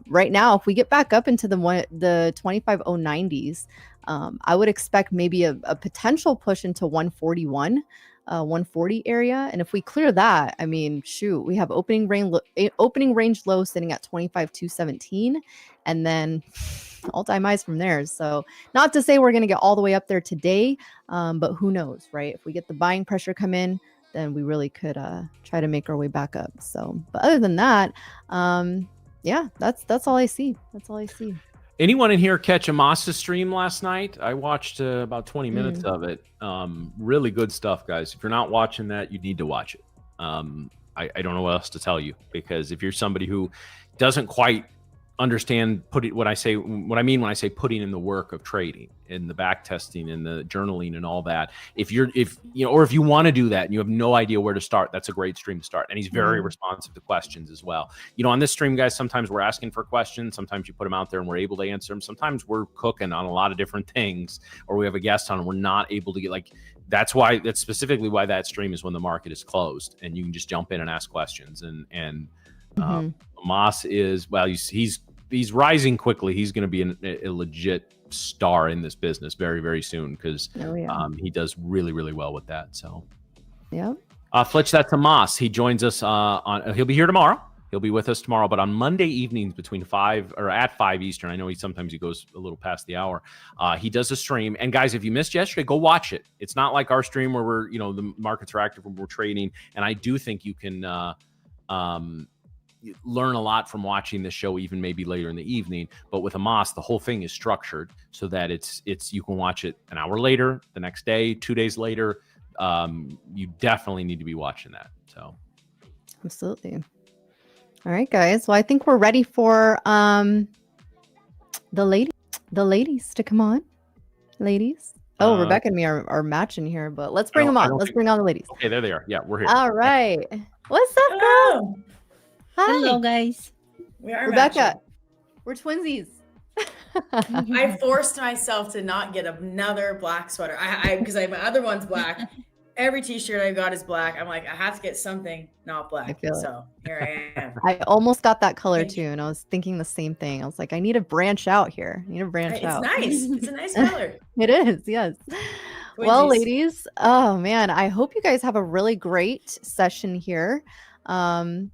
C: right now, if we get back up into the 25090s, I would expect maybe a potential push into 141, 140 area. And if we clear that, I mean, shoot, we have opening range low sitting at 25,217, and then all-time highs from there. So not to say we're going to get all the way up there today, but who knows, right? If we get the buying pressure come in, then we really could try to make our way back up. So, but other than that, yeah, that's all I see. That's all I see.
A: Anyone in here catch Amasa's stream last night? I watched about 20 minutes of it. Really good stuff, guys. If you're not watching that, you need to watch it. I don't know what else to tell you, because if you're somebody who doesn't quite understand what I mean when I say putting in the work of trading and the back testing and the journaling and all that, if you want to do that and you have no idea where to start, that's a great stream to start. And he's very responsive to questions as well. You know, on this stream, guys, sometimes we're asking for questions, sometimes you put them out there and we're able to answer them, sometimes we're cooking on a lot of different things, or we have a guest on and we're not able to get, that's specifically why that stream is when the market is closed and you can just jump in and ask questions. And Mas is, well, he's he's rising quickly. He's going to be a legit star in this business very, very soon because he does really, really well with that. So, Flitch, that's Tomas. He joins us he'll be here tomorrow. He'll be with us tomorrow, but on Monday evenings between 5 or at 5 Eastern, I know sometimes he goes a little past the hour. He does a stream. And guys, if you missed yesterday, go watch it. It's not like our stream where we're, the markets are active when we're trading. And I do think you can learn a lot from watching the show, even maybe later in the evening. But with Amos, the whole thing is structured so that it's you can watch it an hour later, the next day, 2 days later. You definitely need to be watching that. So,
C: absolutely. All right, guys. Well, I think we're ready for the ladies to come on. Ladies. Oh, Rebecca and me are matching here, but let's bring them on. Let's bring on the ladies.
A: Okay, there they are. Yeah, we're here.
C: All right. What's up, girl? Hi.
E: Hello, guys.
F: We are
C: Rebecca.
F: matching.
C: We're twinsies.
F: I forced myself to not get another black sweater. Because my other one's black. Every t-shirt I got is black. I'm like, I have to get something not black. So here I am.
C: I almost got that color too, and I was thinking the same thing. I was like, I need to branch out here.
F: It's nice. It's a nice color.
C: It is, yes. Well, ladies, oh man, I hope you guys have a really great session here. And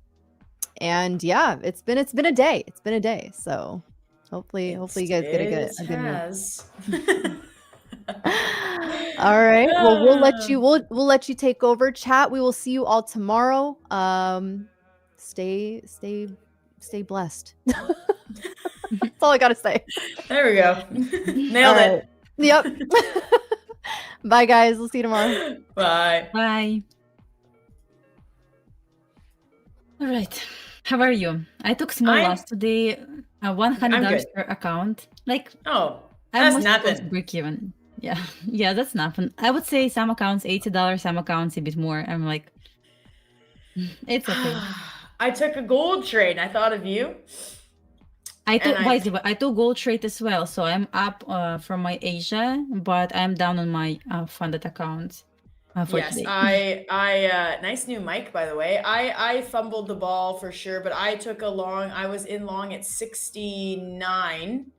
C: yeah, it's been a day. It's been a day. So hopefully you guys get a good one. All right. Well, we'll let you take over, chat. We will see you all tomorrow. Stay blessed. That's all I gotta say.
F: There we go. Nailed it.
C: Yep. Bye, guys. We'll see you tomorrow.
F: Bye.
E: Bye. All right. How are you? I took small loss today. $100 per account.
F: That's nothing.
E: Break even. Yeah, that's nothing. I would say some accounts $80, some accounts a bit more. I'm like, it's okay.
F: I took a gold trade. I thought of you.
E: I took gold trade as well. So I'm up from my Asia, but I'm down on my funded accounts.
F: Yes,
E: today.
F: I nice new mic, by the way. I fumbled the ball for sure, but I took a long. I was in long at 69.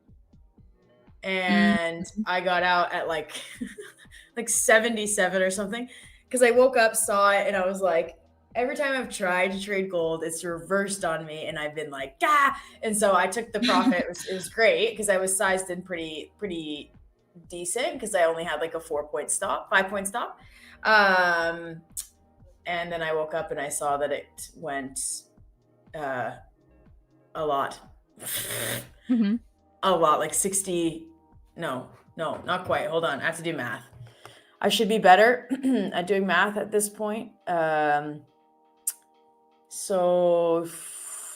F: And I got out at like 77 or something because I woke up, saw it, and I was like, every time I've tried to trade gold, it's reversed on me, and I've been like, and so I took the profit. It was great because I was sized in pretty decent because I only had like a 5-point stop. And then I woke up and I saw that it went a lot. A lot, like 60. No, not quite. Hold on. I have to do math. I should be better at doing math at this point. So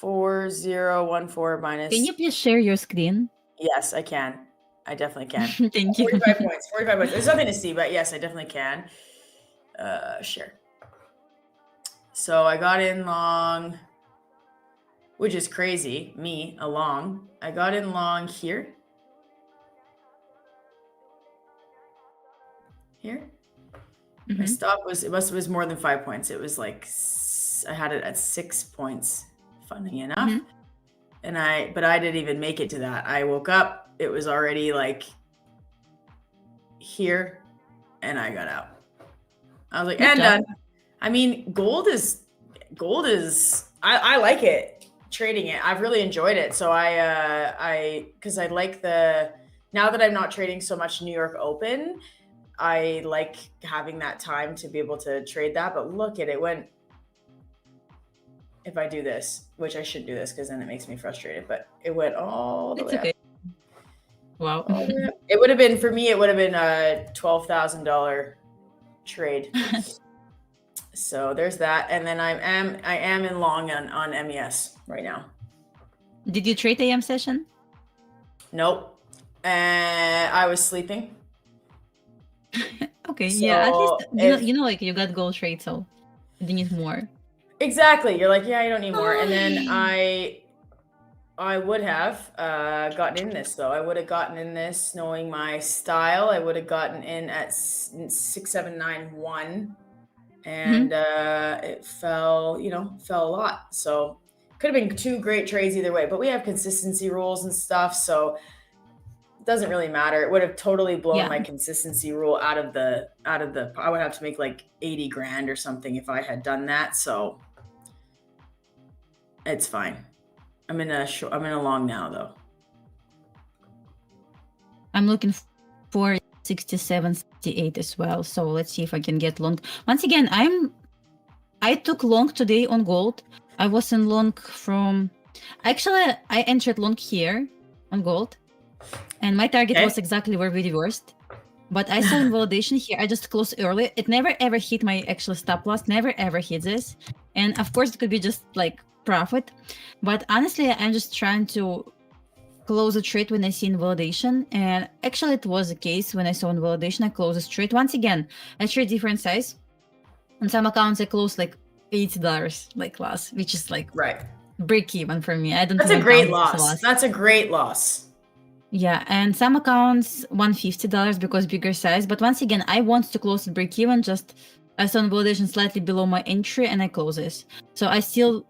F: 4014 minus.
E: Can you please share your screen?
F: Yes, I can. I definitely can.
E: Thank you.
F: 45 points. 45 points. There's nothing to see, but yes, I definitely can. Share. So I got in long, which is crazy. Me, a long. I got in long here. Here. My stop was more than 5 points. It was like I had it at 6 points, funny enough. But I didn't even make it to that. I woke up, it was already like here, and I got out. I was like, and done. I mean, gold is I like it, trading it. I've really enjoyed it. So because I like now that I'm not trading so much New York Open, I like having that time to be able to trade that. But look at it if I do this, which I shouldn't do this because then it makes me frustrated, but it went all the way up.
E: Wow.
F: It would have been, for me, it would have been a $12,000 trade. So there's that. And then I am in long on MES right now.
E: Did you trade AM session?
F: Nope. I was sleeping.
E: Okay.
F: So
E: yeah. At least like you got gold trade, so you need more.
F: Exactly. You're like, yeah, you don't need more. And then I would have gotten in this though. I would have gotten in this knowing my style. I would have gotten in at 6791. And it fell a lot. So could have been 2 great trades either way, but we have consistency rules and stuff, so it doesn't really matter. It would have totally blown my consistency rule out of the I would have to make like 80 grand or something if I had done that, so it's fine. I'm in a long now though.
E: I'm looking for 67, 68 as well. So let's see if I can get long. Once again, I took long today on gold. I was in long from, actually, I entered long here on gold, and my target was exactly where we reversed. But I saw invalidation here. I just closed early. It never ever hit my actual stop loss. Never ever hit this. And of course, it could be just like profit. But honestly, I'm just trying to close a trade when I see invalidation. And actually, it was the case when I saw invalidation. I closed a trade. Once again, I trade different size. On some accounts, I closed like $80 like loss, which is like break even for me. I don't.
F: That's a great loss. That's a great loss.
E: Yeah, and some accounts $150 because bigger size. But once again, I want to close the break even. Just I saw invalidation slightly below my entry, and I close this. So I still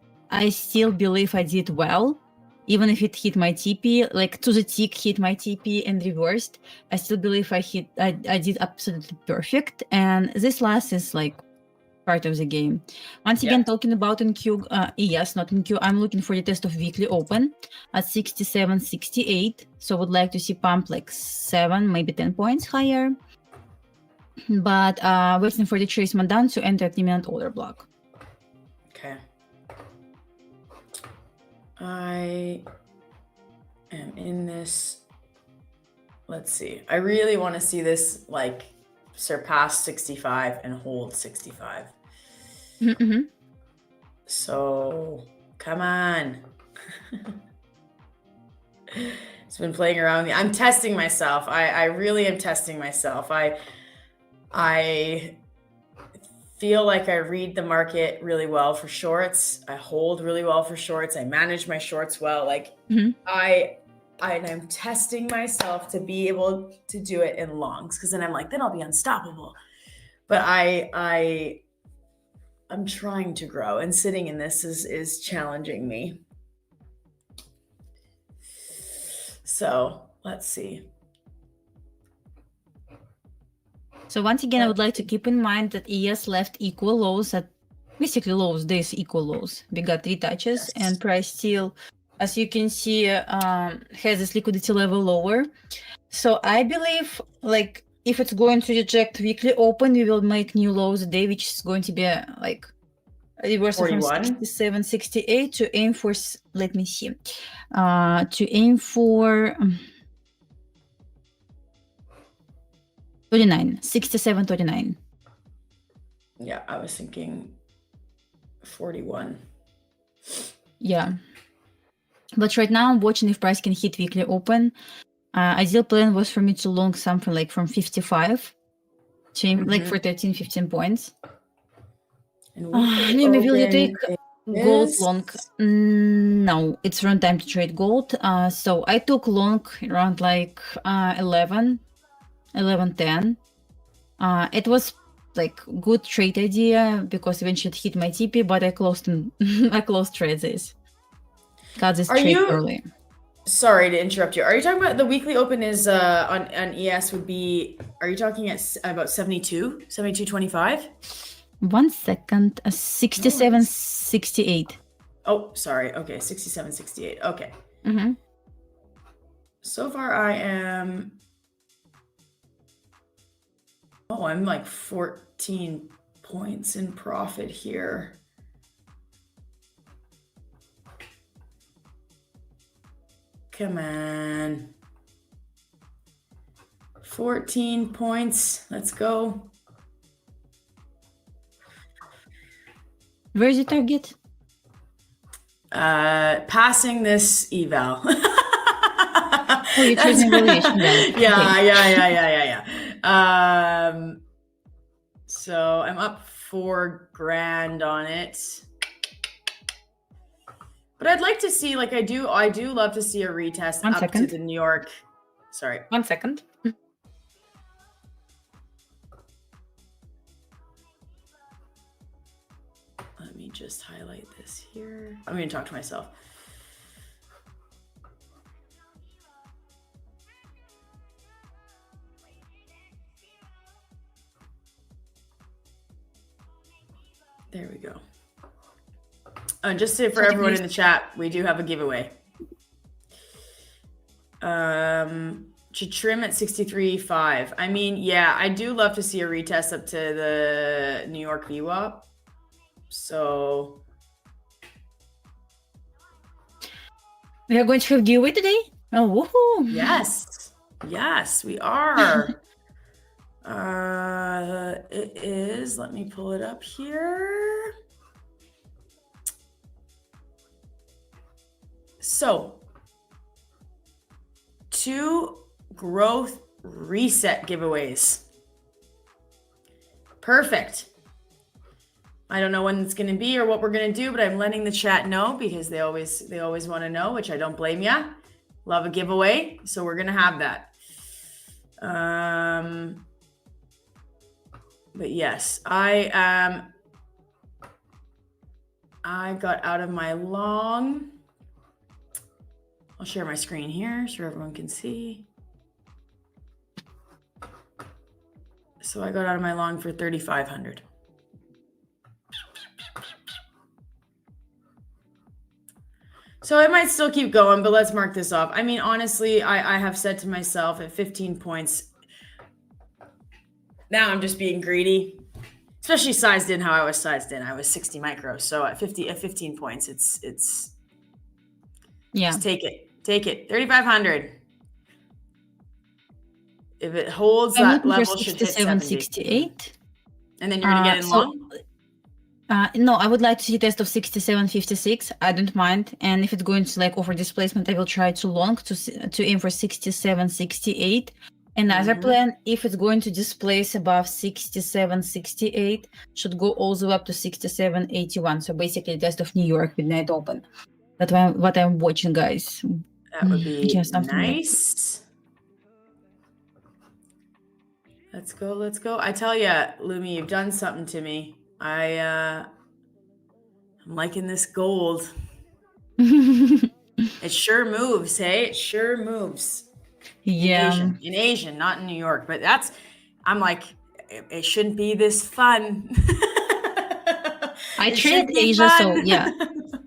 E: believe I did well, even if it hit my TP, like to the tick hit my TP and reversed. I still believe I did absolutely perfect. And this loss is like part of the game. Once again, talking about NQ, yes, not NQ, I'm looking for the test of weekly open at 67.68. So would like to see pump like 7, maybe 10 points higher. But waiting for the tracement down to enter the imminent order block.
F: Okay. I am in this. Let's see. I really want to see this like surpass 65 and hold 65.
E: Mm-hmm.
F: So come on. It's been playing around with me. I'm testing myself. I really am testing myself. I feel like I read the market really well for shorts. I hold really well for shorts. I manage my shorts well. Like I'm testing myself to be able to do it in longs, because then I'm like, then I'll be unstoppable. But I'm trying to grow, and sitting in this is challenging me. So let's see.
E: So once again, I would like to keep in mind that ES left equal lows at basically lows. There's equal lows. We got 3 touches, and price still, as you can see, has this liquidity level lower. So I believe, like, if it's going to reject weekly open, we will make new lows a day, which is going to be like a reversal from 67.68 to aim for. Let me see, to aim for 39, 67.39.
F: Yeah, I was thinking 41.
E: Yeah. But right now I'm watching if price can hit weekly open. Ideal plan was for me to long something like from 55 to aim, like for 13, 15 points. Maybe will you take gold long? No, it's wrong time to trade gold. So I took long around like 11, 10. It was like good trade idea because eventually it hit my TP, but I closed trades this. Got this trade early.
F: Sorry to interrupt you. Are you talking about the weekly open is on ES would be, are you talking at about 72.25?
E: 1 second, 67.68.
F: Oh, sorry. Okay, 67.68. Okay.
E: Mm-hmm.
F: So far I am, I'm like 14 points in profit here. Come on. 14 points. Let's go.
E: Where's the target?
F: Passing this eval.
E: Oh, you're choosing valuation.
F: Yeah. So I'm up $4,000 on it. But I'd like to see, like, I do love to see a retest up to the New York. Sorry.
E: 1 second.
F: Let me just highlight this here. I'm going to talk to myself. There we go. Just for everyone in the chat, we do have a giveaway. To trim at 63.5. I mean, yeah, I do love to see a retest up to the New York VWAP. So
E: We are going to have giveaway today? Oh, woohoo!
F: yes, we are. It is, let me pull it up here. So 2 growth reset giveaways. Perfect. I don't know when it's going to be or what we're going to do, but I'm letting the chat know because they always want to know, which I don't blame ya. Love a giveaway, so we're going to have that. But yes, I got out of my long. I'll share my screen here so everyone can see. So I got out of my long for 3,500. So I might still keep going, but let's mark this off. I mean, honestly, I have said to myself at 15 points, now I'm just being greedy, especially sized in how I was sized in. I was 60 micros. So at 15 points, it's
E: Yeah.
F: just take it. 3,500. If it holds, that level should hit 70.
E: 68.
F: And then you're going to get in long?
E: No, I would like to see test of 67.56. I don't mind. And if it's going to like offer displacement, I will try to long to aim for 67.68. Another plan, if it's going to displace above 67.68, should go all the way up to 67.81. So basically test of New York midnight open. That's what I'm watching, guys.
F: That would be
E: something
F: nice. Let's go. I tell you, Lumi, you've done something to me. I'm liking this gold. It sure moves, hey? It sure moves.
E: Yeah.
F: In Asian, not in New York. But I'm like, it shouldn't be this fun.
E: I traded Asia, so yeah.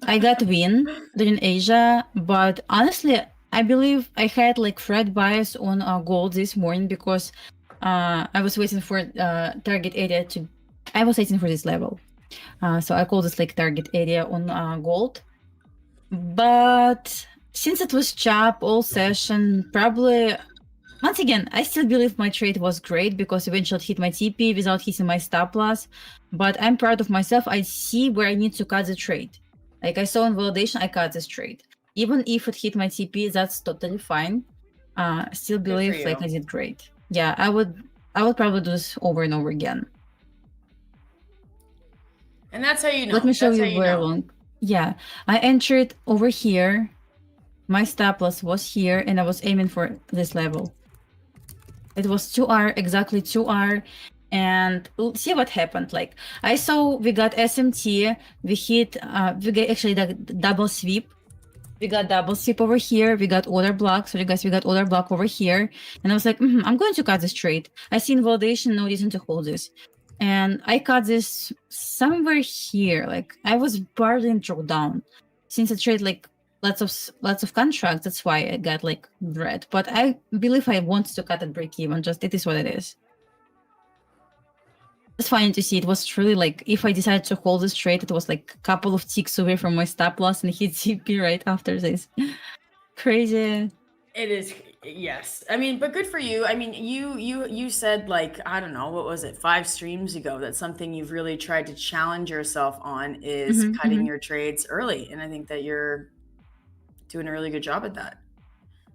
E: I got win during Asia, but honestly, I believe I had like Fred bias on gold this morning because I was waiting for target area I was waiting for this level. So I call this like target area on gold. But since it was chop all session, probably once again, I still believe my trade was great because eventually it hit my TP without hitting my stop loss. But I'm proud of myself. I see where I need to cut the trade. Like I saw in validation, I cut this trade. Even if it hit my TP, that's totally fine. Still believe like I did great. Yeah, I would probably do this over and over again.
F: And that's how you know.
E: Let me show you where long. Yeah, I entered over here. My stop loss was here, and I was aiming for this level. It was 2R, exactly 2R. And we'll see what happened. Like I saw we got SMT, we hit, we get actually the double sweep. We got double sweep over here. We got order block. Sorry guys, we got order block over here. And I was like, I'm going to cut this trade. I see invalidation, no reason to hold this. And I cut this somewhere here. Like I was barely draw down. Since I trade like lots of contracts, that's why I got like red. But I believe I want to cut at break even. Just it is what it is. It's funny to see. It was truly like if I decided to hold this trade, it was like a couple of ticks away from my stop loss and hit CP right after this. Crazy.
F: It is, yes. I mean, but good for you. I mean, you said like, I don't know, what was it, 5 streams ago, that something you've really tried to challenge yourself on is cutting your trades early. And I think that you're doing a really good job at that.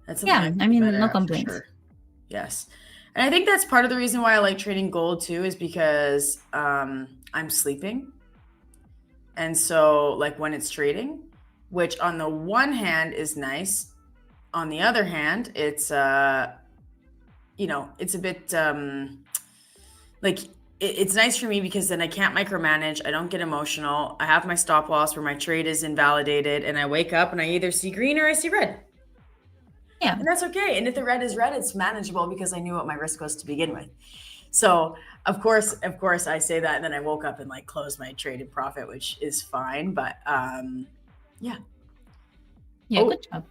F: That's something
E: I mean, no complaints.
F: Sure. Yes. And I think that's part of the reason why I like trading gold too, is because I'm sleeping. And so like when it's trading, which on the one hand is nice, on the other hand, it's, it's a bit like it's nice for me because then I can't micromanage. I don't get emotional. I have my stop loss where my trade is invalidated, and I wake up and I either see green or I see red.
E: Yeah.
F: And that's okay. And if the red is red, it's manageable because I knew what my risk was to begin with. So of course, I say that, and then I woke up and like closed my trade in profit, which is fine. But yeah.
E: Yeah, good job.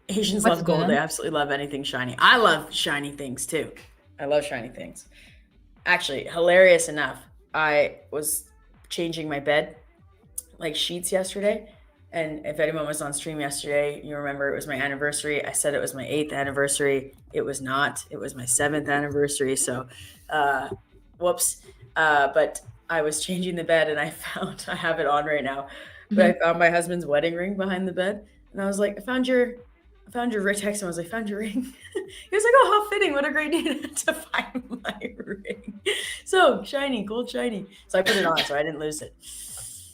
F: Asians
E: What's
F: love gold.
E: good?
F: They absolutely love anything shiny. I love shiny things too. I love shiny things. Actually, hilarious enough, I was changing my bed like sheets yesterday. And if anyone was on stream yesterday, you remember it was my anniversary. I said it was my 8th anniversary. It was not. It was my 7th anniversary. So, whoops. But I was changing the bed and I have it on right now, but I found my husband's wedding ring behind the bed. And I was like, I found your ring. Text him. I was like, found your ring. He was like, oh, how fitting. What a great day to find my ring. So shiny, gold shiny. So I put it on so I didn't lose it.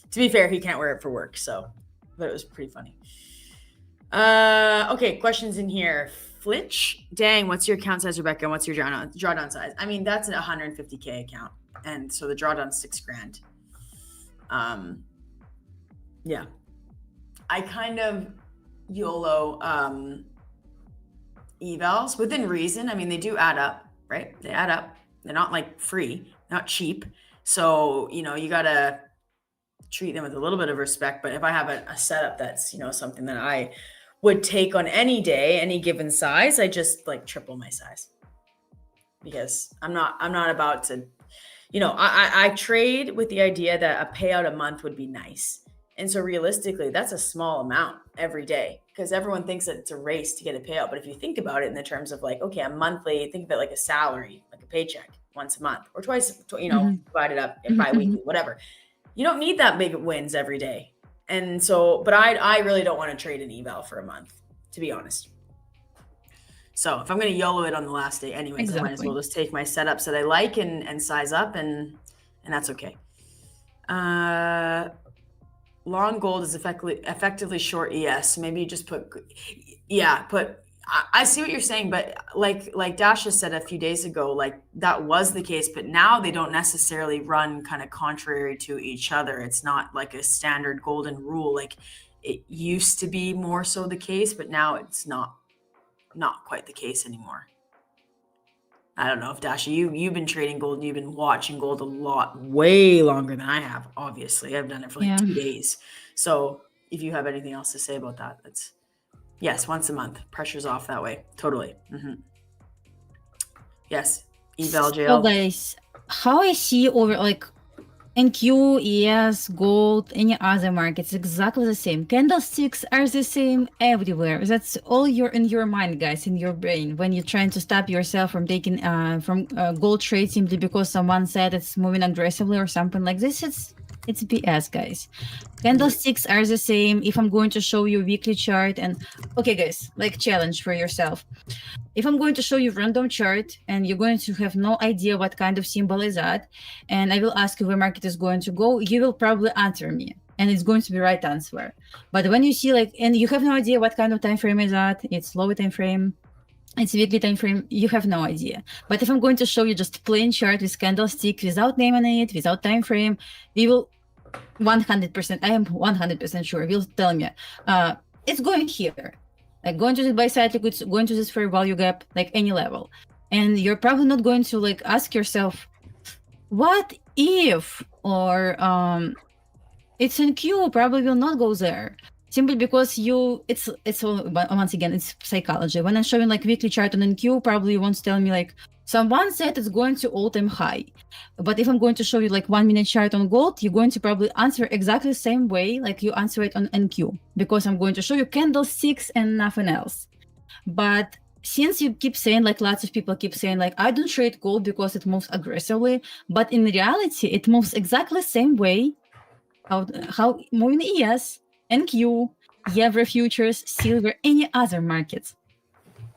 F: To be fair, he can't wear it for work. So, but it was pretty funny. Okay, questions in here. Flitch, dang, what's your account size, Rebecca? And what's your drawdown size? I mean, that's an 150K account. And so the drawdown's $6,000. Yeah. I kind of YOLO evals within reason. I mean, they do add up, right? They add up. They're not like free, not cheap. So, you know, you got to treat them with a little bit of respect. But if I have a setup that's, you know, something that I would take on any day, any given size, I just like triple my size, because I'm not about to, you know, I trade with the idea that a payout a month would be nice. And so realistically, that's a small amount every day, because everyone thinks that it's a race to get a payout. But if you think about it in the terms of like, okay, a monthly, think of it like a salary, like a paycheck once a month or twice, you know, divided up bi-weekly, whatever. You don't need that big wins every day. And so, but I really don't want to trade an eval for a month, to be honest. So if I'm going to YOLO it on the last day anyways, I might as well just take my setups that I like and size up, and that's okay. Long gold is effectively short ES. Maybe you just put, I see what you're saying, but like Dasha said a few days ago, like that was the case, but now they don't necessarily run kind of contrary to each other. It's not like a standard golden rule. Like it used to be more so the case, but now it's not quite the case anymore. I don't know if Dasha, you've been trading gold and you've been watching gold a lot, way longer than I have. Obviously, I've done it for like 2 days. So if you have anything else to say about that, that's yes, once a month. Pressure's off that way. Totally. Yes, eval jail.
E: So guys, how I see over like NQ, ES, gold, any other markets, exactly the same. Candlesticks are the same everywhere. That's all you're in your mind, guys, in your brain, when you're trying to stop yourself from taking from gold trade simply because someone said it's moving aggressively or something like this. It's BS, guys. Candlesticks are the same. If I'm going to show you weekly chart and okay, guys, like challenge for yourself. If I'm going to show you random chart and you're going to have no idea what kind of symbol is that, and I will ask you where market is going to go, you will probably answer me and it's going to be right answer. But when you see like, and you have no idea what kind of time frame is that, it's lower time frame, it's weekly time frame, you have no idea. But if I'm going to show you just plain chart with candlestick without name on it, without time frame, we will 100%, I am 100% sure, will tell me it's going here. Like going to this buy side liquids, going to this fair value gap, like any level. And you're probably not going to like ask yourself, what if, or it's in Q, probably will not go there. Simply because it's once again, it's psychology. When I'm showing like weekly chart on NQ, probably you won't tell me like, someone said it's going to all-time high. But if I'm going to show you like 1 minute chart on gold, you're going to probably answer exactly the same way like you answer it on NQ, because I'm going to show you candlesticks and nothing else. But since you keep saying, like lots of people keep saying, like, I don't trade gold because it moves aggressively, but in reality, it moves exactly the same way how moving ES, NQ, Euro futures, silver, any other markets.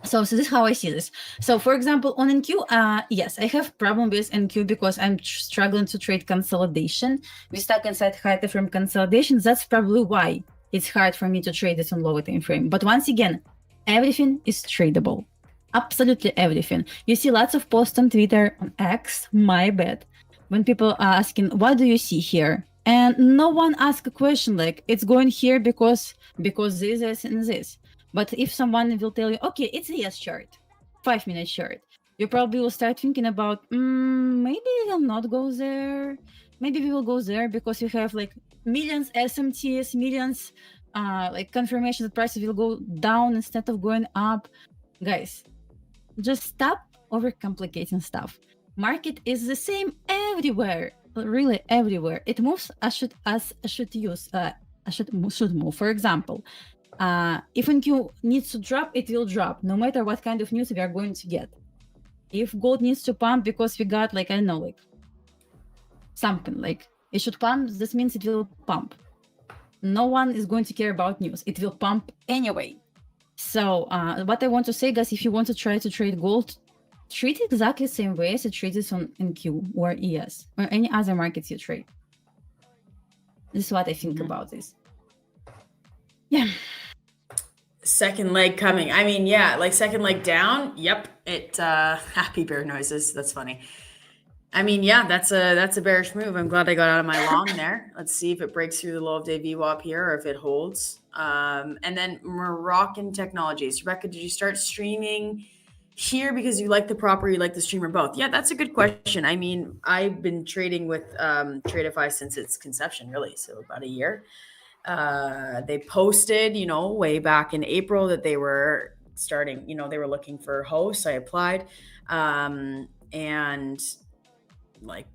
E: So this is how I see this. So for example, on NQ, yes, I have problem with NQ because I'm struggling to trade consolidation. We stuck inside high time frame consolidation. That's probably why it's hard for me to trade this on lower time frame. But once again, everything is tradable. Absolutely everything. You see lots of posts on Twitter, on X, my bad, when people are asking, what do you see here? And no one asks a question like, it's going here because this and this. But if someone will tell you, okay, it's a yes chart, 5-minute chart, you probably will start thinking about, maybe we will not go there. Maybe we will go there because we have like millions SMTs, millions like confirmation that prices will go down instead of going up. Guys, just stop overcomplicating stuff. Market is the same everywhere, really everywhere. It moves as should move. For example, if NQ needs to drop, it will drop, no matter what kind of news we are going to get. If gold needs to pump because we got like, I don't know, like something like it should pump, this means it will pump. No one is going to care about news. It will pump anyway. So what I want to say, guys, if you want to try to trade gold, treat it exactly the same way as it trades on NQ or ES or any other markets you trade. This is what I think about this. Yeah.
F: Second leg coming. I mean, yeah, like second leg down. Yep. It happy bear noises. That's funny. I mean, yeah, that's a bearish move. I'm glad I got out of my long there. Let's see if it breaks through the low of day VWAP here or if it holds. And then Moroccan Technologies. Rebecca, did you start streaming here because you like the prop or you like the stream or both? Yeah, that's a good question. I mean, I've been trading with Tradeify since its conception, really. So about a year. They posted, way back in April that they were starting, they were looking for hosts. I applied. And like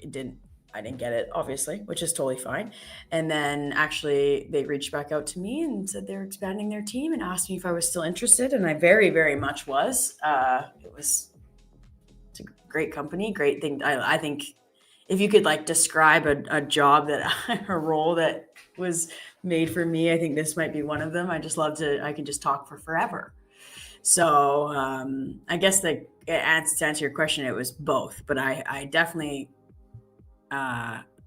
F: I didn't get it, obviously, which is totally fine. And then actually they reached back out to me and said they're expanding their team and asked me if I was still interested. And I very, very much was. It's a great company, great thing. I think if you could like describe a job a role that was made for me, I think this might be one of them. I can just talk for forever. So I guess to answer your question, it was both, but I definitely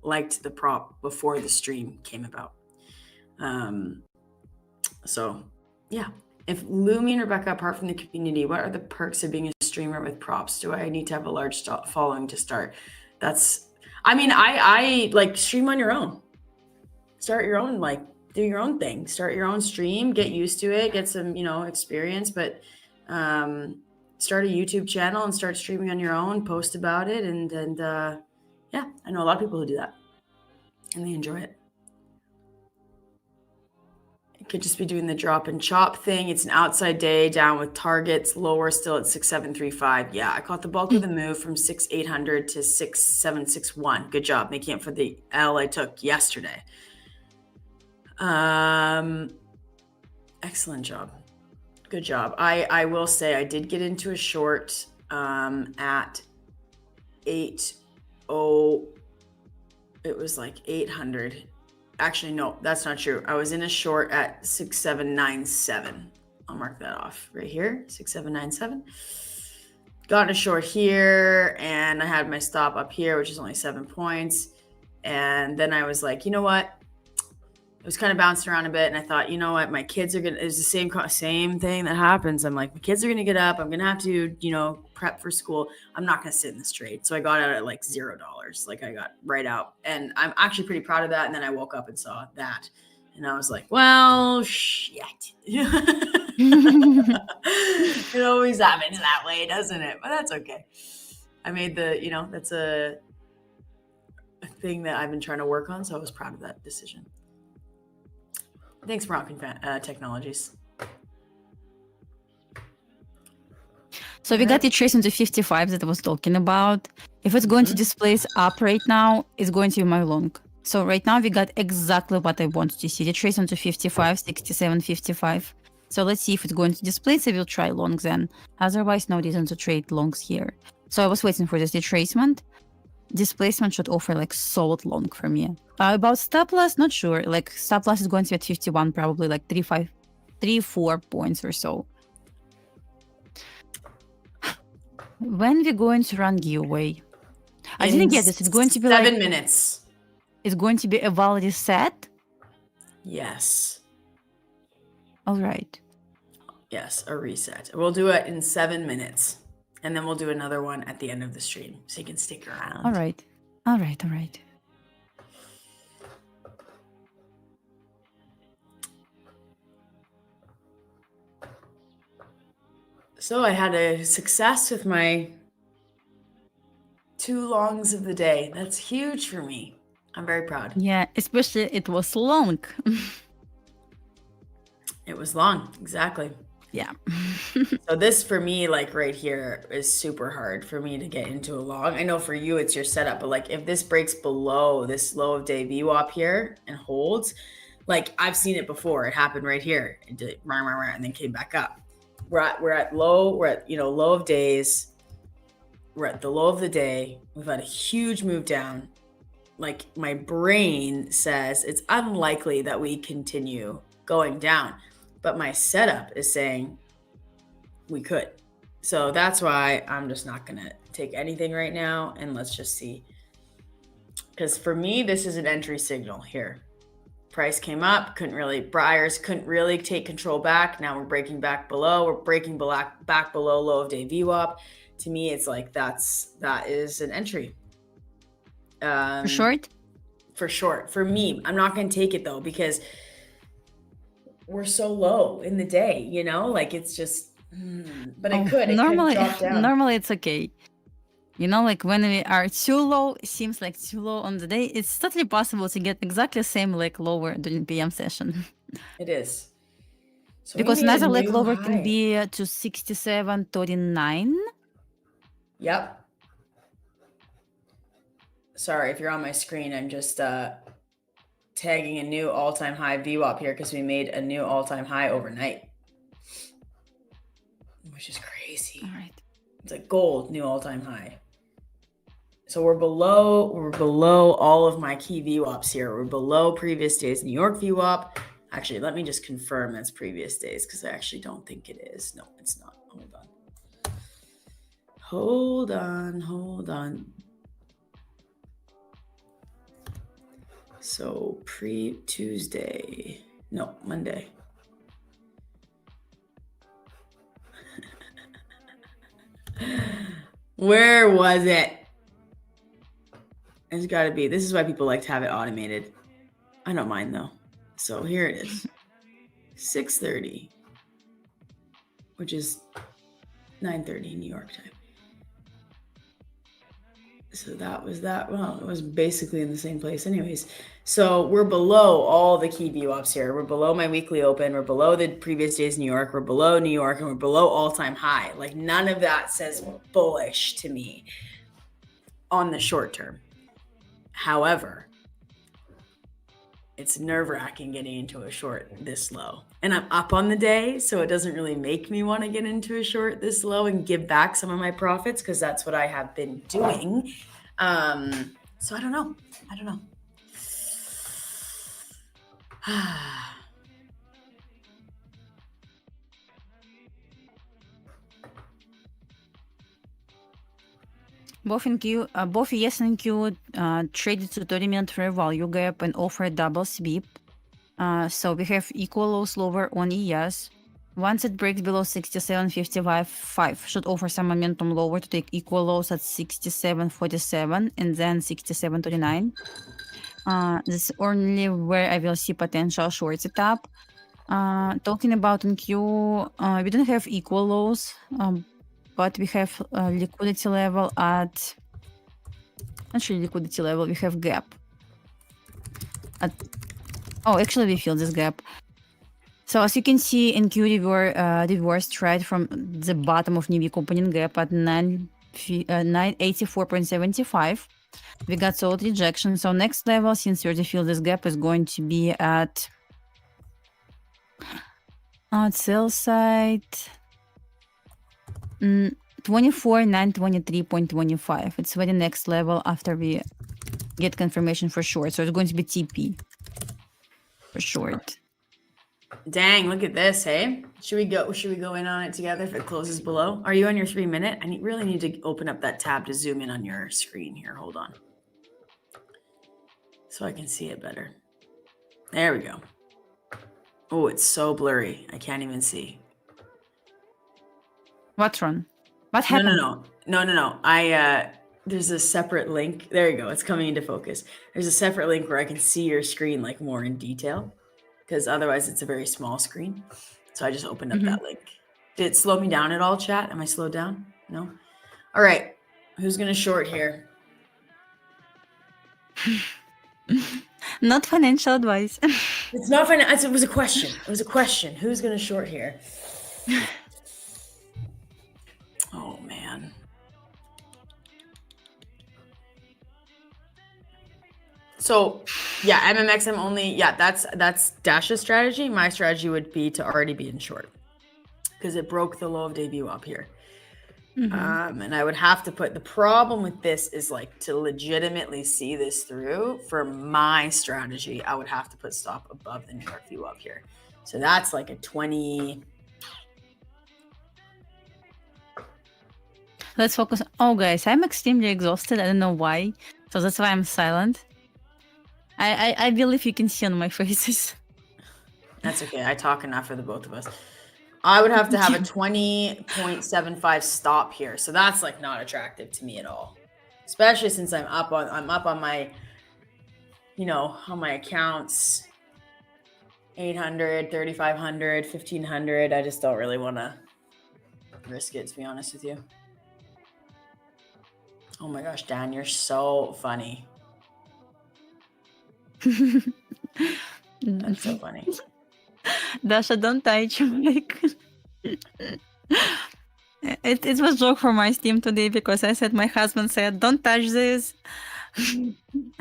F: liked the prop before the stream came about. So yeah, if Lumi and Rebecca, apart from the community, what are the perks of being a streamer with props? Do I need to have a large following to start? I like stream on your own, start your own, like do your own thing, start your own stream, get used to it, get some, experience, but start a YouTube channel and start streaming on your own, post about it. And yeah, I know a lot of people who do that and they enjoy it. It could just be doing the drop and chop thing. It's an outside day down with targets lower still at 6735. Yeah, I caught the bulk of the move from 6800 to 6761. Good job making it for the L I took yesterday. Excellent job. Good job. I will say I did get into a short at 80. It was like 800. Actually, no, that's not true. I was in a short at 6797. I'll mark that off right here. 6797. Got in a short here and I had my stop up here, which is only 7 points. And then I was like, you know what? It was kind of bouncing around a bit, and I thought, you know what, my kids are gonna. It's the same thing that happens. I'm like, my kids are gonna get up. I'm gonna have to, prep for school. I'm not gonna sit in this trade. So I got out at like $0. Like I got right out, and I'm actually pretty proud of that. And then I woke up and saw that, and I was like, well, shit. It always happens that way, doesn't it? But that's okay. I made that's a thing that I've been trying to work on. So I was proud of that decision. Thanks, Moroccan Technologies.
E: So we got the trace into 55 that I was talking about. If it's going to displace up right now, it's going to be my long. So right now we got exactly what I wanted to see. The trace onto 55, 67, 55. So let's see if it's going to displace. I will try longs then. Otherwise, no reason to trade longs here. So I was waiting for this retracement. Displacement should offer like solid long for me. About stop loss, not sure. Like stop loss is going to be at 51, probably like 3-4 points or so. When we're going to run giveaway? I didn't get this. It's going to be
F: 7 minutes.
E: It's going to be a valid set?
F: Yes.
E: All right.
F: Yes, a reset. We'll do it in 7 minutes. And then we'll do another one at the end of the stream. So you can stick around.
E: All right. All right. All right.
F: So I had a success with my 2 longs of the day. That's huge for me. I'm very proud.
E: Yeah, especially it was long.
F: It was long, exactly.
E: Yeah.
F: So this for me, like right here, is super hard for me to get into a long. I know for you it's your setup, but like if this breaks below this low of day VWAP here and holds, like I've seen it before. It happened right here. It did and then came back up. We're at low, low of days. We're at the low of the day. We've had a huge move down. Like my brain says it's unlikely that we continue going down. But my setup is saying we could. So that's why I'm just not going to take anything right now. And let's just see. Because for me, this is an entry signal here. Price came up, buyers couldn't really take control back. Now we're breaking back below. We're breaking back below low of day VWAP. To me, it's like that is an entry.
E: For short?
F: For short. For me, I'm not going to take it though, because we're so low in the day, like it's just, but it could drop down.
E: Normally it's okay. Like when we are too low, it seems like too low on the day. It's totally possible to get exactly the same leg lower during PM session.
F: It is. So
E: because another leg lower can be to 67.39.
F: Yep. Sorry, if you're on my screen, I'm just tagging a new all-time high VWAP here because we made a new all-time high overnight, which is crazy.
E: All right.
F: It's like gold, new all-time high. So we're below all of my key VWAPs here. We're below previous days New York VWAP. Actually, let me just confirm that's previous days because I actually don't think it is. No, it's not. Hold on. So pre-Tuesday, no, Monday. Where was it? It's got to be. This is why people like to have it automated. I don't mind though. So here it is. 6:30, which is 9:30 New York time. So that was that. Well, it was basically in the same place anyways. So we're below all the key VWAPs here. We're below my weekly open. We're below the previous days New York. We're below New York, and we're below all-time high. Like none of that says bullish to me on the short term. However, it's nerve-wracking getting into a short this low. And I'm up on the day, so it doesn't really make me want to get into a short this low and give back some of my profits because that's what I have been doing. So I don't know.
E: Both ES and Q traded to 30-minute fair value gap and offer double sweep. So we have equal lows lower on ES. Once it breaks below 67.55, should offer some momentum lower to take equal lows at 67.47 and then 67.39. This is only where I will see potential short setup. Talking about NQ, we don't have equal lows, but we have liquidity level at, actually liquidity level, we have gap. Actually we fill this gap. So as you can see, NQ reversed right from the bottom of new week opening gap at 984.75. We got solid rejection. So next level, since we already filled this gap, is going to be at sell side 24,923.25. It's the next level after we get confirmation for short. So it's going to be TP for short.
F: Dang, look at this, hey? Should we go in on it together if it closes below? Are you on your 3-minute? I really need to open up that tab to zoom in on your screen here. Hold on. So I can see it better. There we go. Oh, it's so blurry. I can't even see.
E: What, Ron? What
F: No,
E: happened?
F: no. There's a separate link. There you go. It's coming into focus. There's a separate link where I can see your screen like more in detail, because otherwise it's a very small screen. So I just opened up that link. Did it slow me down at all, chat? Am I slowed down? No? All right. Who's going to short here?
E: Not financial advice.
F: It's not financial. It was a question. It was a question. Who's going to short here? Oh, man. So, yeah, MMXM only. Yeah, that's Dash's strategy. My strategy would be to already be in short because it broke the low of debut up here. And I would have to put, the problem with this is like to legitimately see this through for my strategy, I would have to put stop above the New York view up here. So that's like a 20.
E: Let's focus. Oh, guys, I'm extremely exhausted. I don't know why. So that's why I'm silent. I believe you can see on my faces.
F: That's okay. I talk enough for the both of us. I would have to have a 20.75 stop here. So that's like not attractive to me at all. Especially since I'm up on my, you know, on my accounts. 800, 3,500, 1,500. I just don't really want to risk it, to be honest with you. Oh my gosh, Dan, you're so funny. That's so funny.
E: Dasha, don't touch. Like, it was joke for my Steam today because I said, my husband said, don't touch this.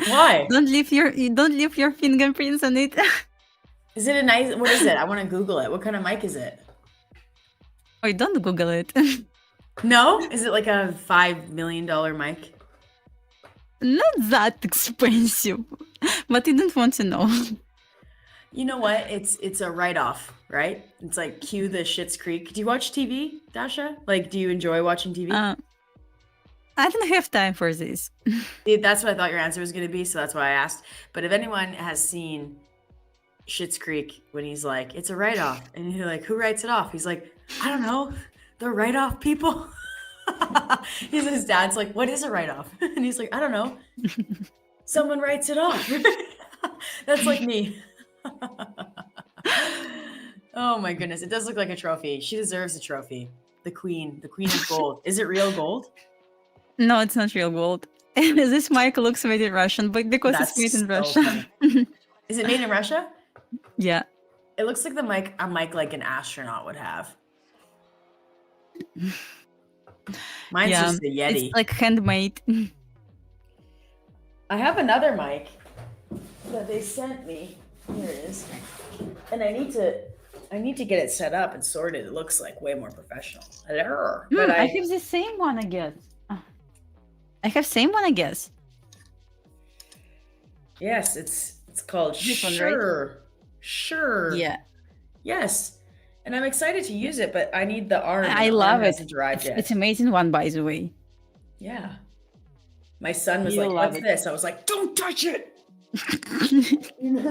F: Why?
E: Don't leave your fingerprints on it.
F: Is it a nice, what is it? I want to Google it. What kind of mic is it?
E: Oh, don't Google it.
F: No? Is it like a $5 million mic?
E: Not that expensive, but you don't want to know.
F: You know what? It's a write-off, right? It's like cue the Schitt's Creek. Do you watch TV, Dasha? Like, do you enjoy watching TV?
E: I don't have time for this.
F: That's what I thought your answer was going to be, so that's why I asked. But if anyone has seen Schitt's Creek, when he's like, it's a write-off, and you're like, who writes it off? He's like, I don't know, the write-off people. His dad's like, what is a write-off? And he's like, I don't know. Someone writes it off. That's like me. Oh my goodness. It does look like a trophy. She deserves a trophy. The queen of gold. Is it real gold?
E: No, it's not real gold. This mic looks made in Russian, but because it's made in Russia.
F: Is it made in Russia?
E: Yeah.
F: It looks like a mic like an astronaut would have. Mine's just a Yeti.
E: It's like handmade.
F: I have another mic that they sent me. Here it is. And I need to get it set up and sorted. It looks like way more professional. But
E: I have the same one, I guess. I have same one, I guess.
F: Yes, it's called
E: This one,
F: Sure.
E: right?
F: Sure.
E: Yeah.
F: Yes. And I'm excited to use it, but I need the arm.
E: I love it.
F: It's
E: an amazing one, by the way.
F: Yeah. My son was
E: You
F: like,
E: love
F: what's
E: it.
F: this? I was like, don't touch it. You're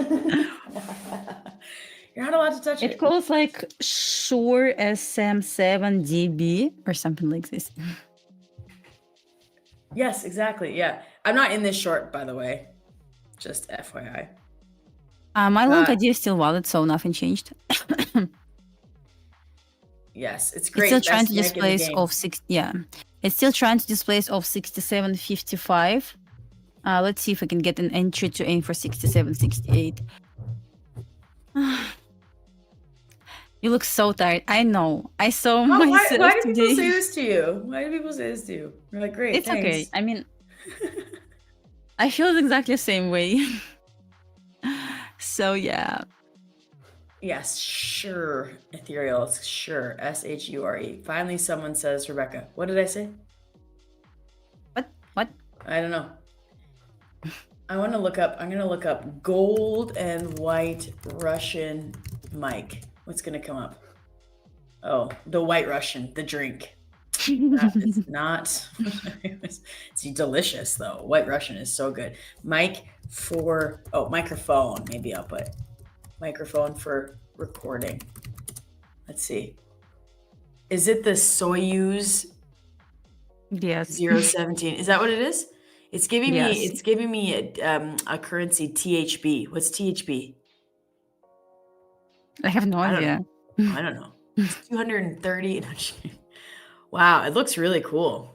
F: not allowed to touch it.
E: It calls like Shure SM7DB or something like this.
F: Yes, exactly. Yeah. I'm not in this short, by the way. Just FYI.
E: My long idea is still valid, so nothing changed.
F: Yes, it's
E: It's
F: great.
E: still trying
F: Best
E: to
F: mic in the
E: displace
F: game.
E: of six. Yeah, it's still trying to displace of 67.55. Let's see if I can get an entry to aim for 67.68. You look so tired. I know. I saw
F: Oh,
E: myself
F: why do
E: today.
F: people say this to you? Why do people say this to you? You're like, great,
E: It's
F: thanks.
E: okay. I mean, I feel exactly the same way. So yeah.
F: Yes, sure. Ethereal, it's sure. SHURE. Finally, someone says Rebecca. What did I say?
E: What?
F: I don't know. I'm gonna look up gold and white Russian mic. What's gonna come up? Oh, the white Russian, the drink. That is not. It's delicious though. White Russian is so good. Microphone. Maybe I'll put microphone for recording. Let's see. Is it the Soyuz
E: Yes.
F: 017? Is that what it is? It's giving me.
E: Yes.
F: It's giving me a currency THB. What's THB?
E: I have no
F: I don't
E: idea.
F: I don't know. It's 230. Wow, it looks really cool.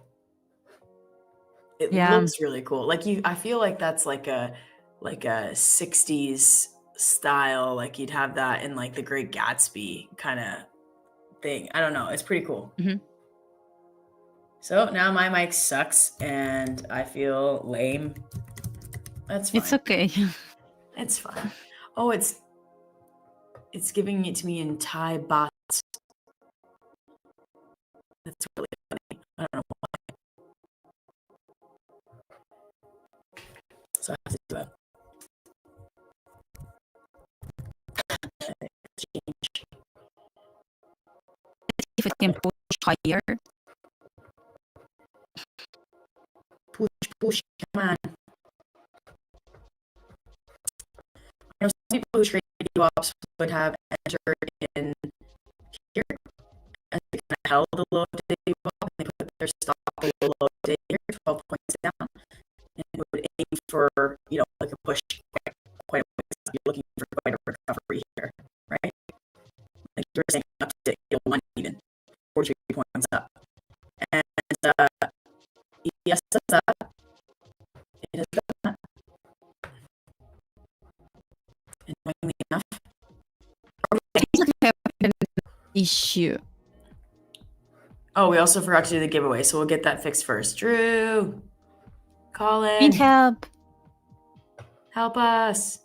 F: It
E: Yeah.
F: looks really cool. Like I feel like that's like a 60s style. Like you'd have that in like the Great Gatsby kind of thing. I don't know. It's pretty cool.
E: Mhm.
F: So now my mic sucks and I feel lame. That's fine.
E: It's okay.
F: It's fine. Oh, it's giving it to me in Thai baht. That's really funny. I don't know why. So I have to do it. Exchange.
E: If it can push higher.
F: Push, come on. I know some people who trade swaps would have entered in here and they kind of held a low day swap and they put their stop below low day here, 12 points down, and would aim for, like a push quite a ways. You're looking for quite a recovery here, right? Like you're saying up to one even, 43 points up. And yes, that's up. It has done that. Annoyingly enough.
E: Issue.
F: Oh, we also forgot to do the giveaway, so we'll get that fixed first. Drew, Colin,
E: Need help.
F: help us.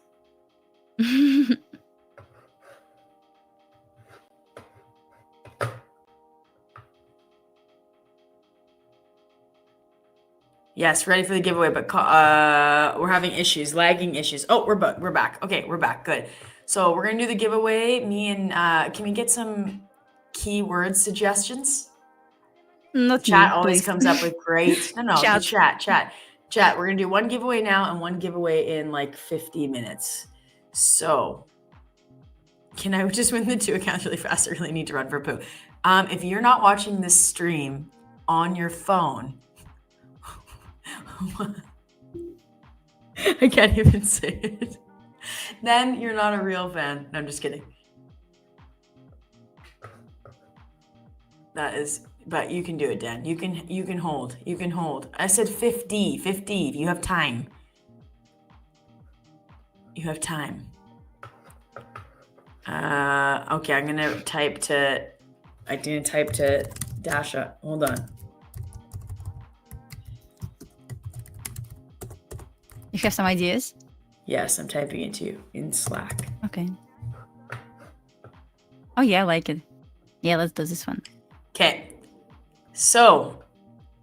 F: Yes, ready for the giveaway, but we're having issues, lagging issues. Oh, we're back. Okay, we're back. Good. So we're gonna do the giveaway. Me and can we get some keyword suggestions?
E: Not
F: Chat
E: me,
F: always
E: please.
F: comes up with great. No,
E: Chat.
F: the chat. We're gonna do one giveaway now and one giveaway in like 50 minutes. So can I just win the 2 accounts really fast? I really need to run for poo. If you're not watching this stream on your phone, I can't even say it. Then you're not a real fan. No, I'm just kidding. That is, but you can do it, Dan. You can hold. You can hold. I said 50. You have time. You have time. Okay, I'm gonna type to. I didn't type to Dasha. Hold on.
E: You have some ideas?
F: Yes, I'm typing it to you in Slack.
E: Okay. Oh yeah, I like it. Yeah, let's do this one.
F: Okay. So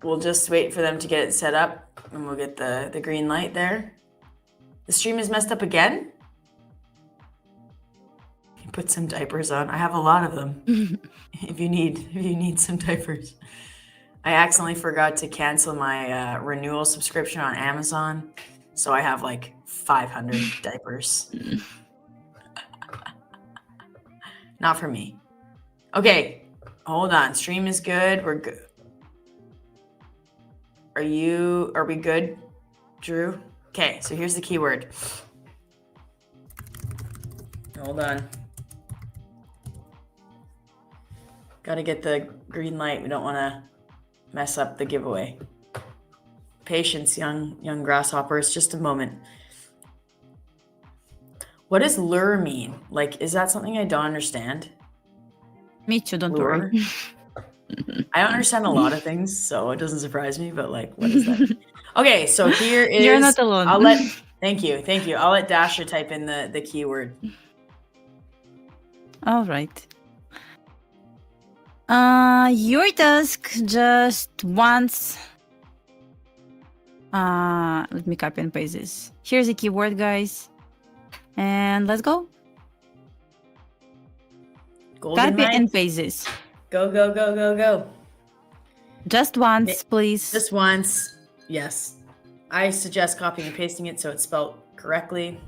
F: we'll just wait for them to get it set up and we'll get the green light there. The stream is messed up again. You put some diapers on. I have a lot of them. if you need some diapers. I accidentally forgot to cancel my renewal subscription on Amazon. So I have like 500 diapers. Not for me. Okay, hold on. Stream is good. We're good. Are we good, Drew? Okay, so here's the keyword. Hold on. Gotta get the green light. We don't want to mess up the giveaway. Patience, young grasshoppers. Just a moment. What does lure mean? Like, is that something I don't understand?
E: Me too, don't
F: Lure?
E: worry.
F: I don't understand a lot of things, so it doesn't surprise me, but like, what is that? Okay, so here is...
E: You're not alone.
F: Thank you. I'll let Dasha type in the keyword.
E: All right. Your task just once. Let me copy and paste this. Here's the keyword, guys. And let's go.
F: Golden
E: Copy
F: mic.
E: and paste this.
F: Go.
E: Just once, please.
F: Just once. Yes. I suggest copying and pasting it so it's spelled correctly.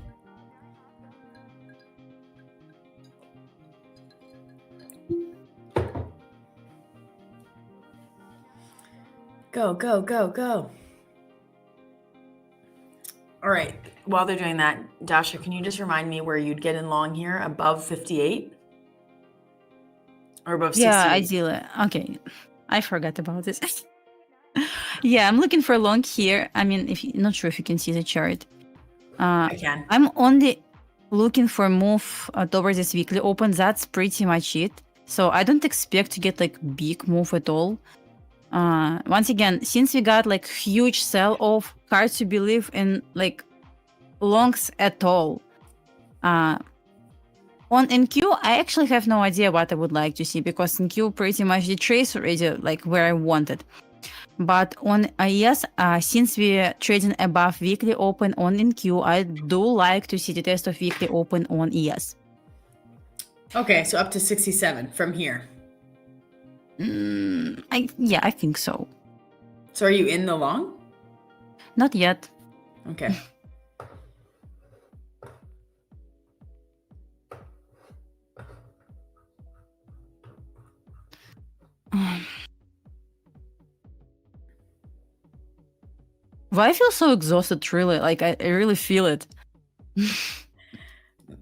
F: Go, go, go, go. All right. While they're doing that, Dasha, can you just remind me where you'd get in long here? Above 58? Or above 68?
E: Yeah, ideally. Okay, I forgot about this. Yeah, I'm looking for long here. I mean, not sure if you can see the chart.
F: I can.
E: I'm only looking for move towards this weekly open. That's pretty much it. So I don't expect to get like big move at all. Once again, since we got like huge sell off, hard to believe in like longs at all. On NQ, I actually have no idea what I would like to see because NQ pretty much retraced already like where I wanted. But on ES, since we're trading above weekly open on NQ, I do like to see the test of weekly open on ES.
F: Okay, so up to 67 from here.
E: I think so.
F: So are you in the long?
E: Not yet.
F: Okay.
E: Why I feel so exhausted, really? Like, I really feel it.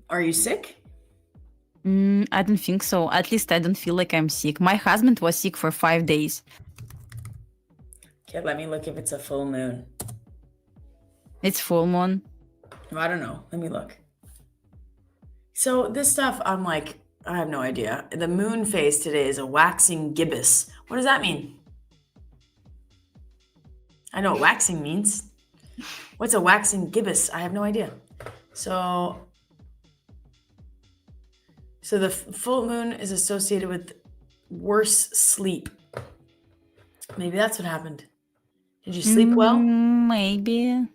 F: Are you sick?
E: I don't think so. At least I don't feel like I'm sick. My husband was sick for 5 days.
F: Okay, let me look if it's a full moon.
E: It's full moon.
F: I don't know. Let me look. So this stuff, I'm like, I have no idea. The moon phase today is a waxing gibbous. What does that mean? I know what waxing means. What's a waxing gibbous? I have no idea. So the full moon is associated with worse sleep. Maybe that's what happened. Did you sleep well?
E: Maybe.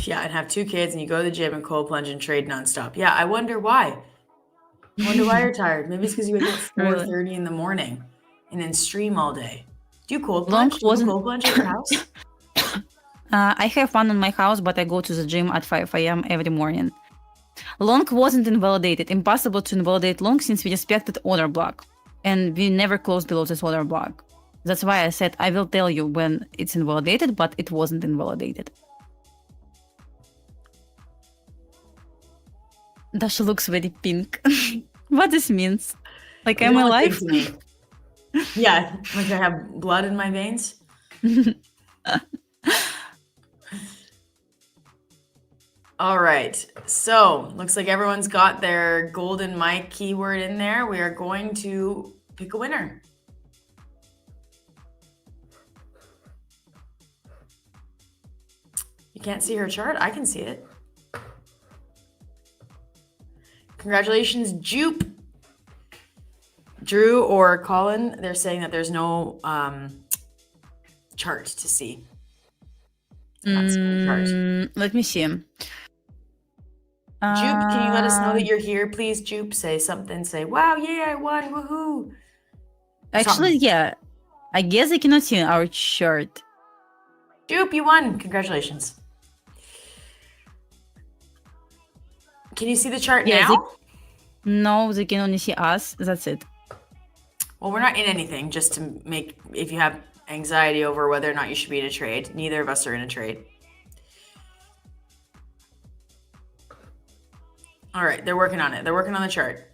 F: Yeah, and have 2 kids and you go to the gym and cold plunge and trade nonstop. Yeah, I wonder why. I wonder why you're tired. Maybe it's because you wake up at 4:30 in the morning and then stream all day. Do you cold plunge? Do you cold plunge at your house?
E: I have one in my house, but I go to the gym at 5 a.m. every morning. Long wasn't invalidated. Impossible to invalidate long since we respected order block. And we never closed below this order block. That's why I said I will tell you when it's invalidated, but it wasn't invalidated. Dasha looks very pink. What this means? Like, am I alive?
F: Yeah, like I have blood in my veins. All right, so looks like everyone's got their golden mic keyword in there. We are going to pick a winner. You can't see her chart? I can see it. Congratulations, Jupe. Drew or Colin, they're saying that there's no chart to see.
E: Let me see.
F: Jupe, can you let us know that you're here, please? Jupe, say something. Say, wow, yeah, I won, woohoo.
E: Actually, yeah. I guess I cannot see our chart.
F: Jupe, you won. Congratulations. Can you see the chart now?
E: No, they can only see us. That's it.
F: Well, we're not in anything, just to make, if you have anxiety over whether or not you should be in a trade. Neither of us are in a trade. All right, they're working on it. They're working on the chart.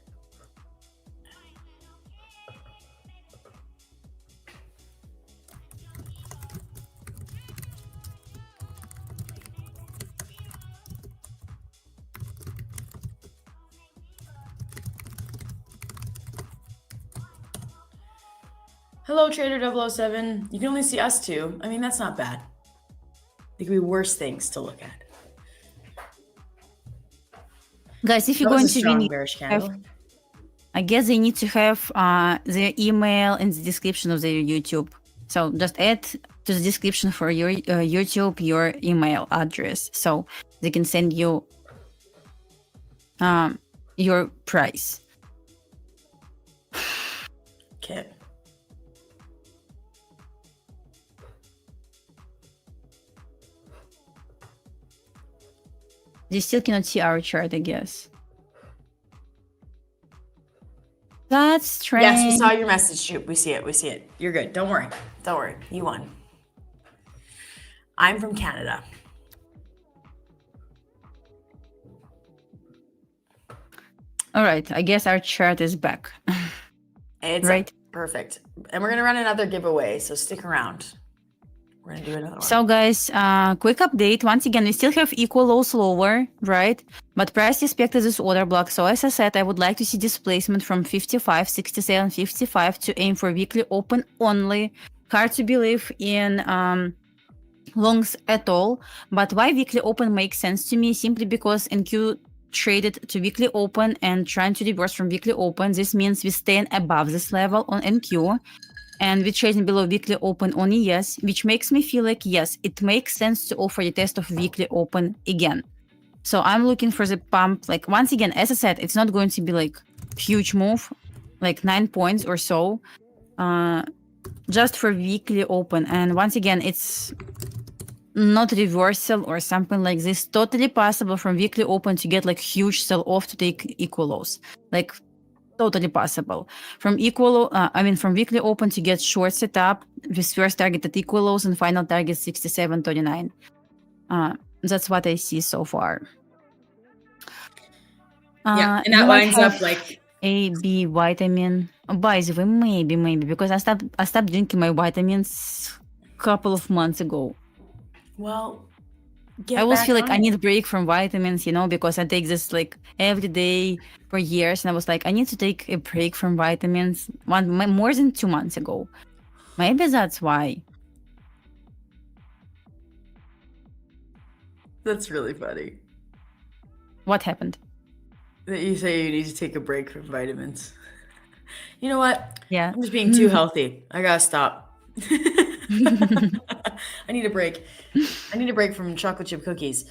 F: Hello, Trader 007. You can only see us two. I mean, that's not bad. There could be worse things to look at.
E: Guys, if you're going to win,
F: bearish candle.
E: I guess they need to have their email in the description of their YouTube. So just add to the description for your YouTube your email address, so they can send you your price.
F: Okay. They
E: still cannot see our chart, I guess. That's strange.
F: Yes, we saw your message. Shoot, we see it. We see it. You're good. Don't worry. Don't worry. You won. I'm from Canada.
E: All right. I guess our chart is back.
F: It's
E: Right.
F: perfect. And we're gonna run another giveaway, so stick around. We're gonna do another one.
E: So guys, quick update. Once again, we still have equal lows lower, right? But price respected this order block. So as I said, I would like to see displacement from 55, 67, 55 to aim for weekly open only. Hard to believe in longs at all. But why weekly open makes sense to me? Simply because NQ traded to weekly open and trying to reverse from weekly open. This means we stand above this level on NQ. And we're trading below weekly open on ES, which makes me feel like, yes, it makes sense to offer the test of weekly open again. So I'm looking for the pump. Like, once again, as I said, it's not going to be like huge move, like 9 points or so, just for weekly open. And once again, it's not reversal or something like this. Totally possible from weekly open to get like huge sell off to take equal lows. Like, totally possible. From from weekly open to get short setup with first target at equal lows and final target 67.39. That's what I see so far.
F: Yeah, and that
E: you might
F: lines up
E: have
F: like
E: A, B vitamin. Oh, by the way, maybe because I stopped drinking my vitamins a couple of months ago.
F: well.
E: I always feel like I need a break from vitamins, because I take this like every day for years, and I was like, I need to take a break from vitamins more than 2 months ago. Maybe that's why.
F: That's really funny.
E: What happened?
F: That you say you need to take a break from vitamins. You know what?
E: Yeah.
F: I'm just being too healthy. I gotta stop. I need a break. I need a break from chocolate chip cookies.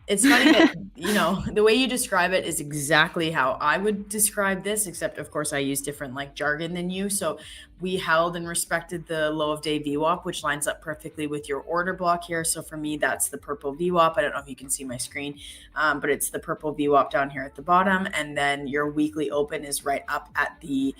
F: It's funny that, the way you describe it is exactly how I would describe this, except of course I use different like jargon than you. So we held and respected the low of day VWAP, which lines up perfectly with your order block here. So for me, that's the purple VWAP. I don't know if you can see my screen, but it's the purple VWAP down here at the bottom. And then your weekly open is right up at the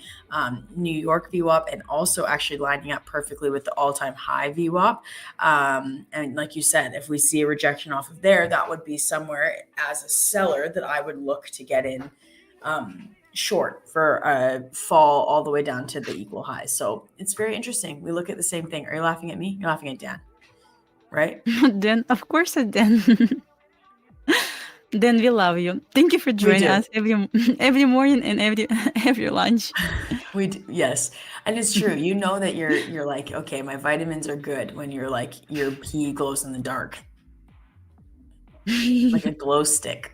F: New York VWAP, and also actually lining up perfectly with the all-time high VWAP. And like you said, if we see a rejection off of there, that would be somewhere as a seller that I would look to get in short for a fall all the way down to the equal highs. So it's very interesting. We look at the same thing. Are you laughing at me? You're laughing at Dan, right?
E: Dan, of course, Dan. Dan, we love you. Thank you for joining us every morning and every lunch.
F: We do, yes, and it's true. You know that you're like, okay, my vitamins are good when you're like your pee glows in the dark. Like a glow stick,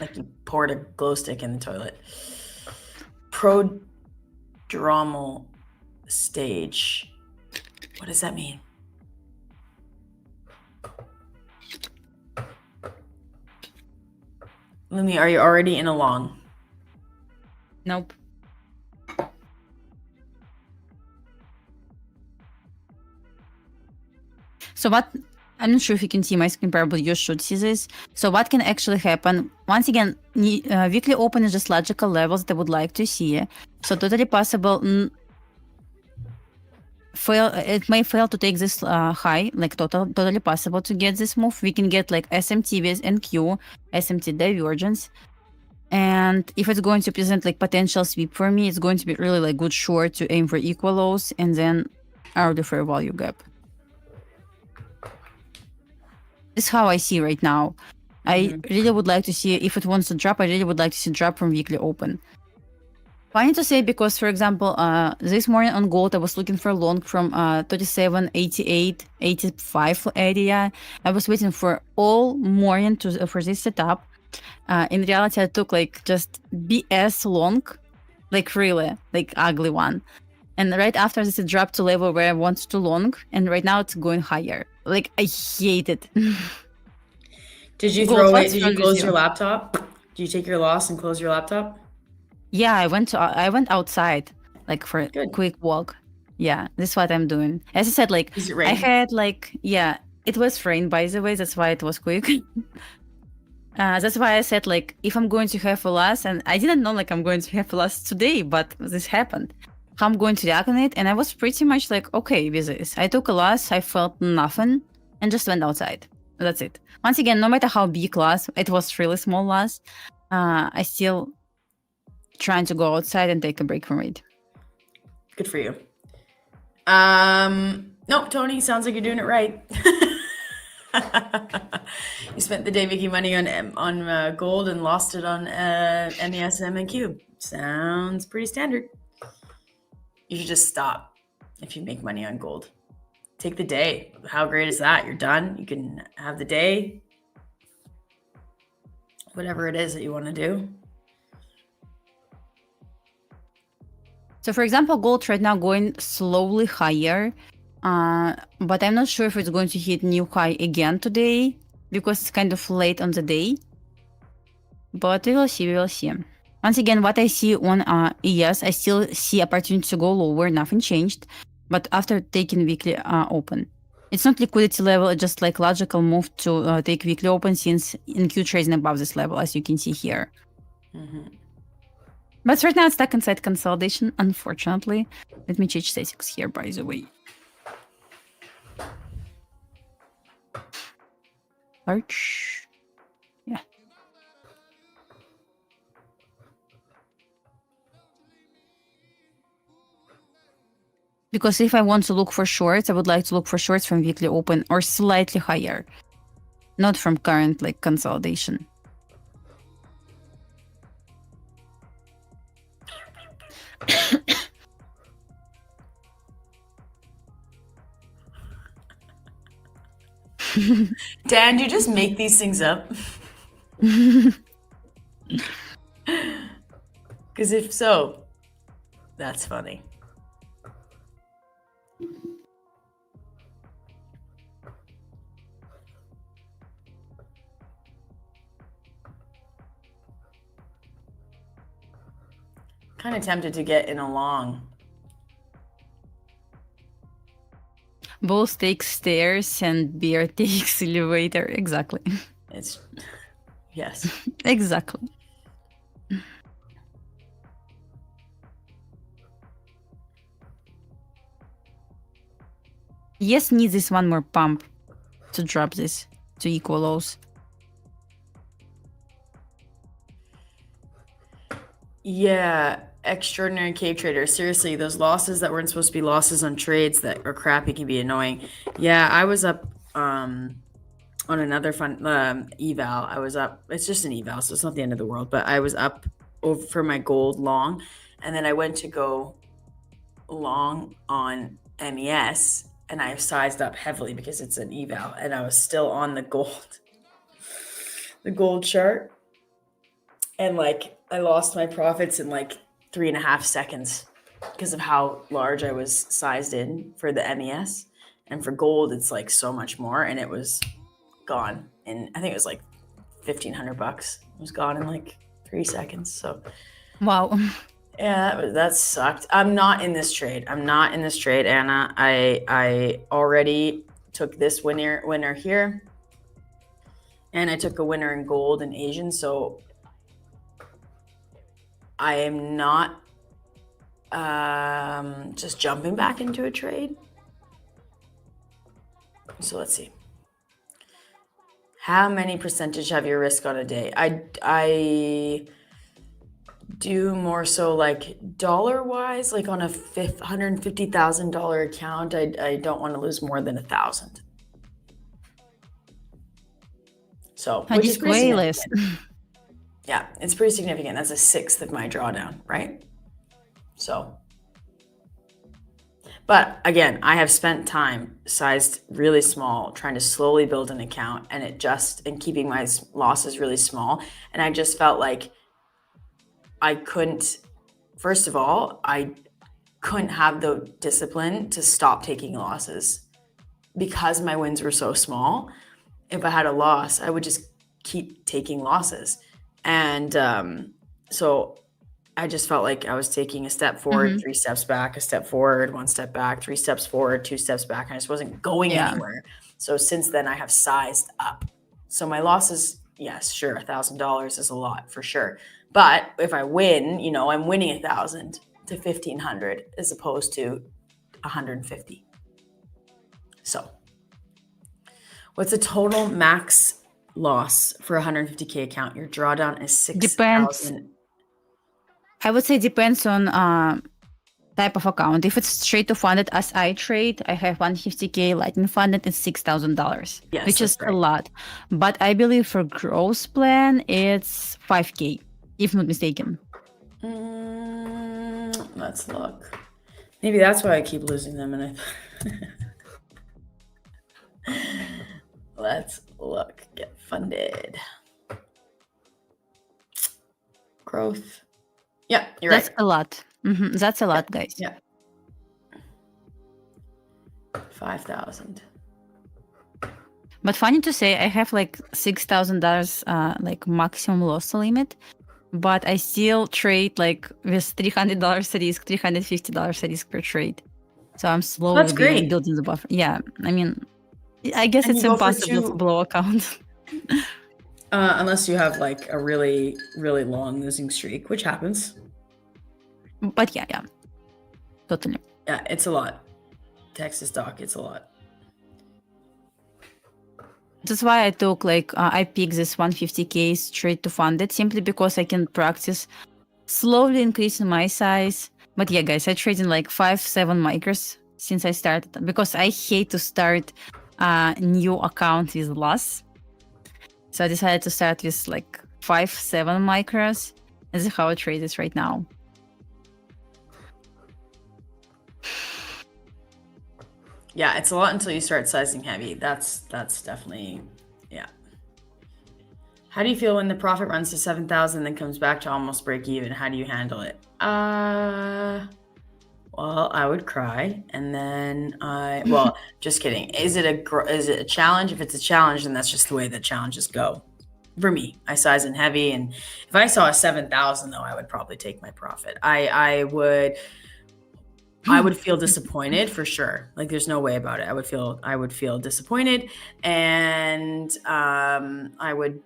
F: like you poured a glow stick in the toilet. Prodromal stage. What does that mean? Lumi, are you already in a long?
E: Nope. So what? I'm not sure if you can see my screen, probably you should see this. So what can actually happen? Once again, weekly open is just logical levels that I would like to see. So totally possible. It may fail to take this high, like totally possible to get this move. We can get like SMT with NQ, SMT divergence. And if it's going to present like potential sweep for me, it's going to be really like good short to aim for equal lows and then early fair value gap. This is how I see right now. I really would like to see, if it wants to drop, I really would like to see drop from weekly open. Funny to say, because for example, this morning on gold, I was looking for long from 37, 88, 85 area. I was waiting for all morning for this setup. In reality, I took like just BS long, like really, like ugly one. And right after this, it dropped to level where I wanted to long, and right now it's going higher. Like, I hate it.
F: Did you throw away? Did you close your laptop? Did you take your loss and close your laptop?
E: Yeah, I went outside, like for a quick walk. Yeah, this is what I'm doing. As I said, like
F: Is it raining?
E: I had like, yeah, it was rain, by the way. That's why it was quick. That's why I said, like, if I'm going to have a loss, and I didn't know, like, I'm going to have a loss today, but this happened. I'm going to react on it, and I was pretty much like, okay with this. I took a loss, I felt nothing, and just went outside. That's it. Once again, no matter how big loss, it was really small loss, I still trying to go outside and take a break from it.
F: Good for you. No, Tony, sounds like you're doing it right. You spent the day making money on gold and lost it on MES and MNQ. Sounds pretty standard. You should just stop if you make money on gold. Take the day. How great is that? You're done. You can have the day. Whatever it is that you want to do.
E: So, for example, gold right now going slowly higher, but I'm not sure if it's going to hit new high again today because it's kind of late on the day. But we will see. We will see. Once again, what I see on ES, I still see opportunity to go lower. Nothing changed, but after taking weekly open, it's not liquidity level. It's just like logical move to take weekly open since NQ trading above this level, as you can see here.
F: Mm-hmm.
E: But right now it's stuck inside consolidation, unfortunately. Let me change settings here, by the way. Arch. Yeah. Because if I want to look for shorts, I would like to look for shorts from weekly open or slightly higher. Not from current like consolidation.
F: Dan, do you just make these things up? Because if so, that's funny. Kind of tempted to get in a long.
E: Bulls take stairs and bear takes elevator. Exactly.
F: It's yes.
E: Exactly. Yes, needs this one more pump to drop this to equal lows.
F: Yeah, extraordinary cave trader. Seriously, those losses that weren't supposed to be losses on trades that are crappy can be annoying. Yeah, I was up on another fun eval. I was up. It's just an eval, so it's not the end of the world. But I was up over for my gold long, and then I went to go long on MES, and I sized up heavily because it's an eval, and I was still on the gold chart, and like I lost my profits in like 3.5 seconds because of how large I was sized in for the MES. And for gold, it's like so much more, and it was gone. And I think it was like $1,500. It was gone in like 3 seconds. So,
E: wow.
F: Yeah, that sucked. I'm not in this trade. Anna. I already took this winner here, and I took a winner in gold and Asian. So I am not just jumping back into a trade. So let's see. How many percentage have your risk on a day? I do more so like dollar wise, like on a $150,000 account. I don't want to lose more than 1,000. So which is pretty less. Yeah, it's pretty significant. That's 1/6 of my drawdown, right? So, but again, I have spent time sized really small, trying to slowly build an account, and keeping my losses really small. And I just felt like I couldn't, first of all, I couldn't have the discipline to stop taking losses because my wins were so small. If I had a loss, I would just keep taking losses. And so I just felt like I was taking a step forward, 3 steps back, a step forward, 1 step back, 3 steps forward, 2 steps back. And I just wasn't going anywhere. So since then I have sized up. So my losses yes, sure, $1,000 is a lot for sure. But if I win, I'm winning 1,000 to 1,500 as opposed to 150. So, what's the total max loss for a 150K account? Your drawdown is 6,000.
E: I would say depends on type of account. If it's trade to funded as I trade, I have 150K Lightning funded is $6,000,
F: Yes,
E: which is
F: right.
E: a lot. But I believe for growth plan, it's 5K, if not mistaken.
F: Let's look. Maybe that's why I keep losing them. And let's look. Get funded. Growth. Yeah, you're
E: That's
F: right.
E: a lot. That's a lot, guys.
F: Yeah. 5,000.
E: But funny to say, I have like $6,000 like maximum loss limit, but I still trade like with $300 risk, $350 risk per trade. So I'm slowly
F: That's great.
E: building the buffer. Yeah, I mean, I guess
F: And
E: it's
F: you go for
E: impossible to
F: two-
E: blow account.
F: Unless you have like a really, really long losing streak, which happens.
E: But yeah, totally.
F: Yeah, it's a lot. Texas doc, it's a lot.
E: That's why I took I picked this 150K straight to funded simply because I can practice slowly increasing my size. But yeah, guys, I trade in like 5-7 micros since I started because I hate to start a new account with loss. So I decided to start with like 5-7 micros. This is how I trade this right now.
F: Yeah, it's a lot until you start sizing heavy. That's definitely, yeah. How do you feel when the profit runs to 7,000 then comes back to almost break even? How do you handle it? Well, I would cry, and then well, just kidding. Is it a challenge? If it's a challenge, then that's just the way that challenges go. For me, I size in heavy, and if I saw a 7,000 though, I would probably take my profit. I would feel disappointed for sure. Like there's no way about it. I would feel disappointed, and I would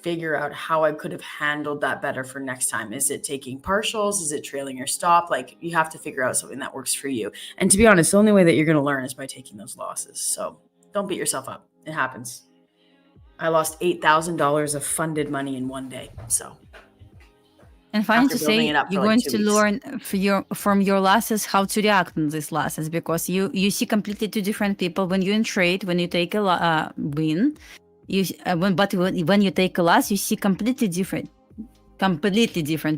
F: figure out how I could have handled that better for next time. Is it taking partials? Is it trailing your stop? Like you have to figure out something that works for you. And to be honest, the only way that you're going to learn is by taking those losses. So don't beat yourself up. It happens. I lost $8,000 of funded money in one day. So.
E: And funny
F: After
E: to
F: building
E: say,
F: it up for
E: you're
F: like
E: going
F: 2
E: to
F: weeks.
E: learn from your losses how to react on these losses because you see completely two different people when you in trade. When you take a win, when you take a loss, you see completely different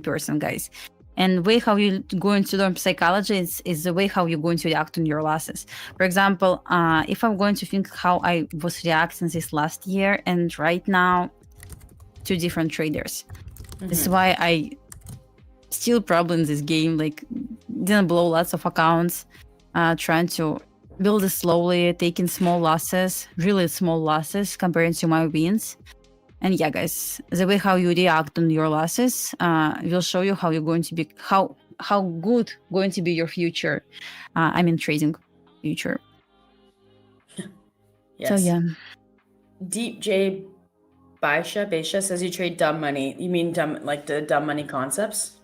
E: person, guys. And way how you're going to learn psychology is the way how you're going to react on your losses. For example, if I'm going to think how I was reacting this last year and right now, two different traders. This is why I still probably in this game, like didn't blow lots of accounts, trying to build it slowly, taking small losses, really small losses compared to my wins. And yeah, guys, the way how you react on your losses will show you how you're going to be, how good going to be your future. Trading future.
F: Yes.
E: So yeah.
F: Deep J Baisha says you trade dumb money. You mean dumb, like the dumb money concepts?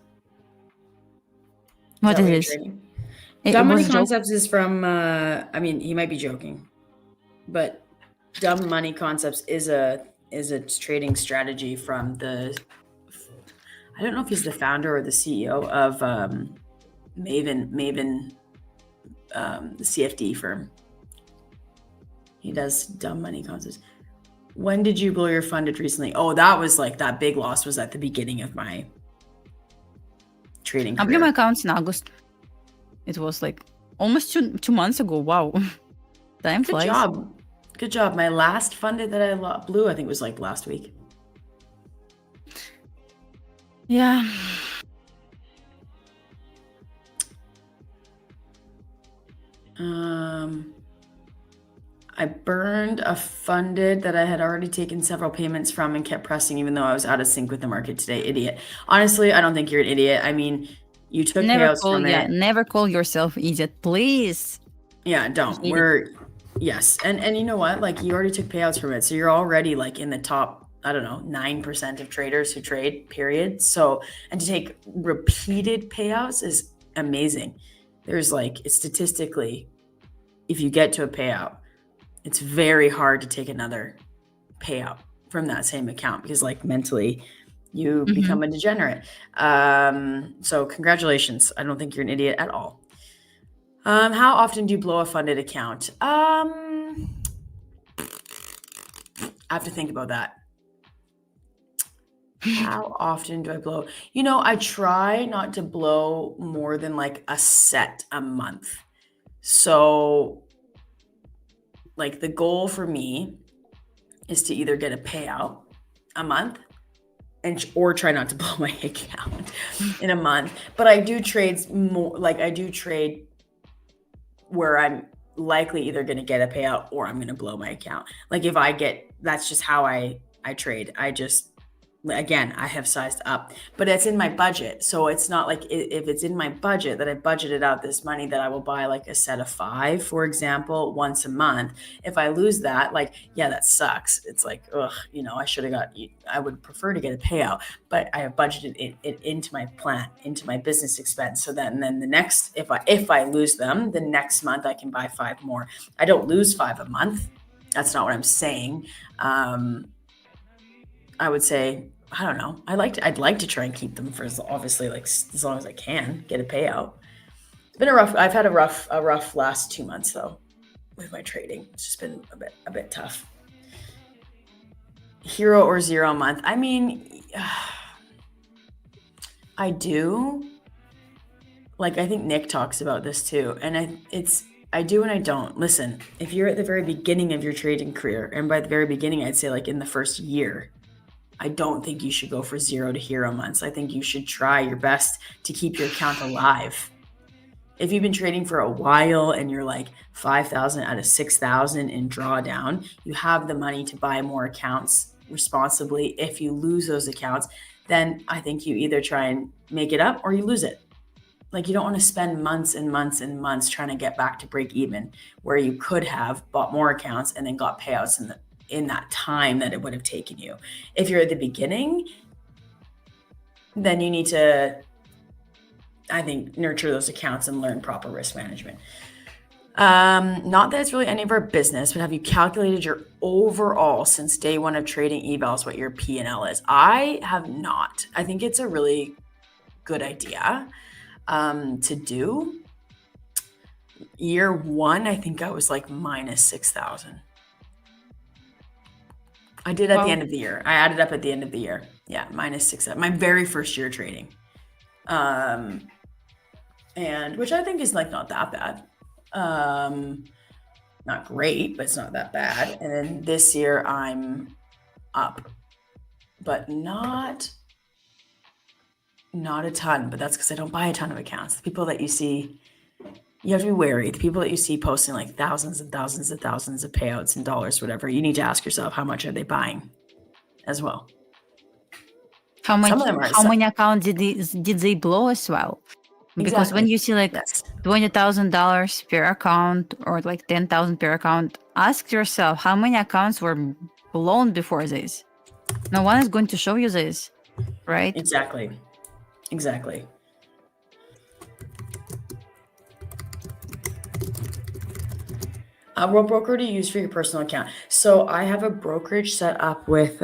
E: What
F: that
E: is
F: you're
E: it?
F: trading?
E: It
F: Dumb money
E: was
F: concepts is from. He might be joking, but dumb money concepts is a trading strategy from the. I don't know if he's the founder or the CEO of Maven, the CFD firm. He does dumb money concepts. When did you blow your funded recently? Oh, that was like that big loss was at the beginning of my trading
E: I blew
F: career.
E: my accounts in August. It was like almost two months ago. Wow. Time
F: Good
E: flies.
F: job. Good job. My last funded that I blew, I think was like last week.
E: Yeah.
F: I burned a funded that I had already taken several payments from and kept pressing even though I was out of sync with the market today. Idiot. Honestly, I don't think you're an idiot. I mean, you took payouts from it.
E: Never call yourself idiot, please.
F: Yeah, don't. Yes. And you know what? Like you already took payouts from it. So you're already like in the top I don't know, 9% of traders who trade, period. So, and to take repeated payouts is amazing. There's like, it's statistically, if you get to a payout, it's very hard to take another payout from that same account because like mentally you become a degenerate. So congratulations. I don't think you're an idiot at all. How often do you blow a funded account? I have to think about that. How often do I blow? You know, I try not to blow more than like a set a month. So like the goal for me is to either get a payout a month or try not to blow my account in a month. But I do trade more, like I do trade where I'm likely either going to get a payout or I'm going to blow my account. Like if I get, that's just how I trade. Again, I have sized up, but it's in my budget. So it's not like if it's in my budget that I budgeted out this money that I will buy like a set of 5, for example, once a month. If I lose that, like, yeah, that sucks. It's like, ugh, you know, I would prefer to get a payout, but I have budgeted it into my plan, into my business expense. So then the next, if I lose them, the next month I can buy 5 more. I don't lose 5 a month. That's not what I'm saying. I would say, I don't know. I'd like to try and keep them for obviously like as long as I can get a payout. It's been I've had a rough last 2 months though with my trading. It's just been a bit tough. Hero or zero a month. I mean, I do. Like I think Nick talks about this too. And I do and I don't. Listen, if you're at the very beginning of your trading career, and by the very beginning, I'd say like in the first year, I don't think you should go for 0 to hero months. I think you should try your best to keep your account alive. If you've been trading for a while and you're like 5,000 out of 6,000 in drawdown, you have the money to buy more accounts responsibly. If you lose those accounts, then I think you either try and make it up or you lose it. Like you don't want to spend months and months and months trying to get back to break even where you could have bought more accounts and then got payouts in that time that it would have taken you. If you're at the beginning, then you need to, I think, nurture those accounts and learn proper risk management. Not that it's really any of our business, but have you calculated your overall since day one of trading evals, what your P&L is? I have not. I think it's a really good idea to do. Year 1, I think I was like minus 6,000. I did at the end of the year. I added up at the end of the year. Yeah, minus 6,000. My very first year trading. And which I think is like not that bad. Not great, but it's not that bad. And then this year I'm up, but not a ton, but that's because I don't buy a ton of accounts. The people that you see, you have to be wary. The people that you see posting like thousands and thousands and thousands of payouts in dollars, whatever, you need to ask yourself, how much are they buying as well?
E: How many accounts did they blow as well? Because when you see like $20,000 per account or like 10,000 per account, ask yourself how many accounts were blown before this. No one is going to show you this, right?
F: Exactly. What broker do you use for your personal account? So I have a brokerage set up with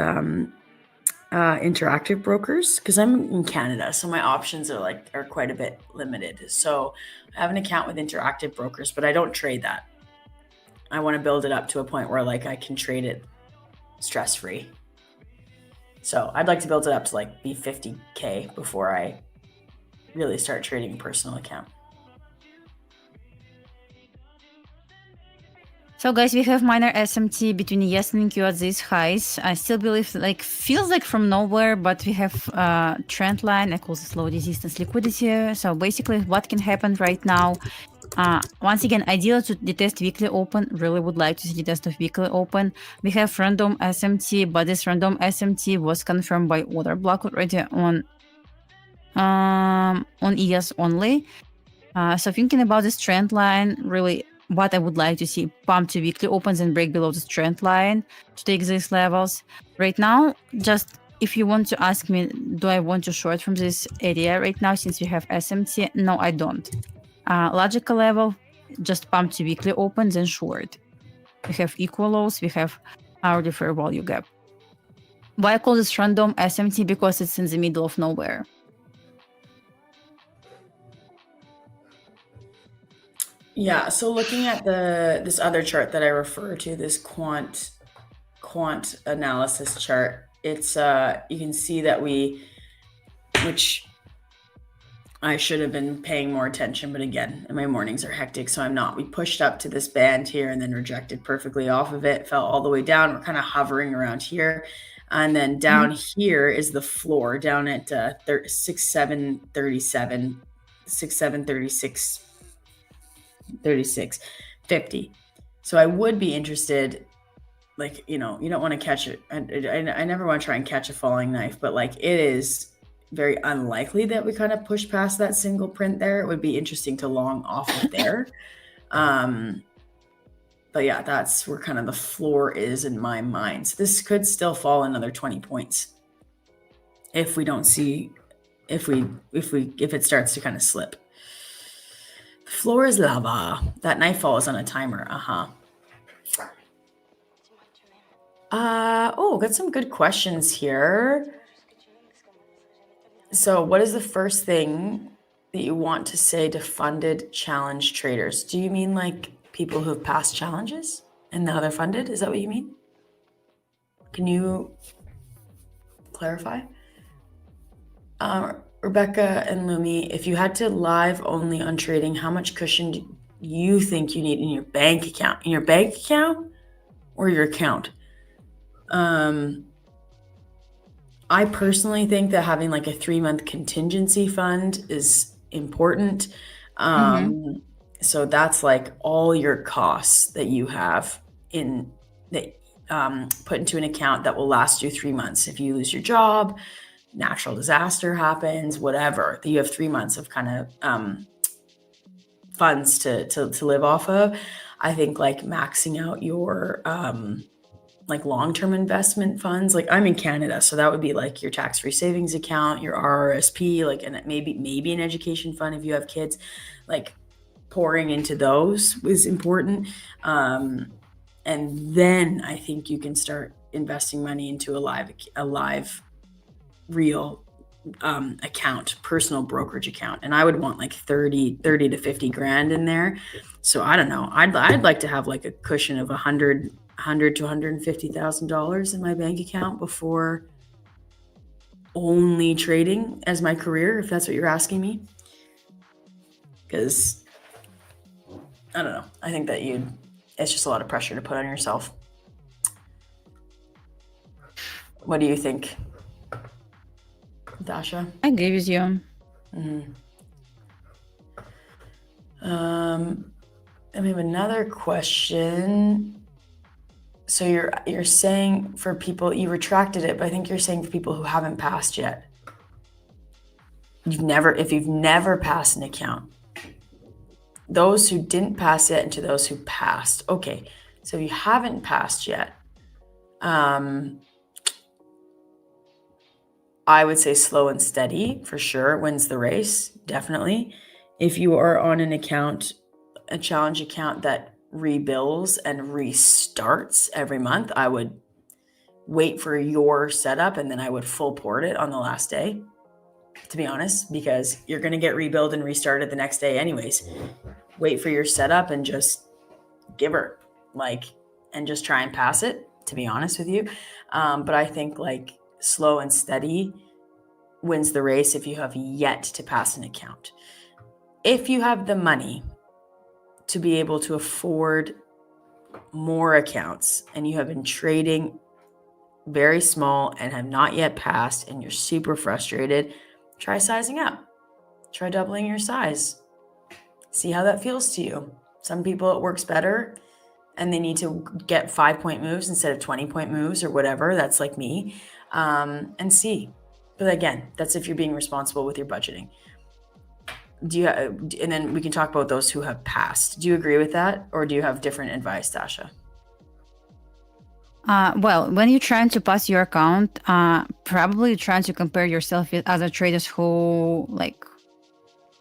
F: Interactive Brokers because I'm in Canada, so my options are quite a bit limited. So I have an account with Interactive Brokers, but I don't trade that. I want to build it up to a point where like I can trade it stress-free. So I'd like to build it up to like be 50K before I really start trading a personal account.
E: So guys, we have minor SMT between yes and Q at these highs. I still believe like feels like from nowhere, but we have trend line. I call this low resistance liquidity. So basically what can happen right now, once again, ideal to detest weekly open. Really would like to see the test of weekly open. We have random SMT, but this random SMT was confirmed by order block already on ES only. So thinking about this trend line, really what I would like to see: pump to weekly opens and break below the trend line to take these levels. Right now, just if you want to ask me, do I want to short from this area right now since we have SMT? No, I don't. Logical level, just pump to weekly opens and short. We have equal lows, we have hourly fair value gap. Why I call this random SMT? Because it's in the middle of nowhere.
F: Yeah, so looking at this other chart that I refer to, this quant analysis chart, it's you can see that which I should have been paying more attention, but again, my mornings are hectic, so I'm not. We pushed up to this band here and then rejected perfectly off of it, fell all the way down. We're kind of hovering around here. And then down here is the floor, down at 6737, 6736. 36.50. So I would be interested, like, you don't want to catch it. I never want to try and catch a falling knife, but like it is very unlikely that we kind of push past that single print there. It would be interesting to long off of there. But yeah, that's where kind of the floor is in my mind. So this could still fall another 20 points if we don't see, if it starts to kind of slip. The floor is lava. That knife fall is on a timer. Got some good questions here. So what is the first thing that you want to say to funded challenge traders? Do you mean like people who have passed challenges and now they're funded? Is that what you mean? Can you clarify? Rebecca and Lumi, if you had to live only on trading, how much cushion do you think you need in your bank account? In your bank account or your account? I personally think that having like a 3-month contingency fund is important. So that's like all your costs that you have in that put into an account that will last you 3 months. If you lose your job, natural disaster happens, whatever, that you have 3 months of kind of funds to live off of. I think like maxing out your like long-term investment funds, like I'm in Canada, so that would be like your tax-free savings account, your RRSP, like, and maybe an education fund if you have kids, like pouring into those is important. And then I think you can start investing money into a live real account, personal brokerage account. And I would want like 30 to 50 grand in there. So I don't know. I'd like to have like a cushion of $100 to $150,000 in my bank account before only trading as my career, if that's what you're asking me. Because I don't know. I think that it's just a lot of pressure to put on yourself. What do you think, Dasha?
E: I agree with you.
F: And we have another question. So you're saying for people, you retracted it, but I think you're saying for people who haven't passed yet. If you've never passed an account, those who didn't pass yet and to those who passed. Okay, so if you haven't passed yet, I would say slow and steady for sure wins the race, definitely. If you are on an account, a challenge account that rebuilds and restarts every month, I would wait for your setup and then I would full port it on the last day, to be honest, because you're going to get rebuild and restarted the next day anyways. Wait for your setup and just give her, and just try and pass it, to be honest with you. But I think slow and steady wins the race if you have yet to pass an account. If you have the money to be able to afford more accounts and you have been trading very small and have not yet passed and you're super frustrated, try sizing up. Try doubling your size. See how that feels to you. Some people it works better and they need to get 5-point moves instead of 20-point moves or whatever. That's like me. And see. But again, that's if you're being responsible with your budgeting. do you and then we can talk about those who have passed. Do you agree with that, or do you have different advice, Dasha?
E: Well, when you're trying to pass your account, probably you're trying to compare yourself with other traders who like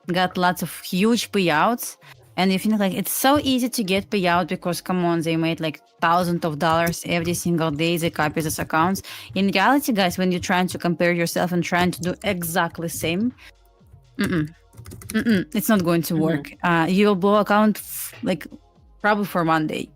E: got lots of huge payouts. And you think like it's so easy to get payout because come on, they made like thousands of dollars every single day. They copy these accounts. In reality, guys, when you're trying to compare yourself and trying to do exactly same, it's not going to work. You will blow account like probably for one day.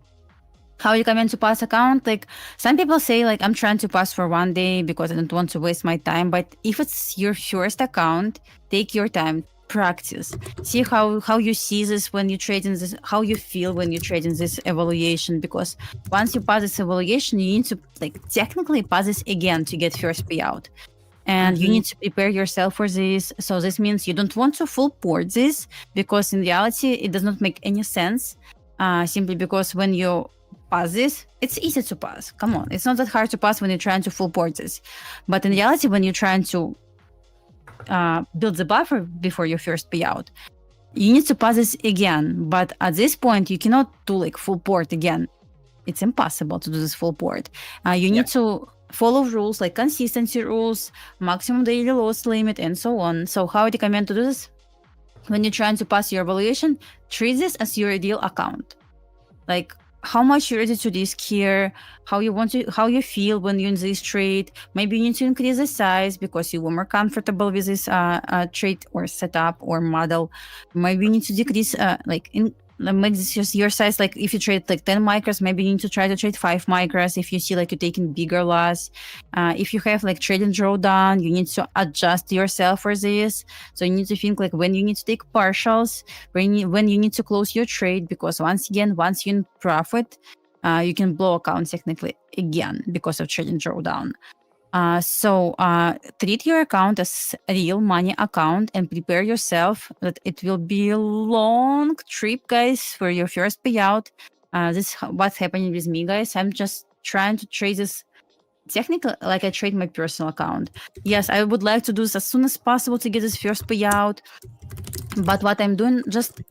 E: How you come in to pass account? Like some people say like I'm trying to pass for one day because I don't want to waste my time. But if it's your first account, take your time, practice, see how you see this when you trade in this, how you feel when you trade in this evaluation. Because once you pass this evaluation, you need to like technically pass this again to get first payout. And you need to prepare yourself for this. So this means you don't want to full port this because in reality, it does not make any sense. Simply because when you pass this, it's easy to pass. Come on, it's not that hard to pass when you're trying to full port this. But in reality, when you're trying to build the buffer before your first payout, you need to pass this again. But at this point, you cannot do like full port again. It's impossible to do this full port. You need to follow rules like consistency rules, maximum daily loss limit, and so on. So how I recommend to do this? When you're trying to pass your evaluation, treat this as your ideal account. Like how much you're ready to risk here, how you feel when you're in this trade. Maybe you need to increase the size because you were more comfortable with this trade or setup or model. Maybe you need to decrease make this just your size. Like if you trade like 10 micros, maybe you need to try to trade 5 micros if you see like you're taking bigger loss. If you have like trading drawdown, you need to adjust yourself for this. So you need to think like when you need to take partials, when you need to close your trade, because once you're in profit, you can blow account technically again because of trading drawdown. So treat your account as a real money account and prepare yourself that it will be a long trip, guys, for your first payout. This is what's happening with me, guys. I'm just trying to trade this technically like I trade my personal account. Yes, I would like to do this as soon as possible to get this first payout. But what I'm doing, just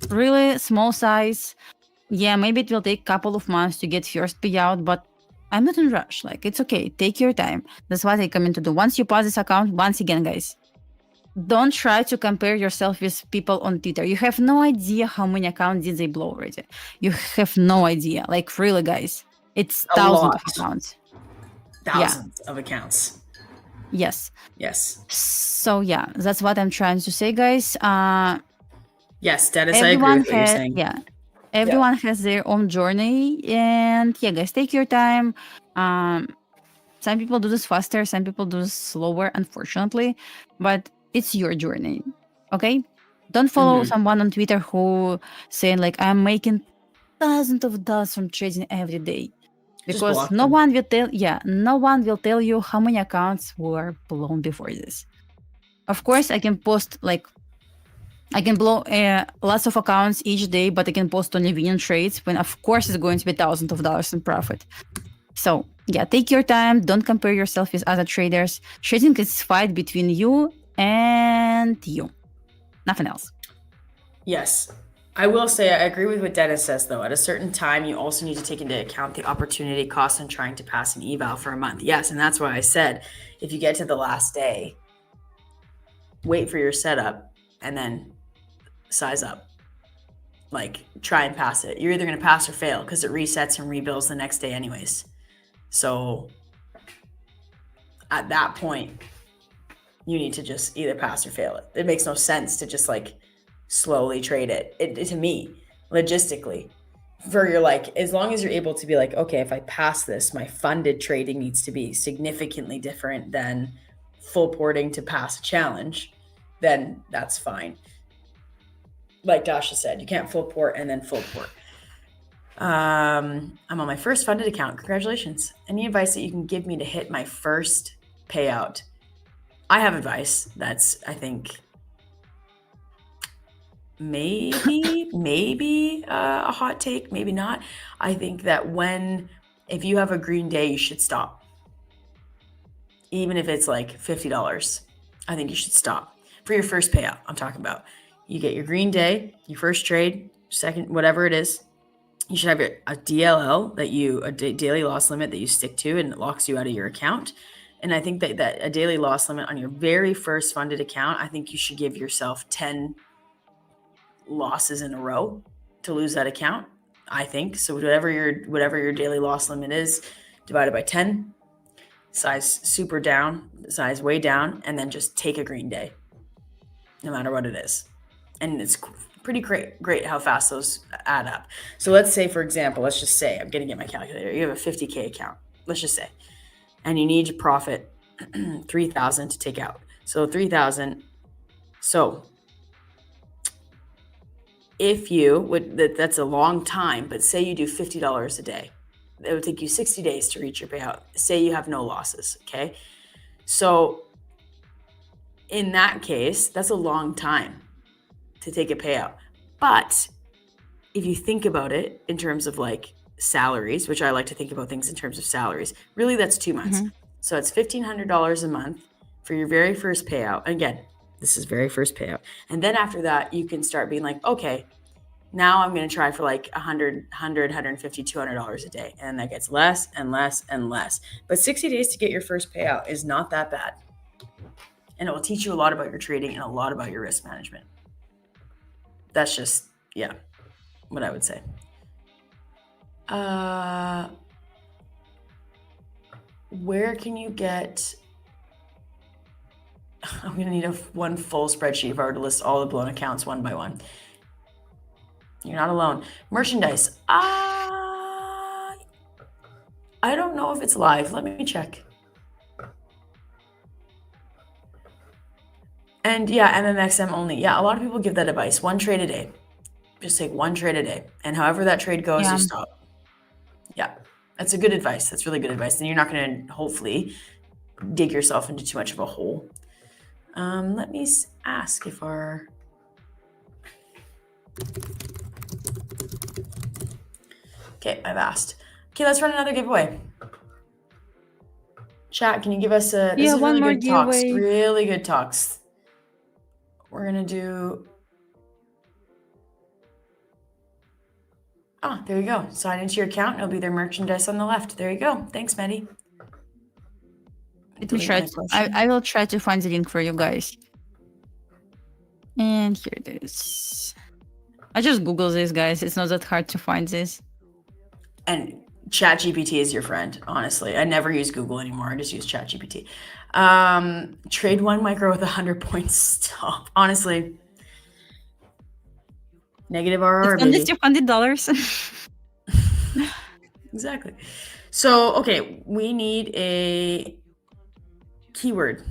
E: really small size. Yeah, maybe it will take a couple of months to get first payout, but I'm not in a rush. Like, it's okay. Take your time. That's what I come in to do. Once you pass this account, once again, guys, don't try to compare yourself with people on Twitter. You have no idea how many accounts did they blow already. You have no idea. Like, really, guys. It's thousands of accounts.
F: Thousands of accounts.
E: Yes.
F: Yes.
E: So, yeah, that's what I'm trying to say, guys.
F: Yes, Dennis, I agree with what you're saying.
E: Yeah. Everyone has their own journey, and yeah, guys, take your time. Some people do this faster, some people do this slower, unfortunately, but it's your journey. Okay, don't follow someone on Twitter who saying like I'm making thousands of dollars from trading every day, because no one will tell you how many accounts were blown before this. Of course, I can post like. I can blow lots of accounts each day, but I can post only winning trades when, of course, it's going to be thousands of dollars in profit. So, yeah, take your time. Don't compare yourself with other traders. Trading is a fight between you and you. Nothing else.
F: Yes. I will say I agree with what Dennis says, though. At a certain time, you also need to take into account the opportunity cost in trying to pass an eval for a month. Yes, and that's why I said if you get to the last day, wait for your setup and then size up. Like, try and pass it. You're either going to pass or fail because it resets and rebuilds the next day anyways. So at that point, you need to just either pass or fail it. It makes no sense to just like slowly trade it. To me, logistically, for your like, as long as you're able to be like, okay, if I pass this, my funded trading needs to be significantly different than full porting to pass a challenge, then that's fine. Like Dasha said, you can't full port and then full port. I'm on my first funded account. Congratulations. Any advice that you can give me to hit my first payout? I have advice that's, I think, maybe a hot take, maybe not. I think that if you have a green day, you should stop. Even if it's like $50, I think you should stop. For your first payout, I'm talking about. you get your green day, your first trade, second, whatever it is. You should have a DLL daily loss limit that you stick to, and it locks you out of your account. And I think that a daily loss limit on your very first funded account, I think you should give yourself 10 losses in a row to lose that account. I think so. Whatever your daily loss limit is, divided by 10, size super down, size way down, and then just take a green day, no matter what it is. And it's pretty great how fast those add up. So let's say, for example, let's just say, I'm going to get my calculator. You have a 50K account, let's just say, and you need to profit 3,000 to take out. So 3,000. So if you would, that's a long time, but say you do $50 a day, it would take you 60 days to reach your payout. Say you have no losses. Okay. So in that case, that's a long time to take a payout. But if you think about it in terms of like salaries, which I like to think about things in terms of salaries, really that's 2 months. So it's $1,500 a month for your very first payout. Again, this is very first payout. And then after that, you can start being like, okay, now I'm going to try for like $100, $150, $200 a day. And that gets less and less and less. But 60 days to get your first payout is not that bad. And it will teach you a lot about your trading and a lot about your risk management. That's just, yeah, what I would say. Where can you get... I'm going to need one full spreadsheet if I were to list all the blown accounts one by one. You're not alone. Merchandise. I don't know if it's live. Let me check. And yeah, MMXM only. Yeah, a lot of people give that advice. One trade a day. Just take one trade a day. And however that trade goes, you stop. Yeah, that's a good advice. That's really good advice. And you're not going to, hopefully, dig yourself into too much of a hole. Let me ask if our... Okay, I've asked. Okay, let's run another giveaway. Chat, can you give us a... This is
E: one
F: really
E: more
F: good talks.
E: giveaway.
F: Really good talks. We're going to do... Oh, there you go. Sign into your account. It'll be their merchandise on the left. There you go. Thanks, Maddie.
E: Let me try. I will try to find the link for you guys. And here it is. I just Google this, guys. It's not that hard to find this.
F: And ChatGPT is your friend, honestly. I never use Google anymore. I just use ChatGPT. Trade one micro with 100 points. Stop. Honestly. Negative RR,
E: It's
F: baby.
E: $200.
F: Exactly. So, okay, we need a keyword.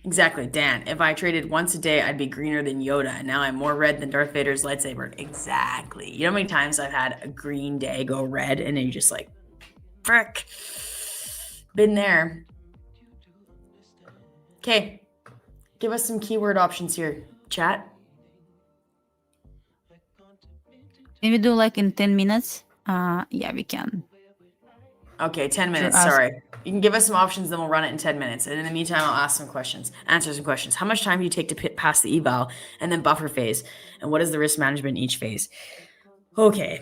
F: Exactly, Dan. If I traded once a day, I'd be greener than Yoda, and now I'm more red than Darth Vader's lightsaber. Exactly. You know how many times I've had a green day go red, and then you just like, frick. Been there. Okay. Give us some keyword options here, chat.
E: Can we do like in 10 minutes? Yeah, we can.
F: Okay, 10 minutes. Sorry. You can give us some options, then we'll run it in 10 minutes. And in the meantime, I'll ask some questions, answer some questions. How much time do you take to pass the eval and then buffer phase? And what is the risk management in each phase? Okay.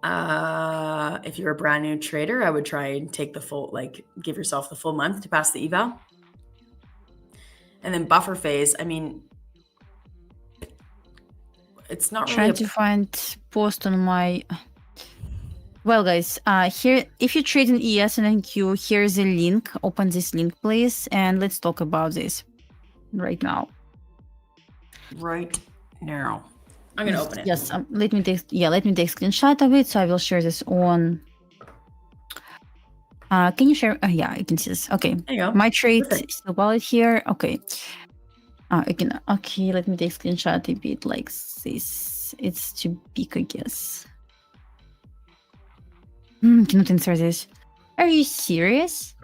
F: If you're a brand new trader, I would try and take the full, like, give yourself the full month to pass the eval. And then buffer phase, I mean, it's not really
E: Trying to find post on my... Well, guys, here, if you trade in ES and NQ, here's a link. Open this link, please, and let's talk about this right now.
F: Right now. I'm gonna open it.
E: Yes, let me take screenshot of it. So I will share this on. Can you share? Yeah, I can see this. Okay.
F: There you go.
E: My trade
F: Perfect.
E: is the wallet here. Okay. Again. Okay. Let me take screenshot a bit like this. It's too big, I guess. Cannot answer this. Are you serious?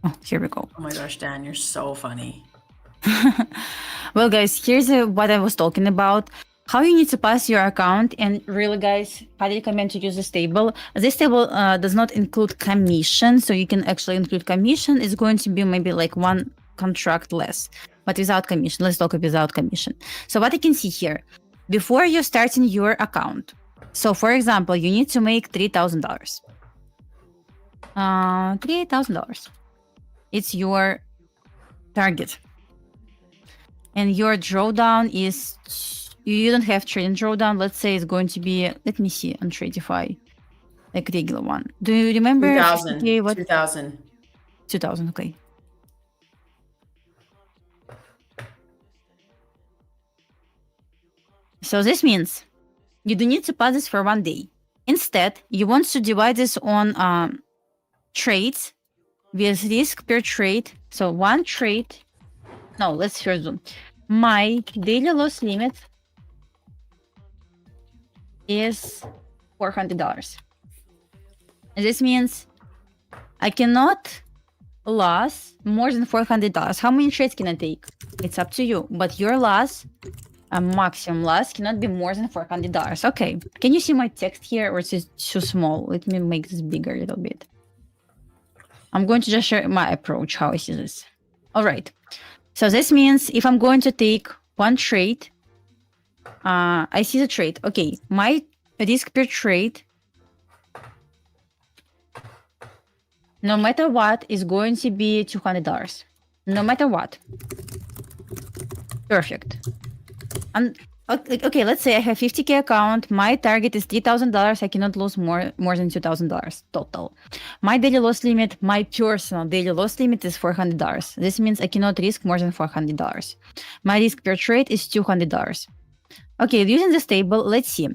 E: Oh, here we go.
F: Oh my gosh, Dan, you're so funny.
E: Well, guys, here's what I was talking about. how you need to pass your account. And really, guys, highly recommend to use this table. This table does not include commission, so you can actually include commission. It's going to be maybe like one contract less, but without commission. Let's talk without commission. So what you can see here, before you're starting your account. So for example, you need to make $3,000. $3,000. It's your target. And your drawdown is, you don't have trading drawdown. Let's say it's going to be, let me see on Tradeify, like regular one. Do you remember?
F: 2,000.
E: Okay, what?
F: 2,000.
E: 2,000, okay. So this means you don't need to pass this for 1 day. Instead, you want to divide this on trades with risk per trade. So one trade. No, let's first do. My daily loss limit is $400. And this means I cannot loss more than $400. How many trades can I take? It's up to you. But your loss, a maximum loss, cannot be more than $400. Okay. Can you see my text here, or is it too small? Let me make this bigger a little bit. I'm going to just share my approach, how I see this. All right. So this means if I'm going to take one trade, I see the trade. Okay, my risk per trade, no matter what, is going to be $200. No matter what. Perfect. And okay, let's say I have 50K account. My target is $3,000. I cannot lose more than $2,000 total. My daily loss limit, my personal daily loss limit is $400. This means I cannot risk more than $400. My risk per trade is $200. Okay, using this table, let's see.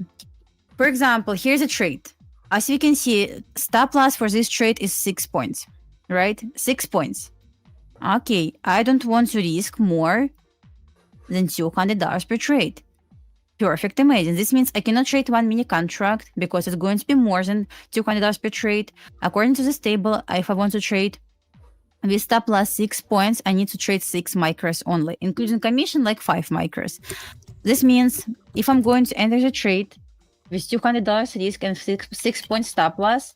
E: For example, here's a trade. As you can see, stop loss for this trade is 6 points, right? 6 points. Okay, I don't want to risk more than $200 per trade. Perfect, amazing. This means I cannot trade one mini contract because it's going to be more than $200 per trade. According to this table, if I want to trade with stop loss 6 points, I need to trade 6 micros only, including commission like 5 micros. This means if I'm going to enter the trade with $200 risk and 6 point stop loss,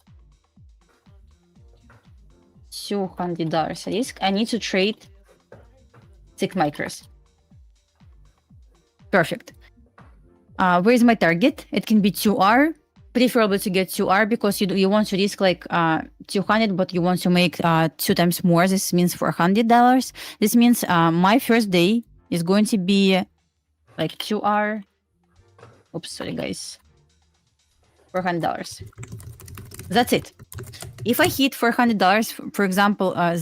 E: $200 risk, I need to trade 6 micros. Perfect. Where is my target? It can be 2R. Preferable to get 2R because you want to risk like 200, but you want to make 2 times more. This means $400. This means my first day is going to be like 2R. Oops, sorry guys. $400. That's it. If I hit $400, for example, with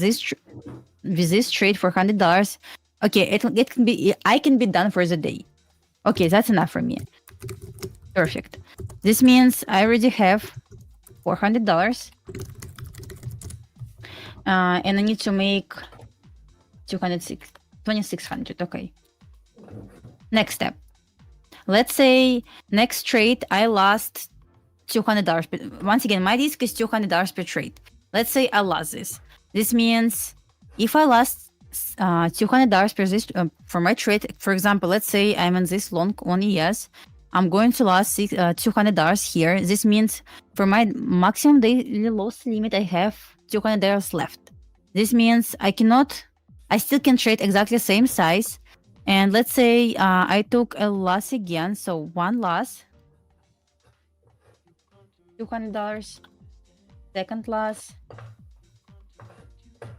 E: this trade $400, okay, it can be, I can be done for the day. Okay, that's enough for me. Perfect. This means I already have $400. And I need to make 2,600. Okay. Next step. Let's say next trade I lost $200. Once again, my risk is $200 per trade. Let's say I lost this. This means if I lost $200 per this for my trade, for example, let's say I'm in this long on ES, I'm going to lose $200 here. This means for my maximum daily loss limit, I have $200 left. This means I still can trade exactly the same size. And let's say I took a loss again, so one loss, $200. Second loss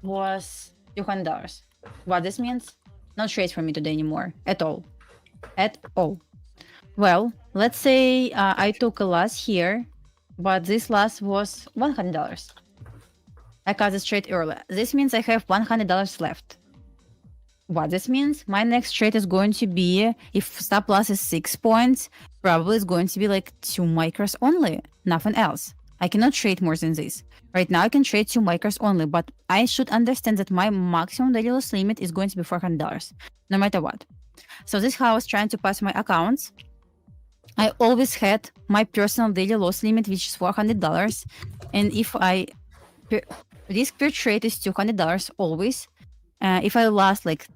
E: was $200. What this means? No trades for me today anymore. At all. At all. Well, let's say I took a loss here, but this loss was $100. I cut this trade earlier. This means I have $100 left. What this means? My next trade is going to be, if stop loss is 6 points, probably it's going to be like 2 micros only, nothing else. I cannot trade more than this. Right now I can trade 2 micros only, but I should understand that my maximum daily loss limit is going to be $400, no matter what. So this is how I was trying to pass my accounts. I always had my personal daily loss limit, which is $400. And if risk per trade is $200 always. If I lost like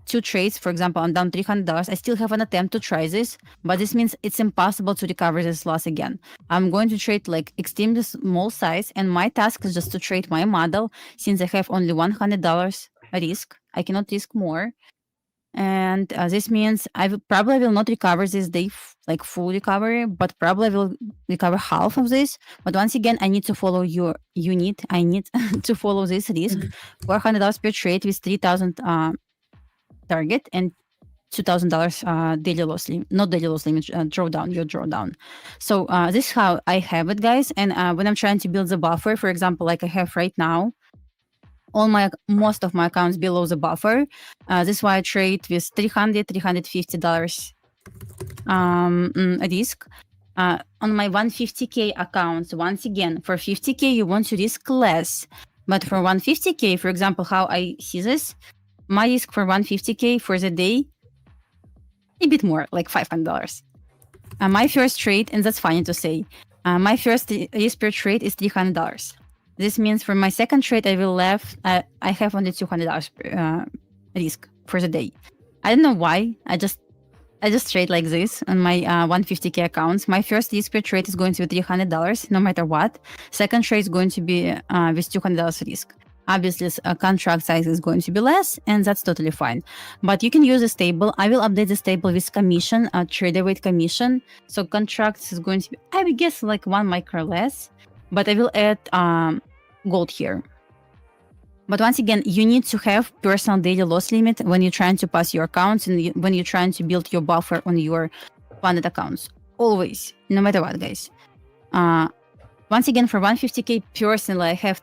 E: 2 trades, for example, I'm down $300. I still have an attempt to try this, but this means it's impossible to recover this loss again. I'm going to trade like extremely small size, and my task is just to trade my model since I have only $100 risk. I cannot risk more. And this means probably will not recover this day, like full recovery, but probably will recover half of this. But once again, I need to follow I need to follow this risk. $400 per trade with 3,000 target and $2,000 daily loss limit, not daily loss limit, your drawdown. So this is how I have it, guys. And when I'm trying to build the buffer, for example, like I have right now, most of my accounts below the buffer. This is why I trade with $350 risk. On my 150K accounts, once again, for 50K, you want to risk less. But for 150K, for example, how I see this, my risk for 150K for the day, a bit more, like $500. My first trade, and that's funny to say, my first risk per trade is $300. This means for my second trade, I have only $200 risk for the day. I don't know why. I just trade like this on my 150K accounts. My first risk per trade is going to be $300, no matter what. Second trade is going to be with $200 risk. Obviously, contract size is going to be less, and that's totally fine. But you can use this table. I will update this table with commission, trader weight commission. So contracts is going to be, I would guess, like 1 micro less. But I will add gold here. But once again, you need to have personal daily loss limit when you're trying to pass your accounts and when you're trying to build your buffer on your funded accounts. Always, no matter what, guys. Once again, for 150K personally, I have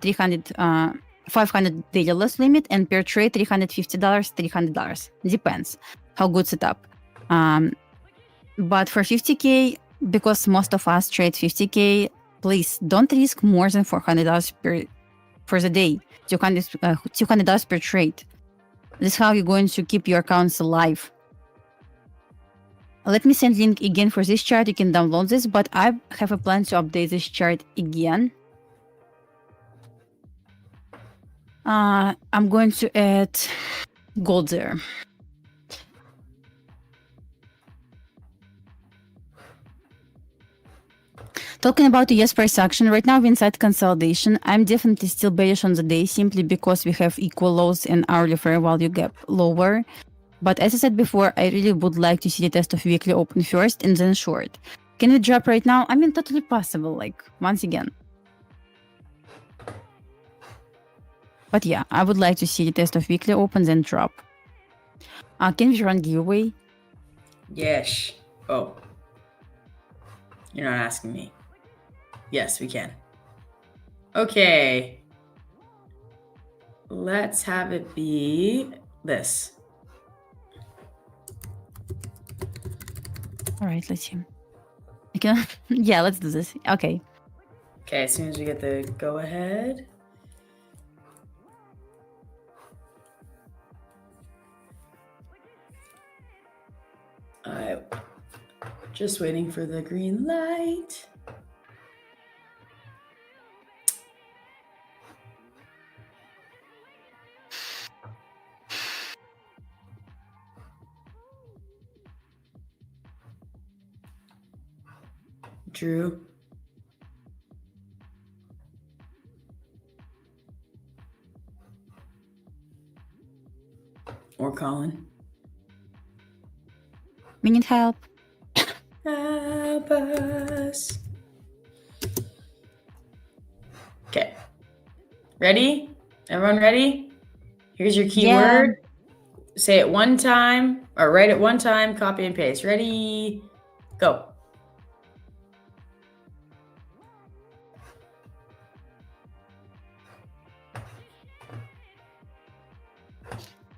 E: 500 daily loss limit, and per trade $350, $300. Depends how good setup. But for 50K, because most of us trade 50K, please don't risk more than $400 for the day. $200 per trade. This is how you're going to keep your accounts alive. Let me send link again for this chart. You can download this, but I have a plan to update this chart again. I'm going to add gold there. Talking about the US price action, right now we're inside consolidation. I'm definitely still bearish on the day simply because we have equal lows and hourly fair value gap lower. But as I said before, I really would like to see the test of weekly open first and then short. Can we drop right now? I mean, totally possible, like, once again. But yeah, I would like to see the test of weekly open, then drop. Can we run giveaway?
F: Yes. Oh. You're not asking me. Yes, we can. Okay. Let's have it be this.
E: All right, let's see. Okay. Yeah, let's do this. Okay.
F: Okay, as soon as we get the go ahead. Just waiting for the green light. Drew. Or Colin.
E: We need help.
F: Help us. Okay. Ready? Everyone ready? Here's your keyword. Yeah. Say it one time, or write it one time, copy and paste. Ready? Go.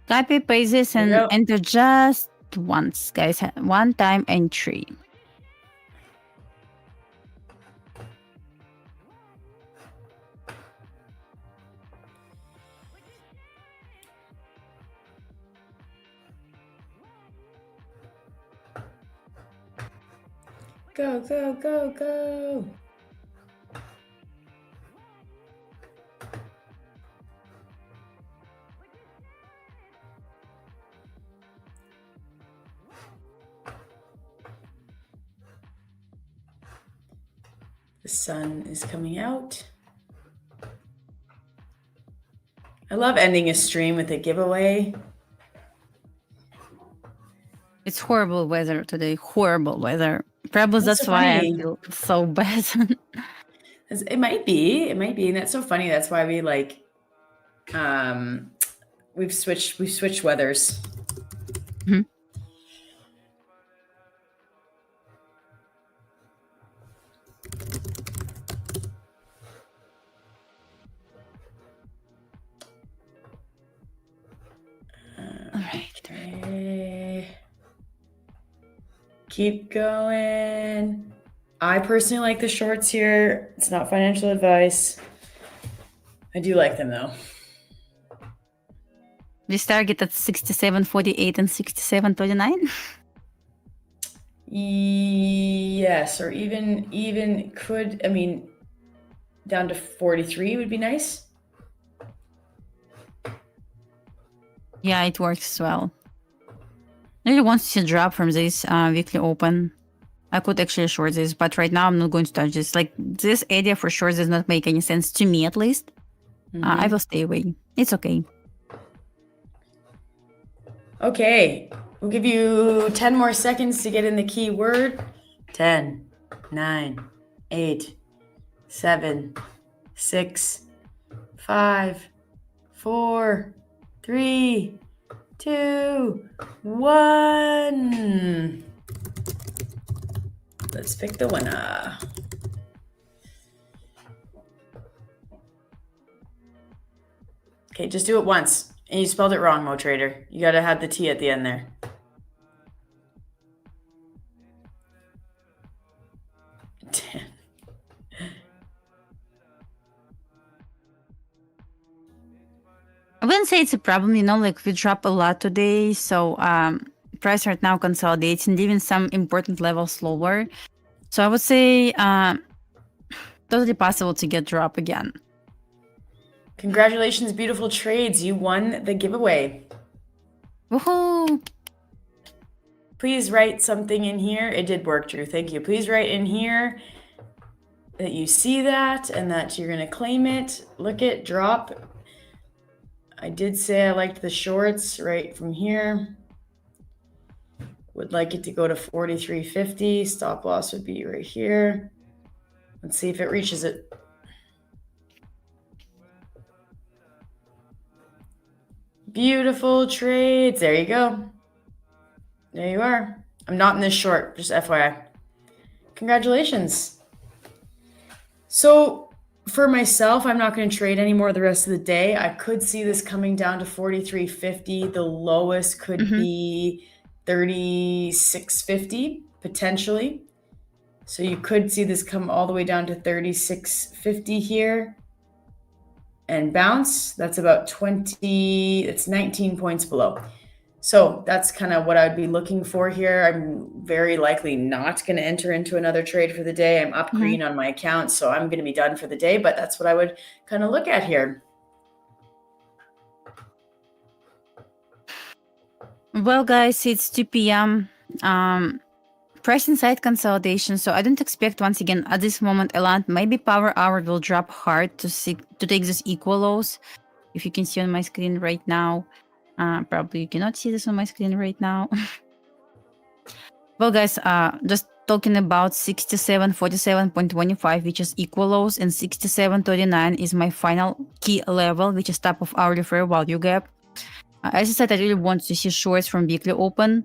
E: Copy, paste this, and enter just once, guys. One time entry.
F: Go, go, go, go. The sun is coming out. I love ending a stream with a giveaway.
E: It's horrible weather today. Horrible weather. Probably
F: That's
E: that's
F: so
E: why I
F: funny.
E: feel so bad.
F: It might be, and that's so funny. That's why we like, we've switched weathers.
E: Mhm. All right.
F: Okay. Keep going. I personally like the shorts here. It's not financial advice. I do like them though.
E: This target at 67.48 and 67.29.
F: Yes, or even could, I mean, down to 43 would be nice.
E: Yeah, it works as well. I really want to see a drop from this weekly open. I could actually short this, but right now I'm not going to touch this. Like, this area for sure does not make any sense to me, at least. I will stay away. It's okay.
F: Okay, we'll give you 10 more seconds to get in the keyword. 10, 9, 8, 7, 6, 5, 4, 3, 2, 1. Let's pick the winner. Okay, just do it once. And you spelled it wrong, Mo Trader. You gotta have the T at the end there.
E: I wouldn't say it's a problem, like we drop a lot today, so price right now consolidating, leaving some important levels lower. So I would say totally possible to get drop again.
F: Congratulations, beautiful trades. You won the giveaway.
E: Woohoo!
F: Please write something in here. It did work, Drew. Thank you. Please write in here that you see that and that you're gonna claim it. Look at drop. I did say I liked the shorts right from here. Would like it to go to 43.50. Stop loss would be right here. Let's see if it reaches it. Beautiful trades. There you go. There you are. I'm not in this short, just FYI. Congratulations. So for myself, I'm not going to trade anymore the rest of the day. I could see this coming down to 43.50. The lowest could be 36.50 potentially. So you could see this come all the way down to 36.50 here and bounce. That's about 20, it's 19 points below. So that's kind of what I'd be looking for here. I'm very likely not going to enter into another trade for the day. I'm up green on my account, so I'm going to be done for the day, but that's what I would kind of look at here.
E: Well, guys, it's 2 p.m. Price inside consolidation, so I don't expect, once again, at this moment, Elant, maybe power hour will drop hard to take these equal lows. If you can see on my screen right now. Probably you cannot see this on my screen right now. Well, guys, just talking about 67.47.25, which is equal lows, and 67.39 is my final key level, which is top of our fair value gap. As I said, I really want to see shorts from weekly open.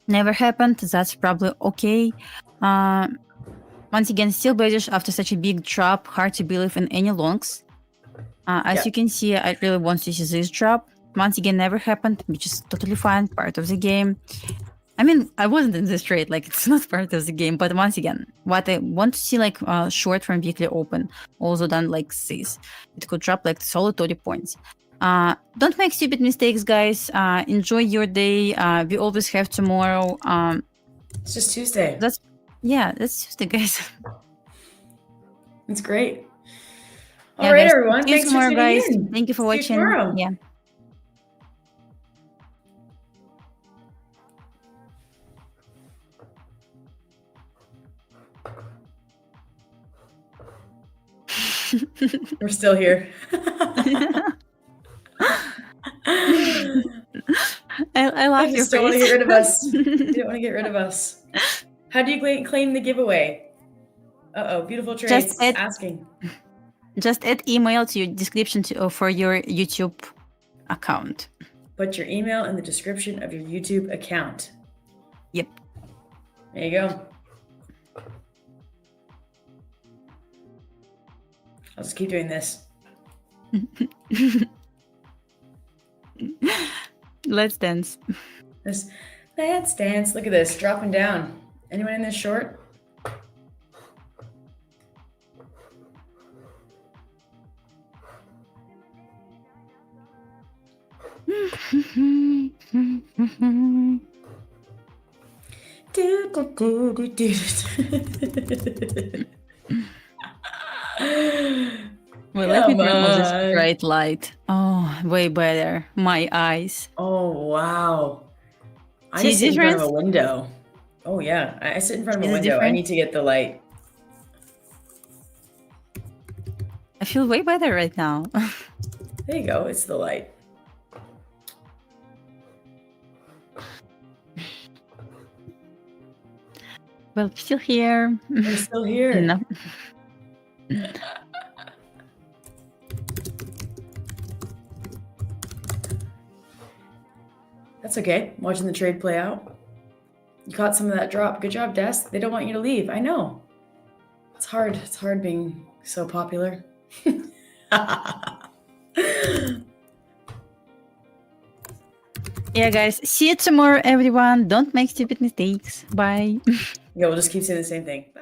E: Never happened. That's probably okay. Once again, still bearish after such a big drop. Hard to believe in any longs. As you can see, I really want to see this drop. Once again, never happened, which is totally fine, part of the game. I mean, I wasn't in this trade, like, it's not part of the game, but once again, what I want to see, like, short from weekly open, also done like this. It could drop like solid 30 points. Don't make stupid mistakes, guys. Enjoy your day. We always have tomorrow.
F: It's just Tuesday.
E: That's Tuesday, guys.
F: It's great.
E: Yeah,
F: All right,
E: guys,
F: everyone.
E: see you
F: Thanks
E: tomorrow,
F: for
E: guys.
F: tuning in.
E: Thank you for
F: See you
E: watching.
F: tomorrow.
E: Yeah.
F: We're still here.
E: I love
F: They
E: your
F: just don't want to
E: face.
F: get rid of us. They don't want to get rid of us. How do you claim the giveaway? Uh-oh, beautiful trades asking.
E: Just add email to your description for your YouTube account.
F: Put your email in the description of your YouTube account.
E: Yep.
F: There you go. I'll just keep doing this.
E: Let's dance.
F: Let's dance. Look at this, dropping down. Anyone in this short?
E: Well, let me turn on this bright light. Oh, way better. My eyes.
F: Oh, wow. I
E: See
F: just sit in front of
E: difference?
F: a window. Oh, yeah. I sit in front of a
E: Is it
F: window. I
E: different?
F: need to get the light.
E: I feel way better right now.
F: There you go. It's the light.
E: Well, still here.
F: We're still here.
E: No.
F: That's okay. Watching the trade play out. You caught some of that drop. Good job, Des. They don't want you to leave. I know. It's hard. It's hard being so popular.
E: Yeah, guys. See you tomorrow, everyone. Don't make stupid mistakes. Bye.
F: Yeah, we'll just keep saying the same thing. Bye.